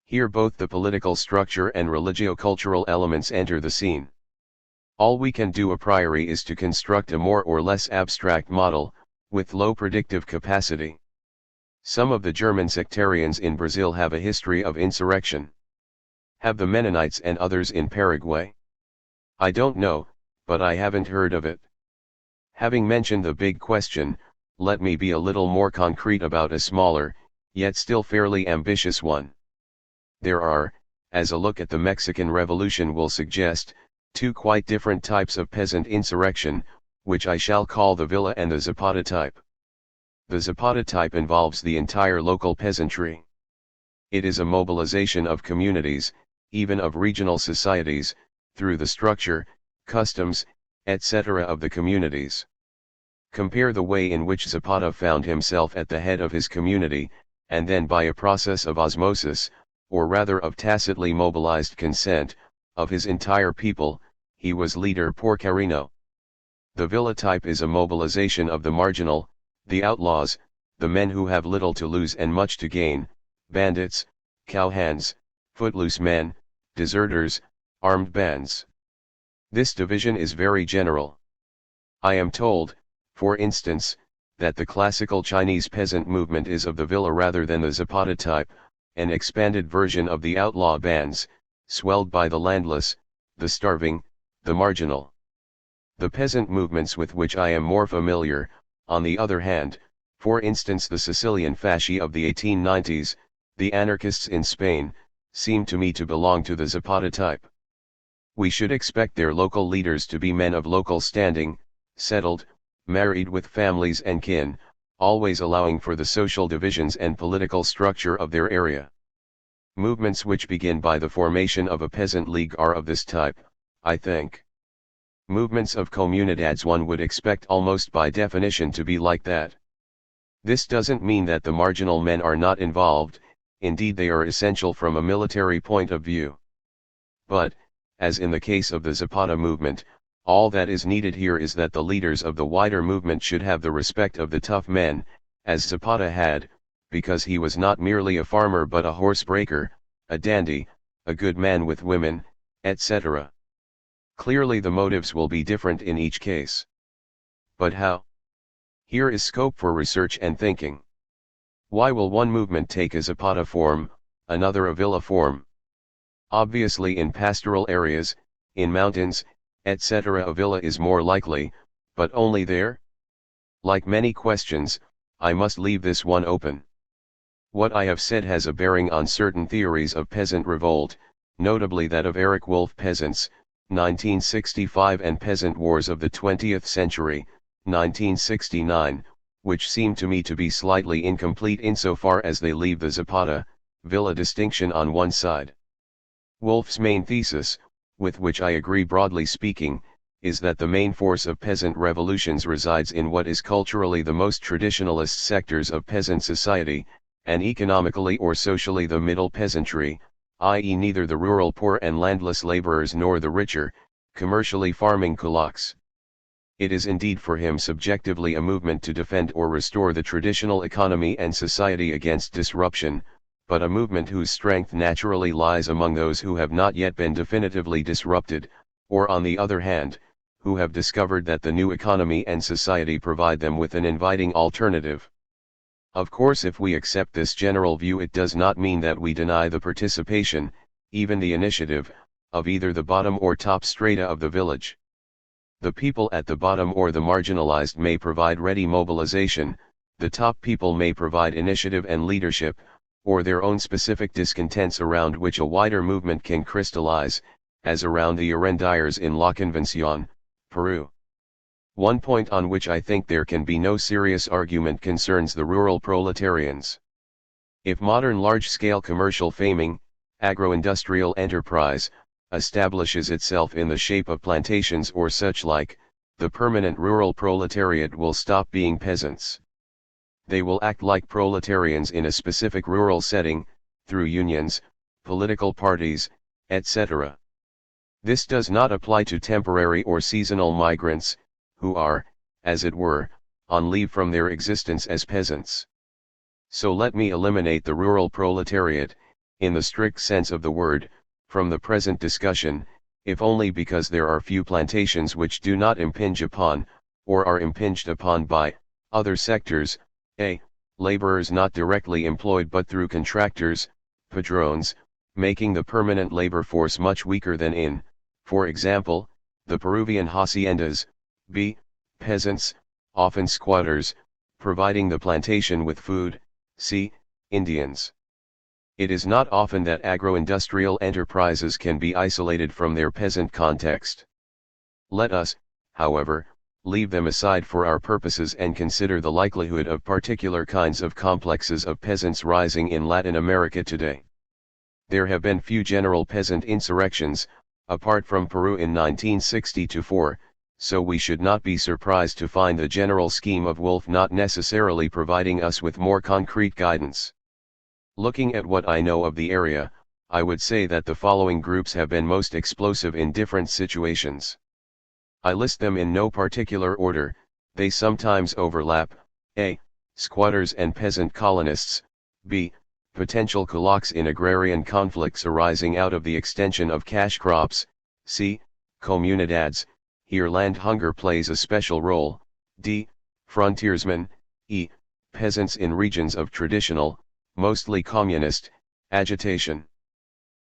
Here both the political structure and religio-cultural elements enter the scene. All we can do a priori is to construct a more or less abstract model, with low predictive capacity. Some of the German sectarians in Brazil have a history of insurrection. Have the Mennonites and others in Paraguay? I don't know, but I haven't heard of it. Having mentioned the big question, let me be a little more concrete about a smaller, yet still fairly ambitious one. There are, as a look at the Mexican Revolution will suggest, 2 quite different types of peasant insurrection, which I shall call the Villa and the Zapata type. The Zapata type involves the entire local peasantry. It is a mobilization of communities, even of regional societies, through the structure, customs, etc. of the communities. Compare the way in which Zapata found himself at the head of his community, and then by a process of osmosis, or rather of tacitly mobilized consent, of his entire people, he was leader Porcarino. The villa type is a mobilization of the marginal, the outlaws, the men who have little to lose and much to gain, bandits, cowhands, footloose men, deserters, armed bands. This division is very general. I am told, for instance, that the classical Chinese peasant movement is of the villa rather than the Zapata type, an expanded version of the outlaw bands, swelled by the landless, the starving, the marginal. The peasant movements with which I am more familiar, on the other hand, for instance the Sicilian fasci of the 1890s, the anarchists in Spain, seem to me to belong to the Zapata type. We should expect their local leaders to be men of local standing, settled, married with families and kin, always allowing for the social divisions and political structure of their area. Movements which begin by the formation of a peasant league are of this type, I think. Movements of comunidades one would expect almost by definition to be like that. This doesn't mean that the marginal men are not involved, indeed they are essential from a military point of view. But, as in the case of the Zapata movement, all that is needed here is that the leaders of the wider movement should have the respect of the tough men, as Zapata had, because he was not merely a farmer but a horsebreaker, a dandy, a good man with women, etc. Clearly the motives will be different in each case. But how? Here is scope for research and thinking. Why will one movement take a Zapata form, another a villa form? Obviously in pastoral areas, in mountains, etc. a villa is more likely, but only there? Like many questions, I must leave this one open. What I have said has a bearing on certain theories of peasant revolt, notably that of Eric Wolf Peasants, 1965 and Peasant Wars of the 20th Century, 1969, which seem to me to be slightly incomplete insofar as they leave the Zapata, villa distinction on one side. Wolf's main thesis, with which I agree broadly speaking, is that the main force of peasant revolutions resides in what is culturally the most traditionalist sectors of peasant society, and economically or socially the middle peasantry, i.e. neither the rural poor and landless laborers nor the richer, commercially farming kulaks. It is indeed for him subjectively a movement to defend or restore the traditional economy and society against disruption, but a movement whose strength naturally lies among those who have not yet been definitively disrupted, or on the other hand, who have discovered that the new economy and society provide them with an inviting alternative. Of course, if we accept this general view, it does not mean that we deny the participation, even the initiative, of either the bottom or top strata of the village. The people at the bottom or the marginalized may provide ready mobilization, the top people may provide initiative and leadership, or their own specific discontents around which a wider movement can crystallize, as around the Arrendires in La Convención, Peru. One point on which I think there can be no serious argument concerns the rural proletarians. If modern large-scale commercial farming, agro-industrial enterprise, establishes itself in the shape of plantations or such like, the permanent rural proletariat will stop being peasants. They will act like proletarians in a specific rural setting, through unions, political parties, etc. This does not apply to temporary or seasonal migrants, who are, as it were, on leave from their existence as peasants. So let me eliminate the rural proletariat, in the strict sense of the word, from the present discussion, if only because there are few plantations which do not impinge upon, or are impinged upon by, other sectors, laborers not directly employed but through contractors, padrones, making the permanent labor force much weaker than in, for example, the Peruvian haciendas, peasants, often squatters, providing the plantation with food, Indians. It is not often that agro-industrial enterprises can be isolated from their peasant context. Let us, however, leave them aside for our purposes and consider the likelihood of particular kinds of complexes of peasants rising in Latin America today. There have been few general peasant insurrections, apart from Peru in 1960-4, so we should not be surprised to find the general scheme of Wolf not necessarily providing us with more concrete guidance. Looking at what I know of the area, I would say that the following groups have been most explosive in different situations. I list them in no particular order, they sometimes overlap: A. Squatters and peasant colonists; B. Potential kulaks in agrarian conflicts arising out of the extension of cash crops; C. Comunidades, here land hunger plays a special role; D. Frontiersmen; E. Peasants in regions of traditional, mostly communist, agitation.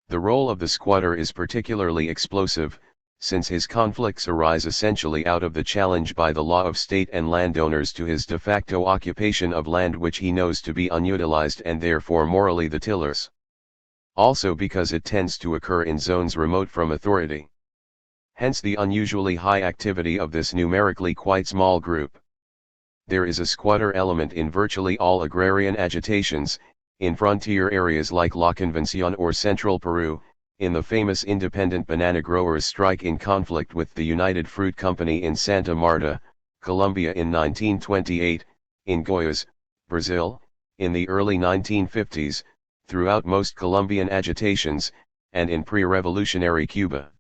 The role of the squatter is particularly explosive, since his conflicts arise essentially out of the challenge by the law of state and landowners to his de facto occupation of land which he knows to be unutilized and therefore morally the tiller's. Also because it tends to occur in zones remote from authority. Hence the unusually high activity of this numerically quite small group. There is a squatter element in virtually all agrarian agitations, in frontier areas like La Convención or central Peru, in the famous independent banana growers' strike in conflict with the United Fruit Company in Santa Marta, Colombia in 1928, in Goiás, Brazil, in the early 1950s, throughout most Colombian agitations, and in pre-revolutionary Cuba.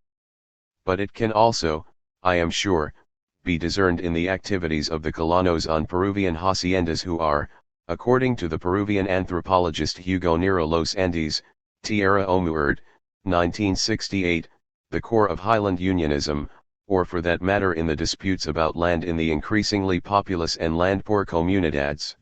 But it can also, I am sure, be discerned in the activities of the colonos on Peruvian haciendas who are, according to the Peruvian anthropologist Hugo Nero Los Andes, Tierra Omuerd, 1968, the core of highland unionism, or for that matter in the disputes about land in the increasingly populous and land-poor comunidades.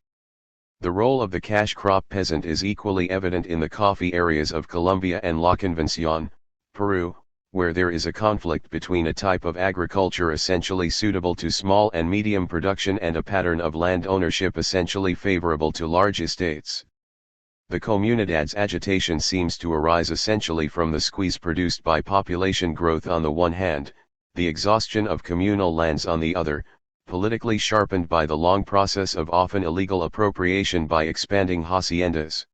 The role of the cash crop peasant is equally evident in the coffee areas of Colombia and La Convención, Peru, where there is a conflict between a type of agriculture essentially suitable to small and medium production and a pattern of land ownership essentially favorable to large estates. The comunidades agitation seems to arise essentially from the squeeze produced by population growth on the one hand, the exhaustion of communal lands on the other, politically sharpened by the long process of often illegal appropriation by expanding haciendas.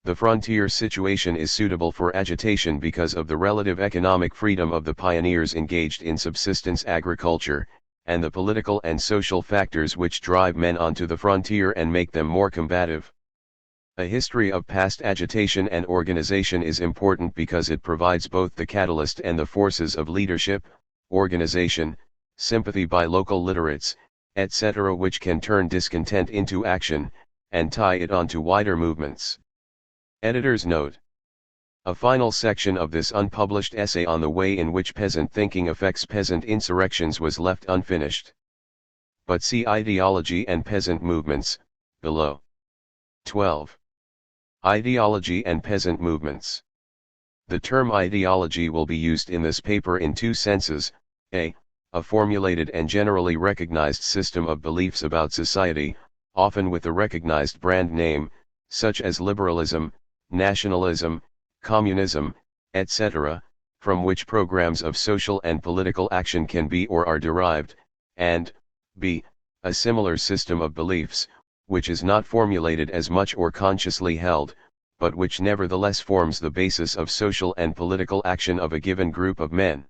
The frontier situation is suitable for agitation because of the relative economic freedom of the pioneers engaged in subsistence agriculture, and the political and social factors which drive men onto the frontier and make them more combative. A history of past agitation and organization is important because it provides both the catalyst and the forces of leadership, organization, sympathy by local literates, etc., which can turn discontent into action, and tie it on to wider movements. Editor's note. A final section of this unpublished essay on the way in which peasant thinking affects peasant insurrections was left unfinished. But see Ideology and Peasant Movements, below. 12. Ideology and Peasant Movements. The term ideology will be used in this paper in two senses: a formulated and generally recognized system of beliefs about society, often with a recognized brand name, such as liberalism, nationalism, communism, etc., from which programs of social and political action can be or are derived, and b. a similar system of beliefs, which is not formulated as much or consciously held, but which nevertheless forms the basis of social and political action of a given group of men.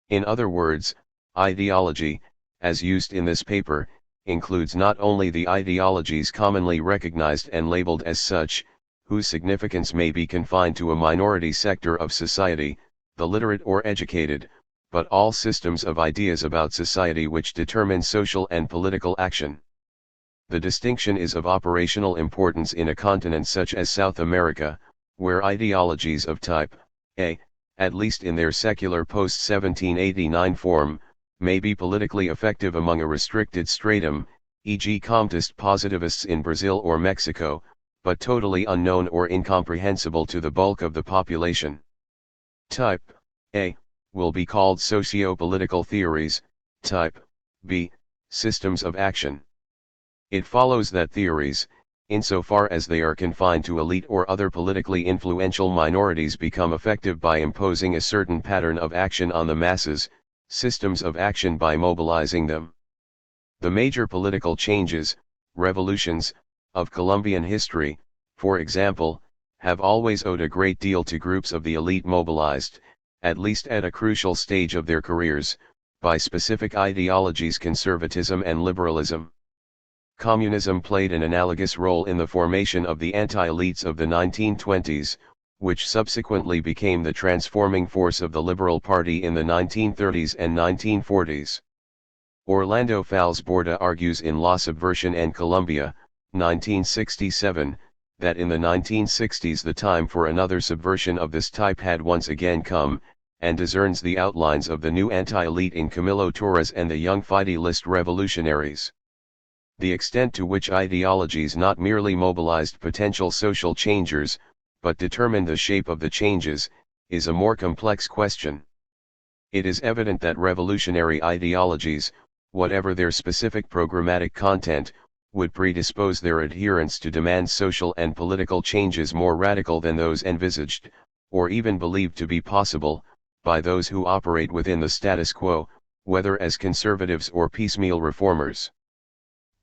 In other words, ideology, as used in this paper, includes not only the ideologies commonly recognized and labeled as such, whose significance may be confined to a minority sector of society, the literate or educated, but all systems of ideas about society which determine social and political action. The distinction is of operational importance in a continent such as South America, where ideologies of type A, at least in their secular post-1789 form, may be politically effective among a restricted stratum, e.g. Communist positivists in Brazil or Mexico, but totally unknown or incomprehensible to the bulk of the population. Type A will be called socio-political theories, type B, systems of action. It follows that theories, insofar as they are confined to elite or other politically influential minorities, become effective by imposing a certain pattern of action on the masses, systems of action by mobilizing them. The major political changes, revolutions, of Colombian history, for example, have always owed a great deal to groups of the elite mobilized, at least at a crucial stage of their careers, by specific ideologies: conservatism and liberalism. Communism played an analogous role in the formation of the anti-elites of the 1920s, which subsequently became the transforming force of the Liberal Party in the 1930s and 1940s. Orlando Falsborda argues in La Subversion and Colombia, 1967, that in the 1960s the time for another subversion of this type had once again come, and discerns the outlines of the new anti-elite in Camilo Torres and the young Fidelist revolutionaries. The extent to which ideologies not merely mobilized potential social changers, but determined the shape of the changes, is a more complex question. It is evident that revolutionary ideologies, whatever their specific programmatic content, would predispose their adherents to demand social and political changes more radical than those envisaged, or even believed to be possible, by those who operate within the status quo, whether as conservatives or piecemeal reformers.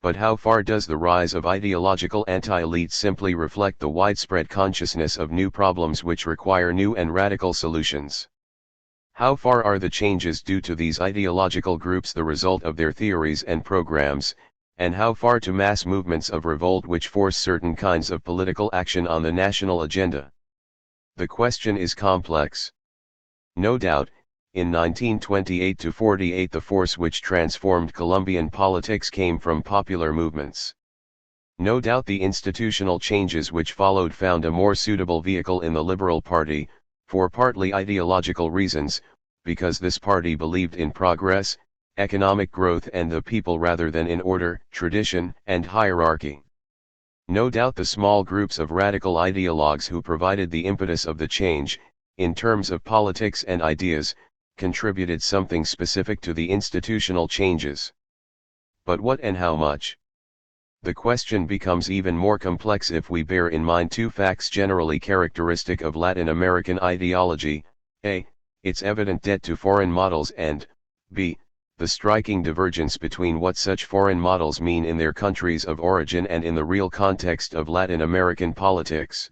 But how far does the rise of ideological anti-elites simply reflect the widespread consciousness of new problems which require new and radical solutions? How far are the changes due to these ideological groups the result of their theories and programs, and how far to mass movements of revolt which force certain kinds of political action on the national agenda? The question is complex. No doubt, in 1928–48 the force which transformed Colombian politics came from popular movements. No doubt the institutional changes which followed found a more suitable vehicle in the Liberal Party, for partly ideological reasons, because this party believed in progress, economic growth and the people rather than in order, tradition, and hierarchy. No doubt the small groups of radical ideologues who provided the impetus of the change, in terms of politics and ideas, contributed something specific to the institutional changes. But what and how much? The question becomes even more complex if we bear in mind two facts generally characteristic of Latin American ideology: a. its evident debt to foreign models, and b. the striking divergence between what such foreign models mean in their countries of origin and in the real context of Latin American politics.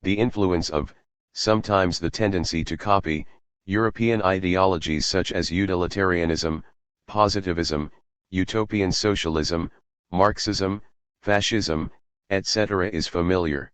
The influence of, sometimes the tendency to copy, European ideologies such as utilitarianism, positivism, utopian socialism, Marxism, fascism, etc. is familiar.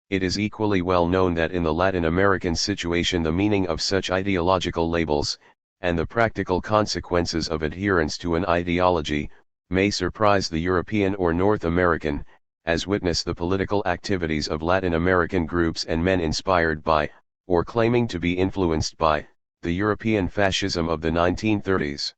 It is equally well known that in the Latin American situation the meaning of such ideological labels, and the practical consequences of adherence to an ideology, may surprise the European or North American, as witness the political activities of Latin American groups and men inspired by, or claiming to be influenced by, the European fascism of the 1930s.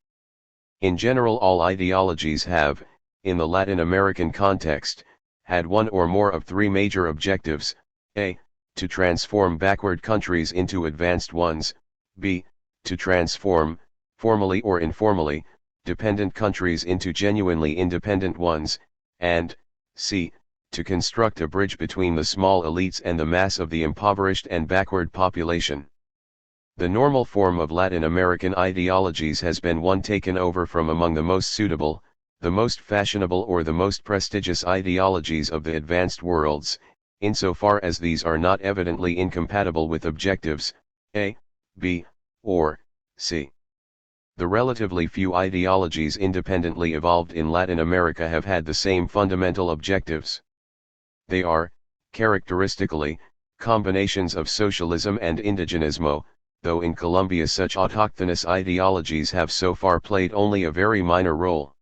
In general, all ideologies have, in the Latin American context, had one or more of three major objectives: a. to transform backward countries into advanced ones; b. to transform, formally or informally, dependent countries into genuinely independent ones; and c. to construct a bridge between the small elites and the mass of the impoverished and backward population. The normal form of Latin American ideologies has been one taken over from among the most suitable, the most fashionable or the most prestigious ideologies of the advanced worlds, insofar as these are not evidently incompatible with objectives A, B, or C. The relatively few ideologies independently evolved in Latin America have had the same fundamental objectives. They are, characteristically, combinations of socialism and indigenismo, though in Colombia such autochthonous ideologies have so far played only a very minor role.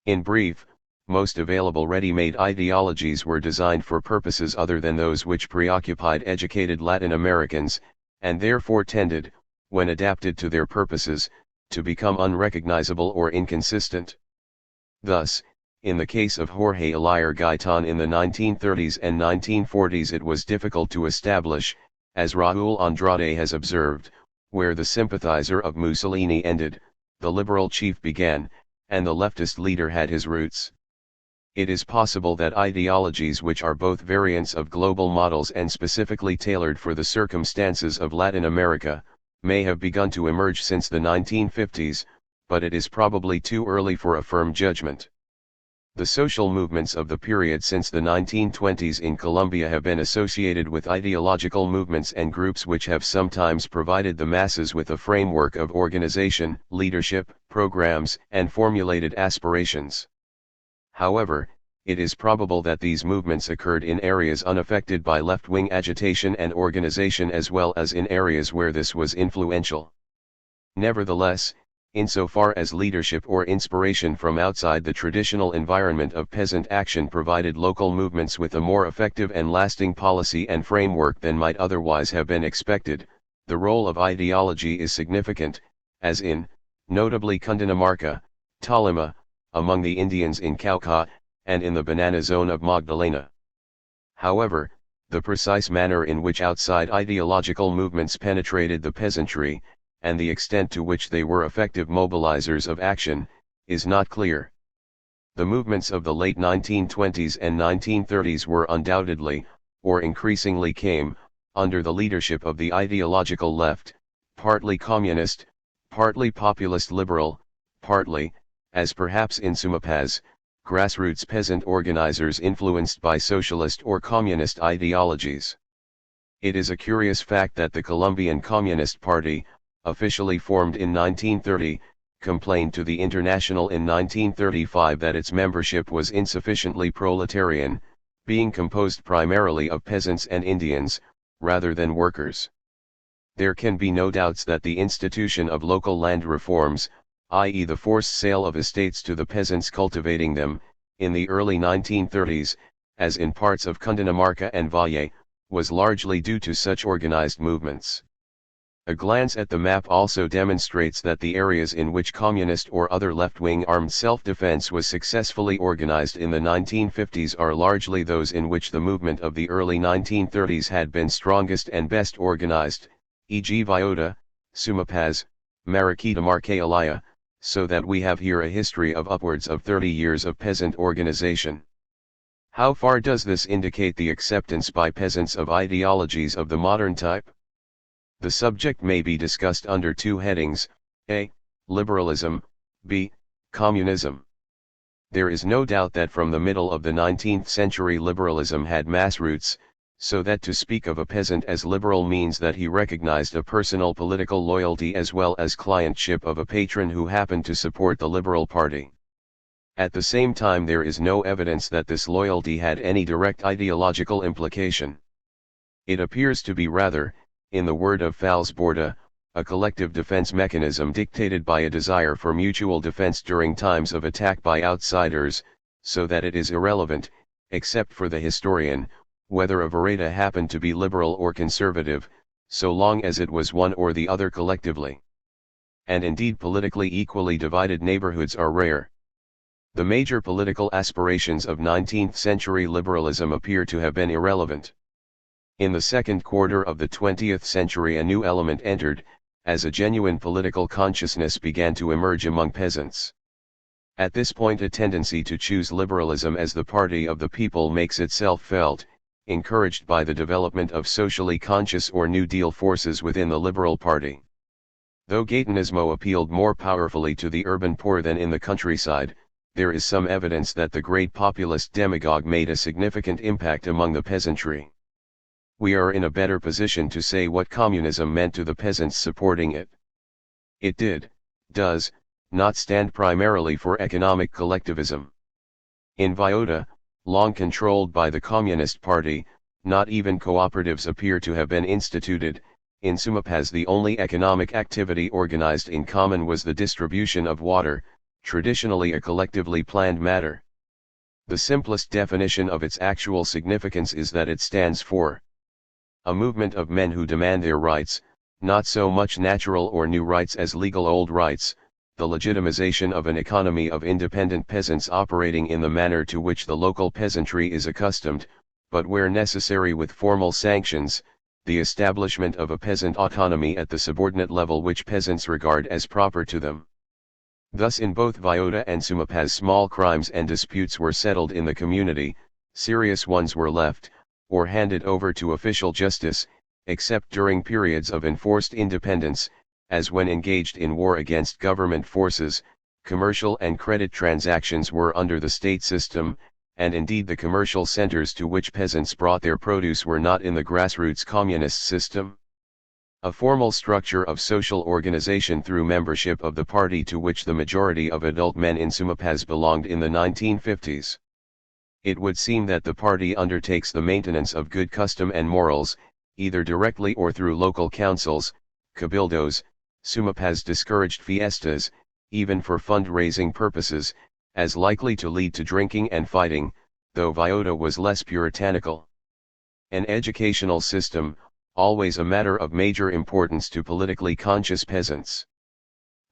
In brief, most available ready-made ideologies were designed for purposes other than those which preoccupied educated Latin Americans, and therefore tended, when adapted to their purposes, to become unrecognizable or inconsistent. Thus, in the case of Jorge Elier Gaitan in the 1930s and 1940s, it was difficult to establish, as Raúl Andrade has observed, where the sympathizer of Mussolini ended, the liberal chief began, and the leftist leader had his roots. It is possible that ideologies which are both variants of global models and specifically tailored for the circumstances of Latin America, may have begun to emerge since the 1950s, but it is probably too early for a firm judgment. The social movements of the period since the 1920s in Colombia have been associated with ideological movements and groups which have sometimes provided the masses with a framework of organization, leadership, programs, and formulated aspirations. However, it is probable that these movements occurred in areas unaffected by left-wing agitation and organization as well as in areas where this was influential. Nevertheless, insofar as leadership or inspiration from outside the traditional environment of peasant action provided local movements with a more effective and lasting policy and framework than might otherwise have been expected, the role of ideology is significant, as in, notably Cundinamarca, Tolima, among the Indians in Cauca, and in the banana zone of Magdalena. However, the precise manner in which outside ideological movements penetrated the peasantry, and the extent to which they were effective mobilizers of action, is not clear. The movements of the late 1920s and 1930s were undoubtedly, or increasingly came, under the leadership of the ideological left, partly communist, partly populist liberal, partly, as perhaps in Sumapaz, grassroots peasant organizers influenced by socialist or communist ideologies. It is a curious fact that the Colombian Communist Party, officially formed in 1930, complained to the International in 1935 that its membership was insufficiently proletarian, being composed primarily of peasants and Indians, rather than workers. There can be no doubts that the institution of local land reforms, i.e. the forced sale of estates to the peasants cultivating them, in the early 1930s, as in parts of Cundinamarca and Valle, was largely due to such organized movements. A glance at the map also demonstrates that the areas in which communist or other left-wing armed self-defense was successfully organized in the 1950s are largely those in which the movement of the early 1930s had been strongest and best organized, e.g. Villota, Sumapaz, Mariquita Marquealaya, so that we have here a history of upwards of 30 years of peasant organization. How far does this indicate the acceptance by peasants of ideologies of the modern type? The subject may be discussed under two headings, a. Liberalism, b. Communism. There is no doubt that from the middle of the 19th century liberalism had mass roots, so that to speak of a peasant as liberal means that he recognized a personal political loyalty as well as clientship of a patron who happened to support the Liberal Party. At the same time, there is no evidence that this loyalty had any direct ideological implication. It appears to be rather, in the word of Falsborda, a collective defense mechanism dictated by a desire for mutual defense during times of attack by outsiders, so that it is irrelevant, except for the historian, whether a Vereda happened to be liberal or conservative, so long as it was one or the other collectively. And indeed politically equally divided neighborhoods are rare. The major political aspirations of 19th century liberalism appear to have been irrelevant. In the second quarter of the 20th century a new element entered, as a genuine political consciousness began to emerge among peasants. At this point a tendency to choose liberalism as the party of the people makes itself felt, encouraged by the development of socially conscious or New Deal forces within the Liberal Party. Though Gaetanismo appealed more powerfully to the urban poor than in the countryside, there is some evidence that the great populist demagogue made a significant impact among the peasantry. We are in a better position to say what communism meant to the peasants supporting it. It does, not stand primarily for economic collectivism. In Villota, long controlled by the Communist Party, not even cooperatives appear to have been instituted. In Sumapaz the only economic activity organized in common was the distribution of water, traditionally a collectively planned matter. The simplest definition of its actual significance is that it stands for a movement of men who demand their rights, not so much natural or new rights as legal old rights, the legitimization of an economy of independent peasants operating in the manner to which the local peasantry is accustomed, but where necessary with formal sanctions, the establishment of a peasant autonomy at the subordinate level which peasants regard as proper to them. Thus in both Villota and Sumapaz small crimes and disputes were settled in the community, serious ones were left, or handed over to official justice, except during periods of enforced independence, as when engaged in war against government forces, commercial and credit transactions were under the state system, and indeed the commercial centers to which peasants brought their produce were not in the grassroots communist system. A formal structure of social organization through membership of the party to which the majority of adult men in Sumapaz belonged in the 1950s. It would seem that the party undertakes the maintenance of good custom and morals, either directly or through local councils, cabildos. Sumapaz discouraged fiestas, even for fund-raising purposes, as likely to lead to drinking and fighting, though Viota was less puritanical. An educational system, always a matter of major importance to politically conscious peasants.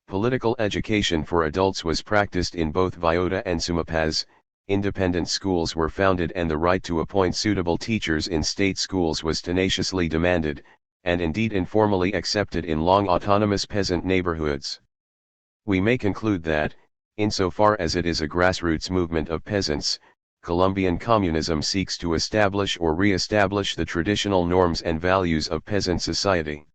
Political education for adults was practiced in both Viota and Sumapaz. Independent schools were founded and the right to appoint suitable teachers in state schools was tenaciously demanded, and indeed informally accepted in long autonomous peasant neighborhoods. We may conclude that, insofar as it is a grassroots movement of peasants, Colombian communism seeks to establish or re-establish the traditional norms and values of peasant society.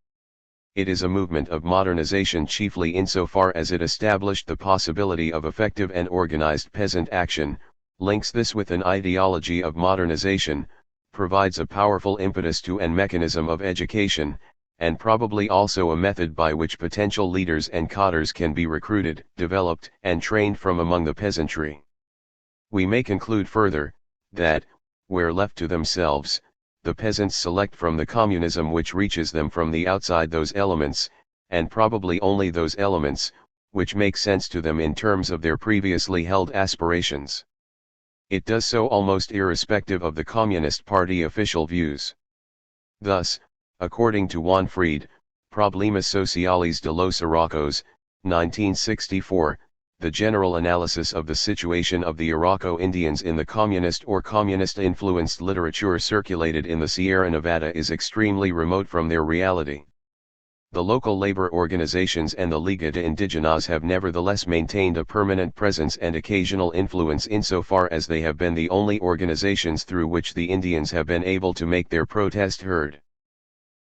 It is a movement of modernization chiefly insofar as it established the possibility of effective and organized peasant action, links this with an ideology of modernization, provides a powerful impetus to an mechanism of education, and probably also a method by which potential leaders and cadres can be recruited, developed, and trained from among the peasantry. We may conclude further, that, where left to themselves, the peasants select from the communism which reaches them from the outside those elements, and probably only those elements, which make sense to them in terms of their previously held aspirations. It does so almost irrespective of the Communist Party official views. Thus, according to Juan Fried, Problemas Sociales de los Araucos, 1964, the general analysis of the situation of the Arauco Indians in the communist or communist-influenced literature circulated in the Sierra Nevada is extremely remote from their reality. The local labor organizations and the Liga de Indigenas have nevertheless maintained a permanent presence and occasional influence insofar as they have been the only organizations through which the Indians have been able to make their protest heard.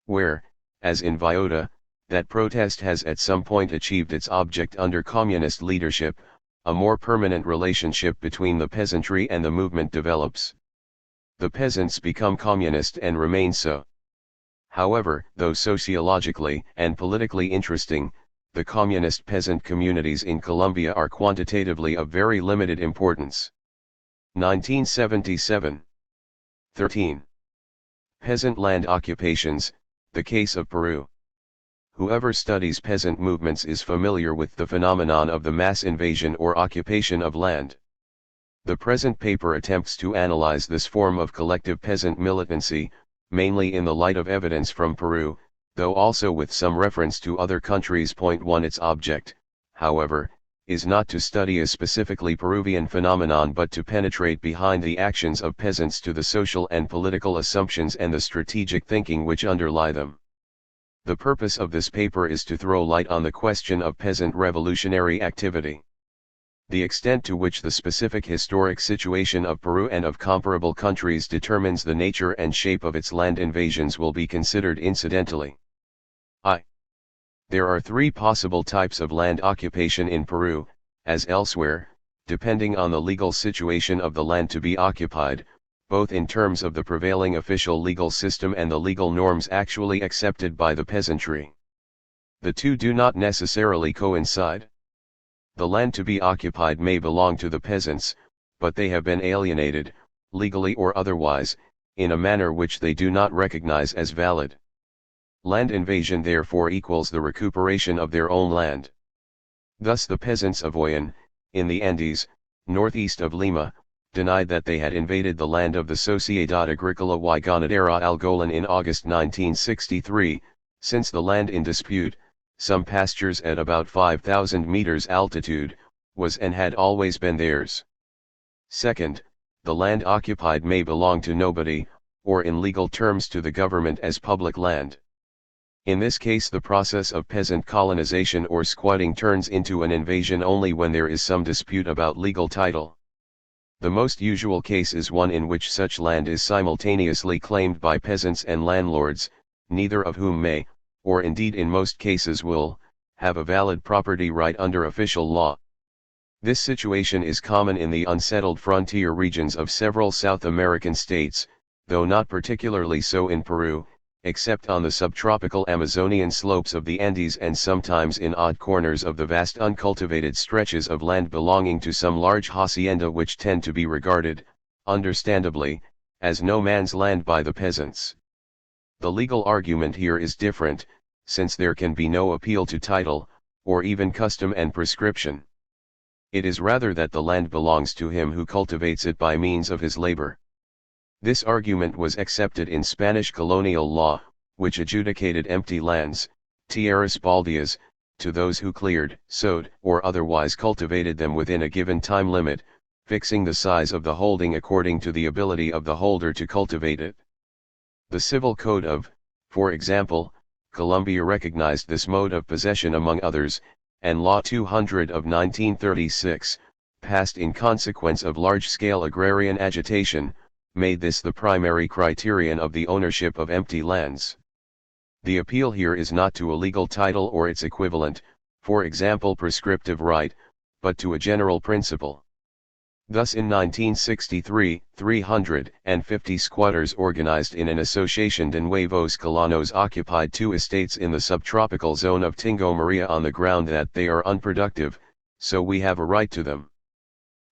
Where, as in Viota, that protest has at some point achieved its object under communist leadership, a more permanent relationship between the peasantry and the movement develops. The peasants become communist and remain so. However, though sociologically and politically interesting, the communist peasant communities in Colombia are quantitatively of very limited importance. 1977. 13. Peasant land occupations, the case of Peru. Whoever studies peasant movements is familiar with the phenomenon of the mass invasion or occupation of land. The present paper attempts to analyze this form of collective peasant militancy, mainly in the light of evidence from Peru, though also with some reference to other countries. 1. Its object, however, is not to study a specifically Peruvian phenomenon but to penetrate behind the actions of peasants to the social and political assumptions and the strategic thinking which underlie them. The purpose of this paper is to throw light on the question of peasant revolutionary activity. The extent to which the specific historic situation of Peru and of comparable countries determines the nature and shape of its land invasions will be considered incidentally. There are three possible types of land occupation in Peru, as elsewhere, depending on the legal situation of the land to be occupied, both in terms of the prevailing official legal system and the legal norms actually accepted by the peasantry. The two do not necessarily coincide. The land to be occupied may belong to the peasants, but they have been alienated, legally or otherwise, in a manner which they do not recognize as valid. Land invasion therefore equals the recuperation of their own land. Thus the peasants of Oyan, in the Andes, northeast of Lima, denied that they had invaded the land of the Sociedad Agrícola y Ganadera Algolan in August 1963, since the land in dispute, some pastures at about 5,000 meters altitude, was and had always been theirs. Second, the land occupied may belong to nobody, or in legal terms to the government as public land. In this case the process of peasant colonization or squatting turns into an invasion only when there is some dispute about legal title. The most usual case is one in which such land is simultaneously claimed by peasants and landlords, neither of whom may, or indeed in most cases will, have a valid property right under official law. This situation is common in the unsettled frontier regions of several South American states, though not particularly so in Peru, except on the subtropical Amazonian slopes of the Andes and sometimes in odd corners of the vast uncultivated stretches of land belonging to some large hacienda which tend to be regarded, understandably, as no man's land by the peasants. The legal argument here is different, since there can be no appeal to title, or even custom and prescription. It is rather that the land belongs to him who cultivates it by means of his labor. This argument was accepted in Spanish colonial law, which adjudicated empty lands, tierras baldías, to those who cleared, sowed, or otherwise cultivated them within a given time limit, fixing the size of the holding according to the ability of the holder to cultivate it. The Civil Code of, for example, Colombia recognized this mode of possession among others, and Law 200 of 1936, passed in consequence of large-scale agrarian agitation, made this the primary criterion of the ownership of empty lands. The appeal here is not to a legal title or its equivalent, for example prescriptive right, but to a general principle. Thus in 1963, 350 squatters organized in an Asociación de Nuevos Colonos occupied 2 estates in the subtropical zone of Tingo Maria on the ground that they are unproductive, so we have a right to them.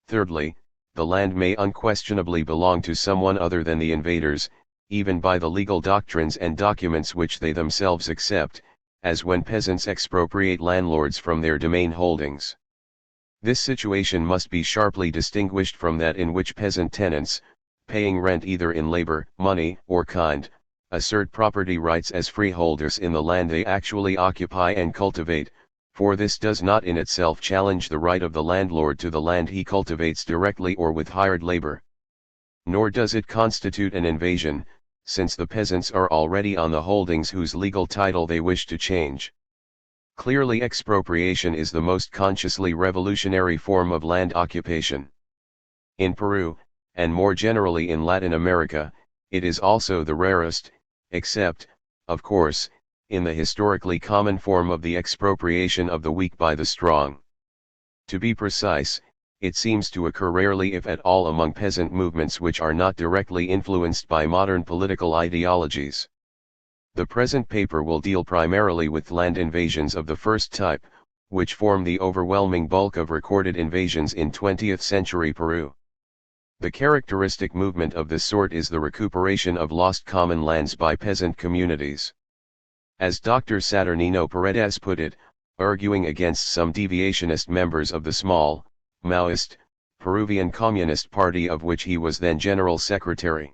Thirdly, the land may unquestionably belong to someone other than the invaders, even by the legal doctrines and documents which they themselves accept, as when peasants expropriate landlords from their domain holdings. This situation must be sharply distinguished from that in which peasant tenants, paying rent either in labor, money, or kind, assert property rights as freeholders in the land they actually occupy and cultivate, for this does not in itself challenge the right of the landlord to the land he cultivates directly or with hired labor. Nor does it constitute an invasion, since the peasants are already on the holdings whose legal title they wish to change. Clearly, expropriation is the most consciously revolutionary form of land occupation. In Peru, and more generally in Latin America, it is also the rarest, except, of course, in the historically common form of the expropriation of the weak by the strong. To be precise, it seems to occur rarely if at all among peasant movements which are not directly influenced by modern political ideologies. The present paper will deal primarily with land invasions of the first type, which form the overwhelming bulk of recorded invasions in 20th century Peru. The characteristic movement of this sort is the recuperation of lost common lands by peasant communities. As Dr. Saturnino Paredes put it, arguing against some deviationist members of the small, Maoist, Peruvian Communist Party of which he was then General Secretary.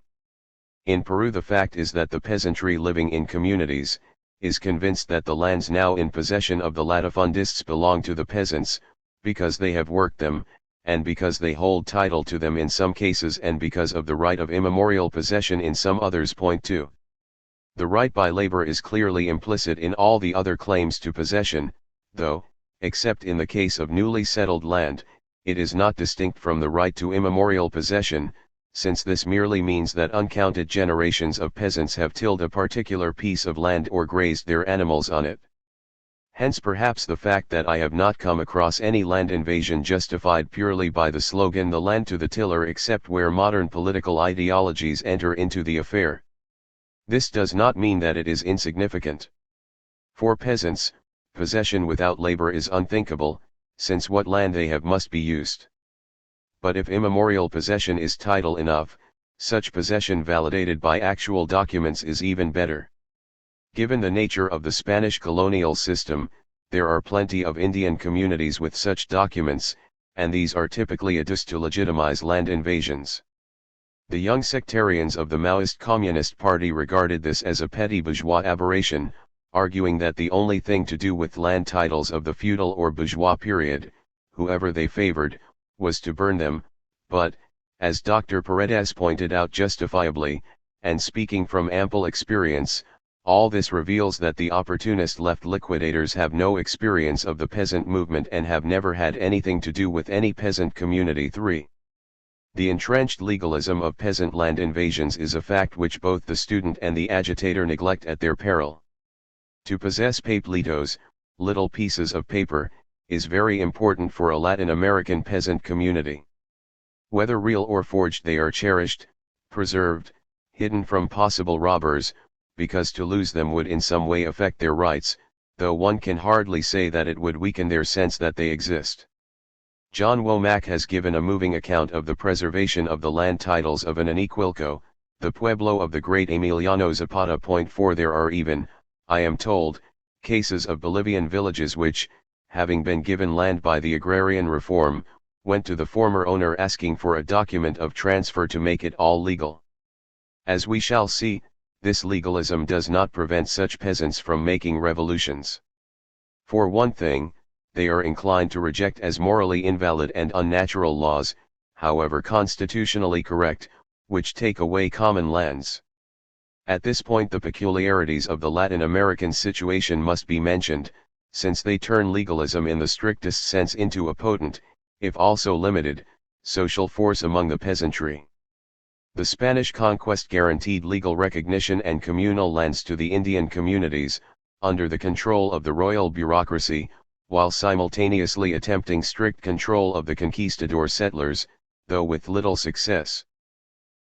In Peru the fact is that the peasantry living in communities, is convinced that the lands now in possession of the latifundists belong to the peasants, because they have worked them, and because they hold title to them in some cases and because of the right of immemorial possession in some others. Point 2. The right by labor is clearly implicit in all the other claims to possession, though, except in the case of newly settled land, it is not distinct from the right to immemorial possession, since this merely means that uncounted generations of peasants have tilled a particular piece of land or grazed their animals on it. Hence perhaps the fact that I have not come across any land invasion justified purely by the slogan "the land to the tiller," except where modern political ideologies enter into the affair. This does not mean that it is insignificant. For peasants, possession without labor is unthinkable, since what land they have must be used. But if immemorial possession is title enough, such possession validated by actual documents is even better. Given the nature of the Spanish colonial system, there are plenty of Indian communities with such documents, and these are typically adduced to legitimize land invasions. The young sectarians of the Maoist Communist Party regarded this as a petty bourgeois aberration, arguing that the only thing to do with land titles of the feudal or bourgeois period, whoever they favored, was to burn them, but, as Dr. Paredes pointed out justifiably, and speaking from ample experience, all this reveals that the opportunist left liquidators have no experience of the peasant movement and have never had anything to do with any peasant community. 3. The entrenched legalism of peasant land invasions is a fact which both the student and the agitator neglect at their peril. To possess papelitos, little pieces of paper, is very important for a Latin American peasant community. Whether real or forged, they are cherished, preserved, hidden from possible robbers, because to lose them would in some way affect their rights, though one can hardly say that it would weaken their sense that they exist. John Womack has given a moving account of the preservation of the land titles of an Aniquilco, the pueblo of the great Emiliano Zapata. 4 There are even, I am told, cases of Bolivian villages which, having been given land by the agrarian reform, went to the former owner asking for a document of transfer to make it all legal. As we shall see, this legalism does not prevent such peasants from making revolutions. For one thing, they are inclined to reject as morally invalid and unnatural laws, however constitutionally correct, which take away common lands. At this point the peculiarities of the Latin American situation must be mentioned, since they turn legalism in the strictest sense into a potent, if also limited, social force among the peasantry. The Spanish conquest guaranteed legal recognition and communal lands to the Indian communities, under the control of the royal bureaucracy, while simultaneously attempting strict control of the conquistador settlers, though with little success.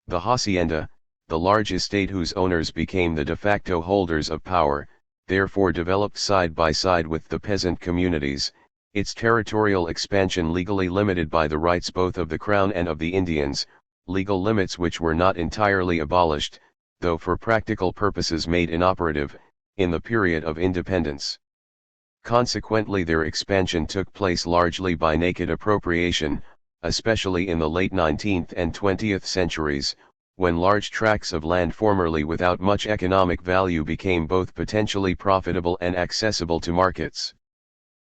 The hacienda, the large estate whose owners became the de facto holders of power, therefore developed side by side with the peasant communities, its territorial expansion legally limited by the rights both of the Crown and of the Indians, legal limits which were not entirely abolished, though for practical purposes made inoperative, in the period of independence. Consequently their expansion took place largely by naked appropriation, especially in the late 19th and 20th centuries, when large tracts of land formerly without much economic value became both potentially profitable and accessible to markets.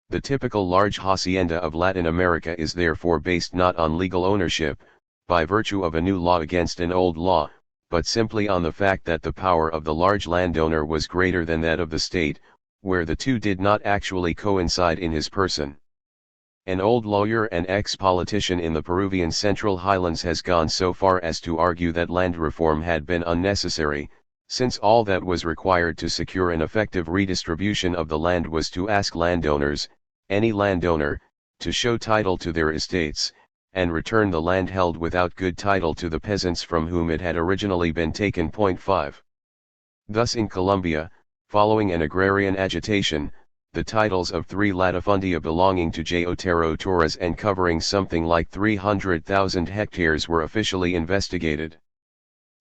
The typical large hacienda of Latin America is therefore based not on legal ownership, by virtue of a new law against an old law, but simply on the fact that the power of the large landowner was greater than that of the state, where the two did not actually coincide in his person. An old lawyer and ex-politician in the Peruvian Central Highlands has gone so far as to argue that land reform had been unnecessary, since all that was required to secure an effective redistribution of the land was to ask landowners, any landowner, to show title to their estates, and return the land held without good title to the peasants from whom it had originally been taken. 5. Thus in Colombia, following an agrarian agitation, the titles of 3 latifundia belonging to J. Otero Torres and covering something like 300,000 hectares were officially investigated.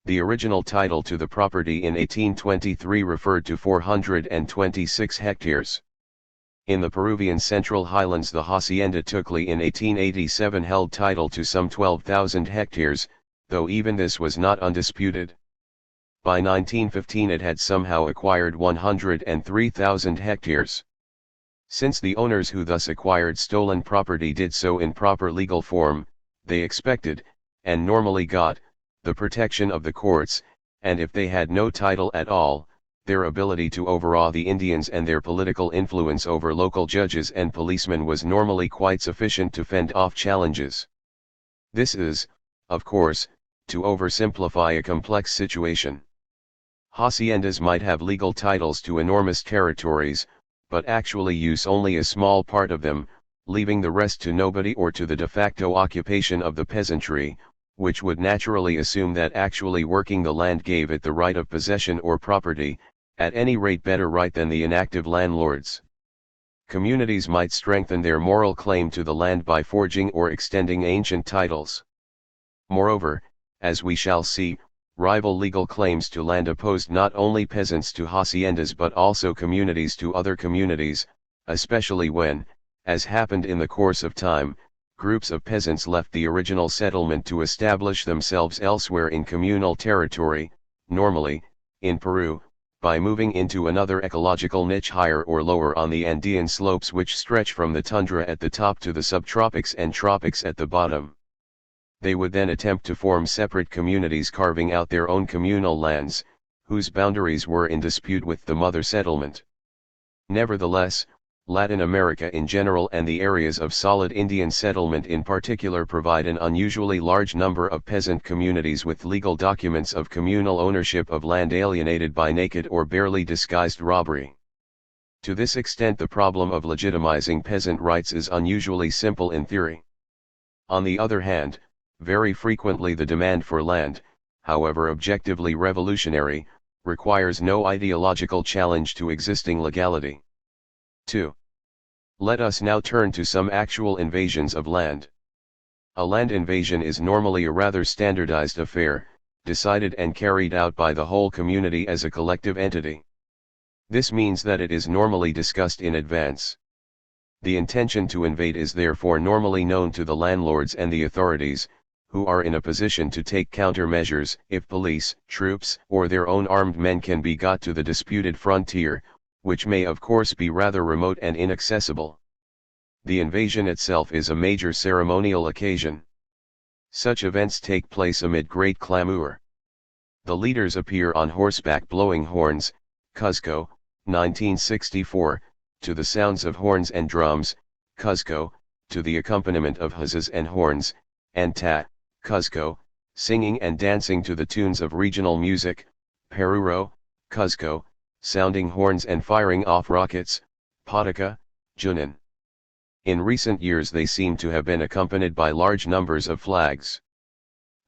The original title to the property in 1823 referred to 426 hectares. In the Peruvian Central Highlands the Hacienda Tucli in 1887 held title to some 12,000 hectares, though even this was not undisputed. By 1915 it had somehow acquired 103,000 hectares. Since the owners who thus acquired stolen property did so in proper legal form, they expected, and normally got, the protection of the courts, and if they had no title at all, their ability to overawe the Indians and their political influence over local judges and policemen was normally quite sufficient to fend off challenges. This is, of course, to oversimplify a complex situation. Haciendas might have legal titles to enormous territories, but actually use only a small part of them, leaving the rest to nobody or to the de facto occupation of the peasantry, which would naturally assume that actually working the land gave it the right of possession or property, at any rate better right than the inactive landlords. Communities might strengthen their moral claim to the land by forging or extending ancient titles. Moreover, as we shall see, rival legal claims to land opposed not only peasants to haciendas but also communities to other communities, especially when, as happened in the course of time, groups of peasants left the original settlement to establish themselves elsewhere in communal territory, normally, in Peru, by moving into another ecological niche higher or lower on the Andean slopes which stretch from the tundra at the top to the subtropics and tropics at the bottom. They would then attempt to form separate communities carving out their own communal lands, whose boundaries were in dispute with the mother settlement. Nevertheless, Latin America in general and the areas of solid Indian settlement in particular provide an unusually large number of peasant communities with legal documents of communal ownership of land alienated by naked or barely disguised robbery. To this extent the problem of legitimizing peasant rights is unusually simple in theory. On the other hand, very frequently the demand for land, however objectively revolutionary, requires no ideological challenge to existing legality. 2. Let us now turn to some actual invasions of land. A land invasion is normally a rather standardized affair, decided and carried out by the whole community as a collective entity. This means that it is normally discussed in advance. The intention to invade is therefore normally known to the landlords and the authorities, who are in a position to take countermeasures if police, troops, or their own armed men can be got to the disputed frontier, which may of course be rather remote and inaccessible. The invasion itself is a major ceremonial occasion. Such events take place amid great clamor. The leaders appear on horseback blowing horns, Cuzco, 1964, to the sounds of horns and drums, Cuzco, to the accompaniment of huzzas and horns, and Cuzco, singing and dancing to the tunes of regional music, Paruro, Cuzco, sounding horns and firing off rockets, Pataca, Junin. In recent years they seem to have been accompanied by large numbers of flags.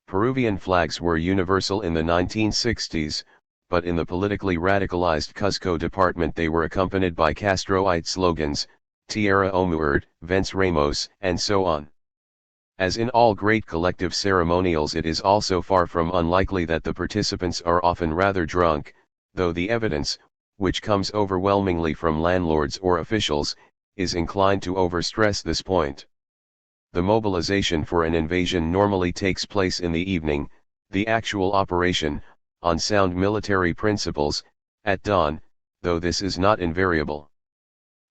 Peruvian flags were universal in the 1960s, but in the politically radicalized Cuzco department they were accompanied by Castroite slogans, Tierra Omuerd, Vence Ramos, and so on. As in all great collective ceremonials, it is also far from unlikely that the participants are often rather drunk, though the evidence, which comes overwhelmingly from landlords or officials, is inclined to overstress this point. The mobilization for an invasion normally takes place in the evening, the actual operation, on sound military principles, at dawn, though this is not invariable.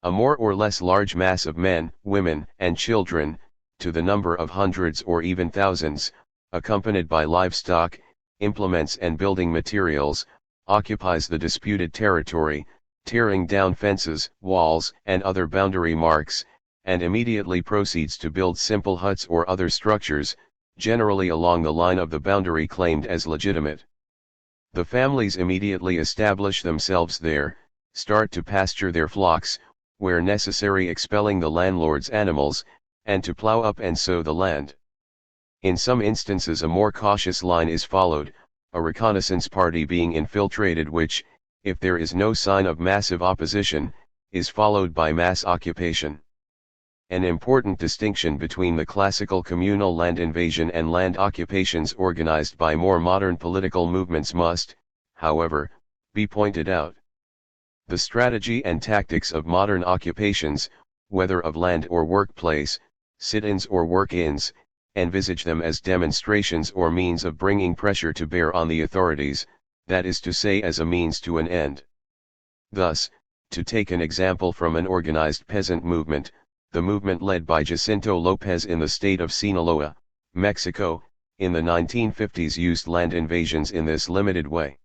A more or less large mass of men, women, and children, to the number of hundreds or even thousands, accompanied by livestock, implements and building materials, occupies the disputed territory, tearing down fences, walls, and other boundary marks, and immediately proceeds to build simple huts or other structures, generally along the line of the boundary claimed as legitimate. The families immediately establish themselves there, start to pasture their flocks, where necessary expelling the landlord's animals, and to plow up and sow the land. In some instances a more cautious line is followed, a reconnaissance party being infiltrated which, if there is no sign of massive opposition, is followed by mass occupation. An important distinction between the classical communal land invasion and land occupations organized by more modern political movements must, however, be pointed out. The strategy and tactics of modern occupations, whether of land or workplace, sit-ins or work-ins, envisage them as demonstrations or means of bringing pressure to bear on the authorities, that is to say as a means to an end. Thus, to take an example from an organized peasant movement, the movement led by Jacinto Lopez in the state of Sinaloa, Mexico, in the 1950s used land invasions in this limited way.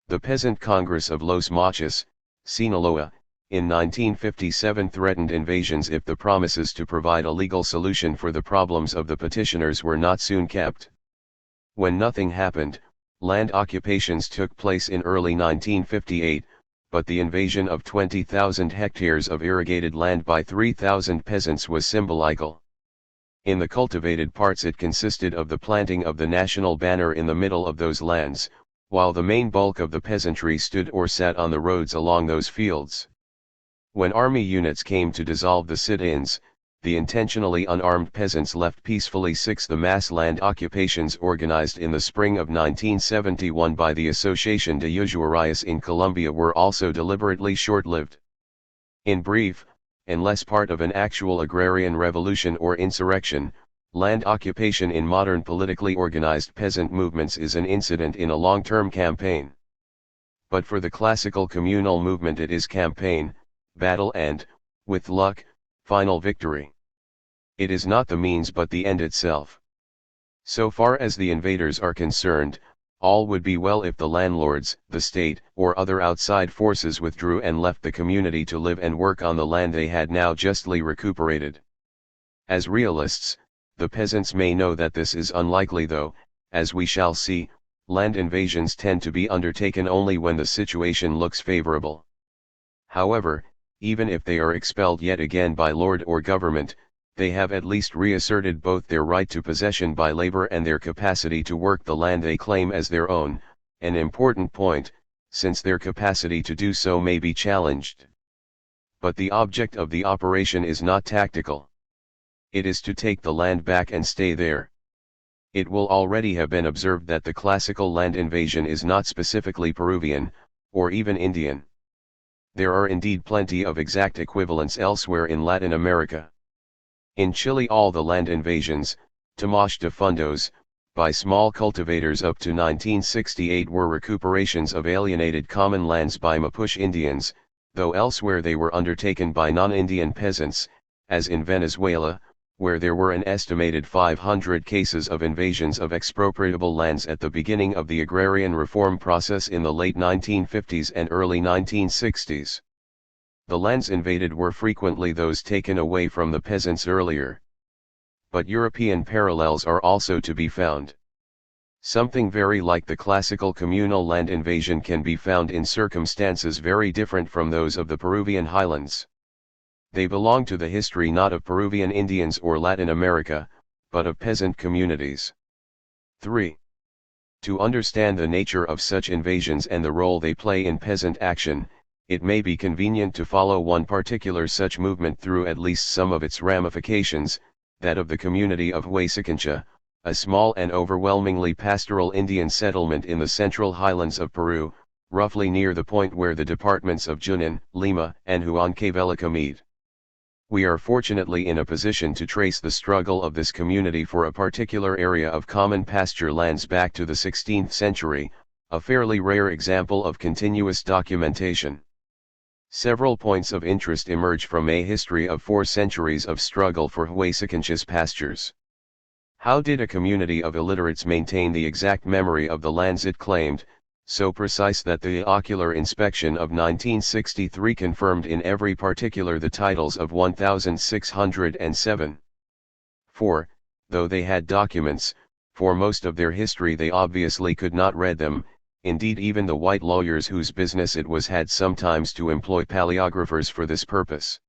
The Peasant Congress of Los Mochis, Sinaloa, in 1957 threatened invasions if the promises to provide a legal solution for the problems of the petitioners were not soon kept. When nothing happened, land occupations took place in early 1958, but the invasion of 20,000 hectares of irrigated land by 3,000 peasants was symbolical. In the cultivated parts it consisted of the planting of the national banner in the middle of those lands, while the main bulk of the peasantry stood or sat on the roads along those fields. When army units came to dissolve the sit-ins, the intentionally unarmed peasants left peacefully. The mass land occupations organized in the spring of 1971 by the Asociación de Usuarios in Colombia were also deliberately short-lived. In brief, unless part of an actual agrarian revolution or insurrection, land occupation in modern politically organized peasant movements is an incident in a long-term campaign. But for the classical communal movement it is campaign, battle and, with luck, final victory. It is not the means but the end itself. So far as the invaders are concerned, all would be well if the landlords, the state, or other outside forces withdrew and left the community to live and work on the land they had now justly recuperated. As realists, the peasants may know that this is unlikely though, as we shall see, land invasions tend to be undertaken only when the situation looks favorable. However, even if they are expelled yet again by lord or government, they have at least reasserted both their right to possession by labor and their capacity to work the land they claim as their own, an important point, since their capacity to do so may be challenged. But the object of the operation is not tactical. It is to take the land back and stay there. It will already have been observed that the classical land invasion is not specifically Peruvian, or even Indian. There are indeed plenty of exact equivalents elsewhere in Latin America. In Chile all the land invasions, tomas de fundos, by small cultivators up to 1968 were recuperations of alienated common lands by Mapuche Indians, though elsewhere they were undertaken by non-Indian peasants, as in Venezuela, where there were an estimated 500 cases of invasions of expropriable lands at the beginning of the agrarian reform process in the late 1950s and early 1960s. The lands invaded were frequently those taken away from the peasants earlier. But European parallels are also to be found. Something very like the classical communal land invasion can be found in circumstances very different from those of the Peruvian highlands. They belong to the history not of Peruvian Indians or Latin America, but of peasant communities. 3. To understand the nature of such invasions and the role they play in peasant action, it may be convenient to follow one particular such movement through at least some of its ramifications, that of the community of Huaysacancha, a small and overwhelmingly pastoral Indian settlement in the central highlands of Peru, roughly near the point where the departments of Junín, Lima, and Huancavelica meet. We are fortunately in a position to trace the struggle of this community for a particular area of common pasture lands back to the 16th century, a fairly rare example of continuous documentation. Several points of interest emerge from a history of 4 centuries of struggle for Huaysacancha's pastures. How did a community of illiterates maintain the exact memory of the lands it claimed, so precise that the ocular inspection of 1963 confirmed in every particular the titles of 1607? 4. Though they had documents, for most of their history they obviously could not read them, indeed even the white lawyers whose business it was had sometimes to employ paleographers for this purpose.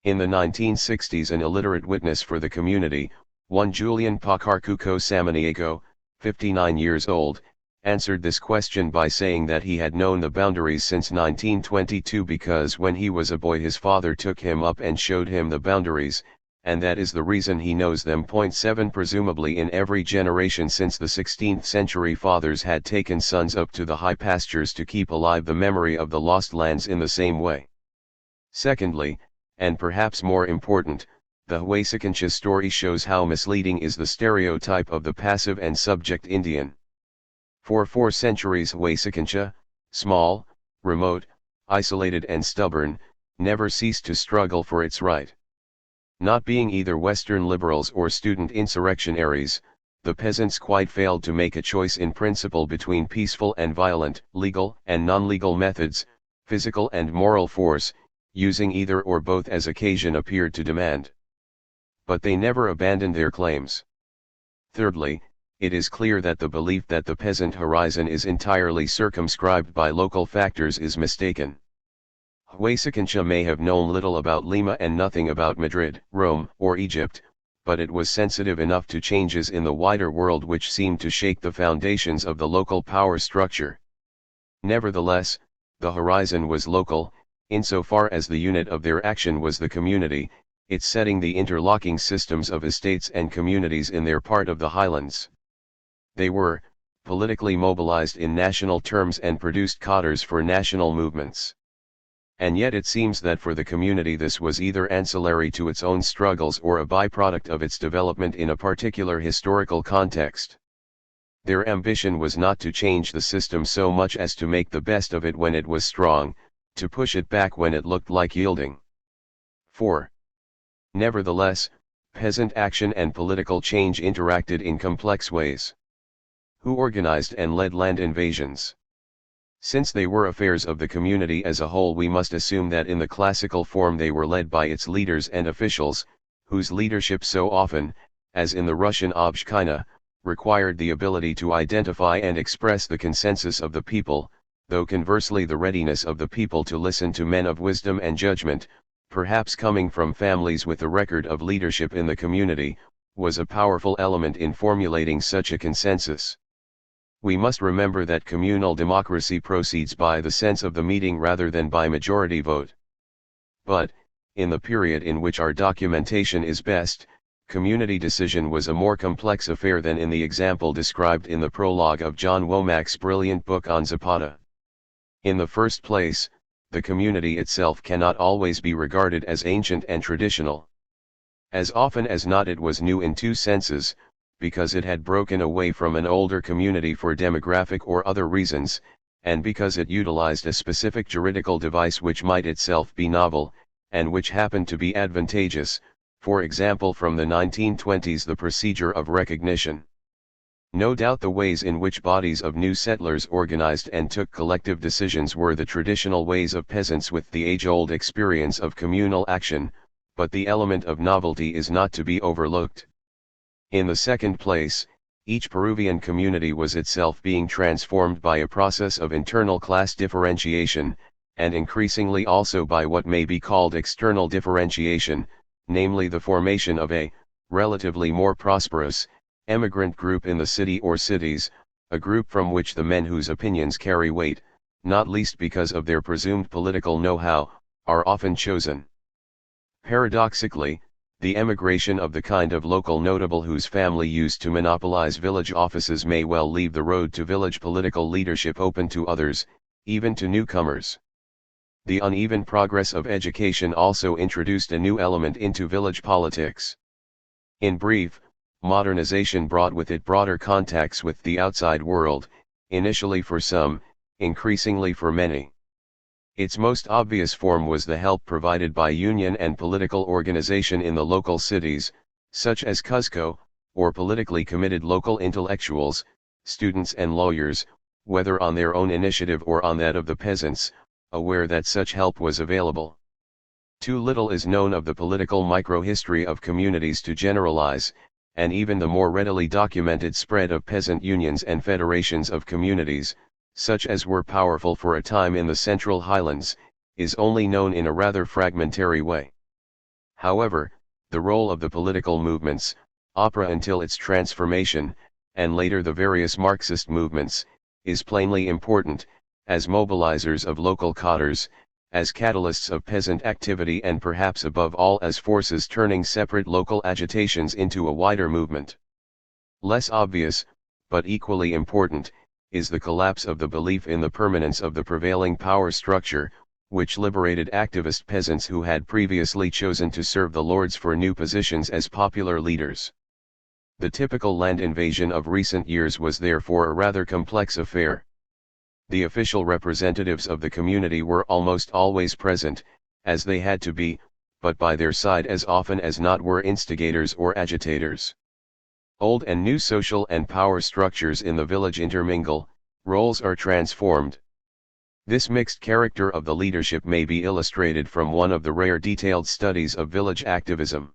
In the 1960s an illiterate witness for the community, one Julian Pacarcuco Samaniego, 59 years old, answered this question by saying that he had known the boundaries since 1922 because when he was a boy his father took him up and showed him the boundaries, and that is the reason he knows them. 7 Presumably in every generation since the 16th century fathers had taken sons up to the high pastures to keep alive the memory of the lost lands in the same way. Secondly, and perhaps more important, the Huaysacancha story shows how misleading is the stereotype of the passive and subject Indian. For 4 centuries Huaysacancha, small, remote, isolated and stubborn, never ceased to struggle for its right. Not being either Western liberals or student insurrectionaries, the peasants quite failed to make a choice in principle between peaceful and violent, legal and non-legal methods, physical and moral force, using either or both as occasion appeared to demand. But they never abandoned their claims. Thirdly, it is clear that the belief that the peasant horizon is entirely circumscribed by local factors is mistaken. Huaysacancha may have known little about Lima and nothing about Madrid, Rome, or Egypt, but it was sensitive enough to changes in the wider world which seemed to shake the foundations of the local power structure. Nevertheless, the horizon was local, insofar as the unit of their action was the community, it setting the interlocking systems of estates and communities in their part of the highlands. They were, politically mobilized in national terms and produced cadres for national movements. And yet it seems that for the community this was either ancillary to its own struggles or a byproduct of its development in a particular historical context. Their ambition was not to change the system so much as to make the best of it when it was strong, to push it back when it looked like yielding. 4. Nevertheless, peasant action and political change interacted in complex ways. Who organized and led land invasions? Since they were affairs of the community as a whole, we must assume that in the classical form they were led by its leaders and officials, whose leadership so often, as in the Russian Obshchina, required the ability to identify and express the consensus of the people, though conversely the readiness of the people to listen to men of wisdom and judgment, perhaps coming from families with a record of leadership in the community, was a powerful element in formulating such a consensus. We must remember that communal democracy proceeds by the sense of the meeting rather than by majority vote. But, in the period in which our documentation is best, community decision was a more complex affair than in the example described in the prologue of John Womack's brilliant book on Zapata. In the first place, the community itself cannot always be regarded as ancient and traditional. As often as not it was new in two senses, because it had broken away from an older community for demographic or other reasons, and because it utilized a specific juridical device which might itself be novel, and which happened to be advantageous, for example from the 1920s the procedure of recognition. No doubt the ways in which bodies of new settlers organized and took collective decisions were the traditional ways of peasants with the age-old experience of communal action, but the element of novelty is not to be overlooked. In the second place, each Peruvian community was itself being transformed by a process of internal class differentiation, and increasingly also by what may be called external differentiation, namely the formation of a, relatively more prosperous, emigrant group in the city or cities, a group from which the men whose opinions carry weight, not least because of their presumed political know-how, are often chosen. Paradoxically, the emigration of the kind of local notable whose family used to monopolize village offices may well leave the road to village political leadership open to others, even to newcomers. The uneven progress of education also introduced a new element into village politics. In brief, modernization brought with it broader contacts with the outside world, initially for some, increasingly for many. Its most obvious form was the help provided by union and political organization in the local cities, such as Cuzco, or politically committed local intellectuals, students and lawyers, whether on their own initiative or on that of the peasants, aware that such help was available. Too little is known of the political microhistory of communities to generalize, and even the more readily documented spread of peasant unions and federations of communities, such as were powerful for a time in the Central Highlands, is only known in a rather fragmentary way. However, the role of the political movements, opera until its transformation, and later the various Marxist movements, is plainly important, as mobilizers of local cadres, as catalysts of peasant activity and perhaps above all as forces turning separate local agitations into a wider movement. Less obvious, but equally important, is the collapse of the belief in the permanence of the prevailing power structure, which liberated activist peasants who had previously chosen to serve the lords for new positions as popular leaders. The typical land invasion of recent years was therefore a rather complex affair. The official representatives of the community were almost always present, as they had to be, but by their side as often as not were instigators or agitators. Old and new social and power structures in the village intermingle, roles are transformed. This mixed character of the leadership may be illustrated from one of the rare detailed studies of village activism.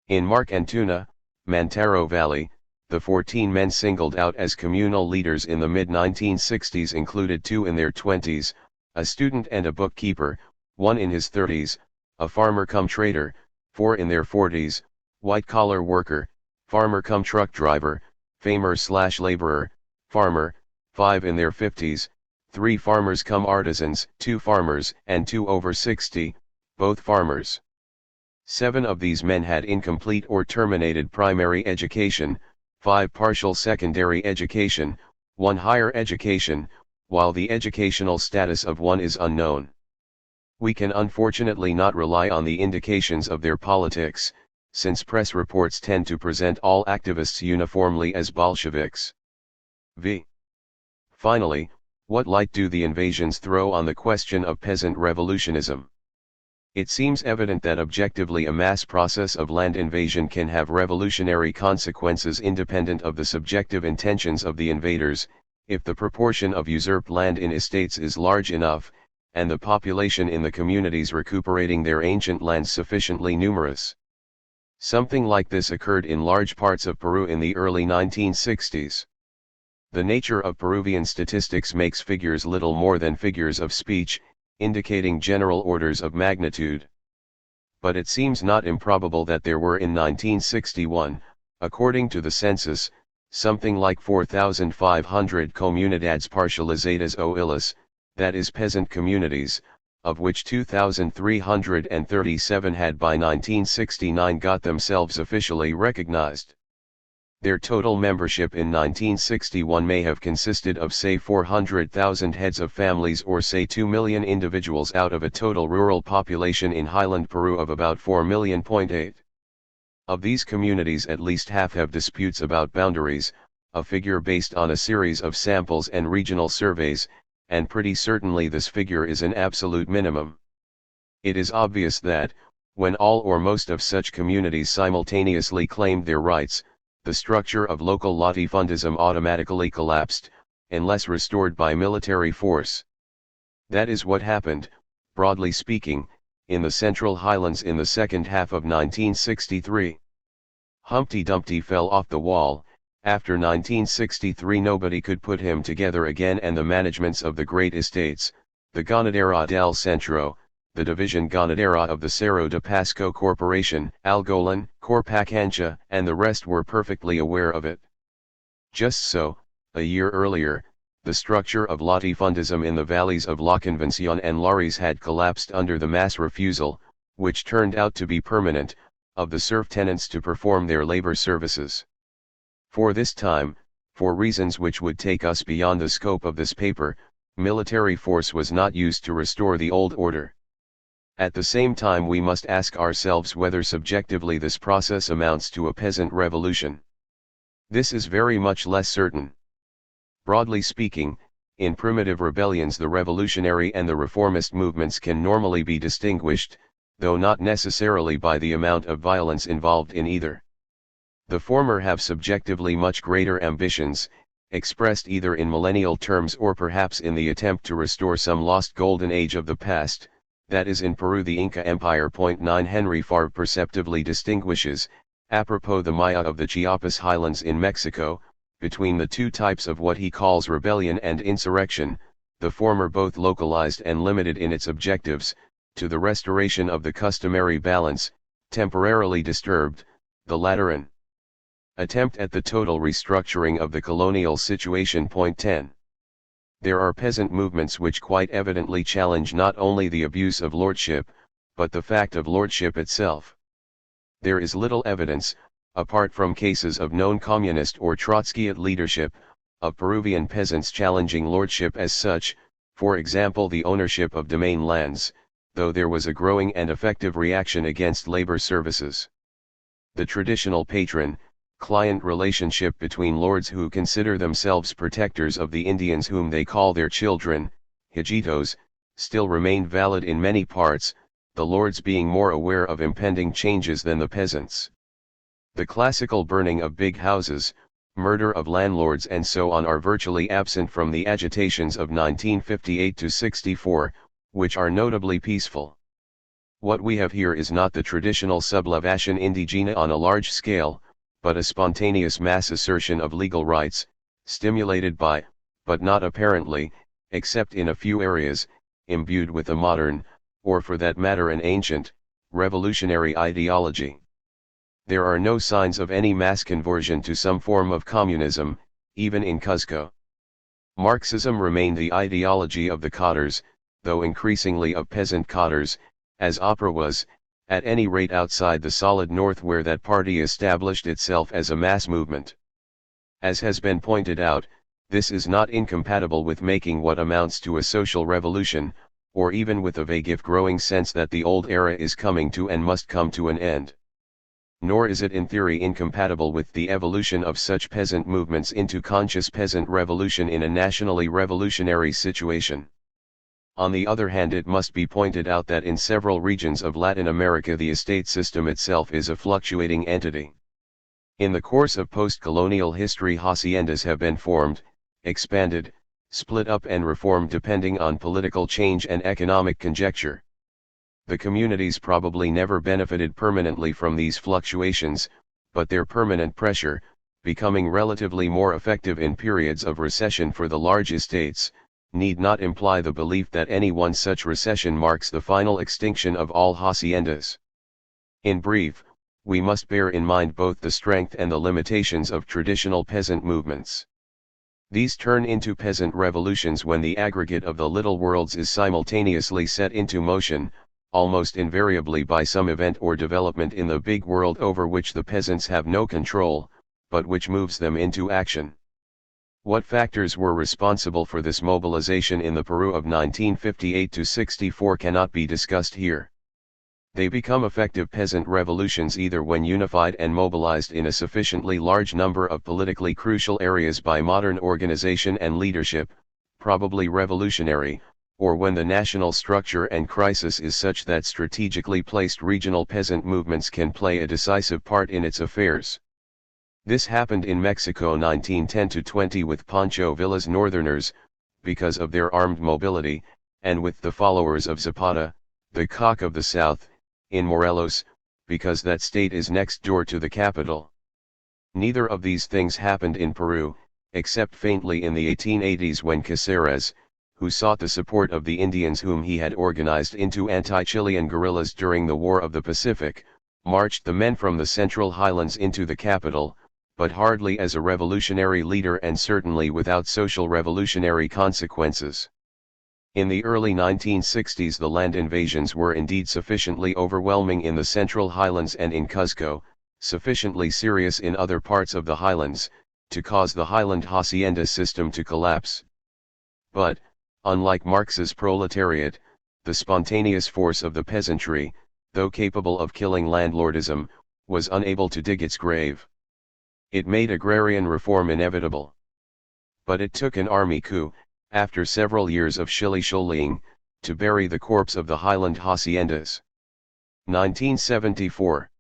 In Mark and Tuna, Mantaro Valley, the 14 men singled out as communal leaders in the mid-1960s included 2 in their 20s, a student and a bookkeeper, 1 in his 30s, a farmer-cum-trader, 4 in their 40s, white-collar worker, farmer-cum-truck driver, farmer/laborer, farmer, 5 in their 50s, 3 farmers-cum-artisans, 2 farmers and 2 over 60, both farmers. 7 of these men had incomplete or terminated primary education, 5 partial secondary education, 1 higher education, while the educational status of 1 is unknown. We can unfortunately not rely on the indications of their politics, since press reports tend to present all activists uniformly as Bolsheviks. V. Finally, what light do the invasions throw on the question of peasant revolutionism? It seems evident that objectively a mass process of land invasion can have revolutionary consequences independent of the subjective intentions of the invaders, if the proportion of usurped land in estates is large enough, and the population in the communities recuperating their ancient lands sufficiently numerous. Something like this occurred in large parts of Peru in the early 1960s. The nature of Peruvian statistics makes figures little more than figures of speech, indicating general orders of magnitude. But it seems not improbable that there were in 1961, according to the census, something like 4,500 comunidades parcializadas o ilhas, that is peasant communities, of which 2,337 had by 1969 got themselves officially recognized. Their total membership in 1961 may have consisted of say 400,000 heads of families or say 2 million individuals out of a total rural population in highland Peru of about 4.8 million. Of these communities at least half have disputes about boundaries, a figure based on a series of samples and regional surveys, and pretty certainly this figure is an absolute minimum. It is obvious that, when all or most of such communities simultaneously claimed their rights, the structure of local latifundism automatically collapsed, unless restored by military force. That is what happened, broadly speaking, in the Central Highlands in the second half of 1963. Humpty Dumpty fell off the wall. After 1963 nobody could put him together again, and the managements of the great estates, the Ganadera del Centro, the division Ganadera of the Cerro de Pasco Corporation, Algolan, Corpacancha, and the rest were perfectly aware of it. Just so, a year earlier, the structure of latifundism in the valleys of La Convención and Lares had collapsed under the mass refusal, which turned out to be permanent, of the serf tenants to perform their labor services. For this time, for reasons which would take us beyond the scope of this paper, military force was not used to restore the old order. At the same time we must ask ourselves whether subjectively this process amounts to a peasant revolution. This is very much less certain. Broadly speaking, in primitive rebellions the revolutionary and the reformist movements can normally be distinguished, though not necessarily by the amount of violence involved in either. The former have subjectively much greater ambitions, expressed either in millennial terms or perhaps in the attempt to restore some lost golden age of the past, that is in Peru the Inca Empire. 9 Henry Favre perceptively distinguishes, apropos the Maya of the Chiapas highlands in Mexico, between the two types of what he calls rebellion and insurrection, the former both localized and limited in its objectives, to the restoration of the customary balance, temporarily disturbed, the latter an attempt at the total restructuring of the colonial situation. 10. There are peasant movements which quite evidently challenge not only the abuse of lordship, but the fact of lordship itself. There is little evidence, apart from cases of known communist or Trotskyite leadership, of Peruvian peasants challenging lordship as such, for example the ownership of domain lands, though there was a growing and effective reaction against labor services. The traditional patron-client relationship between lords who consider themselves protectors of the Indians whom they call their children, hijitos, still remained valid in many parts, the lords being more aware of impending changes than the peasants. The classical burning of big houses, murder of landlords and so on are virtually absent from the agitations of 1958 to 64, which are notably peaceful. What we have here is not the traditional sublevation indigena on a large scale, but a spontaneous mass assertion of legal rights, stimulated by, but not apparently, except in a few areas, imbued with a modern, or for that matter an ancient, revolutionary ideology. There are no signs of any mass conversion to some form of communism, even in Cuzco. Marxism remained the ideology of the cotters, though increasingly of peasant cotters, as opera was, at any rate outside the solid north where that party established itself as a mass movement. As has been pointed out, this is not incompatible with making what amounts to a social revolution, or even with a vague if growing sense that the old era is coming to and must come to an end. Nor is it in theory incompatible with the evolution of such peasant movements into conscious peasant revolution in a nationally revolutionary situation. On the other hand, it must be pointed out that in several regions of Latin America the estate system itself is a fluctuating entity. In the course of post-colonial history, haciendas have been formed, expanded, split up and reformed depending on political change and economic conjuncture. The communities probably never benefited permanently from these fluctuations, but their permanent pressure, becoming relatively more effective in periods of recession for the large estates, need not imply the belief that any one such recession marks the final extinction of all haciendas. In brief, we must bear in mind both the strength and the limitations of traditional peasant movements. These turn into peasant revolutions when the aggregate of the little worlds is simultaneously set into motion, almost invariably by some event or development in the big world over which the peasants have no control, but which moves them into action. What factors were responsible for this mobilization in the Peru of 1958-64 cannot be discussed here. They become effective peasant revolutions either when unified and mobilized in a sufficiently large number of politically crucial areas by modern organization and leadership, probably revolutionary, or when the national structure and crisis is such that strategically placed regional peasant movements can play a decisive part in its affairs. This happened in Mexico 1910-20 with Pancho Villa's Northerners, because of their armed mobility, and with the followers of Zapata, the cock of the South, in Morelos, because that state is next door to the capital. Neither of these things happened in Peru, except faintly in the 1880s when Caceres, who sought the support of the Indians whom he had organized into anti-Chilean guerrillas during the War of the Pacific, marched the men from the Central Highlands into the capital, but hardly as a revolutionary leader and certainly without social revolutionary consequences. In the early 1960s the land invasions were indeed sufficiently overwhelming in the Central Highlands and in Cuzco, sufficiently serious in other parts of the highlands, to cause the highland hacienda system to collapse. But, unlike Marx's proletariat, the spontaneous force of the peasantry, though capable of killing landlordism, was unable to dig its grave. It made agrarian reform inevitable. But it took an army coup, after several years of shilly-shollying, to bury the corpse of the highland haciendas. 1974.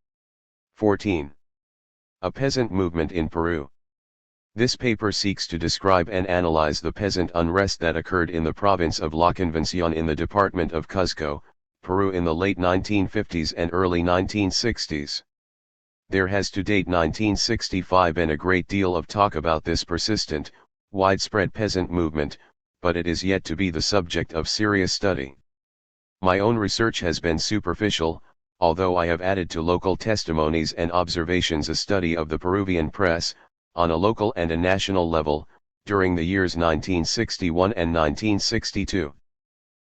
14. A peasant movement in Peru. This paper seeks to describe and analyze the peasant unrest that occurred in the province of La Convención in the department of Cuzco, Peru in the late 1950s and early 1960s. There has to date 1965 been a great deal of talk about this persistent, widespread peasant movement, but it is yet to be the subject of serious study. My own research has been superficial, although I have added to local testimonies and observations a study of the Peruvian press, on a local and a national level, during the years 1961 and 1962.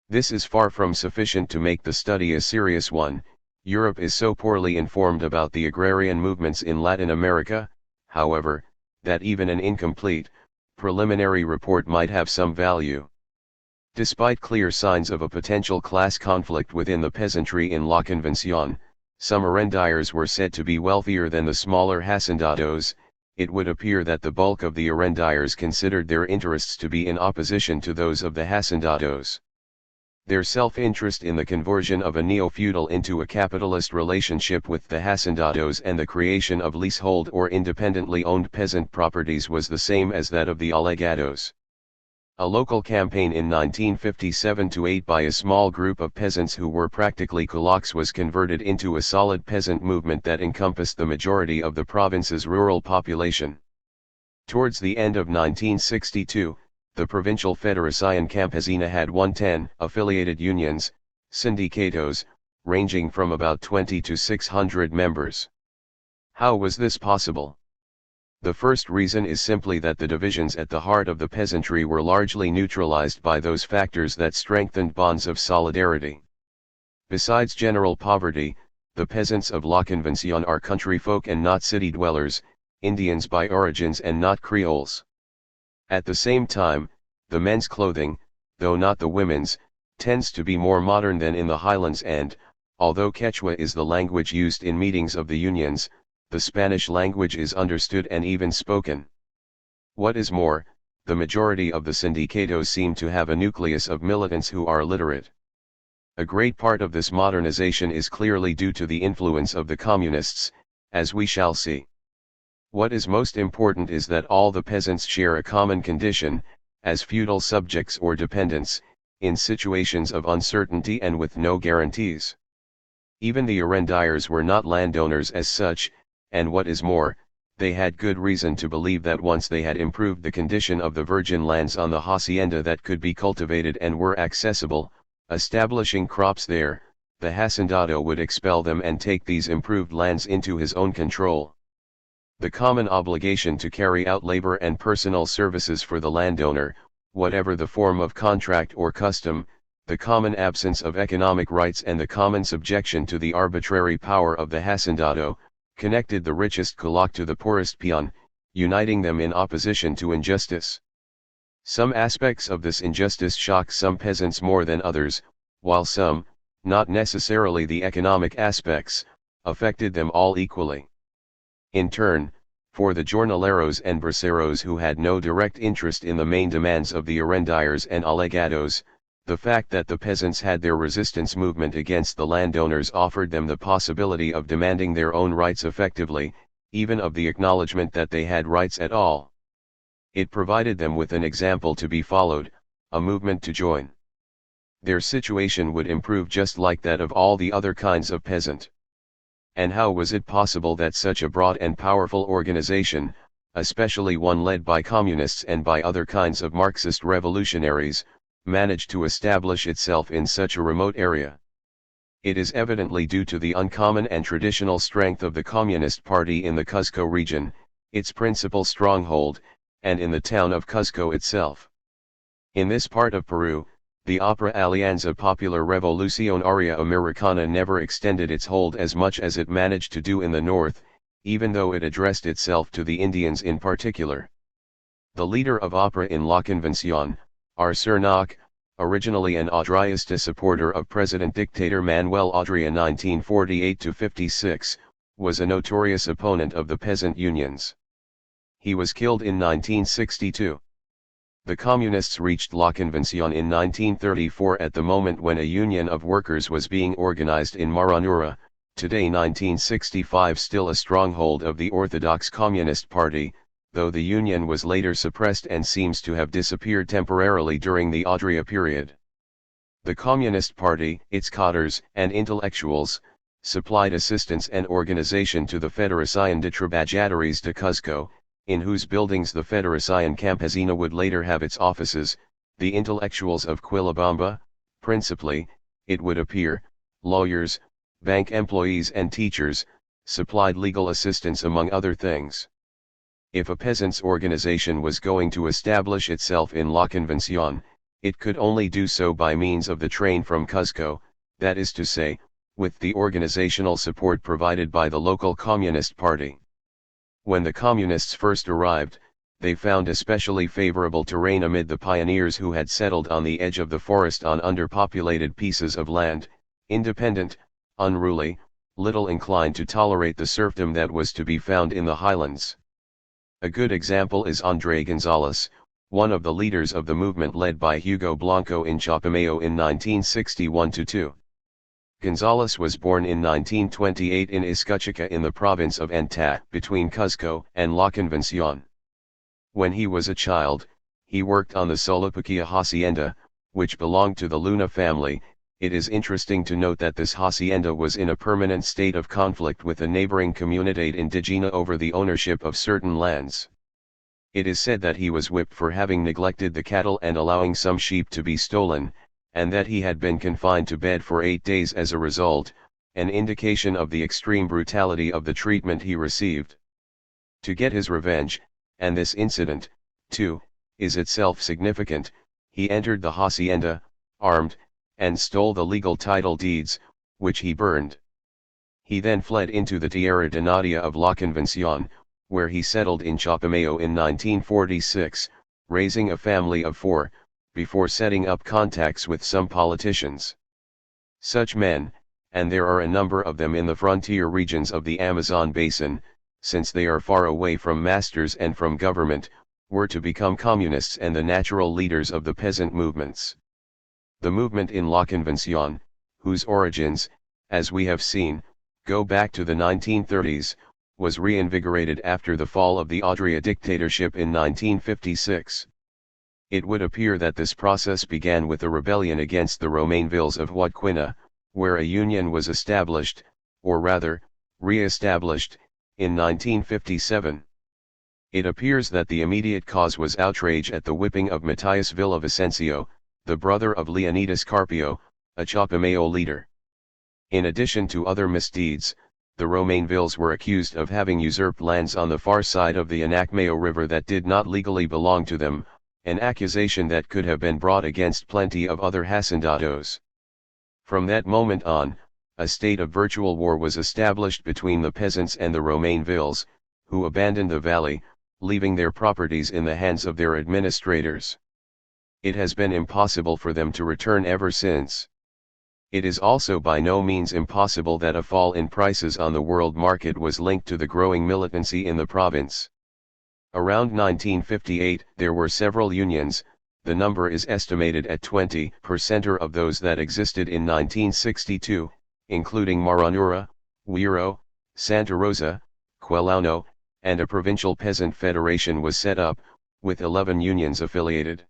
This is far from sufficient to make the study a serious one. Europe is so poorly informed about the agrarian movements in Latin America, however, that even an incomplete, preliminary report might have some value. Despite clear signs of a potential class conflict within the peasantry in La Convención, some arrendires were said to be wealthier than the smaller hacendados. It would appear that the bulk of the arrendires considered their interests to be in opposition to those of the hacendados. Their self-interest in the conversion of a neo-feudal into a capitalist relationship with the hacendados and the creation of leasehold or independently owned peasant properties was the same as that of the alegados. A local campaign in 1957-8 by a small group of peasants who were practically kulaks was converted into a solid peasant movement that encompassed the majority of the province's rural population. Towards the end of 1962, the provincial Federación Campesina had 110 affiliated unions, sindicatos, ranging from about 20 to 600 members. How was this possible? The first reason is simply that the divisions at the heart of the peasantry were largely neutralized by those factors that strengthened bonds of solidarity. Besides general poverty, the peasants of La Convención are country folk and not city dwellers, Indians by origins and not Creoles. At the same time, the men's clothing, though not the women's, tends to be more modern than in the highlands and, although Quechua is the language used in meetings of the unions, the Spanish language is understood and even spoken. What is more, the majority of the sindicatos seem to have a nucleus of militants who are literate. A great part of this modernization is clearly due to the influence of the communists, as we shall see. What is most important is that all the peasants share a common condition, as feudal subjects or dependents, in situations of uncertainty and with no guarantees. Even the arrendires were not landowners as such, and what is more, they had good reason to believe that once they had improved the condition of the virgin lands on the hacienda that could be cultivated and were accessible, establishing crops there, the hacendado would expel them and take these improved lands into his own control. The common obligation to carry out labor and personal services for the landowner, whatever the form of contract or custom, the common absence of economic rights and the common subjection to the arbitrary power of the hacendado, connected the richest kulak to the poorest peon, uniting them in opposition to injustice. Some aspects of this injustice shock some peasants more than others, while some, not necessarily the economic aspects, affected them all equally. In turn, for the jornaleros and braceros who had no direct interest in the main demands of the arrendaires and alegados, the fact that the peasants had their resistance movement against the landowners offered them the possibility of demanding their own rights effectively, even of the acknowledgement that they had rights at all. It provided them with an example to be followed, a movement to join. Their situation would improve just like that of all the other kinds of peasant. And how was it possible that such a broad and powerful organization, especially one led by communists and by other kinds of Marxist revolutionaries, managed to establish itself in such a remote area? It is evidently due to the uncommon and traditional strength of the Communist Party in the Cuzco region, its principal stronghold, and in the town of Cuzco itself. In this part of Peru, the Opera Alianza Popular Revolucionaria Americana never extended its hold as much as it managed to do in the north, even though it addressed itself to the Indians in particular. The leader of Opera in La Convención, Arcer Nock, originally an Audrillista supporter of President-Dictator Manuel Audrilla 1948-56, was a notorious opponent of the peasant unions. He was killed in 1962. The Communists reached La Convención in 1934 at the moment when a union of workers was being organized in Maranura, today 1965 still a stronghold of the Orthodox Communist Party, though the union was later suppressed and seems to have disappeared temporarily during the Audrilla period. The Communist Party, its cadres and intellectuals, supplied assistance and organization to the Federación de Trabajadores de Cuzco, in whose buildings the Federación Campesina would later have its offices. The intellectuals of Quillabamba, principally, it would appear, lawyers, bank employees and teachers, supplied legal assistance among other things. If a peasants' organization was going to establish itself in La Convención, it could only do so by means of the train from Cuzco, that is to say, with the organizational support provided by the local Communist Party. When the Communists first arrived, they found especially favorable terrain amid the pioneers who had settled on the edge of the forest on underpopulated pieces of land, independent, unruly, little inclined to tolerate the serfdom that was to be found in the highlands. A good example is André González, one of the leaders of the movement led by Hugo Blanco in Chapamayo in 1961-2. González was born in 1928 in Iscuchica in the province of Anta, between Cuzco and La Convención. When he was a child, he worked on the Solopaquia hacienda, which belonged to the Luna family. It is interesting to note that this hacienda was in a permanent state of conflict with a neighboring Comunidad Indigena over the ownership of certain lands. It is said that he was whipped for having neglected the cattle and allowing some sheep to be stolen, and that he had been confined to bed for 8 days as a result, an indication of the extreme brutality of the treatment he received. To get his revenge, and this incident, too, is itself significant, he entered the hacienda, armed, and stole the legal title deeds, which he burned. He then fled into the Tierra de Nadia of La Convención, where he settled in Chapamayo in 1946, raising a family of 4, before setting up contacts with some politicians. Such men, and there are a number of them in the frontier regions of the Amazon basin, since they are far away from masters and from government, were to become communists and the natural leaders of the peasant movements. The movement in La Convención, whose origins, as we have seen, go back to the 1930s, was reinvigorated after the fall of the Audrilla dictatorship in 1956. It would appear that this process began with a rebellion against the Romainvilles of Huadquina, where a union was established, or rather, re-established, in 1957. It appears that the immediate cause was outrage at the whipping of Matias Villavicencio, the brother of Leonidas Carpio, a Chapamayo leader. In addition to other misdeeds, the Romainvilles were accused of having usurped lands on the far side of the Anacmeo River that did not legally belong to them, an accusation that could have been brought against plenty of other hacendados. From that moment on, a state of virtual war was established between the peasants and the Romainvilles, who abandoned the valley, leaving their properties in the hands of their administrators. It has been impossible for them to return ever since. It is also by no means impossible that a fall in prices on the world market was linked to the growing militancy in the province. Around 1958 there were several unions, the number is estimated at 20% of those that existed in 1962, including Maranura, Wiro, Santa Rosa, Quelano, and a provincial peasant federation was set up, with 11 unions affiliated.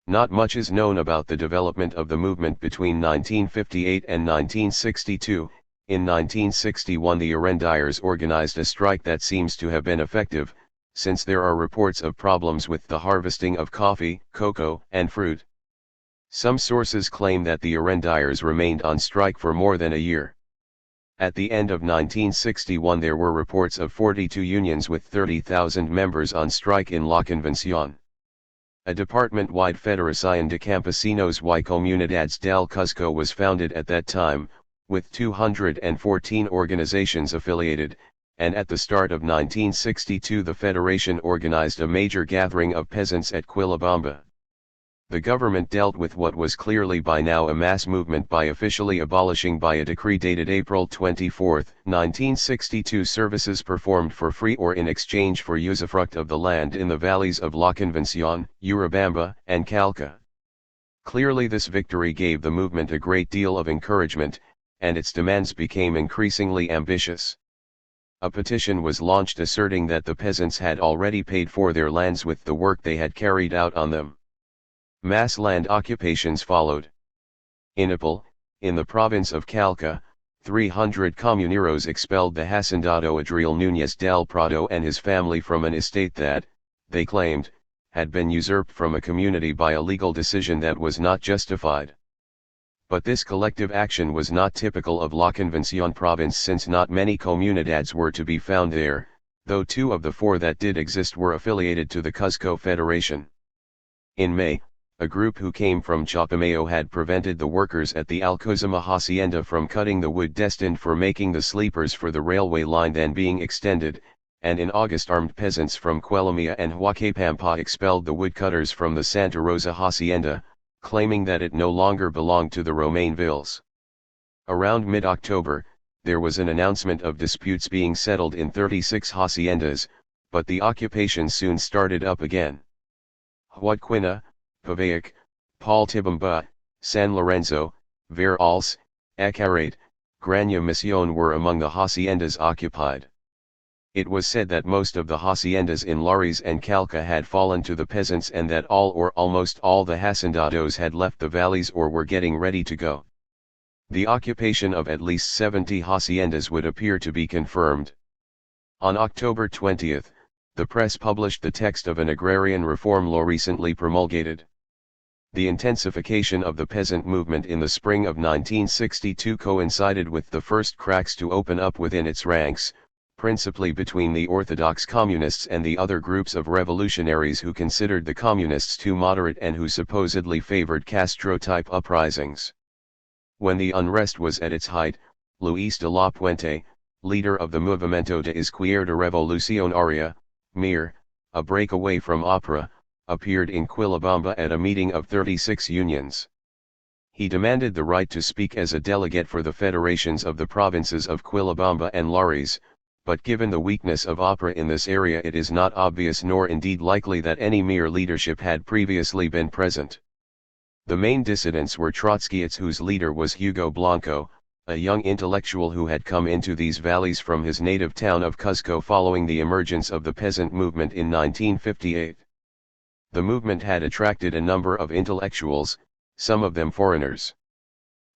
Not much is known about the development of the movement between 1958 and 1962. In 1961 the Arrendires organized a strike that seems to have been effective, since there are reports of problems with the harvesting of coffee, cocoa, and fruit. Some sources claim that the Arrendires remained on strike for more than a year. At the end of 1961 there were reports of 42 unions with 30,000 members on strike in La Convención. A department-wide Federación de Campesinos y Comunidades del Cusco was founded at that time, with 214 organizations affiliated, and at the start of 1962 the Federation organized a major gathering of peasants at Quillabamba. The government dealt with what was clearly by now a mass movement by officially abolishing by a decree dated April 24, 1962 services performed for free or in exchange for usufruct of the land in the valleys of La Convención, Urubamba, and Calca. Clearly this victory gave the movement a great deal of encouragement, and its demands became increasingly ambitious. A petition was launched asserting that the peasants had already paid for their lands with the work they had carried out on them. Mass land occupations followed. In Apal, in the province of Calca, 300 comuneros expelled the hacendado Adriel Núñez del Prado and his family from an estate that, they claimed, had been usurped from a community by a legal decision that was not justified. But this collective action was not typical of La Convención province since not many comunidades were to be found there, though 2 of the 4 that did exist were affiliated to the Cusco Federation. In May, a group who came from Chapamayo had prevented the workers at the Alcozama hacienda from cutting the wood destined for making the sleepers for the railway line then being extended, and in August armed peasants from Quelamia and Huacapampa expelled the woodcutters from the Santa Rosa hacienda, claiming that it no longer belonged to the Romainvilles. Around mid-October, there was an announcement of disputes being settled in 36 haciendas, but the occupation soon started up again. Huadquina, Pavaic, Paul Tibamba, San Lorenzo, Verals, Acarate, Granja Mission were among the haciendas occupied. It was said that most of the haciendas in Lares and Calca had fallen to the peasants and that all or almost all the hacendados had left the valleys or were getting ready to go. The occupation of at least 70 haciendas would appear to be confirmed. On October 20, the press published the text of an agrarian reform law recently promulgated. The intensification of the peasant movement in the spring of 1962 coincided with the first cracks to open up within its ranks, principally between the Orthodox Communists and the other groups of revolutionaries who considered the Communists too moderate and who supposedly favored Castro-type uprisings. When the unrest was at its height, Luis de la Puente, leader of the Movimiento de Izquierda Revolucionaria, MIR, a breakaway from Opera, appeared in Quillabamba at a meeting of 36 unions. He demanded the right to speak as a delegate for the federations of the provinces of Quillabamba and Lares, but given the weakness of Opera in this area it is not obvious nor indeed likely that any MIR leadership had previously been present. The main dissidents were Trotskyists whose leader was Hugo Blanco, a young intellectual who had come into these valleys from his native town of Cusco following the emergence of the peasant movement in 1958. The movement had attracted a number of intellectuals, some of them foreigners.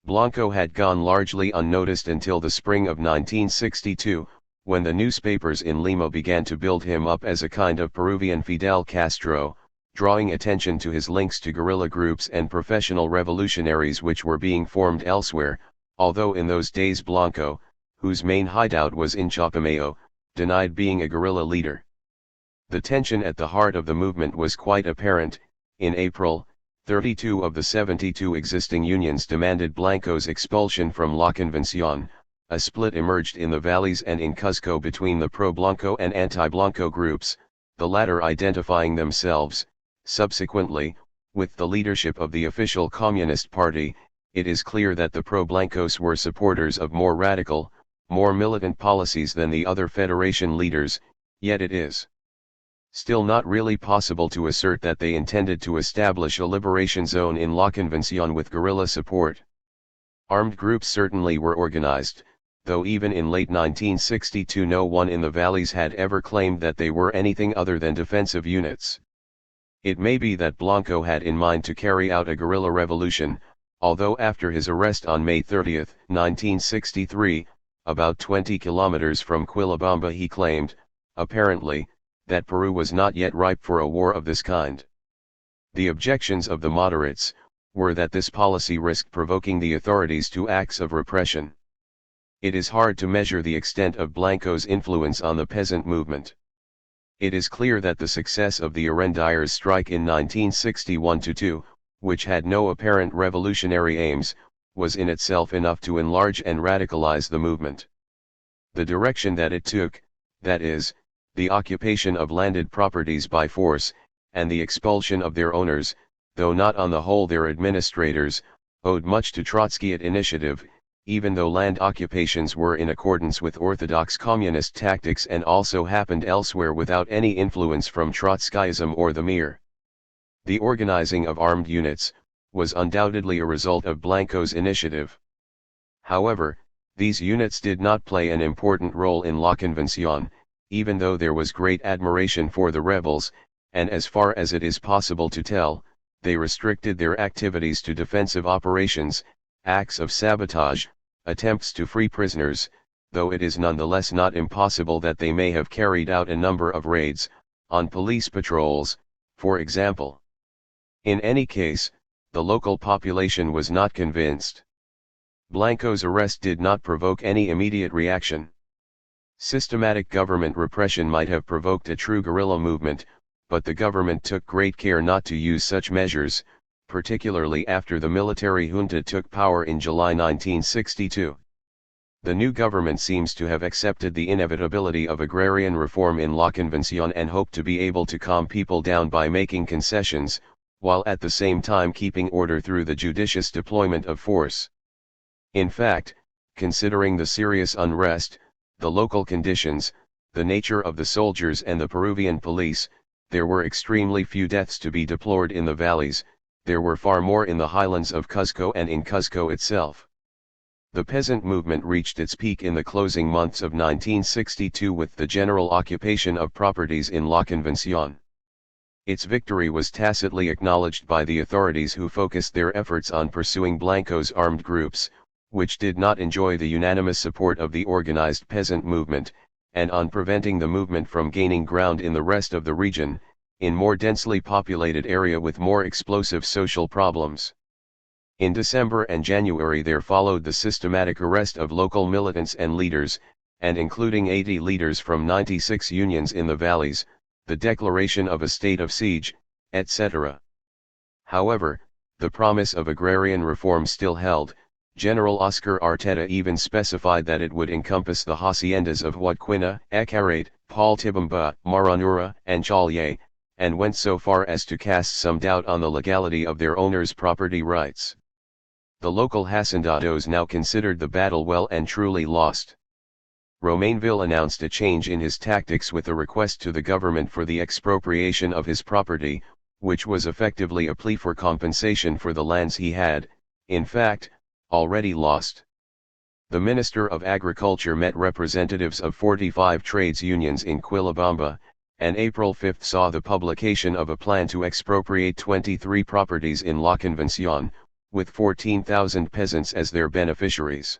Blanco had gone largely unnoticed until the spring of 1962, when the newspapers in Lima began to build him up as a kind of Peruvian Fidel Castro, drawing attention to his links to guerrilla groups and professional revolutionaries which were being formed elsewhere, although in those days Blanco, whose main hideout was in Chapamayo, denied being a guerrilla leader. The tension at the heart of the movement was quite apparent. In April, 32 of the 72 existing unions demanded Blanco's expulsion from La Convención. A split emerged in the valleys and in Cuzco between the pro-Blanco and anti-Blanco groups, the latter identifying themselves, subsequently, with the leadership of the official Communist Party. It is clear that the pro-Blancos were supporters of more radical, more militant policies than the other Federation leaders, yet it is still not really possible to assert that they intended to establish a liberation zone in La Convención with guerrilla support. Armed groups certainly were organized, though even in late 1962 no one in the valleys had ever claimed that they were anything other than defensive units. It may be that Blanco had in mind to carry out a guerrilla revolution, although after his arrest on May 30, 1963, about 20 kilometers from Quillabamba he claimed, apparently, that Peru was not yet ripe for a war of this kind. The objections of the moderates were that this policy risked provoking the authorities to acts of repression. It is hard to measure the extent of Blanco's influence on the peasant movement. It is clear that the success of the Arrendires strike in 1961-2, which had no apparent revolutionary aims, was in itself enough to enlarge and radicalize the movement. The direction that it took, that is, the occupation of landed properties by force, and the expulsion of their owners, though not on the whole their administrators, owed much to Trotskyite initiative, even though land occupations were in accordance with orthodox communist tactics and also happened elsewhere without any influence from Trotskyism or the Mir. The organizing of armed units was undoubtedly a result of Blanco's initiative. However, these units did not play an important role in La Convención, even though there was great admiration for the rebels, and as far as it is possible to tell, they restricted their activities to defensive operations, acts of sabotage, attempts to free prisoners, though it is nonetheless not impossible that they may have carried out a number of raids, on police patrols, for example. In any case, the local population was not convinced. Blanco's arrest did not provoke any immediate reaction. Systematic government repression might have provoked a true guerrilla movement, but the government took great care not to use such measures, particularly after the military junta took power in July 1962. The new government seems to have accepted the inevitability of agrarian reform in La Convención and hoped to be able to calm people down by making concessions, while at the same time keeping order through the judicious deployment of force. In fact, considering the serious unrest, the local conditions, the nature of the soldiers and the Peruvian police, there were extremely few deaths to be deplored in the valleys. There were far more in the highlands of Cuzco and in Cuzco itself. The peasant movement reached its peak in the closing months of 1962 with the general occupation of properties in La Convención. Its victory was tacitly acknowledged by the authorities who focused their efforts on pursuing Blanco's armed groups, which did not enjoy the unanimous support of the organized peasant movement, and on preventing the movement from gaining ground in the rest of the region, in more densely populated area with more explosive social problems. In December and January there followed the systematic arrest of local militants and leaders, and including 80 leaders from 96 unions in the valleys, the declaration of a state of siege, etc. However, the promise of agrarian reform still held. General Oscar Arteta even specified that it would encompass the haciendas of Huadquina, Acarate, Paltibamba, Maranura, and Chalye, and went so far as to cast some doubt on the legality of their owners' property rights. The local hacendados now considered the battle well and truly lost. Romainville announced a change in his tactics with a request to the government for the expropriation of his property, which was effectively a plea for compensation for the lands he had, in fact, already lost. The Minister of Agriculture met representatives of 45 trades unions in Quillabamba, and April 5 saw the publication of a plan to expropriate 23 properties in La Convención, with 14,000 peasants as their beneficiaries.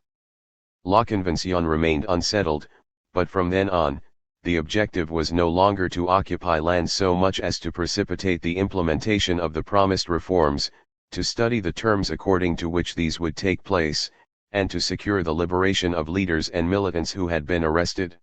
La Convención remained unsettled, but from then on, the objective was no longer to occupy land so much as to precipitate the implementation of the promised reforms, to study the terms according to which these would take place, and to secure the liberation of leaders and militants who had been arrested.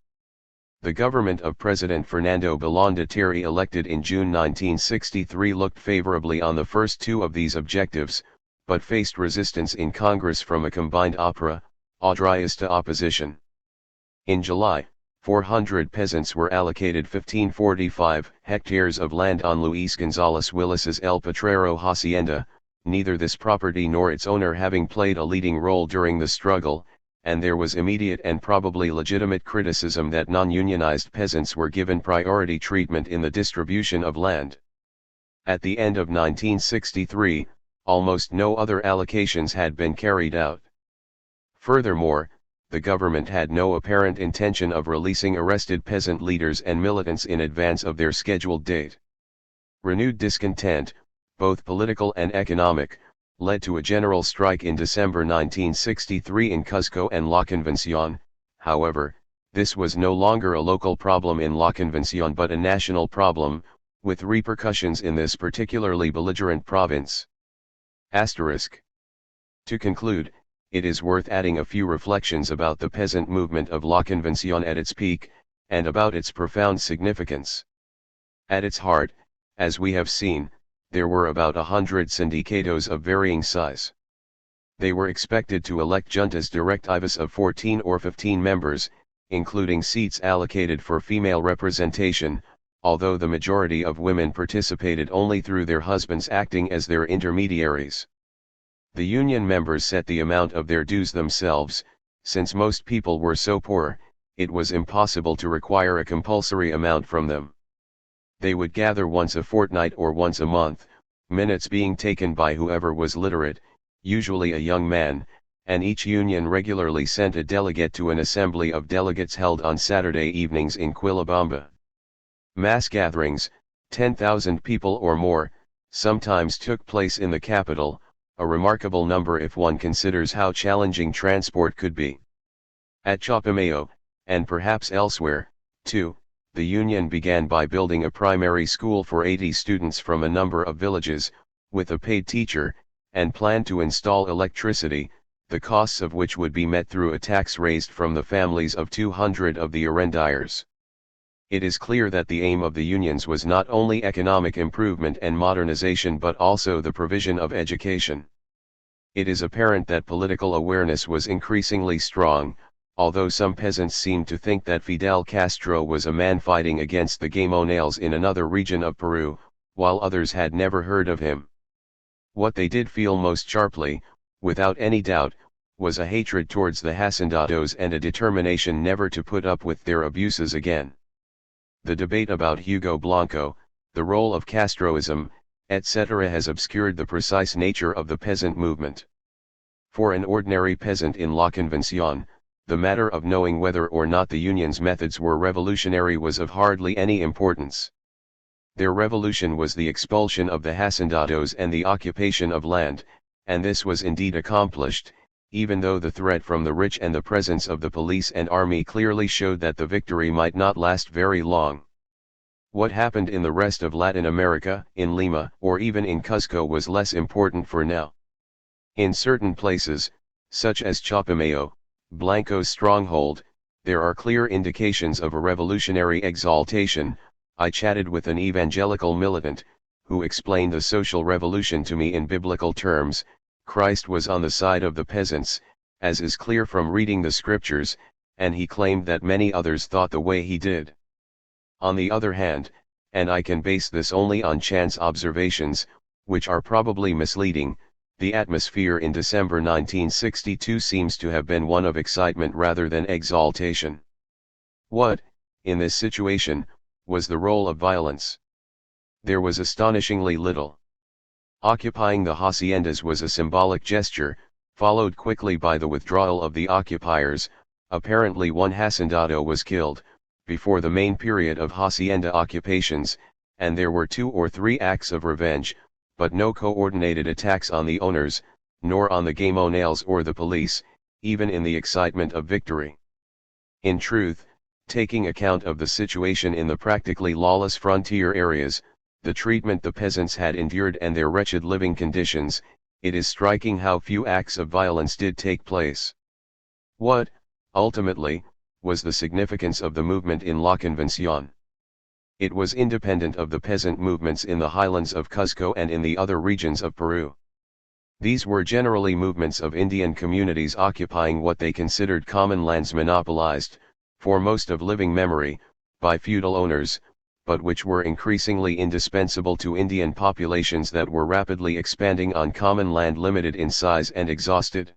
The government of President Fernando Belaúnde Terry, elected in June 1963, looked favorably on the first two of these objectives, but faced resistance in Congress from a combined opera-Odrista opposition. In July, 400 peasants were allocated 1545 hectares of land on Luis González Willis's El Potrero hacienda, neither this property nor its owner having played a leading role during the struggle, and there was immediate and probably legitimate criticism that non-unionized peasants were given priority treatment in the distribution of land. At the end of 1963, almost no other allocations had been carried out. Furthermore, the government had no apparent intention of releasing arrested peasant leaders and militants in advance of their scheduled date. Renewed discontent, both political and economic, led to a general strike in December 1963 in Cuzco and La Convención. However, this was no longer a local problem in La Convención but a national problem, with repercussions in this particularly belligerent province. To conclude, it is worth adding a few reflections about the peasant movement of La Convención at its peak, and about its profound significance. At its heart, as we have seen, there were about 100 sindicatos of varying size. They were expected to elect juntas directivas of 14 or 15 members, including seats allocated for female representation, although the majority of women participated only through their husbands acting as their intermediaries. The union members set the amount of their dues themselves. Since most people were so poor, it was impossible to require a compulsory amount from them. They would gather once a fortnight or once a month, minutes being taken by whoever was literate, usually a young man, and each union regularly sent a delegate to an assembly of delegates held on Saturday evenings in Quillabamba. Mass gatherings, 10,000 people or more, sometimes took place in the capital, a remarkable number if one considers how challenging transport could be. At Chapamayo, and perhaps elsewhere, too, the union began by building a primary school for 80 students from a number of villages, with a paid teacher, and planned to install electricity, the costs of which would be met through a tax raised from the families of 200 of the arrendiers. It is clear that the aim of the unions was not only economic improvement and modernization but also the provision of education. It is apparent that political awareness was increasingly strong, although some peasants seemed to think that Fidel Castro was a man fighting against the Gamonales in another region of Peru, while others had never heard of him. What they did feel most sharply, without any doubt, was a hatred towards the hacendados and a determination never to put up with their abuses again. The debate about Hugo Blanco, the role of Castroism, etc. has obscured the precise nature of the peasant movement. For an ordinary peasant in La Convención, the matter of knowing whether or not the union's methods were revolutionary was of hardly any importance. Their revolution was the expulsion of the hacendados and the occupation of land, and this was indeed accomplished, even though the threat from the rich and the presence of the police and army clearly showed that the victory might not last very long. What happened in the rest of Latin America, in Lima, or even in Cuzco was less important for now. In certain places, such as Chapamayo, Blanco's stronghold, there are clear indications of a revolutionary exaltation. I chatted with an evangelical militant, who explained the social revolution to me in biblical terms. Christ was on the side of the peasants, as is clear from reading the scriptures, and he claimed that many others thought the way he did. On the other hand, and I can base this only on chance observations, which are probably misleading, the atmosphere in December 1962 seems to have been one of excitement rather than exaltation. What, in this situation, was the role of violence? There was astonishingly little. Occupying the haciendas was a symbolic gesture, followed quickly by the withdrawal of the occupiers. Apparently one hacendado was killed, before the main period of hacienda occupations, and there were 2 or 3 acts of revenge, but no coordinated attacks on the owners, nor on the Gamonales or the police, even in the excitement of victory. In truth, taking account of the situation in the practically lawless frontier areas, the treatment the peasants had endured and their wretched living conditions, it is striking how few acts of violence did take place. What, ultimately, was the significance of the movement in La Convención? It was independent of the peasant movements in the highlands of Cuzco and in the other regions of Peru. These were generally movements of Indian communities occupying what they considered common lands monopolized, for most of living memory, by feudal owners, but which were increasingly indispensable to Indian populations that were rapidly expanding on common land limited in size and exhausted.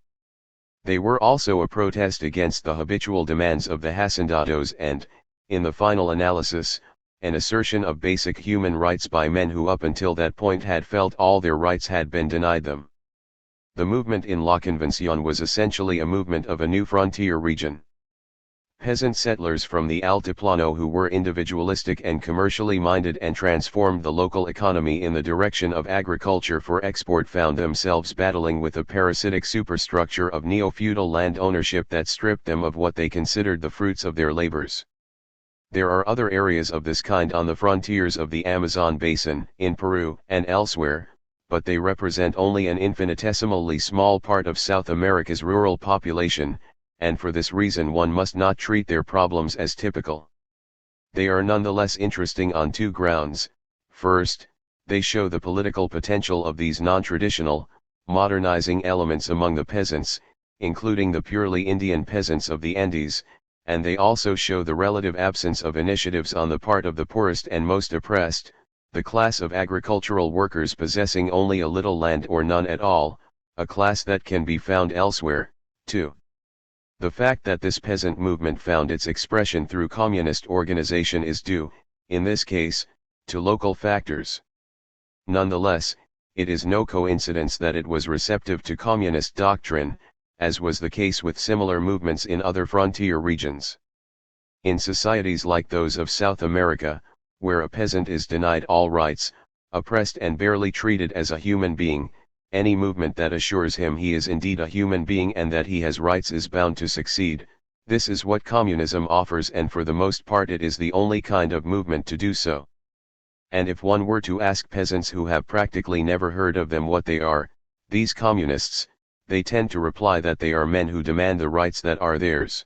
They were also a protest against the habitual demands of the hacendados and, in the final analysis, an assertion of basic human rights by men who up until that point had felt all their rights had been denied them. The movement in La Convención was essentially a movement of a new frontier region. Peasant settlers from the Altiplano who were individualistic and commercially minded and transformed the local economy in the direction of agriculture for export found themselves battling with a parasitic superstructure of neo-feudal land ownership that stripped them of what they considered the fruits of their labors. There are other areas of this kind on the frontiers of the Amazon basin, in Peru and elsewhere, but they represent only an infinitesimally small part of South America's rural population, and for this reason one must not treat their problems as typical. They are nonetheless interesting on two grounds. First, they show the political potential of these non-traditional, modernizing elements among the peasants, including the purely Indian peasants of the Andes, and they also show the relative absence of initiatives on the part of the poorest and most oppressed, the class of agricultural workers possessing only a little land or none at all, a class that can be found elsewhere, too. The fact that this peasant movement found its expression through communist organization is due, in this case, to local factors. Nonetheless, it is no coincidence that it was receptive to communist doctrine, as was the case with similar movements in other frontier regions. In societies like those of South America, where a peasant is denied all rights, oppressed and barely treated as a human being, any movement that assures him he is indeed a human being and that he has rights is bound to succeed. This is what communism offers, and for the most part it is the only kind of movement to do so. And if one were to ask peasants who have practically never heard of them what they are, these communists, they tend to reply that they are men who demand the rights that are theirs.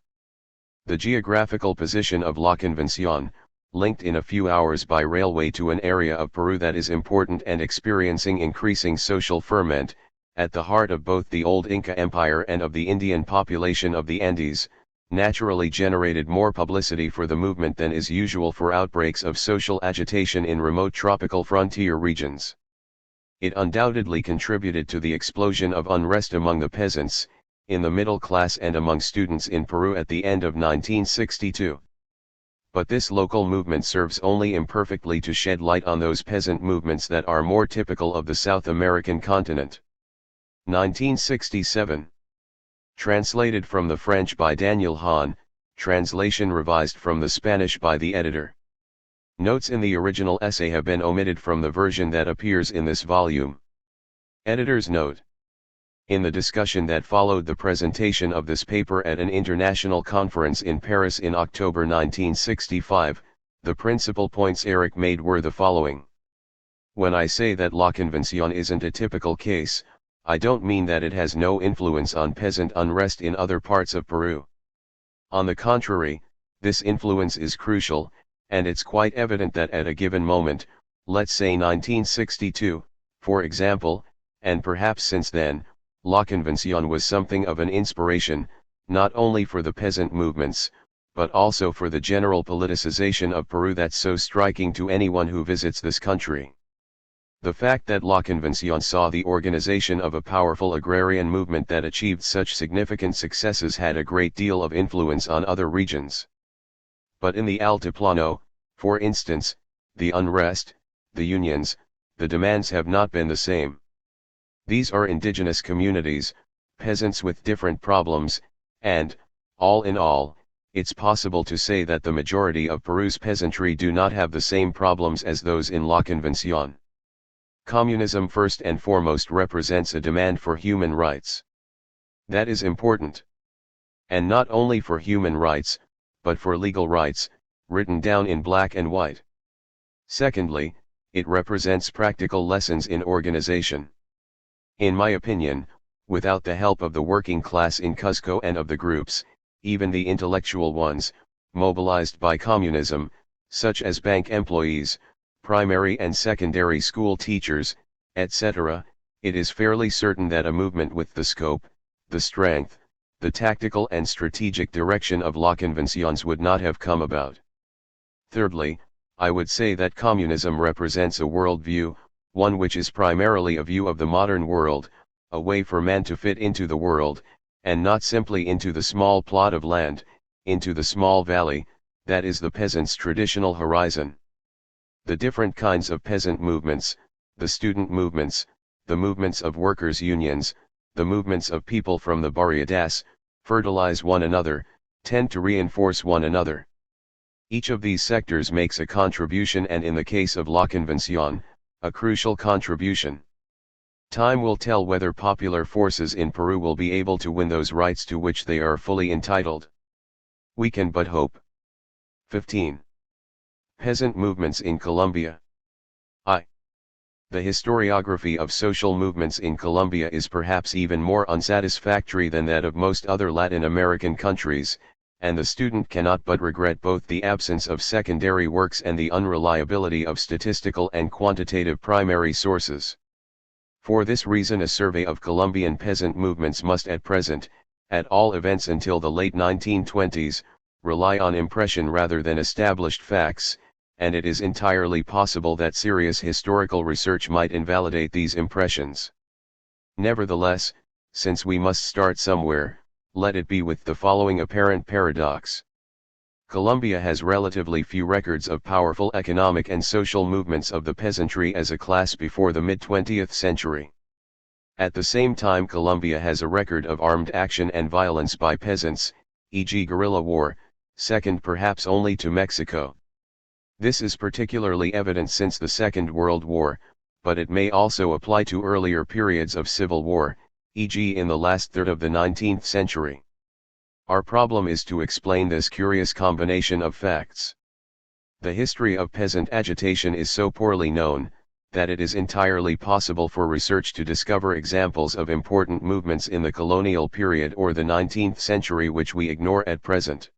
The geographical position of La Convención, linked in a few hours by railway to an area of Peru that is important and experiencing increasing social ferment, at the heart of both the old Inca Empire and of the Indian population of the Andes, naturally generated more publicity for the movement than is usual for outbreaks of social agitation in remote tropical frontier regions. It undoubtedly contributed to the explosion of unrest among the peasants, in the middle class and among students in Peru at the end of 1962. But this local movement serves only imperfectly to shed light on those peasant movements that are more typical of the South American continent. 1967. Translated from the French by Daniel Hahn, translation revised from the Spanish by the editor. Notes in the original essay have been omitted from the version that appears in this volume. Editor's note. In the discussion that followed the presentation of this paper at an international conference in Paris in October 1965, the principal points Eric made were the following. When I say that La Convención isn't a typical case, I don't mean that it has no influence on peasant unrest in other parts of Peru. On the contrary, this influence is crucial, and it's quite evident that at a given moment, let's say 1962, for example, and perhaps since then, La Convención was something of an inspiration, not only for the peasant movements, but also for the general politicization of Peru that's so striking to anyone who visits this country. The fact that La Convención saw the organization of a powerful agrarian movement that achieved such significant successes had a great deal of influence on other regions. But in the Altiplano, for instance, the unrest, the unions, the demands have not been the same. These are indigenous communities, peasants with different problems, and, all in all, it's possible to say that the majority of Peru's peasantry do not have the same problems as those in La Convención. Communism first and foremost represents a demand for human rights. That is important. And not only for human rights, but for legal rights, written down in black and white. Secondly, it represents practical lessons in organization. In my opinion, without the help of the working class in Cuzco and of the groups, even the intellectual ones, mobilized by communism, such as bank employees, primary and secondary school teachers, etc., it is fairly certain that a movement with the scope, the strength, the tactical and strategic direction of La Convenciones would not have come about. Thirdly, I would say that communism represents a worldview, one which is primarily a view of the modern world, a way for man to fit into the world, and not simply into the small plot of land, into the small valley, that is the peasant's traditional horizon. The different kinds of peasant movements, the student movements, the movements of workers' unions, the movements of people from the barriadas, fertilize one another, tend to reinforce one another. Each of these sectors makes a contribution, and in the case of La Convención, a crucial contribution. Time will tell whether popular forces in Peru will be able to win those rights to which they are fully entitled. We can but hope. 15. Peasant movements in Colombia. The historiography of social movements in Colombia is perhaps even more unsatisfactory than that of most other Latin American countries, and the student cannot but regret both the absence of secondary works and the unreliability of statistical and quantitative primary sources. For this reason, a survey of Colombian peasant movements must at present, at all events until the late 1920s, rely on impression rather than established facts, and it is entirely possible that serious historical research might invalidate these impressions. Nevertheless, since we must start somewhere, let it be with the following apparent paradox. Colombia has relatively few records of powerful economic and social movements of the peasantry as a class before the mid-20th century. At the same time, Colombia has a record of armed action and violence by peasants, e.g. guerrilla war, second perhaps only to Mexico. This is particularly evident since the Second World War, but it may also apply to earlier periods of civil war, e.g. in the last third of the 19th century. Our problem is to explain this curious combination of facts. The history of peasant agitation is so poorly known, that it is entirely possible for research to discover examples of important movements in the colonial period or the 19th century which we ignore at present.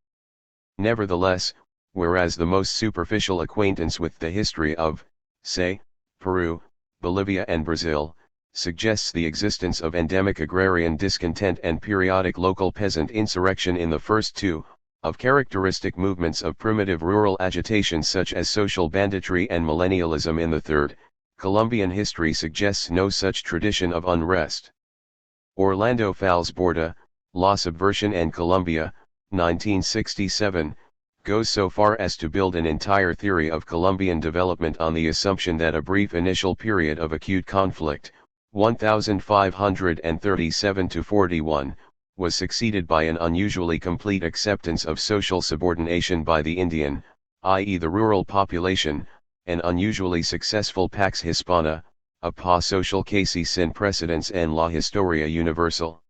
Nevertheless, whereas the most superficial acquaintance with the history of, say, Peru, Bolivia and Brazil, suggests the existence of endemic agrarian discontent and periodic local peasant insurrection in the first two, of characteristic movements of primitive rural agitation such as social banditry and millennialism in the third, Colombian history suggests no such tradition of unrest. Orlando Fals Borda, La Subversión en Colombia, 1967, goes so far as to build an entire theory of Colombian development on the assumption that a brief initial period of acute conflict, 1537–41, was succeeded by an unusually complete acceptance of social subordination by the Indian, i.e. the rural population, an unusually successful Pax Hispana, a pa social casi sin precedents en la historia universal.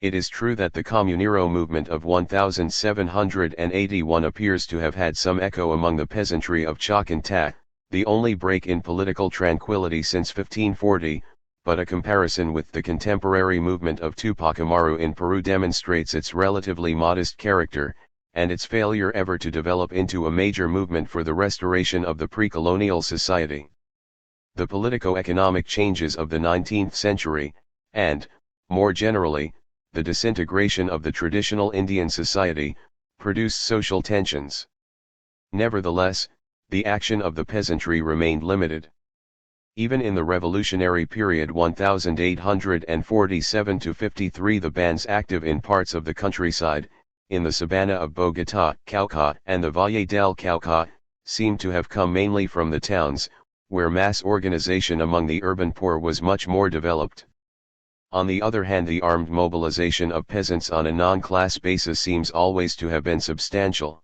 It is true that the Comunero movement of 1781 appears to have had some echo among the peasantry of Chacantá, the only break in political tranquility since 1540, but a comparison with the contemporary movement of Tupac Amaru in Peru demonstrates its relatively modest character, and its failure ever to develop into a major movement for the restoration of the pre-colonial society. The politico-economic changes of the 19th century, and, more generally, the disintegration of the traditional Indian society, produced social tensions. Nevertheless, the action of the peasantry remained limited. Even in the revolutionary period 1847–53, the bands active in parts of the countryside, in the Sabana of Bogotá, Cauca, and the Valle del Cauca, seem to have come mainly from the towns, where mass organization among the urban poor was much more developed. On the other hand, the armed mobilization of peasants on a non-class basis seems always to have been substantial.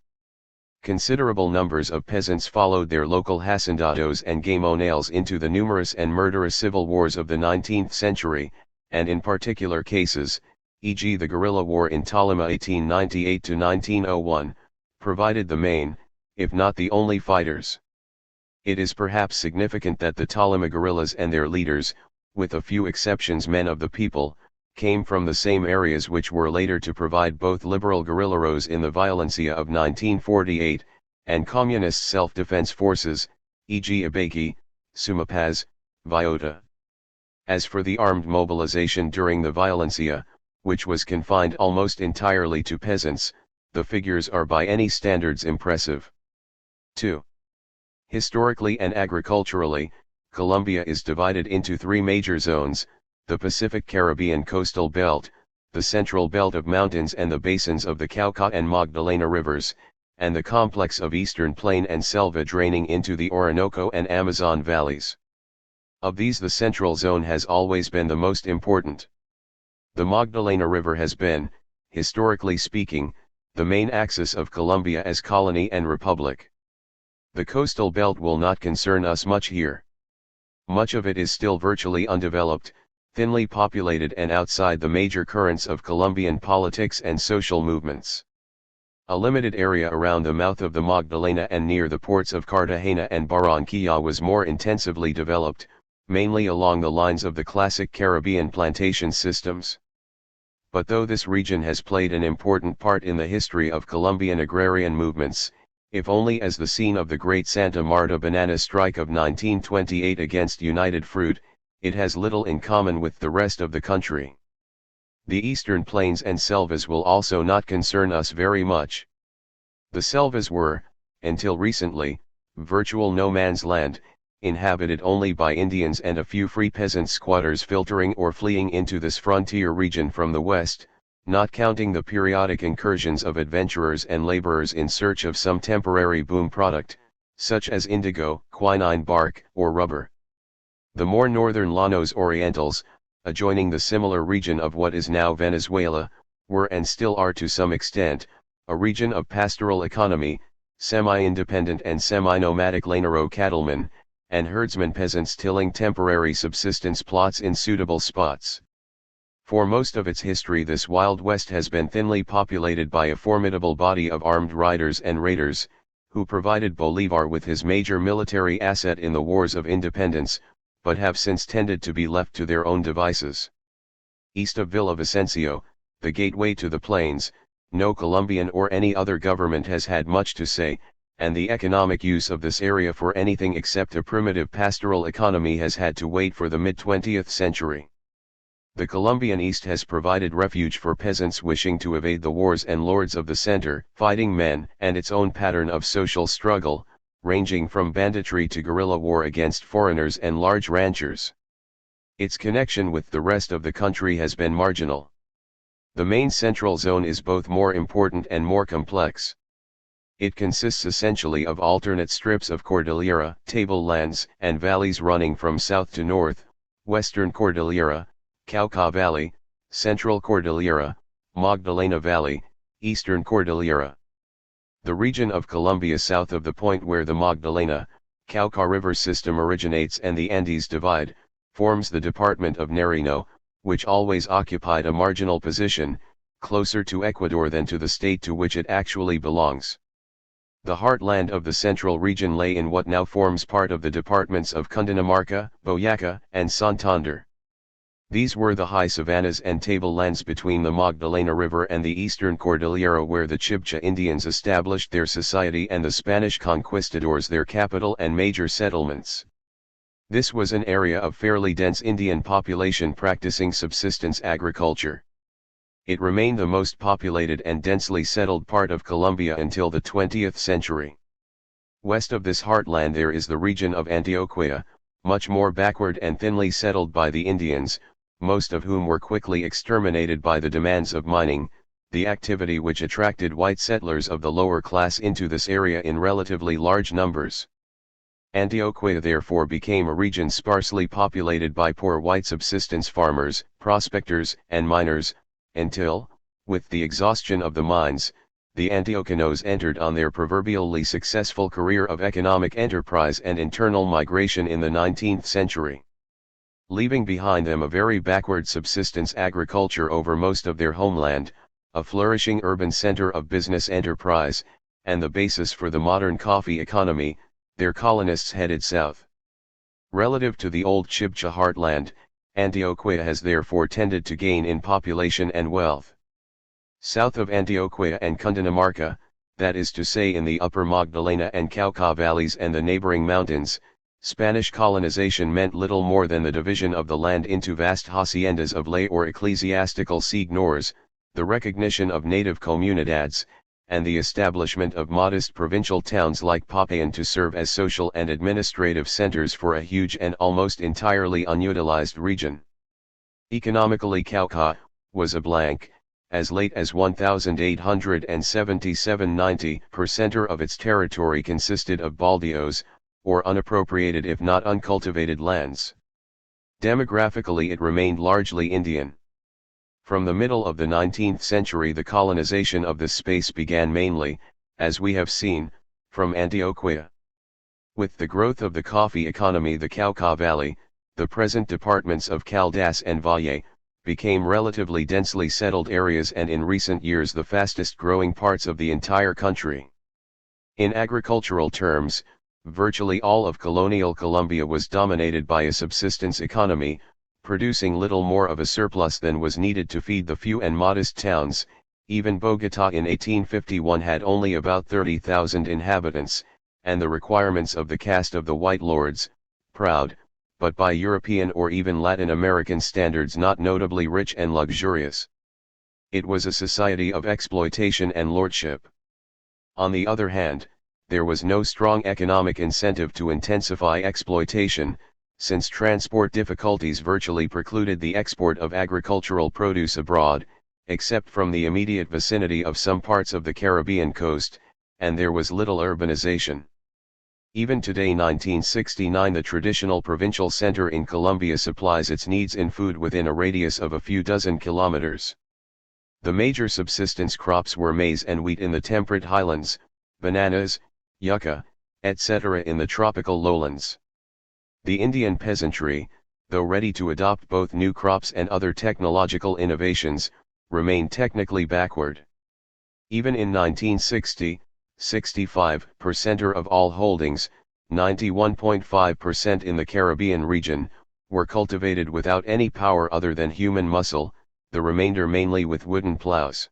Considerable numbers of peasants followed their local hacendados and gamonales into the numerous and murderous civil wars of the 19th century, and in particular cases, e.g. the guerrilla war in Tolima 1898–1901, provided the main, if not the only fighters. It is perhaps significant that the Tolima guerrillas and their leaders, with a few exceptions men of the people, came from the same areas which were later to provide both liberal guerrilleros in the Violencia of 1948, and communist self-defense forces, e.g. Ibaiki, Sumapaz, Viota. As for the armed mobilization during the Violencia, which was confined almost entirely to peasants, the figures are by any standards impressive. 2. Historically and agriculturally, Colombia is divided into three major zones: the Pacific Caribbean coastal belt, the central belt of mountains and the basins of the Cauca and Magdalena rivers, and the complex of eastern plain and selva draining into the Orinoco and Amazon valleys. Of these, the central zone has always been the most important. The Magdalena River has been, historically speaking, the main axis of Colombia as colony and republic. The coastal belt will not concern us much here. Much of it is still virtually undeveloped, thinly populated and outside the major currents of Colombian politics and social movements. A limited area around the mouth of the Magdalena and near the ports of Cartagena and Barranquilla was more intensively developed, mainly along the lines of the classic Caribbean plantation systems. But though this region has played an important part in the history of Colombian agrarian movements, if only as the scene of the Great Santa Marta banana strike of 1928 against United Fruit, it has little in common with the rest of the country. The eastern plains and selvas will also not concern us very much. The selvas were, until recently, virtual no man's land, inhabited only by Indians and a few free peasant squatters filtering or fleeing into this frontier region from the west, not counting the periodic incursions of adventurers and laborers in search of some temporary boom product, such as indigo, quinine bark, or rubber. The more northern Llanos Orientals, adjoining the similar region of what is now Venezuela, were and still are to some extent, a region of pastoral economy, semi-independent and semi-nomadic Llanero cattlemen, and herdsmen peasants tilling temporary subsistence plots in suitable spots. For most of its history this Wild West has been thinly populated by a formidable body of armed riders and raiders, who provided Bolívar with his major military asset in the wars of independence, but have since tended to be left to their own devices. East of Villavicencio, the gateway to the plains, no Colombian or any other government has had much to say, and the economic use of this area for anything except a primitive pastoral economy has had to wait for the mid-20th century. The Colombian East has provided refuge for peasants wishing to evade the wars and lords of the center, fighting men, and its own pattern of social struggle, ranging from banditry to guerrilla war against foreigners and large ranchers. Its connection with the rest of the country has been marginal. The main central zone is both more important and more complex. It consists essentially of alternate strips of cordillera, tablelands, and valleys running from south to north: Western Cordillera, Cauca Valley, Central Cordillera, Magdalena Valley, Eastern Cordillera. The region of Colombia south of the point where the Magdalena, Cauca river system originates and the Andes divide, forms the department of Nariño, which always occupied a marginal position, closer to Ecuador than to the state to which it actually belongs. The heartland of the central region lay in what now forms part of the departments of Cundinamarca, Boyacá, and Santander. These were the high savannas and tablelands between the Magdalena River and the eastern Cordillera, where the Chibcha Indians established their society and the Spanish conquistadors their capital and major settlements. This was an area of fairly dense Indian population practicing subsistence agriculture. It remained the most populated and densely settled part of Colombia until the 20th century. West of this heartland there is the region of Antioquia, much more backward and thinly settled by the Indians, most of whom were quickly exterminated by the demands of mining, the activity which attracted white settlers of the lower class into this area in relatively large numbers. Antioquia therefore became a region sparsely populated by poor white subsistence farmers, prospectors, and miners, until, with the exhaustion of the mines, the Antioquianos entered on their proverbially successful career of economic enterprise and internal migration in the 19th century. Leaving behind them a very backward subsistence agriculture over most of their homeland, a flourishing urban center of business enterprise, and the basis for the modern coffee economy, their colonists headed south. Relative to the old Chibcha heartland, Antioquia has therefore tended to gain in population and wealth. South of Antioquia and Cundinamarca, that is to say in the upper Magdalena and Cauca valleys and the neighboring mountains, Spanish colonization meant little more than the division of the land into vast haciendas of lay or ecclesiastical seigneurs, the recognition of native comunidades, and the establishment of modest provincial towns like Popayan to serve as social and administrative centers for a huge and almost entirely unutilized region. Economically, Cauca was a blank. As late as 1877, 90% of its territory consisted of baldios, or unappropriated if not uncultivated lands. Demographically it remained largely Indian. From the middle of the 19th century the colonization of this space began mainly, as we have seen, from Antioquia. With the growth of the coffee economy the Cauca Valley, the present departments of Caldas and Valle, became relatively densely settled areas and in recent years the fastest growing parts of the entire country. In agricultural terms, virtually all of colonial Colombia was dominated by a subsistence economy, producing little more of a surplus than was needed to feed the few and modest towns. Even Bogotá in 1851 had only about 30,000 inhabitants, and the requirements of the caste of the white lords, proud, but by European or even Latin American standards not notably rich and luxurious. It was a society of exploitation and lordship. On the other hand, there was no strong economic incentive to intensify exploitation, since transport difficulties virtually precluded the export of agricultural produce abroad, except from the immediate vicinity of some parts of the Caribbean coast, and there was little urbanization. Even today 1969 the traditional provincial center in Colombia supplies its needs in food within a radius of a few dozen kilometers. The major subsistence crops were maize and wheat in the temperate highlands, bananas, yucca, etc. in the tropical lowlands. The Indian peasantry, though ready to adopt both new crops and other technological innovations, remained technically backward. Even in 1960, 65% of all holdings, 91.5% in the Caribbean region, were cultivated without any power other than human muscle, the remainder mainly with wooden plows.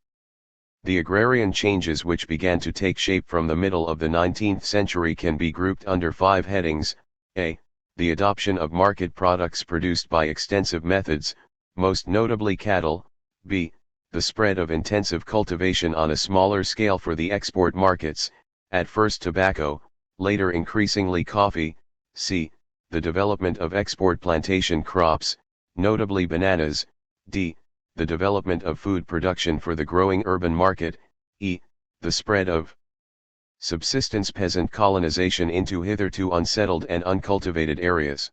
The agrarian changes which began to take shape from the middle of the 19th century can be grouped under 5 headings: a. The adoption of market products produced by extensive methods, most notably cattle; b. The spread of intensive cultivation on a smaller scale for the export markets, at first tobacco, later increasingly coffee; c. The development of export plantation crops, notably bananas; d. The development of food production for the growing urban market; e. The spread of subsistence peasant colonization into hitherto unsettled and uncultivated areas.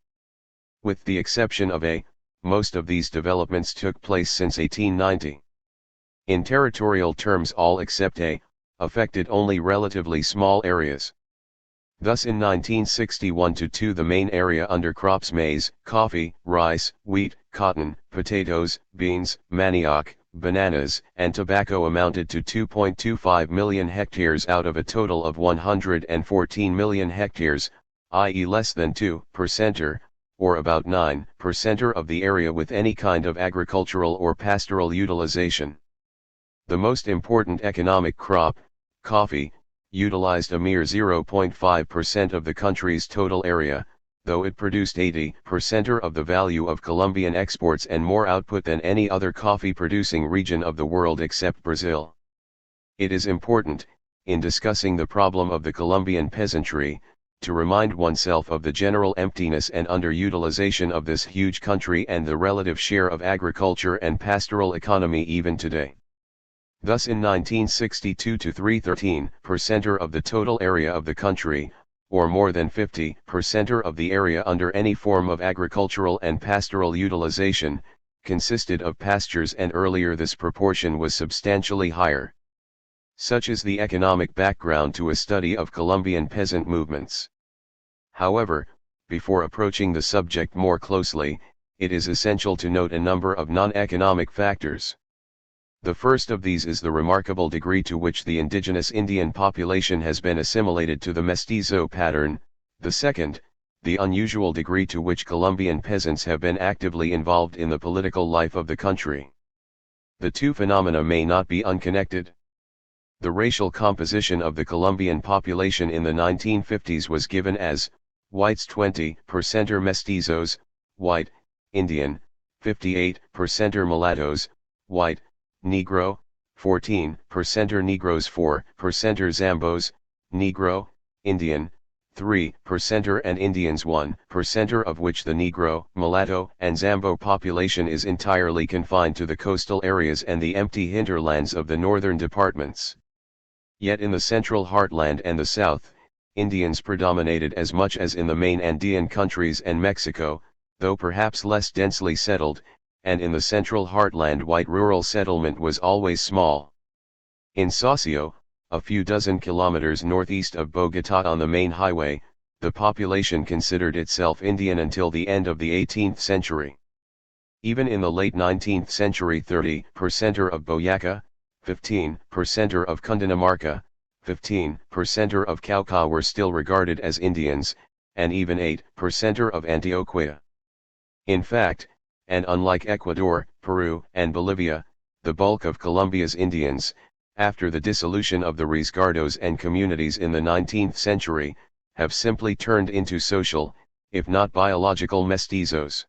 With the exception of a, most of these developments took place since 1890. In territorial terms all except a, affected only relatively small areas. Thus in 1961-2 the main area under crops maize, coffee, rice, wheat, cotton, potatoes, beans, manioc, bananas, and tobacco amounted to 2.25 million hectares out of a total of 114 million hectares, i.e. less than 2%, or about 9% of the area with any kind of agricultural or pastoral utilization. The most important economic crop, coffee, utilized a mere 0.5% of the country's total area, though it produced 80% of the value of Colombian exports and more output than any other coffee-producing region of the world except Brazil. It is important, in discussing the problem of the Colombian peasantry, to remind oneself of the general emptiness and underutilization of this huge country and the relative share of agriculture and pastoral economy even today. Thus in 1962 to 13% of the total area of the country, or more than 50% of the area under any form of agricultural and pastoral utilization, consisted of pastures, and earlier this proportion was substantially higher. Such is the economic background to a study of Colombian peasant movements. However, before approaching the subject more closely, it is essential to note a number of non-economic factors. The first of these is the remarkable degree to which the indigenous Indian population has been assimilated to the mestizo pattern; the second, the unusual degree to which Colombian peasants have been actively involved in the political life of the country. The two phenomena may not be unconnected. The racial composition of the Colombian population in the 1950s was given as, whites 20% or mestizos, white, Indian, 58% or mulattoes, white, Negro, 14% or Negroes 4% or Zambos, Negro, Indian, 3% and Indians 1% of which the Negro, mulatto and Zambo population is entirely confined to the coastal areas and the empty hinterlands of the northern departments. Yet in the central heartland and the south, Indians predominated as much as in the main Andean countries and Mexico, though perhaps less densely settled, and in the central heartland white rural settlement was always small. In Saucio, a few dozen kilometers northeast of Bogotá on the main highway, the population considered itself Indian until the end of the 18th century. Even in the late 19th century 30% of Boyacá, 15% of Cundinamarca, 15% of Cauca were still regarded as Indians, and even 8% of Antioquia. In fact, and unlike Ecuador, Peru, and Bolivia, the bulk of Colombia's Indians, after the dissolution of the resguardos and communities in the 19th century, have simply turned into social, if not biological mestizos.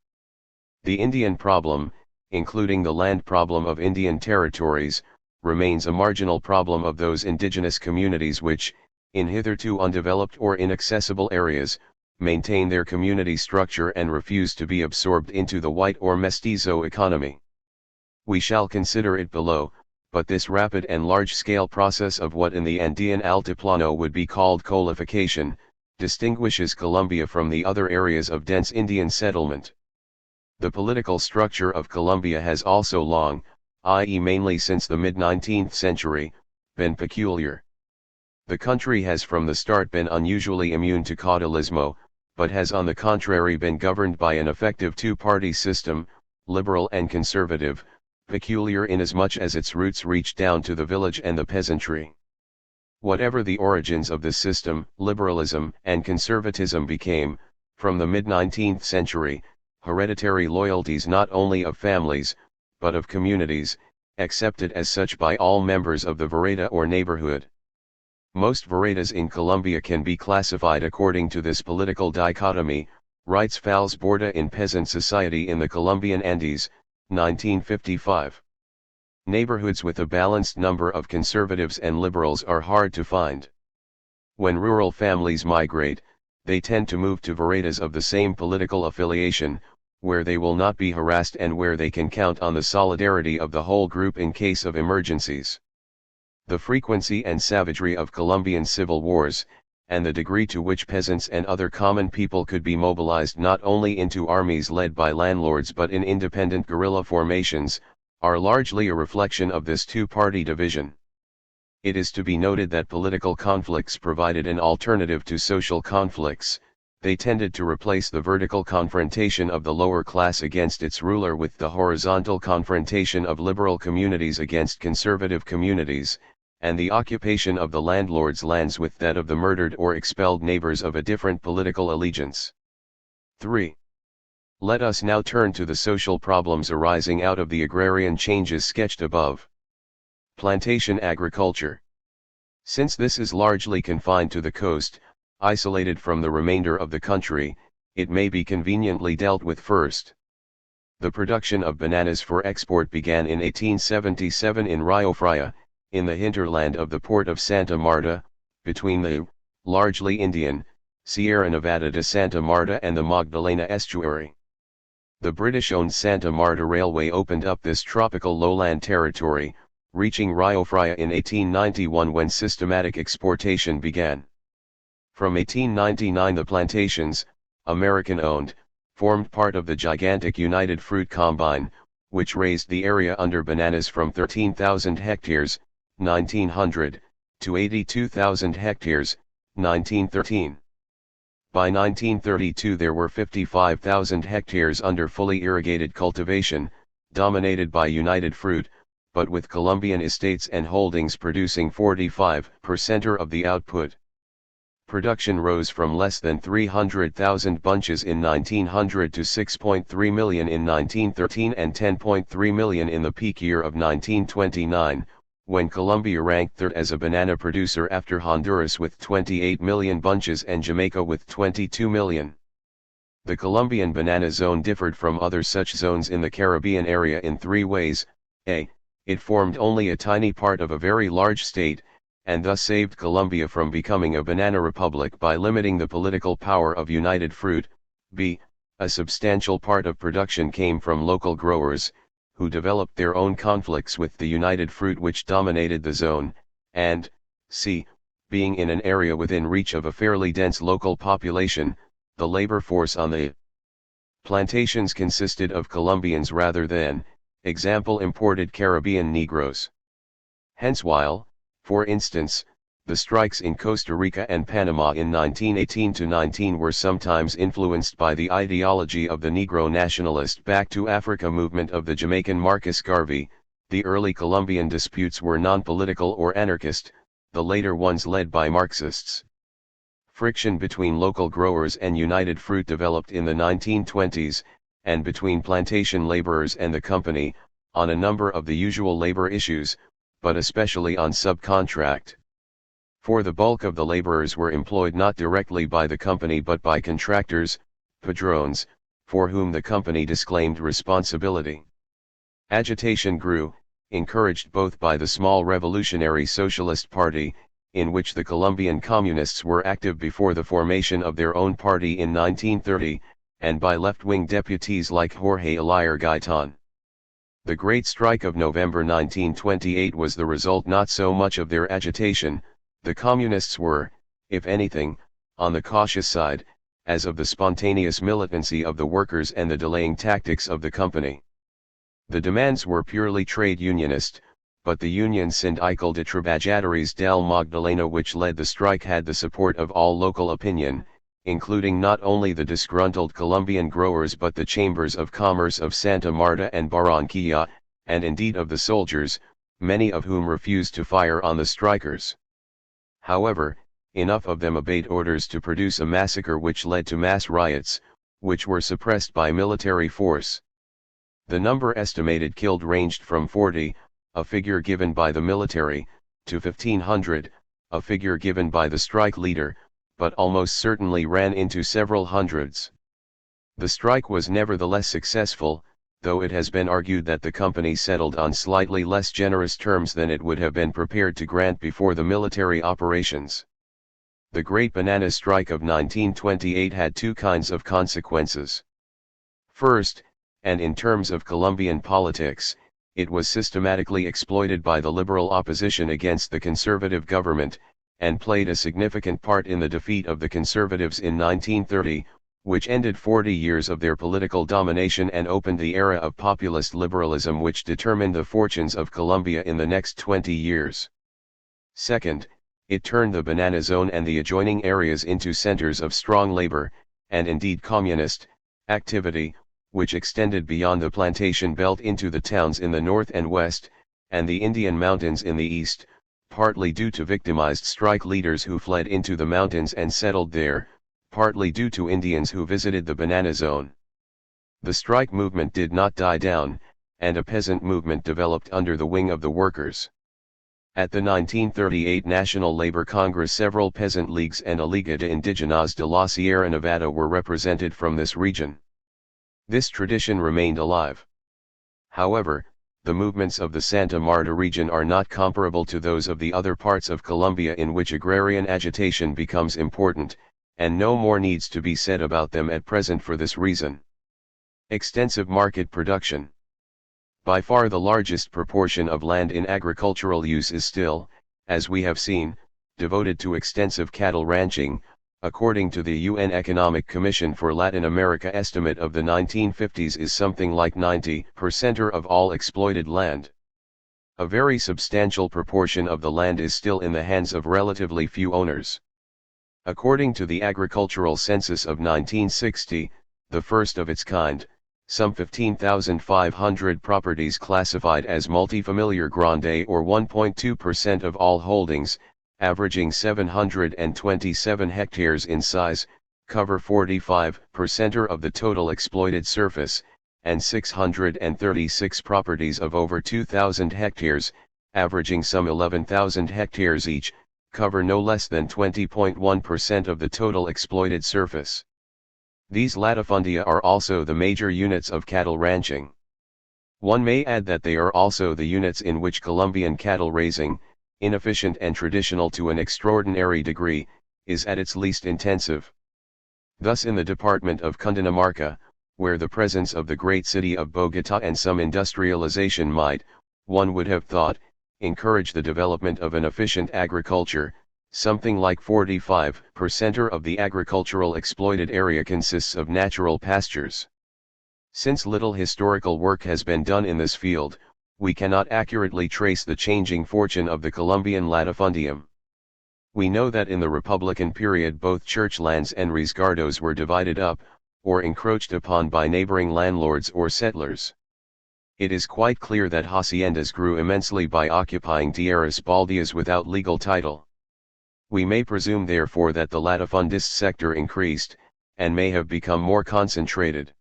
The Indian problem, including the land problem of Indian territories, remains a marginal problem of those indigenous communities which, in hitherto undeveloped or inaccessible areas, maintain their community structure and refuse to be absorbed into the white or mestizo economy. We shall consider it below, but this rapid and large-scale process of what in the Andean Altiplano would be called coalification, distinguishes Colombia from the other areas of dense Indian settlement. The political structure of Colombia has also long, i.e. mainly since the mid-19th century, been peculiar. The country has from the start been unusually immune to caudillismo, but has on the contrary been governed by an effective two-party system, liberal and conservative, peculiar inasmuch as its roots reach down to the village and the peasantry. Whatever the origins of this system, liberalism and conservatism became, from the mid-19th century, hereditary loyalties not only of families, but of communities, accepted as such by all members of the vereda or neighborhood. Most veredas in Colombia can be classified according to this political dichotomy, writes Fals Borda in Peasant Society in the Colombian Andes, 1955. Neighborhoods with a balanced number of conservatives and liberals are hard to find. When rural families migrate, they tend to move to veredas of the same political affiliation, where they will not be harassed and where they can count on the solidarity of the whole group in case of emergencies. The frequency and savagery of Colombian civil wars, and the degree to which peasants and other common people could be mobilized not only into armies led by landlords but in independent guerrilla formations, are largely a reflection of this two-party division. It is to be noted that political conflicts provided an alternative to social conflicts. They tended to replace the vertical confrontation of the lower class against its ruler with the horizontal confrontation of liberal communities against conservative communities, and the occupation of the landlord's lands with that of the murdered or expelled neighbors of a different political allegiance. 3. Let us now turn to the social problems arising out of the agrarian changes sketched above. Plantation agriculture. Since this is largely confined to the coast, isolated from the remainder of the country, it may be conveniently dealt with first. The production of bananas for export began in 1877 in Rio Fria, in the hinterland of the port of Santa Marta, between the, largely Indian, Sierra Nevada de Santa Marta and the Magdalena estuary. The British-owned Santa Marta Railway opened up this tropical lowland territory, reaching Rio Fria in 1891 when systematic exportation began. From 1899 the plantations, American-owned, formed part of the gigantic United Fruit Combine, which raised the area under bananas from 13,000 hectares, 1900, to 82,000 hectares, 1913. By 1932 there were 55,000 hectares under fully irrigated cultivation, dominated by United Fruit, but with Colombian estates and holdings producing 45% of the output. Production rose from less than 300,000 bunches in 1900 to 6.3 million in 1913 and 10.3 million in the peak year of 1929, when Colombia ranked third as a banana producer after Honduras with 28 million bunches and Jamaica with 22 million. The Colombian banana zone differed from other such zones in the Caribbean area in three ways. A. It formed only a tiny part of a very large state, and thus saved Colombia from becoming a banana republic by limiting the political power of United Fruit. B. A substantial part of production came from local growers, who developed their own conflicts with the United Fruit which dominated the zone, and C. Being in an area within reach of a fairly dense local population, the labor force on the plantations consisted of Colombians rather than, example, imported Caribbean Negroes. Hence while, for instance, the strikes in Costa Rica and Panama in 1918-19 were sometimes influenced by the ideology of the Negro nationalist Back to Africa movement of the Jamaican Marcus Garvey, the early Colombian disputes were non-political or anarchist, the later ones led by Marxists. Friction between local growers and United Fruit developed in the 1920s, and between plantation laborers and the company, on a number of the usual labor issues, but especially on subcontract. For the bulk of the laborers were employed not directly by the company but by contractors, padrones, for whom the company disclaimed responsibility. Agitation grew, encouraged both by the small Revolutionary Socialist Party, in which the Colombian Communists were active before the formation of their own party in 1930, and by left-wing deputies like Jorge Elier Gaitan. The Great Strike of November 1928 was the result not so much of their agitation. The Communists were, if anything, on the cautious side, as of the spontaneous militancy of the workers and the delaying tactics of the company. The demands were purely trade unionist, but the Union Sindical de Trabajadores del Magdalena which led the strike had the support of all local opinion, including not only the disgruntled Colombian growers but the chambers of commerce of Santa Marta and Barranquilla, and indeed of the soldiers, many of whom refused to fire on the strikers. However, enough of them obeyed orders to produce a massacre which led to mass riots, which were suppressed by military force. The number estimated killed ranged from 40, a figure given by the military, to 1,500, a figure given by the strike leader, but almost certainly ran into several hundreds. The strike was nevertheless successful, though it has been argued that the company settled on slightly less generous terms than it would have been prepared to grant before the military operations. The Great Banana Strike of 1928 had two kinds of consequences. First, and in terms of Colombian politics, it was systematically exploited by the liberal opposition against the conservative government, and played a significant part in the defeat of the conservatives in 1930, which ended 40 years of their political domination and opened the era of populist liberalism which determined the fortunes of Colombia in the next 20 years. Second, it turned the banana zone and the adjoining areas into centers of strong labor, and indeed communist, activity, which extended beyond the plantation belt into the towns in the north and west, and the Indian mountains in the east, partly due to victimized strike leaders who fled into the mountains and settled there, partly due to Indians who visited the banana zone. The strike movement did not die down, and a peasant movement developed under the wing of the workers. At the 1938 National Labor Congress several peasant leagues and a Liga de Indígenas de la Sierra Nevada were represented from this region. This tradition remained alive. However, the movements of the Santa Marta region are not comparable to those of the other parts of Colombia in which agrarian agitation becomes important, and no more needs to be said about them at present for this reason. Extensive market production. By far the largest proportion of land in agricultural use is still, as we have seen, devoted to extensive cattle ranching. According to the UN Economic Commission for Latin America estimate of the 1950s is something like 90% of all exploited land. A very substantial proportion of the land is still in the hands of relatively few owners. According to the Agricultural Census of 1960, the first of its kind, some 15,500 properties classified as multifamiliar grande or 1.2% of all holdings, averaging 727 hectares in size, cover 45% of the total exploited surface, and 636 properties of over 2,000 hectares, averaging some 11,000 hectares each, cover no less than 20.1% of the total exploited surface. These latifundia are also the major units of cattle ranching. One may add that they are also the units in which Colombian cattle raising, inefficient and traditional to an extraordinary degree, is at its least intensive. Thus in the department of Cundinamarca, where the presence of the great city of Bogotá and some industrialization might, one would have thought, encourage the development of an efficient agriculture, something like 45% of the agricultural exploited area consists of natural pastures. Since little historical work has been done in this field, we cannot accurately trace the changing fortune of the Colombian latifundium. We know that in the Republican period both church lands and resguardos were divided up, or encroached upon by neighboring landlords or settlers. It is quite clear that haciendas grew immensely by occupying tierras baldías without legal title. We may presume therefore that the latifundist sector increased, and may have become more concentrated.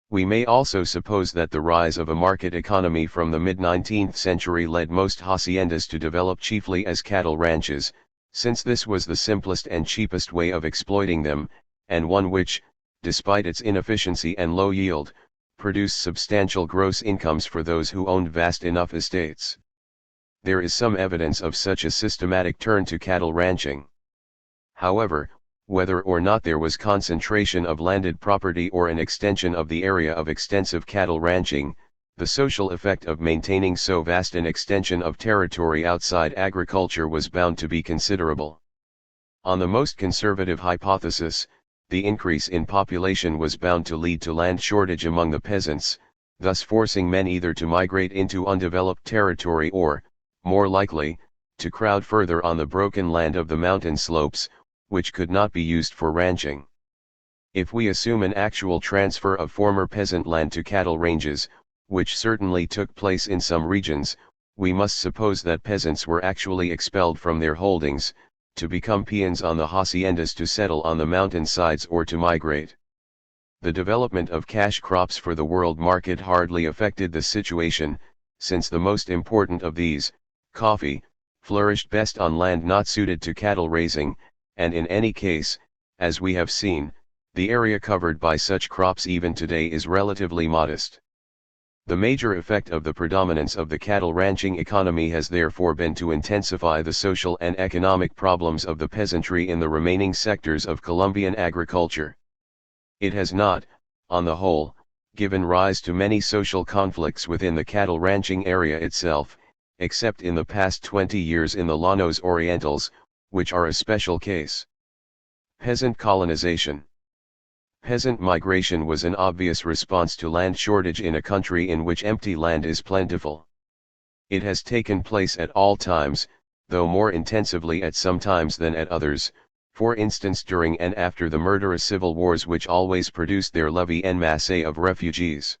We may also suppose that the rise of a market economy from the mid-19th century led most haciendas to develop chiefly as cattle ranches, since this was the simplest and cheapest way of exploiting them, and one which, despite its inefficiency and low yield, produced substantial gross incomes for those who owned vast enough estates. There is some evidence of such a systematic turn to cattle ranching. However, whether or not there was concentration of landed property or an extension of the area of extensive cattle ranching, the social effect of maintaining so vast an extension of territory outside agriculture was bound to be considerable. On the most conservative hypothesis, the increase in population was bound to lead to land shortage among the peasants, thus forcing men either to migrate into undeveloped territory or, more likely, to crowd further on the broken land of the mountain slopes, which could not be used for ranching. If we assume an actual transfer of former peasant land to cattle ranges, which certainly took place in some regions, we must suppose that peasants were actually expelled from their holdings, to become peons on the haciendas to settle on the mountain sides or to migrate. The development of cash crops for the world market hardly affected the situation, since the most important of these, coffee, flourished best on land not suited to cattle raising, and in any case, as we have seen, the area covered by such crops even today is relatively modest. The major effect of the predominance of the cattle ranching economy has therefore been to intensify the social and economic problems of the peasantry in the remaining sectors of Colombian agriculture. It has not, on the whole, given rise to many social conflicts within the cattle ranching area itself, except in the past 20 years in the Llanos Orientals, which are a special case. Peasant colonization. Peasant migration was an obvious response to land shortage in a country in which empty land is plentiful. It has taken place at all times, though more intensively at some times than at others, for instance during and after the murderous civil wars which always produced their levée en masse of refugees.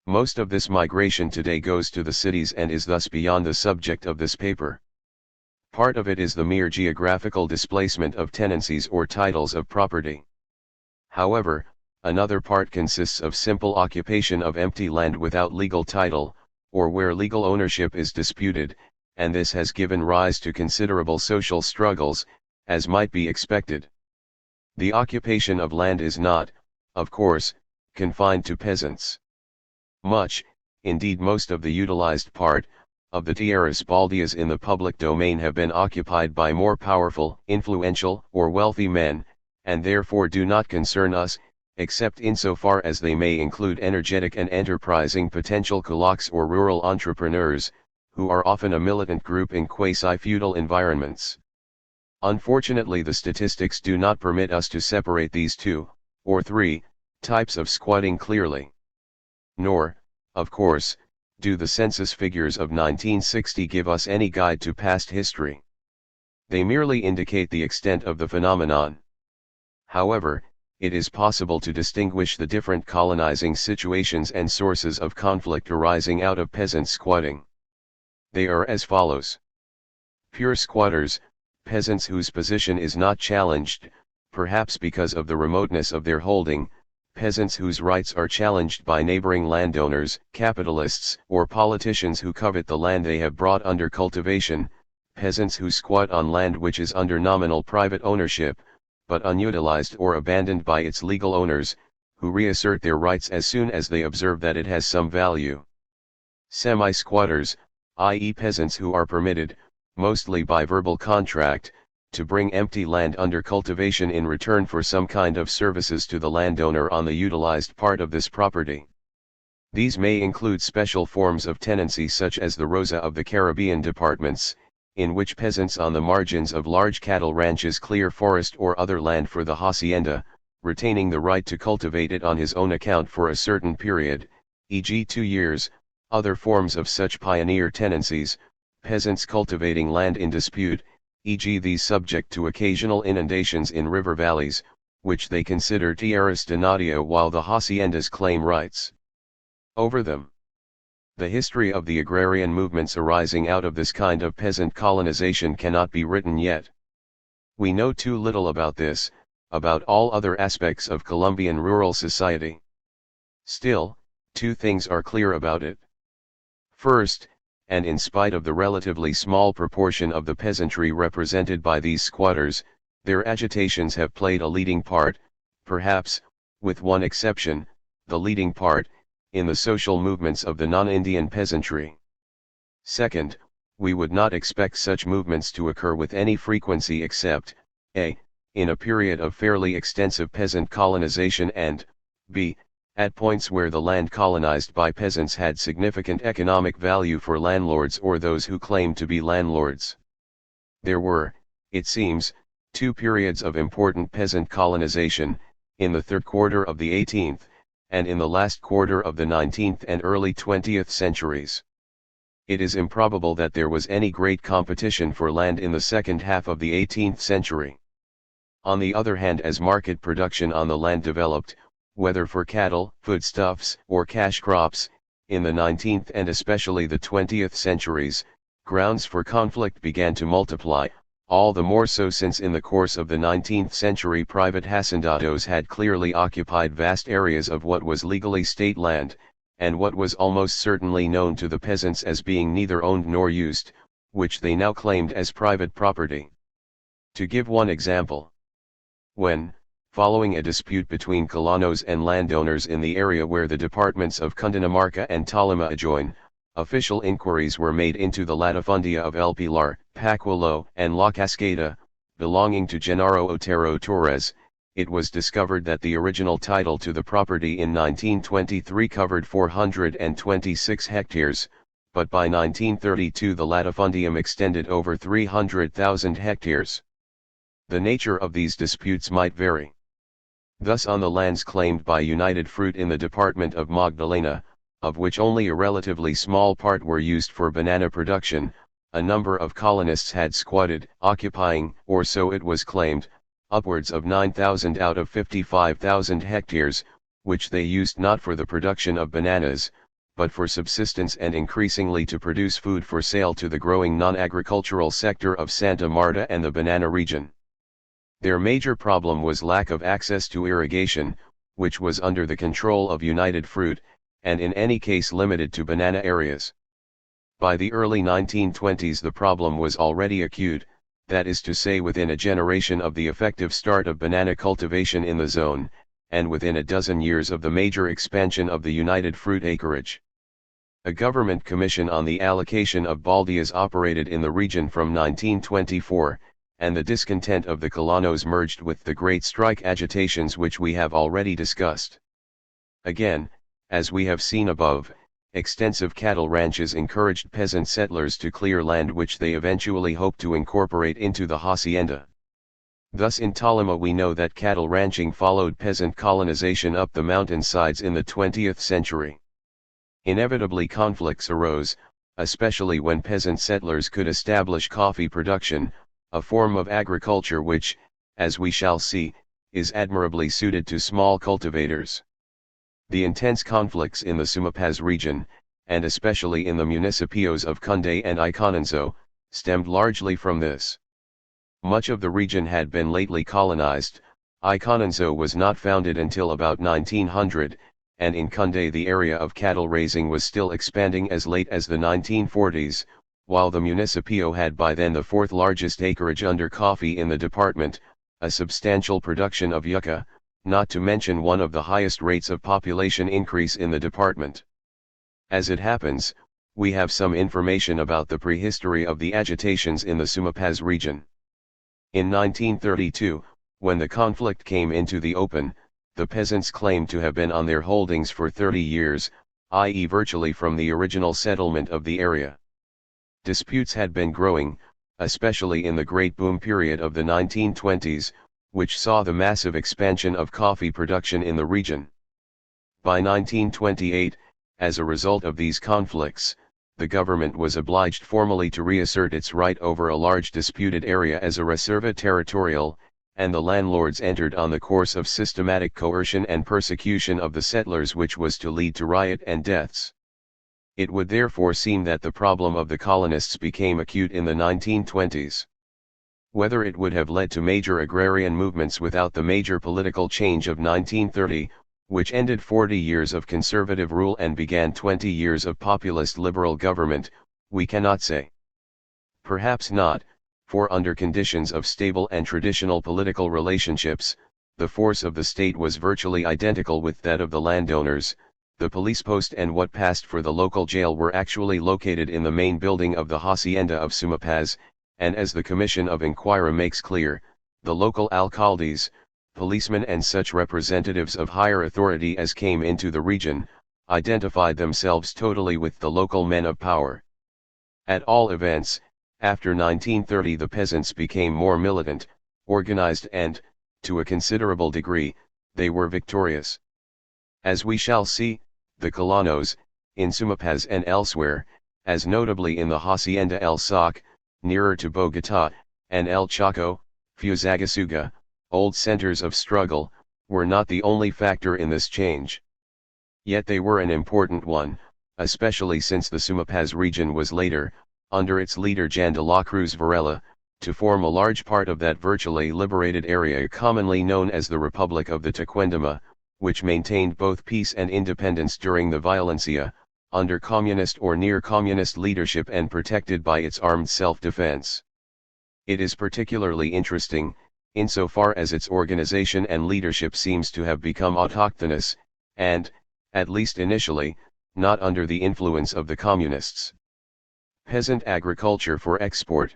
Most of this migration today goes to the cities and is thus beyond the subject of this paper. Part of it is the mere geographical displacement of tenancies or titles of property. However, another part consists of simple occupation of empty land without legal title, or where legal ownership is disputed, and this has given rise to considerable social struggles, as might be expected. The occupation of land is not, of course, confined to peasants. Much, indeed most of the utilized part, of the tierras baldías in the public domain have been occupied by more powerful, influential, or wealthy men, and therefore do not concern us, except insofar as they may include energetic and enterprising potential kulaks or rural entrepreneurs, who are often a militant group in quasi-feudal environments. Unfortunately, the statistics do not permit us to separate these two, or three, types of squatting clearly. Nor, of course, do the census figures of 1960 give us any guide to past history. They merely indicate the extent of the phenomenon. However, it is possible to distinguish the different colonizing situations and sources of conflict arising out of peasant squatting. They are as follows. Pure squatters, peasants whose position is not challenged, perhaps because of the remoteness of their holding, peasants whose rights are challenged by neighboring landowners, capitalists, or politicians who covet the land they have brought under cultivation, peasants who squat on land which is under nominal private ownership, but unutilized or abandoned by its legal owners, who reassert their rights as soon as they observe that it has some value. Semi-squatters, i.e. peasants who are permitted, mostly by verbal contract, to bring empty land under cultivation in return for some kind of services to the landowner on the utilized part of this property. These may include special forms of tenancy such as the Rosa of the Caribbean departments, in which peasants on the margins of large cattle ranches clear forest or other land for the hacienda, retaining the right to cultivate it on his own account for a certain period, e.g. 2 years, other forms of such pioneer tenancies, peasants cultivating land in dispute, e.g. these subject to occasional inundations in river valleys, which they consider tierras de nadie while the haciendas claim rights over them. The history of the agrarian movements arising out of this kind of peasant colonization cannot be written yet. We know too little about this, about all other aspects of Colombian rural society. Still, 2 things are clear about it. First, and in spite of the relatively small proportion of the peasantry represented by these squatters, their agitations have played a leading part, perhaps, with one exception, the leading part, in the social movements of the non-Indian peasantry. Second, we would not expect such movements to occur with any frequency except, a. in a period of fairly extensive peasant colonization and, b. at points where the land colonized by peasants had significant economic value for landlords or those who claimed to be landlords. There were, it seems, 2 periods of important peasant colonization, in the 3rd quarter of the 18th, and in the last quarter of the 19th and early 20th centuries. It is improbable that there was any great competition for land in the second half of the 18th century. On the other hand, as market production on the land developed, whether for cattle, foodstuffs, or cash crops, in the 19th and especially the 20th centuries, grounds for conflict began to multiply, all the more so since in the course of the 19th century private hacendados had clearly occupied vast areas of what was legally state land, and what was almost certainly known to the peasants as being neither owned nor used, which they now claimed as private property. To give one example, when, following a dispute between colonos and landowners in the area where the departments of Cundinamarca and Tolima adjoin, official inquiries were made into the latifundia of El Pilar, Pacualo, and La Cascada, belonging to Genaro Otero Torres. It was discovered that the original title to the property in 1923 covered 426 hectares, but by 1932 the latifundium extended over 300,000 hectares. The nature of these disputes might vary. Thus on the lands claimed by United Fruit in the department of Magdalena, of which only a relatively small part were used for banana production, a number of colonists had squatted, occupying, or so it was claimed, upwards of 9,000 out of 55,000 hectares, which they used not for the production of bananas, but for subsistence and increasingly to produce food for sale to the growing non-agricultural sector of Santa Marta and the banana region. Their major problem was lack of access to irrigation, which was under the control of United Fruit, and in any case limited to banana areas. By the early 1920s the problem was already acute, that is to say within a generation of the effective start of banana cultivation in the zone, and within a dozen years of the major expansion of the United Fruit acreage. A government commission on the allocation of baldias operated in the region from 1924, and the discontent of the colonos merged with the great strike agitations which we have already discussed. Again, as we have seen above, extensive cattle ranches encouraged peasant settlers to clear land which they eventually hoped to incorporate into the hacienda. Thus in Tolima we know that cattle ranching followed peasant colonization up the mountainsides in the 20th century. Inevitably conflicts arose, especially when peasant settlers could establish coffee production, a form of agriculture which, as we shall see, is admirably suited to small cultivators. The intense conflicts in the Sumapaz region, and especially in the municipios of Cunday and Icononzo, stemmed largely from this. Much of the region had been lately colonized. Icononzo was not founded until about 1900, and in Cundé the area of cattle raising was still expanding as late as the 1940s, while the municipio had by then the fourth largest acreage under coffee in the department, a substantial production of yucca, not to mention one of the highest rates of population increase in the department. As it happens, we have some information about the prehistory of the agitations in the Sumapaz region. In 1932, when the conflict came into the open, the peasants claimed to have been on their holdings for 30 years, i.e. virtually from the original settlement of the area. Disputes had been growing, especially in the great boom period of the 1920s, which saw the massive expansion of coffee production in the region. By 1928, as a result of these conflicts, the government was obliged formally to reassert its right over a large disputed area as a reserva territorial, and the landlords entered on the course of systematic coercion and persecution of the settlers, which was to lead to riot and deaths. It would therefore seem that the problem of the colonists became acute in the 1920s. Whether it would have led to major agrarian movements without the major political change of 1930, which ended 40 years of conservative rule and began 20 years of populist liberal government, we cannot say. Perhaps not, for under conditions of stable and traditional political relationships, the force of the state was virtually identical with that of the landowners. The police post and what passed for the local jail were actually located in the main building of the hacienda of Sumapaz, and as the Commission of Inquiry makes clear, the local alcaldes, policemen and such representatives of higher authority as came into the region, identified themselves totally with the local men of power. At all events, after 1930 the peasants became more militant, organized and, to a considerable degree, they were victorious. As we shall see, the colonos, in Sumapaz and elsewhere, as notably in the Hacienda El Sac, nearer to Bogotá, and El Chaco, Fusagasugá, old centers of struggle, were not the only factor in this change. Yet they were an important one, especially since the Sumapaz region was later, under its leader Jan de la Cruz Varela, to form a large part of that virtually liberated area commonly known as the Republic of the Tequendama, which maintained both peace and independence during the violencia, under communist or near-communist leadership and protected by its armed self-defense. It is particularly interesting, insofar as its organization and leadership seems to have become autochthonous, and, at least initially, not under the influence of the communists. Peasant agriculture for export.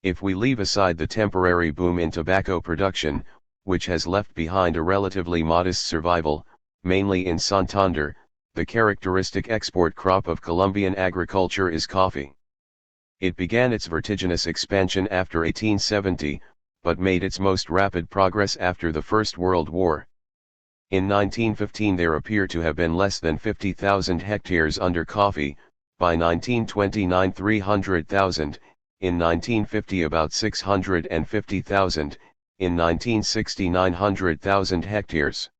If we leave aside the temporary boom in tobacco production, which has left behind a relatively modest survival, mainly in Santander, the characteristic export crop of Colombian agriculture is coffee. It began its vertiginous expansion after 1870, but made its most rapid progress after the First World War. In 1915 there appear to have been less than 50,000 hectares under coffee, by 1929 300,000, in 1950 about 650,000, in 1960 900,000 hectares.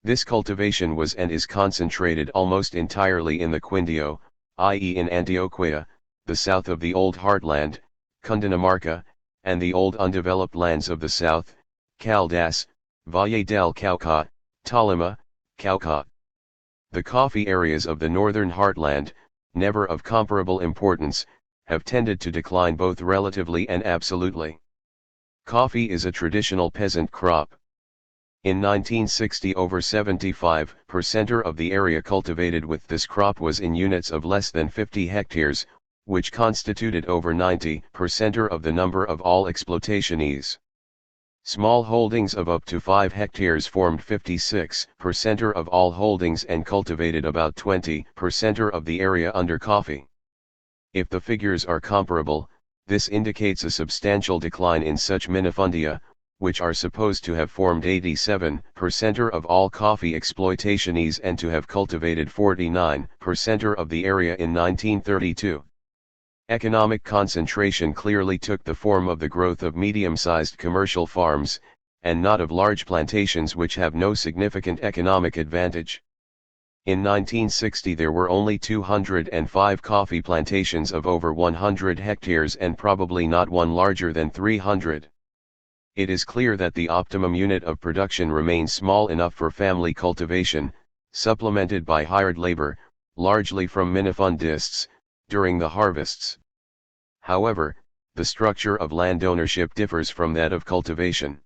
This cultivation was and is concentrated almost entirely in the Quindío, i.e. in Antioquia, the south of the old heartland, Cundinamarca, and the old undeveloped lands of the south, Caldas, Valle del Cauca, Tolima, Cauca. The coffee areas of the northern heartland, never of comparable importance, have tended to decline both relatively and absolutely. Coffee is a traditional peasant crop. In 1960 over 75% of the area cultivated with this crop was in units of less than 50 hectares, which constituted over 90% of the number of all exploitationees. Small holdings of up to 5 hectares formed 56% of all holdings and cultivated about 20% of the area under coffee. If the figures are comparable, this indicates a substantial decline in such minifundia, which are supposed to have formed 87% of all coffee exploitationees and to have cultivated 49% of the area in 1932. Economic concentration clearly took the form of the growth of medium-sized commercial farms, and not of large plantations which have no significant economic advantage. In 1960 there were only 205 coffee plantations of over 100 hectares and probably not one larger than 300. It is clear that the optimum unit of production remains small enough for family cultivation, supplemented by hired labor, largely from minifundists, during the harvests. However, the structure of land ownership differs from that of cultivation.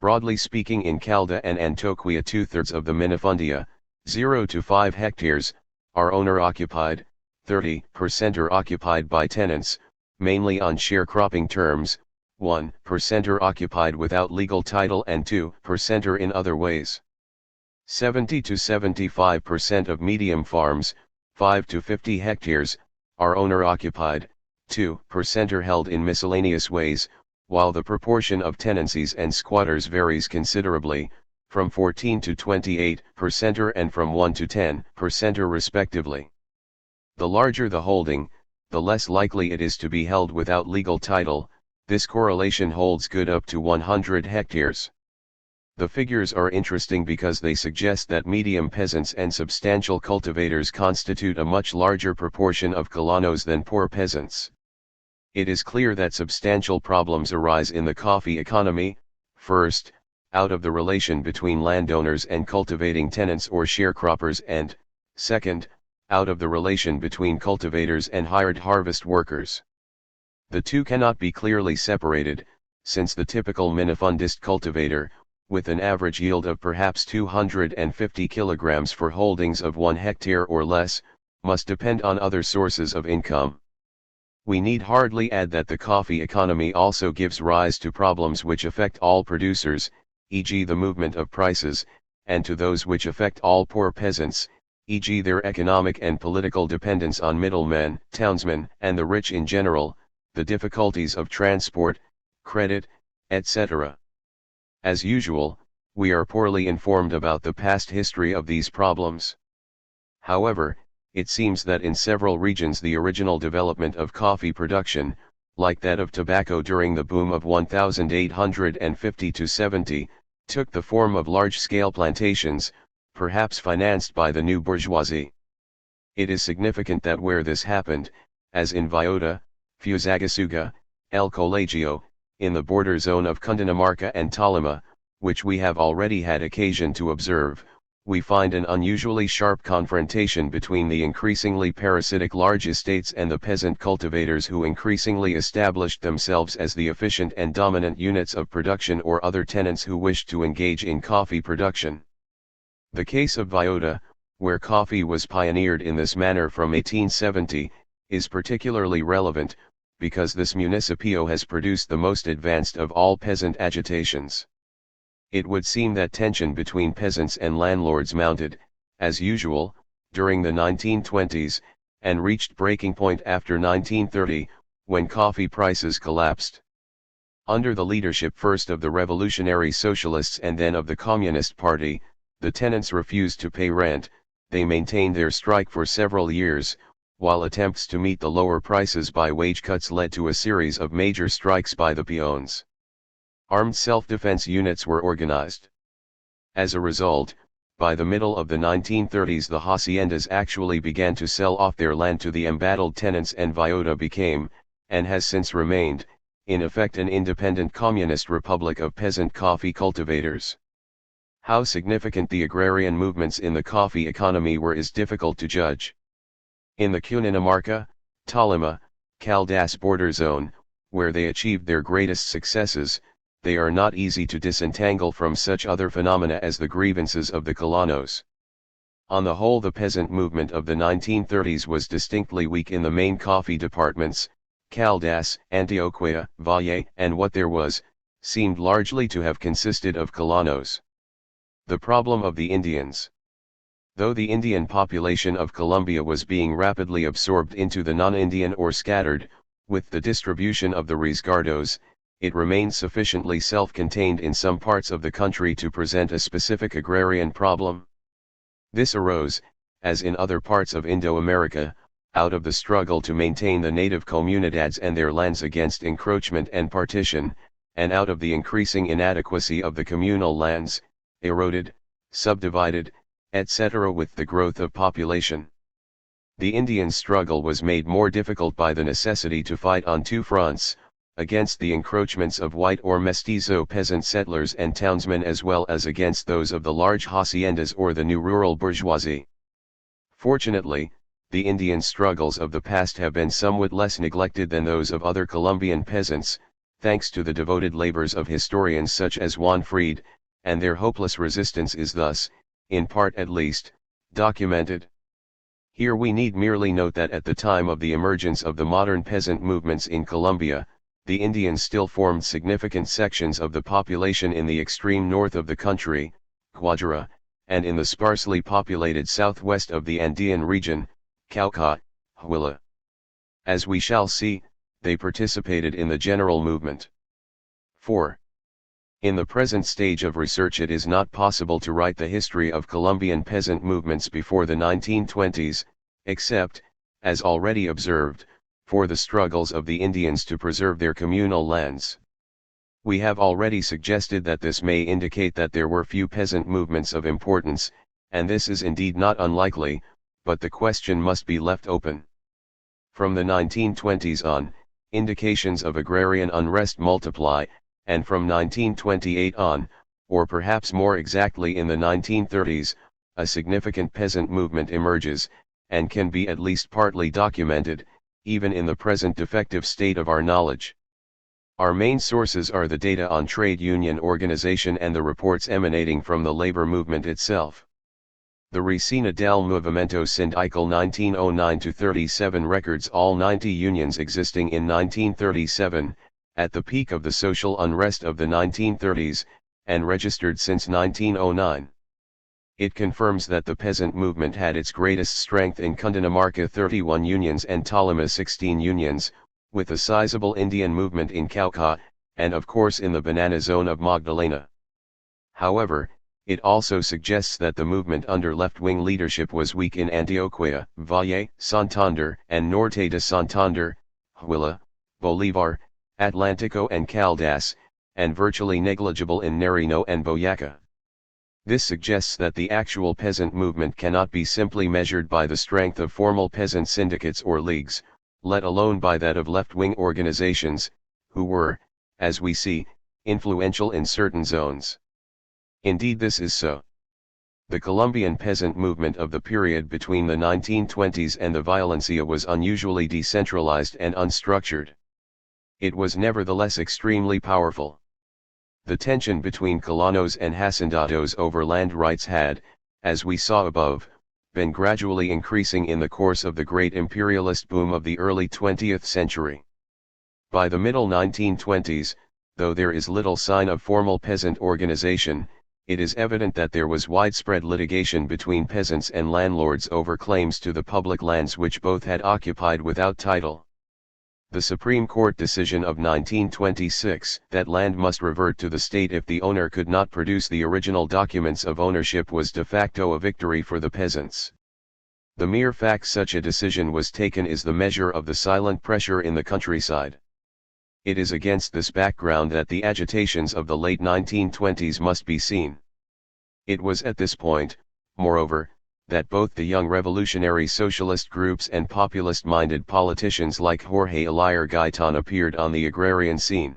Broadly speaking, in Calda and Antioquia 2/3 of the minifundia, 0 to 5 hectares, are owner-occupied, 30% are occupied by tenants, mainly on sharecropping terms, 1% are occupied without legal title and 2% are in other ways. 70 to 75% of medium farms, 5 to 50 hectares, are owner-occupied, 2% are held in miscellaneous ways, while the proportion of tenancies and squatters varies considerably, from 14 to 28% and from 1 to 10% respectively. The larger the holding, the less likely it is to be held without legal title. This correlation holds good up to 100 hectares. The figures are interesting because they suggest that medium peasants and substantial cultivators constitute a much larger proportion of colonos than poor peasants. It is clear that substantial problems arise in the coffee economy, first, out of the relation between landowners and cultivating tenants or sharecroppers, and, second, out of the relation between cultivators and hired harvest workers. The two cannot be clearly separated, since the typical minifundist cultivator, with an average yield of perhaps 250 kilograms for holdings of 1 hectare or less, must depend on other sources of income. We need hardly add that the coffee economy also gives rise to problems which affect all producers, e.g. the movement of prices, and to those which affect all poor peasants, e.g. their economic and political dependence on middlemen, townsmen, and the rich in general, the difficulties of transport, credit, etc. As usual, we are poorly informed about the past history of these problems. However, it seems that in several regions the original development of coffee production, like that of tobacco during the boom of 1850 to 70, took the form of large-scale plantations, perhaps financed by the new bourgeoisie. It is significant that where this happened, as in Villota, Fusagasugá, El Colegio, in the border zone of Cundinamarca and Tolima, which we have already had occasion to observe, we find an unusually sharp confrontation between the increasingly parasitic large estates and the peasant cultivators who increasingly established themselves as the efficient and dominant units of production, or other tenants who wished to engage in coffee production. The case of Villota, where coffee was pioneered in this manner from 1870, is particularly relevant, because this municipio has produced the most advanced of all peasant agitations. It would seem that tension between peasants and landlords mounted, as usual, during the 1920s, and reached breaking point after 1930, when coffee prices collapsed. Under the leadership first of the Revolutionary Socialists and then of the Communist Party, the tenants refused to pay rent. They maintained their strike for several years, while attempts to meet the lower prices by wage cuts led to a series of major strikes by the peons. Armed self-defense units were organized. As a result, by the middle of the 1930s the haciendas actually began to sell off their land to the embattled tenants, and Villota became, and has since remained, in effect an independent communist republic of peasant coffee cultivators. How significant the agrarian movements in the coffee economy were is difficult to judge. In the Cundinamarca, Tolima, Caldas border zone, where they achieved their greatest successes, they are not easy to disentangle from such other phenomena as the grievances of the colonos. On the whole, the peasant movement of the 1930s was distinctly weak in the main coffee departments. Caldas, Antioquia, Valle, and what there was, seemed largely to have consisted of colonos. The problem of the Indians. Though the Indian population of Colombia was being rapidly absorbed into the non-Indian or scattered, with the distribution of the resguardos, it remained sufficiently self-contained in some parts of the country to present a specific agrarian problem. This arose, as in other parts of Indo-America, out of the struggle to maintain the native comunidades and their lands against encroachment and partition, and out of the increasing inadequacy of the communal lands, eroded, subdivided, etc. with the growth of population. The Indian struggle was made more difficult by the necessity to fight on two fronts, against the encroachments of white or mestizo peasant settlers and townsmen as well as against those of the large haciendas or the new rural bourgeoisie. Fortunately, the Indian struggles of the past have been somewhat less neglected than those of other Colombian peasants, thanks to the devoted labors of historians such as Juan Fried, and their hopeless resistance is thus, in part at least, documented. Here we need merely note that at the time of the emergence of the modern peasant movements in Colombia, the Indians still formed significant sections of the population in the extreme north of the country, Guajira, and in the sparsely populated southwest of the Andean region, Cauca, Huila. As we shall see, they participated in the general movement. 4. In the present stage of research it is not possible to write the history of Colombian peasant movements before the 1920s, except, as already observed, for the struggles of the Indians to preserve their communal lands. We have already suggested that this may indicate that there were few peasant movements of importance, and this is indeed not unlikely, but the question must be left open. From the 1920s on, indications of agrarian unrest multiply, and from 1928 on, or perhaps more exactly in the 1930s, a significant peasant movement emerges, and can be at least partly documented, even in the present defective state of our knowledge. Our main sources are the data on trade union organization and the reports emanating from the labor movement itself. The Resina del Movimiento Sindical 1909-37 records all 90 unions existing in 1937, at the peak of the social unrest of the 1930s, and registered since 1909. It confirms that the peasant movement had its greatest strength in Cundinamarca 31 unions and Tolima 16 unions, with a sizable Indian movement in Cauca, and of course in the banana zone of Magdalena. However, it also suggests that the movement under left-wing leadership was weak in Antioquia, Valle, Santander, and Norte de Santander, Huila, Bolívar, Atlántico and Caldas, and virtually negligible in Nariño and Boyacá. This suggests that the actual peasant movement cannot be simply measured by the strength of formal peasant syndicates or leagues, let alone by that of left-wing organizations, who were, as we see, influential in certain zones. Indeed this is so. The Colombian peasant movement of the period between the 1920s and the Violencia was unusually decentralized and unstructured. It was nevertheless extremely powerful. The tension between colonos and hacendados over land rights had, as we saw above, been gradually increasing in the course of the great imperialist boom of the early 20th century. By the middle 1920s, though there is little sign of formal peasant organization, it is evident that there was widespread litigation between peasants and landlords over claims to the public lands which both had occupied without title. The Supreme Court decision of 1926 that land must revert to the state if the owner could not produce the original documents of ownership was de facto a victory for the peasants. The mere fact such a decision was taken is the measure of the silent pressure in the countryside. It is against this background that the agitations of the late 1920s must be seen. It was at this point, moreover, that both the young revolutionary socialist groups and populist-minded politicians like Jorge Elier Gaitan appeared on the agrarian scene.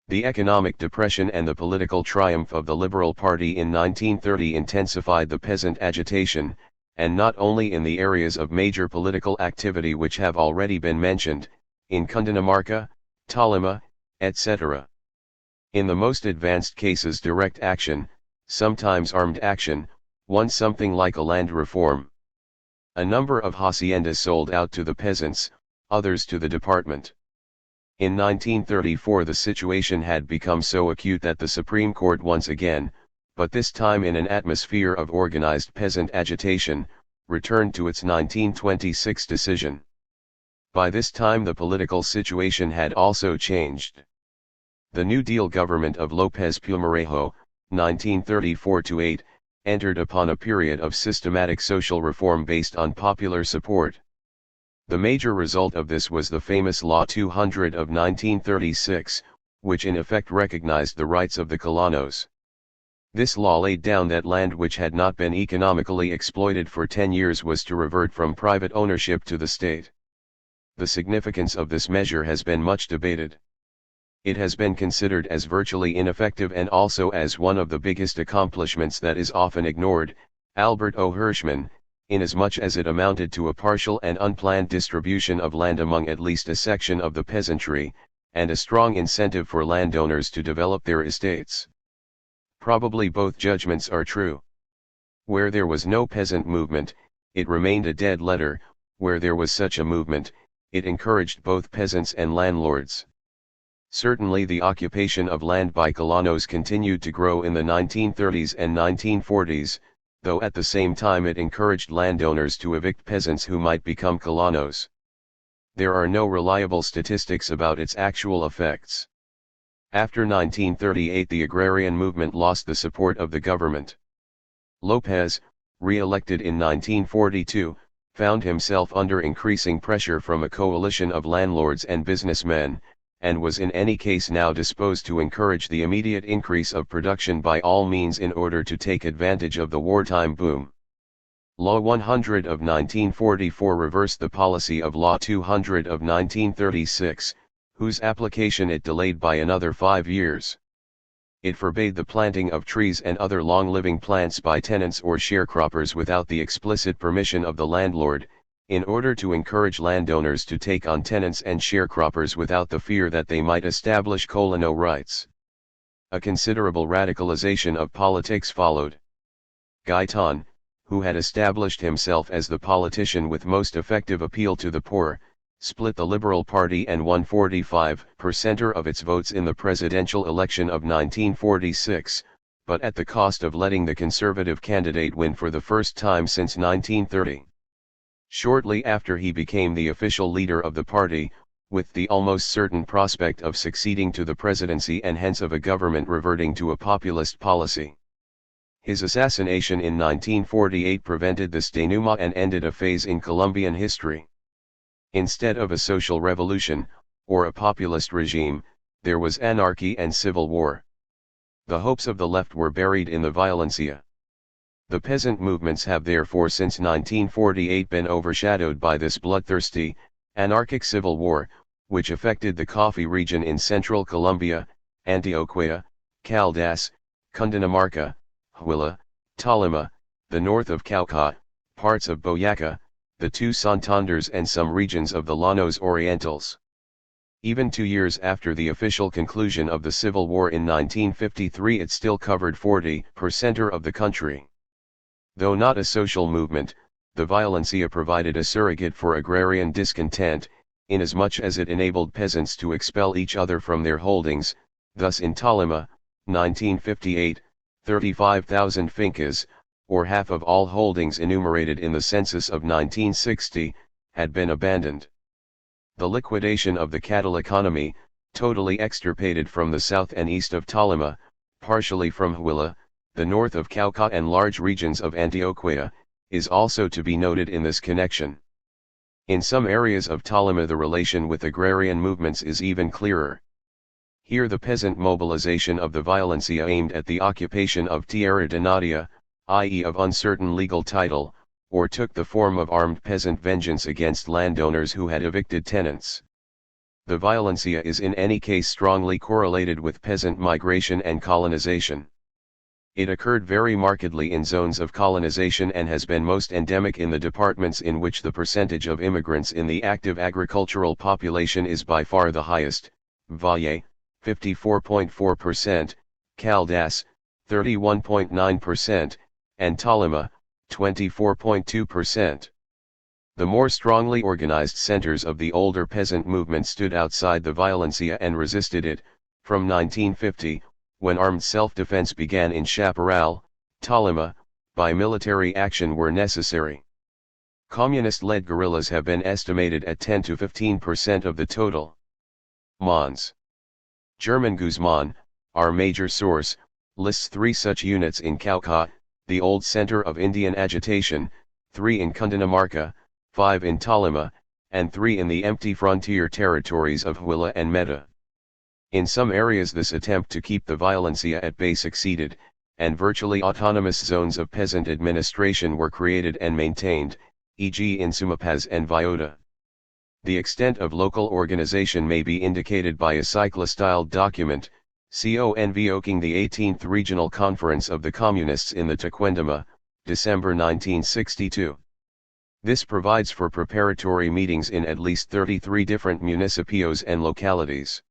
The economic depression and the political triumph of the Liberal Party in 1930 intensified the peasant agitation, and not only in the areas of major political activity which have already been mentioned, in Cundinamarca, Tolima, etc. In the most advanced cases direct action, sometimes armed action, won something like a land reform. A number of haciendas sold out to the peasants, others to the department. In 1934 the situation had become so acute that the Supreme Court once again, but this time in an atmosphere of organized peasant agitation, returned to its 1926 decision. By this time the political situation had also changed. The New Deal government of López Pumarejo, 1934-8, entered upon a period of systematic social reform based on popular support. The major result of this was the famous Law 200 of 1936, which in effect recognized the rights of the colonos. This law laid down that land which had not been economically exploited for 10 years was to revert from private ownership to the state. The significance of this measure has been much debated. It has been considered as virtually ineffective and also as one of the biggest accomplishments that is often ignored. Albert O. Hirschman, inasmuch as it amounted to a partial and unplanned distribution of land among at least a section of the peasantry, and a strong incentive for landowners to develop their estates. Probably both judgments are true. Where there was no peasant movement, it remained a dead letter. Where there was such a movement, it encouraged both peasants and landlords. Certainly the occupation of land by colonos continued to grow in the 1930s and 1940s, though at the same time it encouraged landowners to evict peasants who might become colonos. There are no reliable statistics about its actual effects. After 1938 the agrarian movement lost the support of the government. Lopez, re-elected in 1942, found himself under increasing pressure from a coalition of landlords and businessmen, and was in any case now disposed to encourage the immediate increase of production by all means in order to take advantage of the wartime boom. Law 100 of 1944 reversed the policy of Law 200 of 1936, whose application it delayed by another 5 years. It forbade the planting of trees and other long-living plants by tenants or sharecroppers without the explicit permission of the landlord, in order to encourage landowners to take on tenants and sharecroppers without the fear that they might establish colono rights. A considerable radicalization of politics followed. Guyton, who had established himself as the politician with most effective appeal to the poor, split the Liberal Party and won 45% of its votes in the presidential election of 1946, but at the cost of letting the Conservative candidate win for the first time since 1930. Shortly after he became the official leader of the party, with the almost certain prospect of succeeding to the presidency and hence of a government reverting to a populist policy. His assassination in 1948 prevented this denouement and ended a phase in Colombian history. Instead of a social revolution, or a populist regime, there was anarchy and civil war. The hopes of the left were buried in the violencia. The peasant movements have therefore since 1948 been overshadowed by this bloodthirsty, anarchic civil war, which affected the coffee region in central Colombia, Antioquia, Caldas, Cundinamarca, Huila, Tolima, the north of Cauca, parts of Boyacá, the two Santanders and some regions of the Llanos Orientals. Even 2 years after the official conclusion of the Civil War in 1953 it still covered 40% of the country. Though not a social movement, the violencia provided a surrogate for agrarian discontent, inasmuch as it enabled peasants to expel each other from their holdings. Thus in Tolima, 1958, 35,000 fincas, or half of all holdings enumerated in the census of 1960, had been abandoned. The liquidation of the cattle economy, totally extirpated from the south and east of Tolima, partially from Huila, the north of Cauca and large regions of Antioquia, is also to be noted in this connection. In some areas of Tolima the relation with agrarian movements is even clearer. Here the peasant mobilization of the violencia aimed at the occupation of tierra de nadie, i.e. of uncertain legal title, or took the form of armed peasant vengeance against landowners who had evicted tenants. The violencia is in any case strongly correlated with peasant migration and colonization. It occurred very markedly in zones of colonization and has been most endemic in the departments in which the percentage of immigrants in the active agricultural population is by far the highest: Valle, 54.4%, Caldas, 31.9%, and Tolima, 24.2%. The more strongly organized centers of the older peasant movement stood outside the violencia and resisted it, from 1950, when armed self-defense began in Chaparral, Tolima, by military action were necessary. Communist-led guerrillas have been estimated at 10 to 15% of the total. Mons. German Guzman, our major source, lists 3 such units in Cauca, the old center of Indian agitation, 3 in Cundinamarca, 5 in Tolima, and 3 in the empty frontier territories of Huila and Meta. In some areas this attempt to keep the violencia at bay succeeded, and virtually autonomous zones of peasant administration were created and maintained, e.g. in Sumapaz and Viota. The extent of local organization may be indicated by a cyclostyled document, convoking the 18th Regional Conference of the Communists in the Tequendama, December 1962. This provides for preparatory meetings in at least 33 different municipios and localities.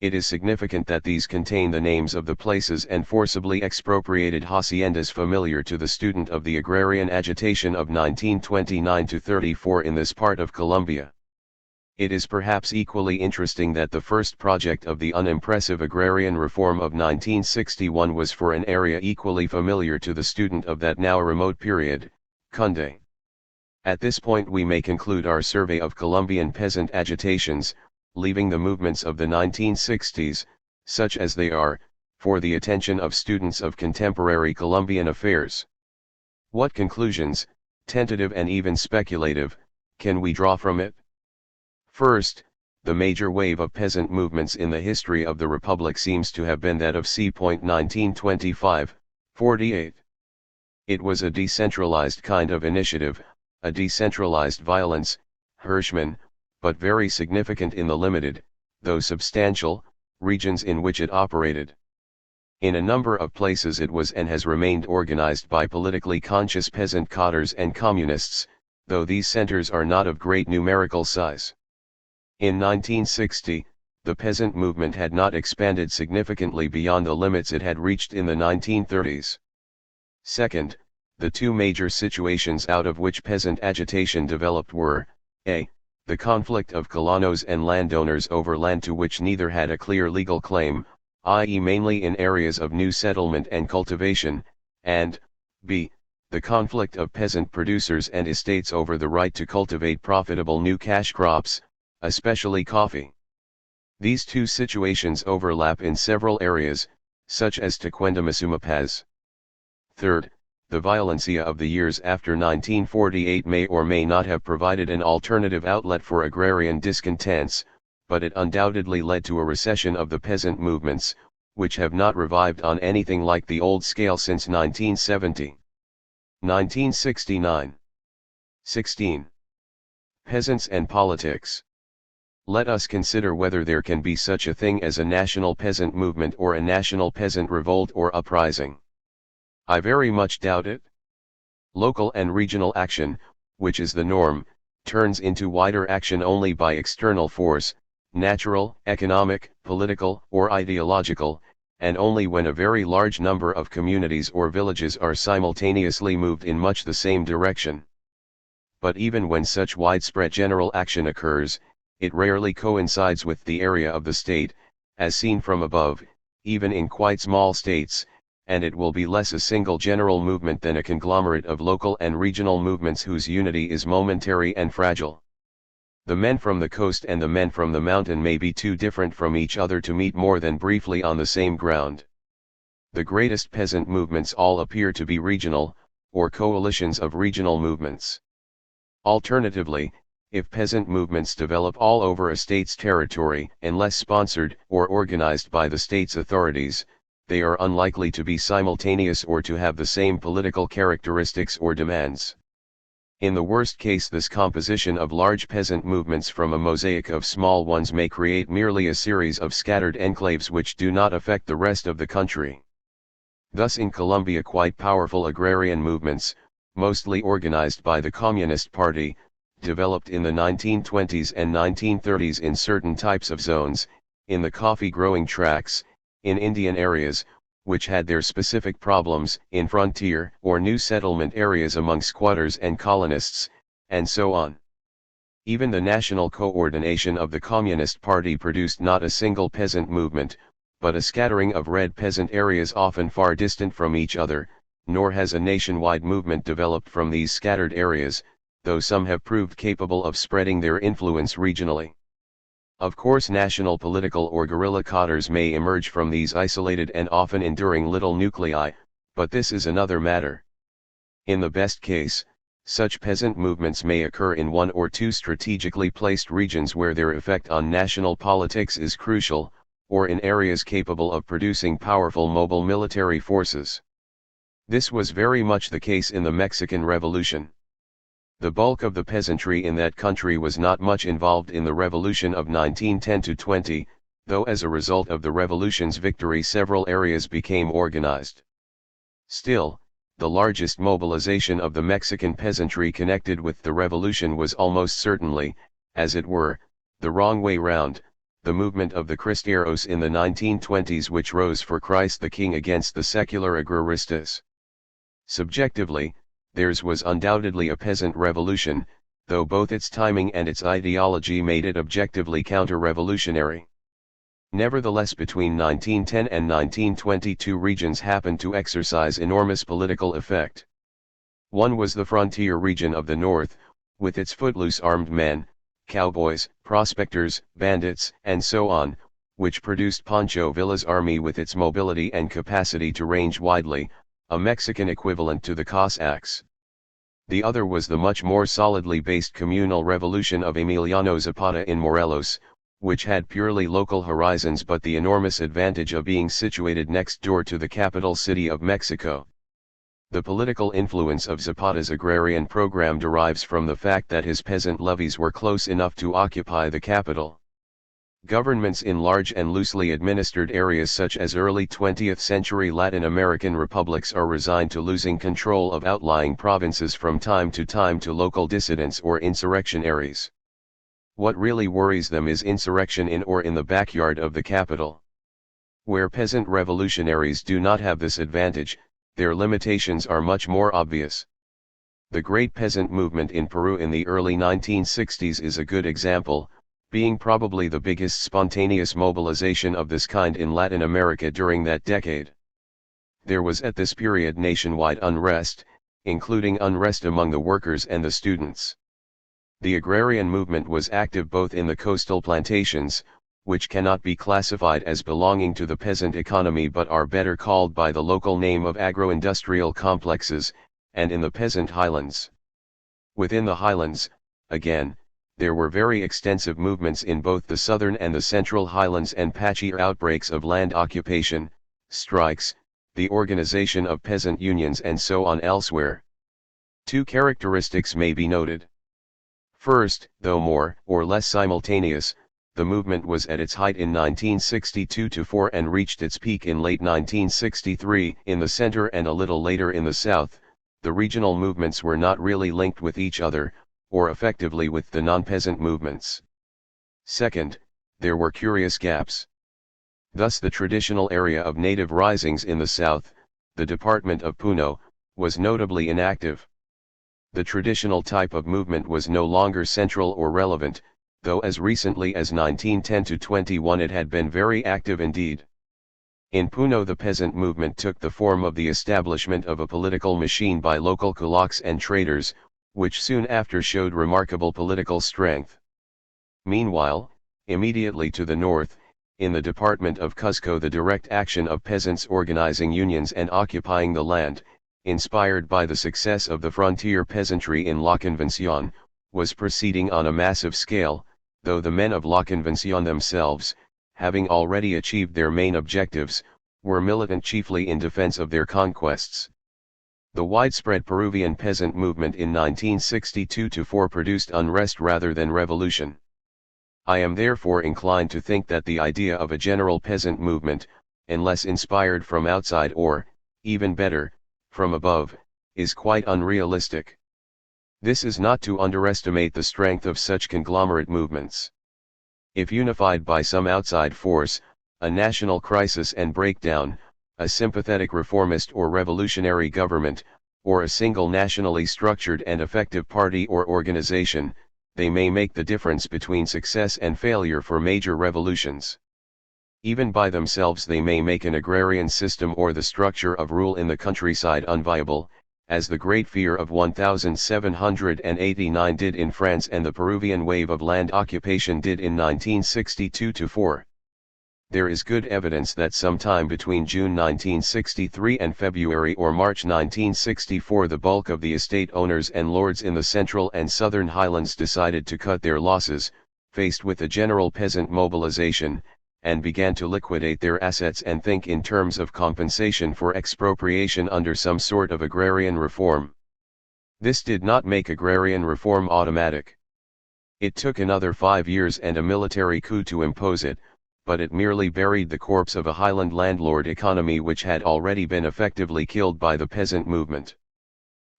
It is significant that these contain the names of the places and forcibly expropriated haciendas familiar to the student of the agrarian agitation of 1929–34 in this part of Colombia. It is perhaps equally interesting that the first project of the unimpressive agrarian reform of 1961 was for an area equally familiar to the student of that now remote period, Cunde. At this point we may conclude our survey of Colombian peasant agitations, leaving the movements of the 1960s, such as they are, for the attention of students of contemporary Colombian affairs. What conclusions, tentative and even speculative, can we draw from it? First, the major wave of peasant movements in the history of the Republic seems to have been that of c.1925–48. It was a decentralized kind of initiative, a decentralized violence, Hirschman, but very significant in the limited, though substantial, regions in which it operated. In a number of places it was and has remained organized by politically conscious peasant cadres and communists, though these centers are not of great numerical size. In 1960, the peasant movement had not expanded significantly beyond the limits it had reached in the 1930s. Second, the two major situations out of which peasant agitation developed were, a. the conflict of colonos and landowners over land to which neither had a clear legal claim, i.e. mainly in areas of new settlement and cultivation, and, b. the conflict of peasant producers and estates over the right to cultivate profitable new cash crops, especially coffee. These two situations overlap in several areas, such as Tequendama-Sumapaz. Third, the violencia of the years after 1948 may or may not have provided an alternative outlet for agrarian discontents, but it undoubtedly led to a recession of the peasant movements, which have not revived on anything like the old scale since 1970. 1969. 16. Peasants and politics. Let us consider whether there can be such a thing as a national peasant movement or a national peasant revolt or uprising. I very much doubt it. Local and regional action, which is the norm, turns into wider action only by external force, natural, economic, political, or ideological, and only when a very large number of communities or villages are simultaneously moved in much the same direction. But even when such widespread general action occurs, it rarely coincides with the area of the state, as seen from above, even in quite small states, and it will be less a single general movement than a conglomerate of local and regional movements whose unity is momentary and fragile. The men from the coast and the men from the mountain may be too different from each other to meet more than briefly on the same ground. The greatest peasant movements all appear to be regional, or coalitions of regional movements. Alternatively, if peasant movements develop all over a state's territory, unless sponsored or organized by the state's authorities, they are unlikely to be simultaneous or to have the same political characteristics or demands. In the worst case, this composition of large peasant movements from a mosaic of small ones may create merely a series of scattered enclaves which do not affect the rest of the country. Thus in Colombia quite powerful agrarian movements, mostly organized by the Communist Party, developed in the 1920s and 1930s in certain types of zones, in the coffee-growing tracts, in Indian areas, which had their specific problems, in frontier or new settlement areas among squatters and colonists, and so on. Even the national coordination of the Communist Party produced not a single peasant movement, but a scattering of red peasant areas often far distant from each other, nor has a nationwide movement developed from these scattered areas, though some have proved capable of spreading their influence regionally. Of course, national political or guerrilla cadres may emerge from these isolated and often enduring little nuclei, but this is another matter. In the best case, such peasant movements may occur in one or two strategically placed regions where their effect on national politics is crucial, or in areas capable of producing powerful mobile military forces. This was very much the case in the Mexican Revolution. The bulk of the peasantry in that country was not much involved in the revolution of 1910-20, though as a result of the revolution's victory several areas became organized. Still, the largest mobilization of the Mexican peasantry connected with the revolution was almost certainly, as it were, the wrong way round, the movement of the Cristeros in the 1920s, which rose for Christ the King against the secular agraristas. Subjectively, theirs was undoubtedly a peasant revolution, though both its timing and its ideology made it objectively counter-revolutionary. Nevertheless, between 1910 and 1920 two regions happened to exercise enormous political effect. One was the frontier region of the north, with its footloose armed men, cowboys, prospectors, bandits, and so on, which produced Pancho Villa's army with its mobility and capacity to range widely, a Mexican equivalent to the Cossacks. The other was the much more solidly based communal revolution of Emiliano Zapata in Morelos, which had purely local horizons but the enormous advantage of being situated next door to the capital city of Mexico. The political influence of Zapata's agrarian program derives from the fact that his peasant levies were close enough to occupy the capital. Governments in large and loosely administered areas such as early 20th century Latin American republics are resigned to losing control of outlying provinces from time to local dissidents or insurrectionaries. What really worries them is insurrection in or in the backyard of the capital. Where peasant revolutionaries do not have this advantage, their limitations are much more obvious. The great peasant movement in Peru in the early 1960s is a good example, being probably the biggest spontaneous mobilization of this kind in Latin America during that decade. There was at this period nationwide unrest, including unrest among the workers and the students. The agrarian movement was active both in the coastal plantations, which cannot be classified as belonging to the peasant economy but are better called by the local name of agro-industrial complexes, and in the peasant highlands. Within the highlands, again, there were very extensive movements in both the southern and the central highlands and patchy outbreaks of land occupation, strikes, the organization of peasant unions and so on elsewhere. Two characteristics may be noted. First, though more or less simultaneous, the movement was at its height in 1962-4 and reached its peak in late 1963 in the center and a little later in the south. The regional movements were not really linked with each other, or effectively with the non-peasant movements. Second, there were curious gaps. Thus the traditional area of native risings in the south, the department of Puno, was notably inactive. The traditional type of movement was no longer central or relevant, though as recently as 1910-21 it had been very active indeed. In Puno the peasant movement took the form of the establishment of a political machine by local kulaks and traders, which soon after showed remarkable political strength. Meanwhile, immediately to the north, in the department of Cuzco the direct action of peasants organizing unions and occupying the land, inspired by the success of the frontier peasantry in La Convención, was proceeding on a massive scale, though the men of La Convención themselves, having already achieved their main objectives, were militant chiefly in defense of their conquests. The widespread Peruvian peasant movement in 1962-4 produced unrest rather than revolution. I am therefore inclined to think that the idea of a general peasant movement, unless inspired from outside or, even better, from above, is quite unrealistic. This is not to underestimate the strength of such conglomerate movements. If unified by some outside force, a national crisis and breakdown, a sympathetic reformist or revolutionary government, or a single nationally structured and effective party or organization, they may make the difference between success and failure for major revolutions. Even by themselves they may make an agrarian system or the structure of rule in the countryside unviable, as the Great Fear of 1789 did in France and the Peruvian wave of land occupation did in 1962-4. There is good evidence that sometime between June 1963 and February or March 1964 the bulk of the estate owners and lords in the central and southern highlands decided to cut their losses, faced with a general peasant mobilization, and began to liquidate their assets and think in terms of compensation for expropriation under some sort of agrarian reform. This did not make agrarian reform automatic. It took another 5 years and a military coup to impose it, but it merely buried the corpse of a highland landlord economy which had already been effectively killed by the peasant movement.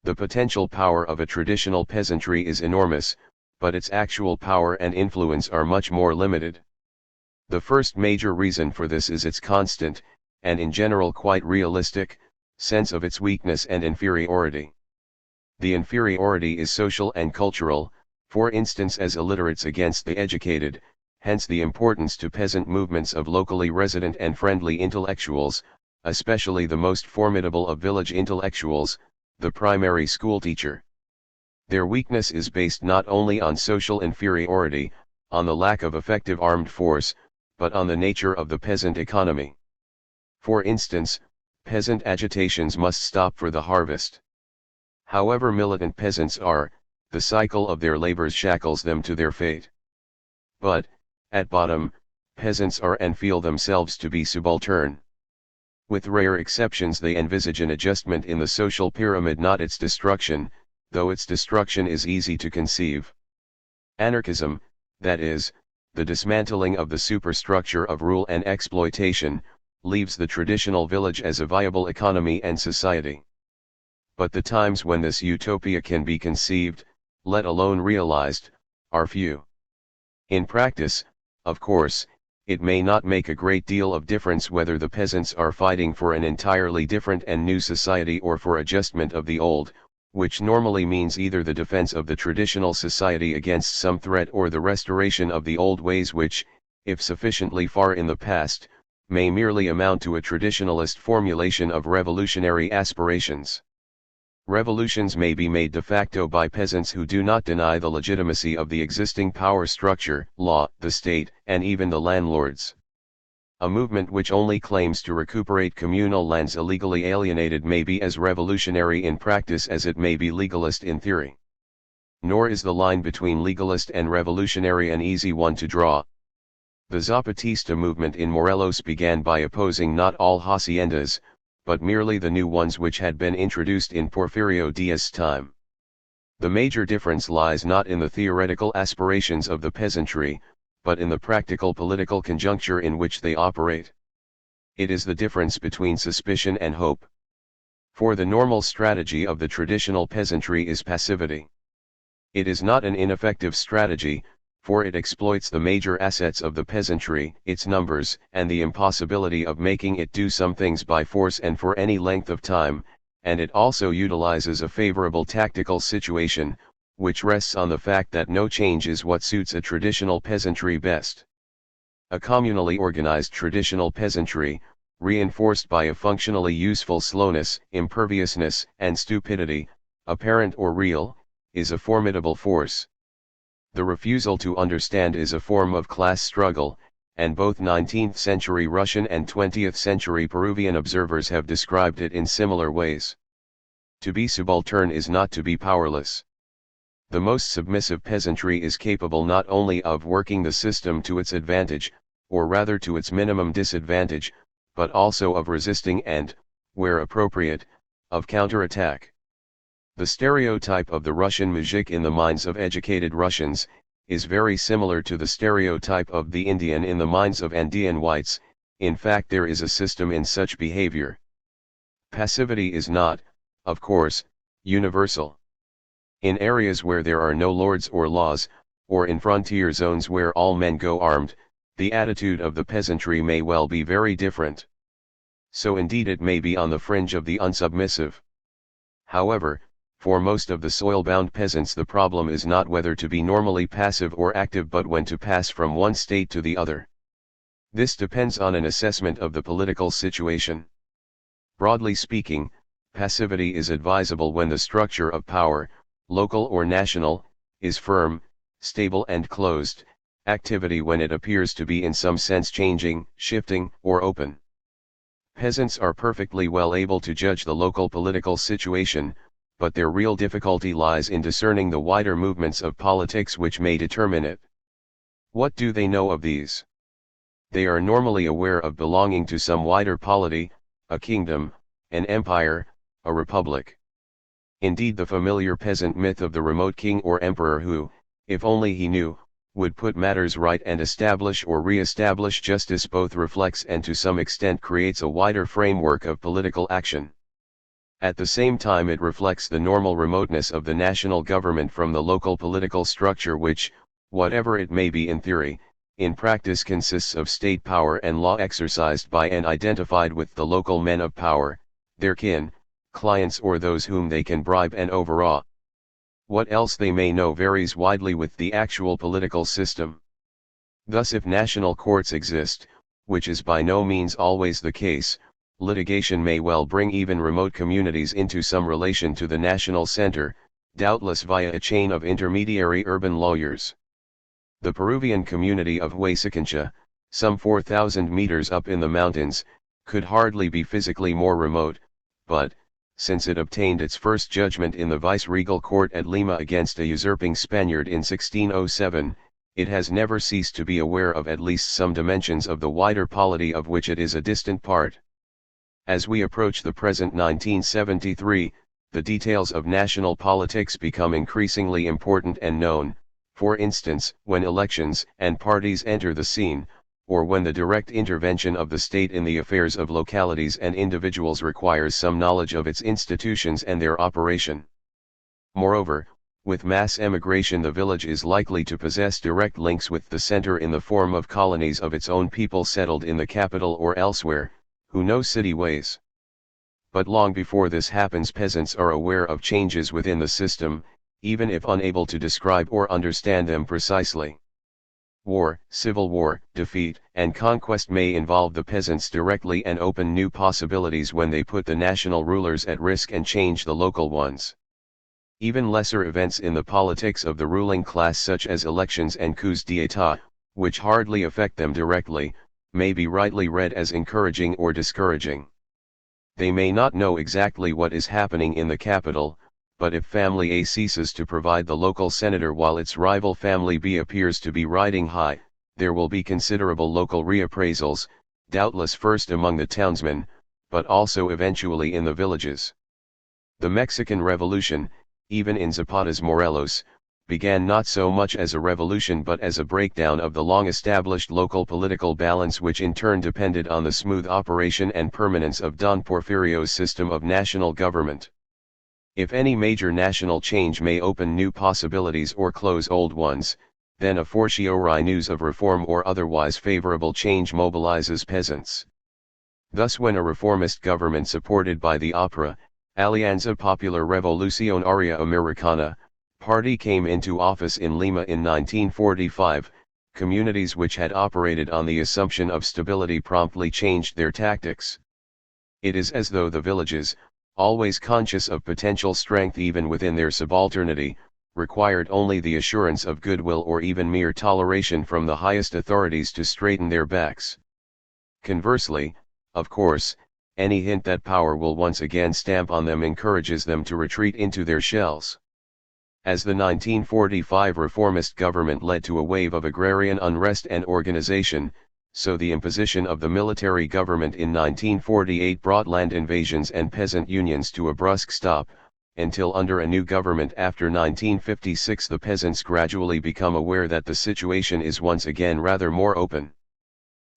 The potential power of a traditional peasantry is enormous, but its actual power and influence are much more limited. The first major reason for this is its constant, and in general quite realistic, sense of its weakness and inferiority. The inferiority is social and cultural, for instance as illiterates against the educated, hence the importance to peasant movements of locally resident and friendly intellectuals, especially the most formidable of village intellectuals, the primary school teacher. Their weakness is based not only on social inferiority, on the lack of effective armed force, but on the nature of the peasant economy. For instance, peasant agitations must stop for the harvest. However militant peasants are, the cycle of their labors shackles them to their fate. But, at bottom, peasants are and feel themselves to be subaltern. With rare exceptions they envisage an adjustment in the social pyramid, not its destruction, though its destruction is easy to conceive. Anarchism, that is, the dismantling of the superstructure of rule and exploitation, leaves the traditional village as a viable economy and society. But the times when this utopia can be conceived, let alone realized, are few. In practice, of course, it may not make a great deal of difference whether the peasants are fighting for an entirely different and new society or for adjustment of the old, which normally means either the defense of the traditional society against some threat or the restoration of the old ways which, if sufficiently far in the past, may merely amount to a traditionalist formulation of revolutionary aspirations. Revolutions may be made de facto by peasants who do not deny the legitimacy of the existing power structure, law, the state, and even the landlords. A movement which only claims to recuperate communal lands illegally alienated may be as revolutionary in practice as it may be legalist in theory. Nor is the line between legalist and revolutionary an easy one to draw. The Zapatista movement in Morelos began by opposing not all haciendas, but merely the new ones which had been introduced in Porfirio Diaz's time. The major difference lies not in the theoretical aspirations of the peasantry, but in the practical political conjuncture in which they operate. It is the difference between suspicion and hope. For the normal strategy of the traditional peasantry is passivity. It is not an ineffective strategy, for it exploits the major assets of the peasantry, its numbers, and the impossibility of making it do some things by force and for any length of time, and it also utilizes a favorable tactical situation, which rests on the fact that no change is what suits a traditional peasantry best. A communally organized traditional peasantry, reinforced by a functionally useful slowness, imperviousness, and stupidity, apparent or real, is a formidable force. The refusal to understand is a form of class struggle, and both 19th century Russian and 20th century Peruvian observers have described it in similar ways. To be subaltern is not to be powerless. The most submissive peasantry is capable not only of working the system to its advantage, or rather to its minimum disadvantage, but also of resisting and, where appropriate, of counterattack. The stereotype of the Russian muzhik in the minds of educated Russians, is very similar to the stereotype of the Indian in the minds of Andean whites. In fact there is a system in such behavior. Passivity is not, of course, universal. In areas where there are no lords or laws, or in frontier zones where all men go armed, the attitude of the peasantry may well be very different. So indeed it may be on the fringe of the unsubmissive. However, for most of the soil-bound peasants the problem is not whether to be normally passive or active but when to pass from one state to the other. This depends on an assessment of the political situation. Broadly speaking, passivity is advisable when the structure of power, local or national, is firm, stable and closed, activity when it appears to be in some sense changing, shifting, or open. Peasants are perfectly well able to judge the local political situation, but their real difficulty lies in discerning the wider movements of politics which may determine it. What do they know of these? They are normally aware of belonging to some wider polity, a kingdom, an empire, a republic. Indeed, the familiar peasant myth of the remote king or emperor who, if only he knew, would put matters right and establish or re-establish justice both reflects and to some extent creates a wider framework of political action. At the same time, it reflects the normal remoteness of the national government from the local political structure which, whatever it may be in theory, in practice consists of state power and law exercised by and identified with the local men of power, their kin, clients or those whom they can bribe and overawe. What else they may know varies widely with the actual political system. Thus, if national courts exist, which is by no means always the case, litigation may well bring even remote communities into some relation to the national center, doubtless via a chain of intermediary urban lawyers. The Peruvian community of Huaysacancha, some 4,000 meters up in the mountains, could hardly be physically more remote, but, since it obtained its first judgment in the viceregal court at Lima against a usurping Spaniard in 1607, it has never ceased to be aware of at least some dimensions of the wider polity of which it is a distant part. As we approach the present 1973, the details of national politics become increasingly important and known, for instance, when elections and parties enter the scene, or when the direct intervention of the state in the affairs of localities and individuals requires some knowledge of its institutions and their operation. Moreover, with mass emigration, the village is likely to possess direct links with the center in the form of colonies of its own people settled in the capital or elsewhere, who know city ways. But long before this happens, peasants are aware of changes within the system, even if unable to describe or understand them precisely. War, civil war, defeat, and conquest may involve the peasants directly and open new possibilities when they put the national rulers at risk and change the local ones. Even lesser events in the politics of the ruling class, such as elections and coups d'état, which hardly affect them directly, may be rightly read as encouraging or discouraging. They may not know exactly what is happening in the capital, but if family A ceases to provide the local senator while its rival family B appears to be riding high, there will be considerable local reappraisals, doubtless first among the townsmen, but also eventually in the villages. The Mexican Revolution, even in Zapata's Morelos, began not so much as a revolution but as a breakdown of the long-established local political balance, which in turn depended on the smooth operation and permanence of Don Porfirio's system of national government. If any major national change may open new possibilities or close old ones, then a fortiori news of reform or otherwise favorable change mobilizes peasants. Thus, when a reformist government supported by the APRA, Alianza Popular Revolucionaria Americana, party came into office in Lima in 1945, communities which had operated on the assumption of stability promptly changed their tactics. It is as though the villages, always conscious of potential strength even within their subalternity, required only the assurance of goodwill or even mere toleration from the highest authorities to straighten their backs. Conversely, of course, any hint that power will once again stamp on them encourages them to retreat into their shells. As the 1945 reformist government led to a wave of agrarian unrest and organization, so the imposition of the military government in 1948 brought land invasions and peasant unions to a brusque stop, until under a new government after 1956 the peasants gradually become aware that the situation is once again rather more open.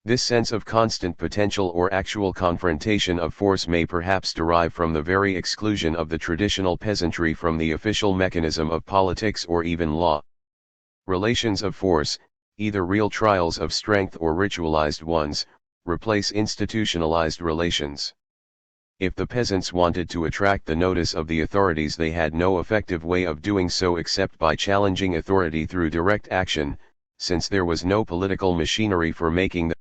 This sense of constant potential or actual confrontation of force may perhaps derive from the very exclusion of the traditional peasantry from the official mechanism of politics or even law. Relations of force, either real trials of strength or ritualized ones, replace institutionalized relations. If the peasants wanted to attract the notice of the authorities, they had no effective way of doing so except by challenging authority through direct action, since there was no political machinery for making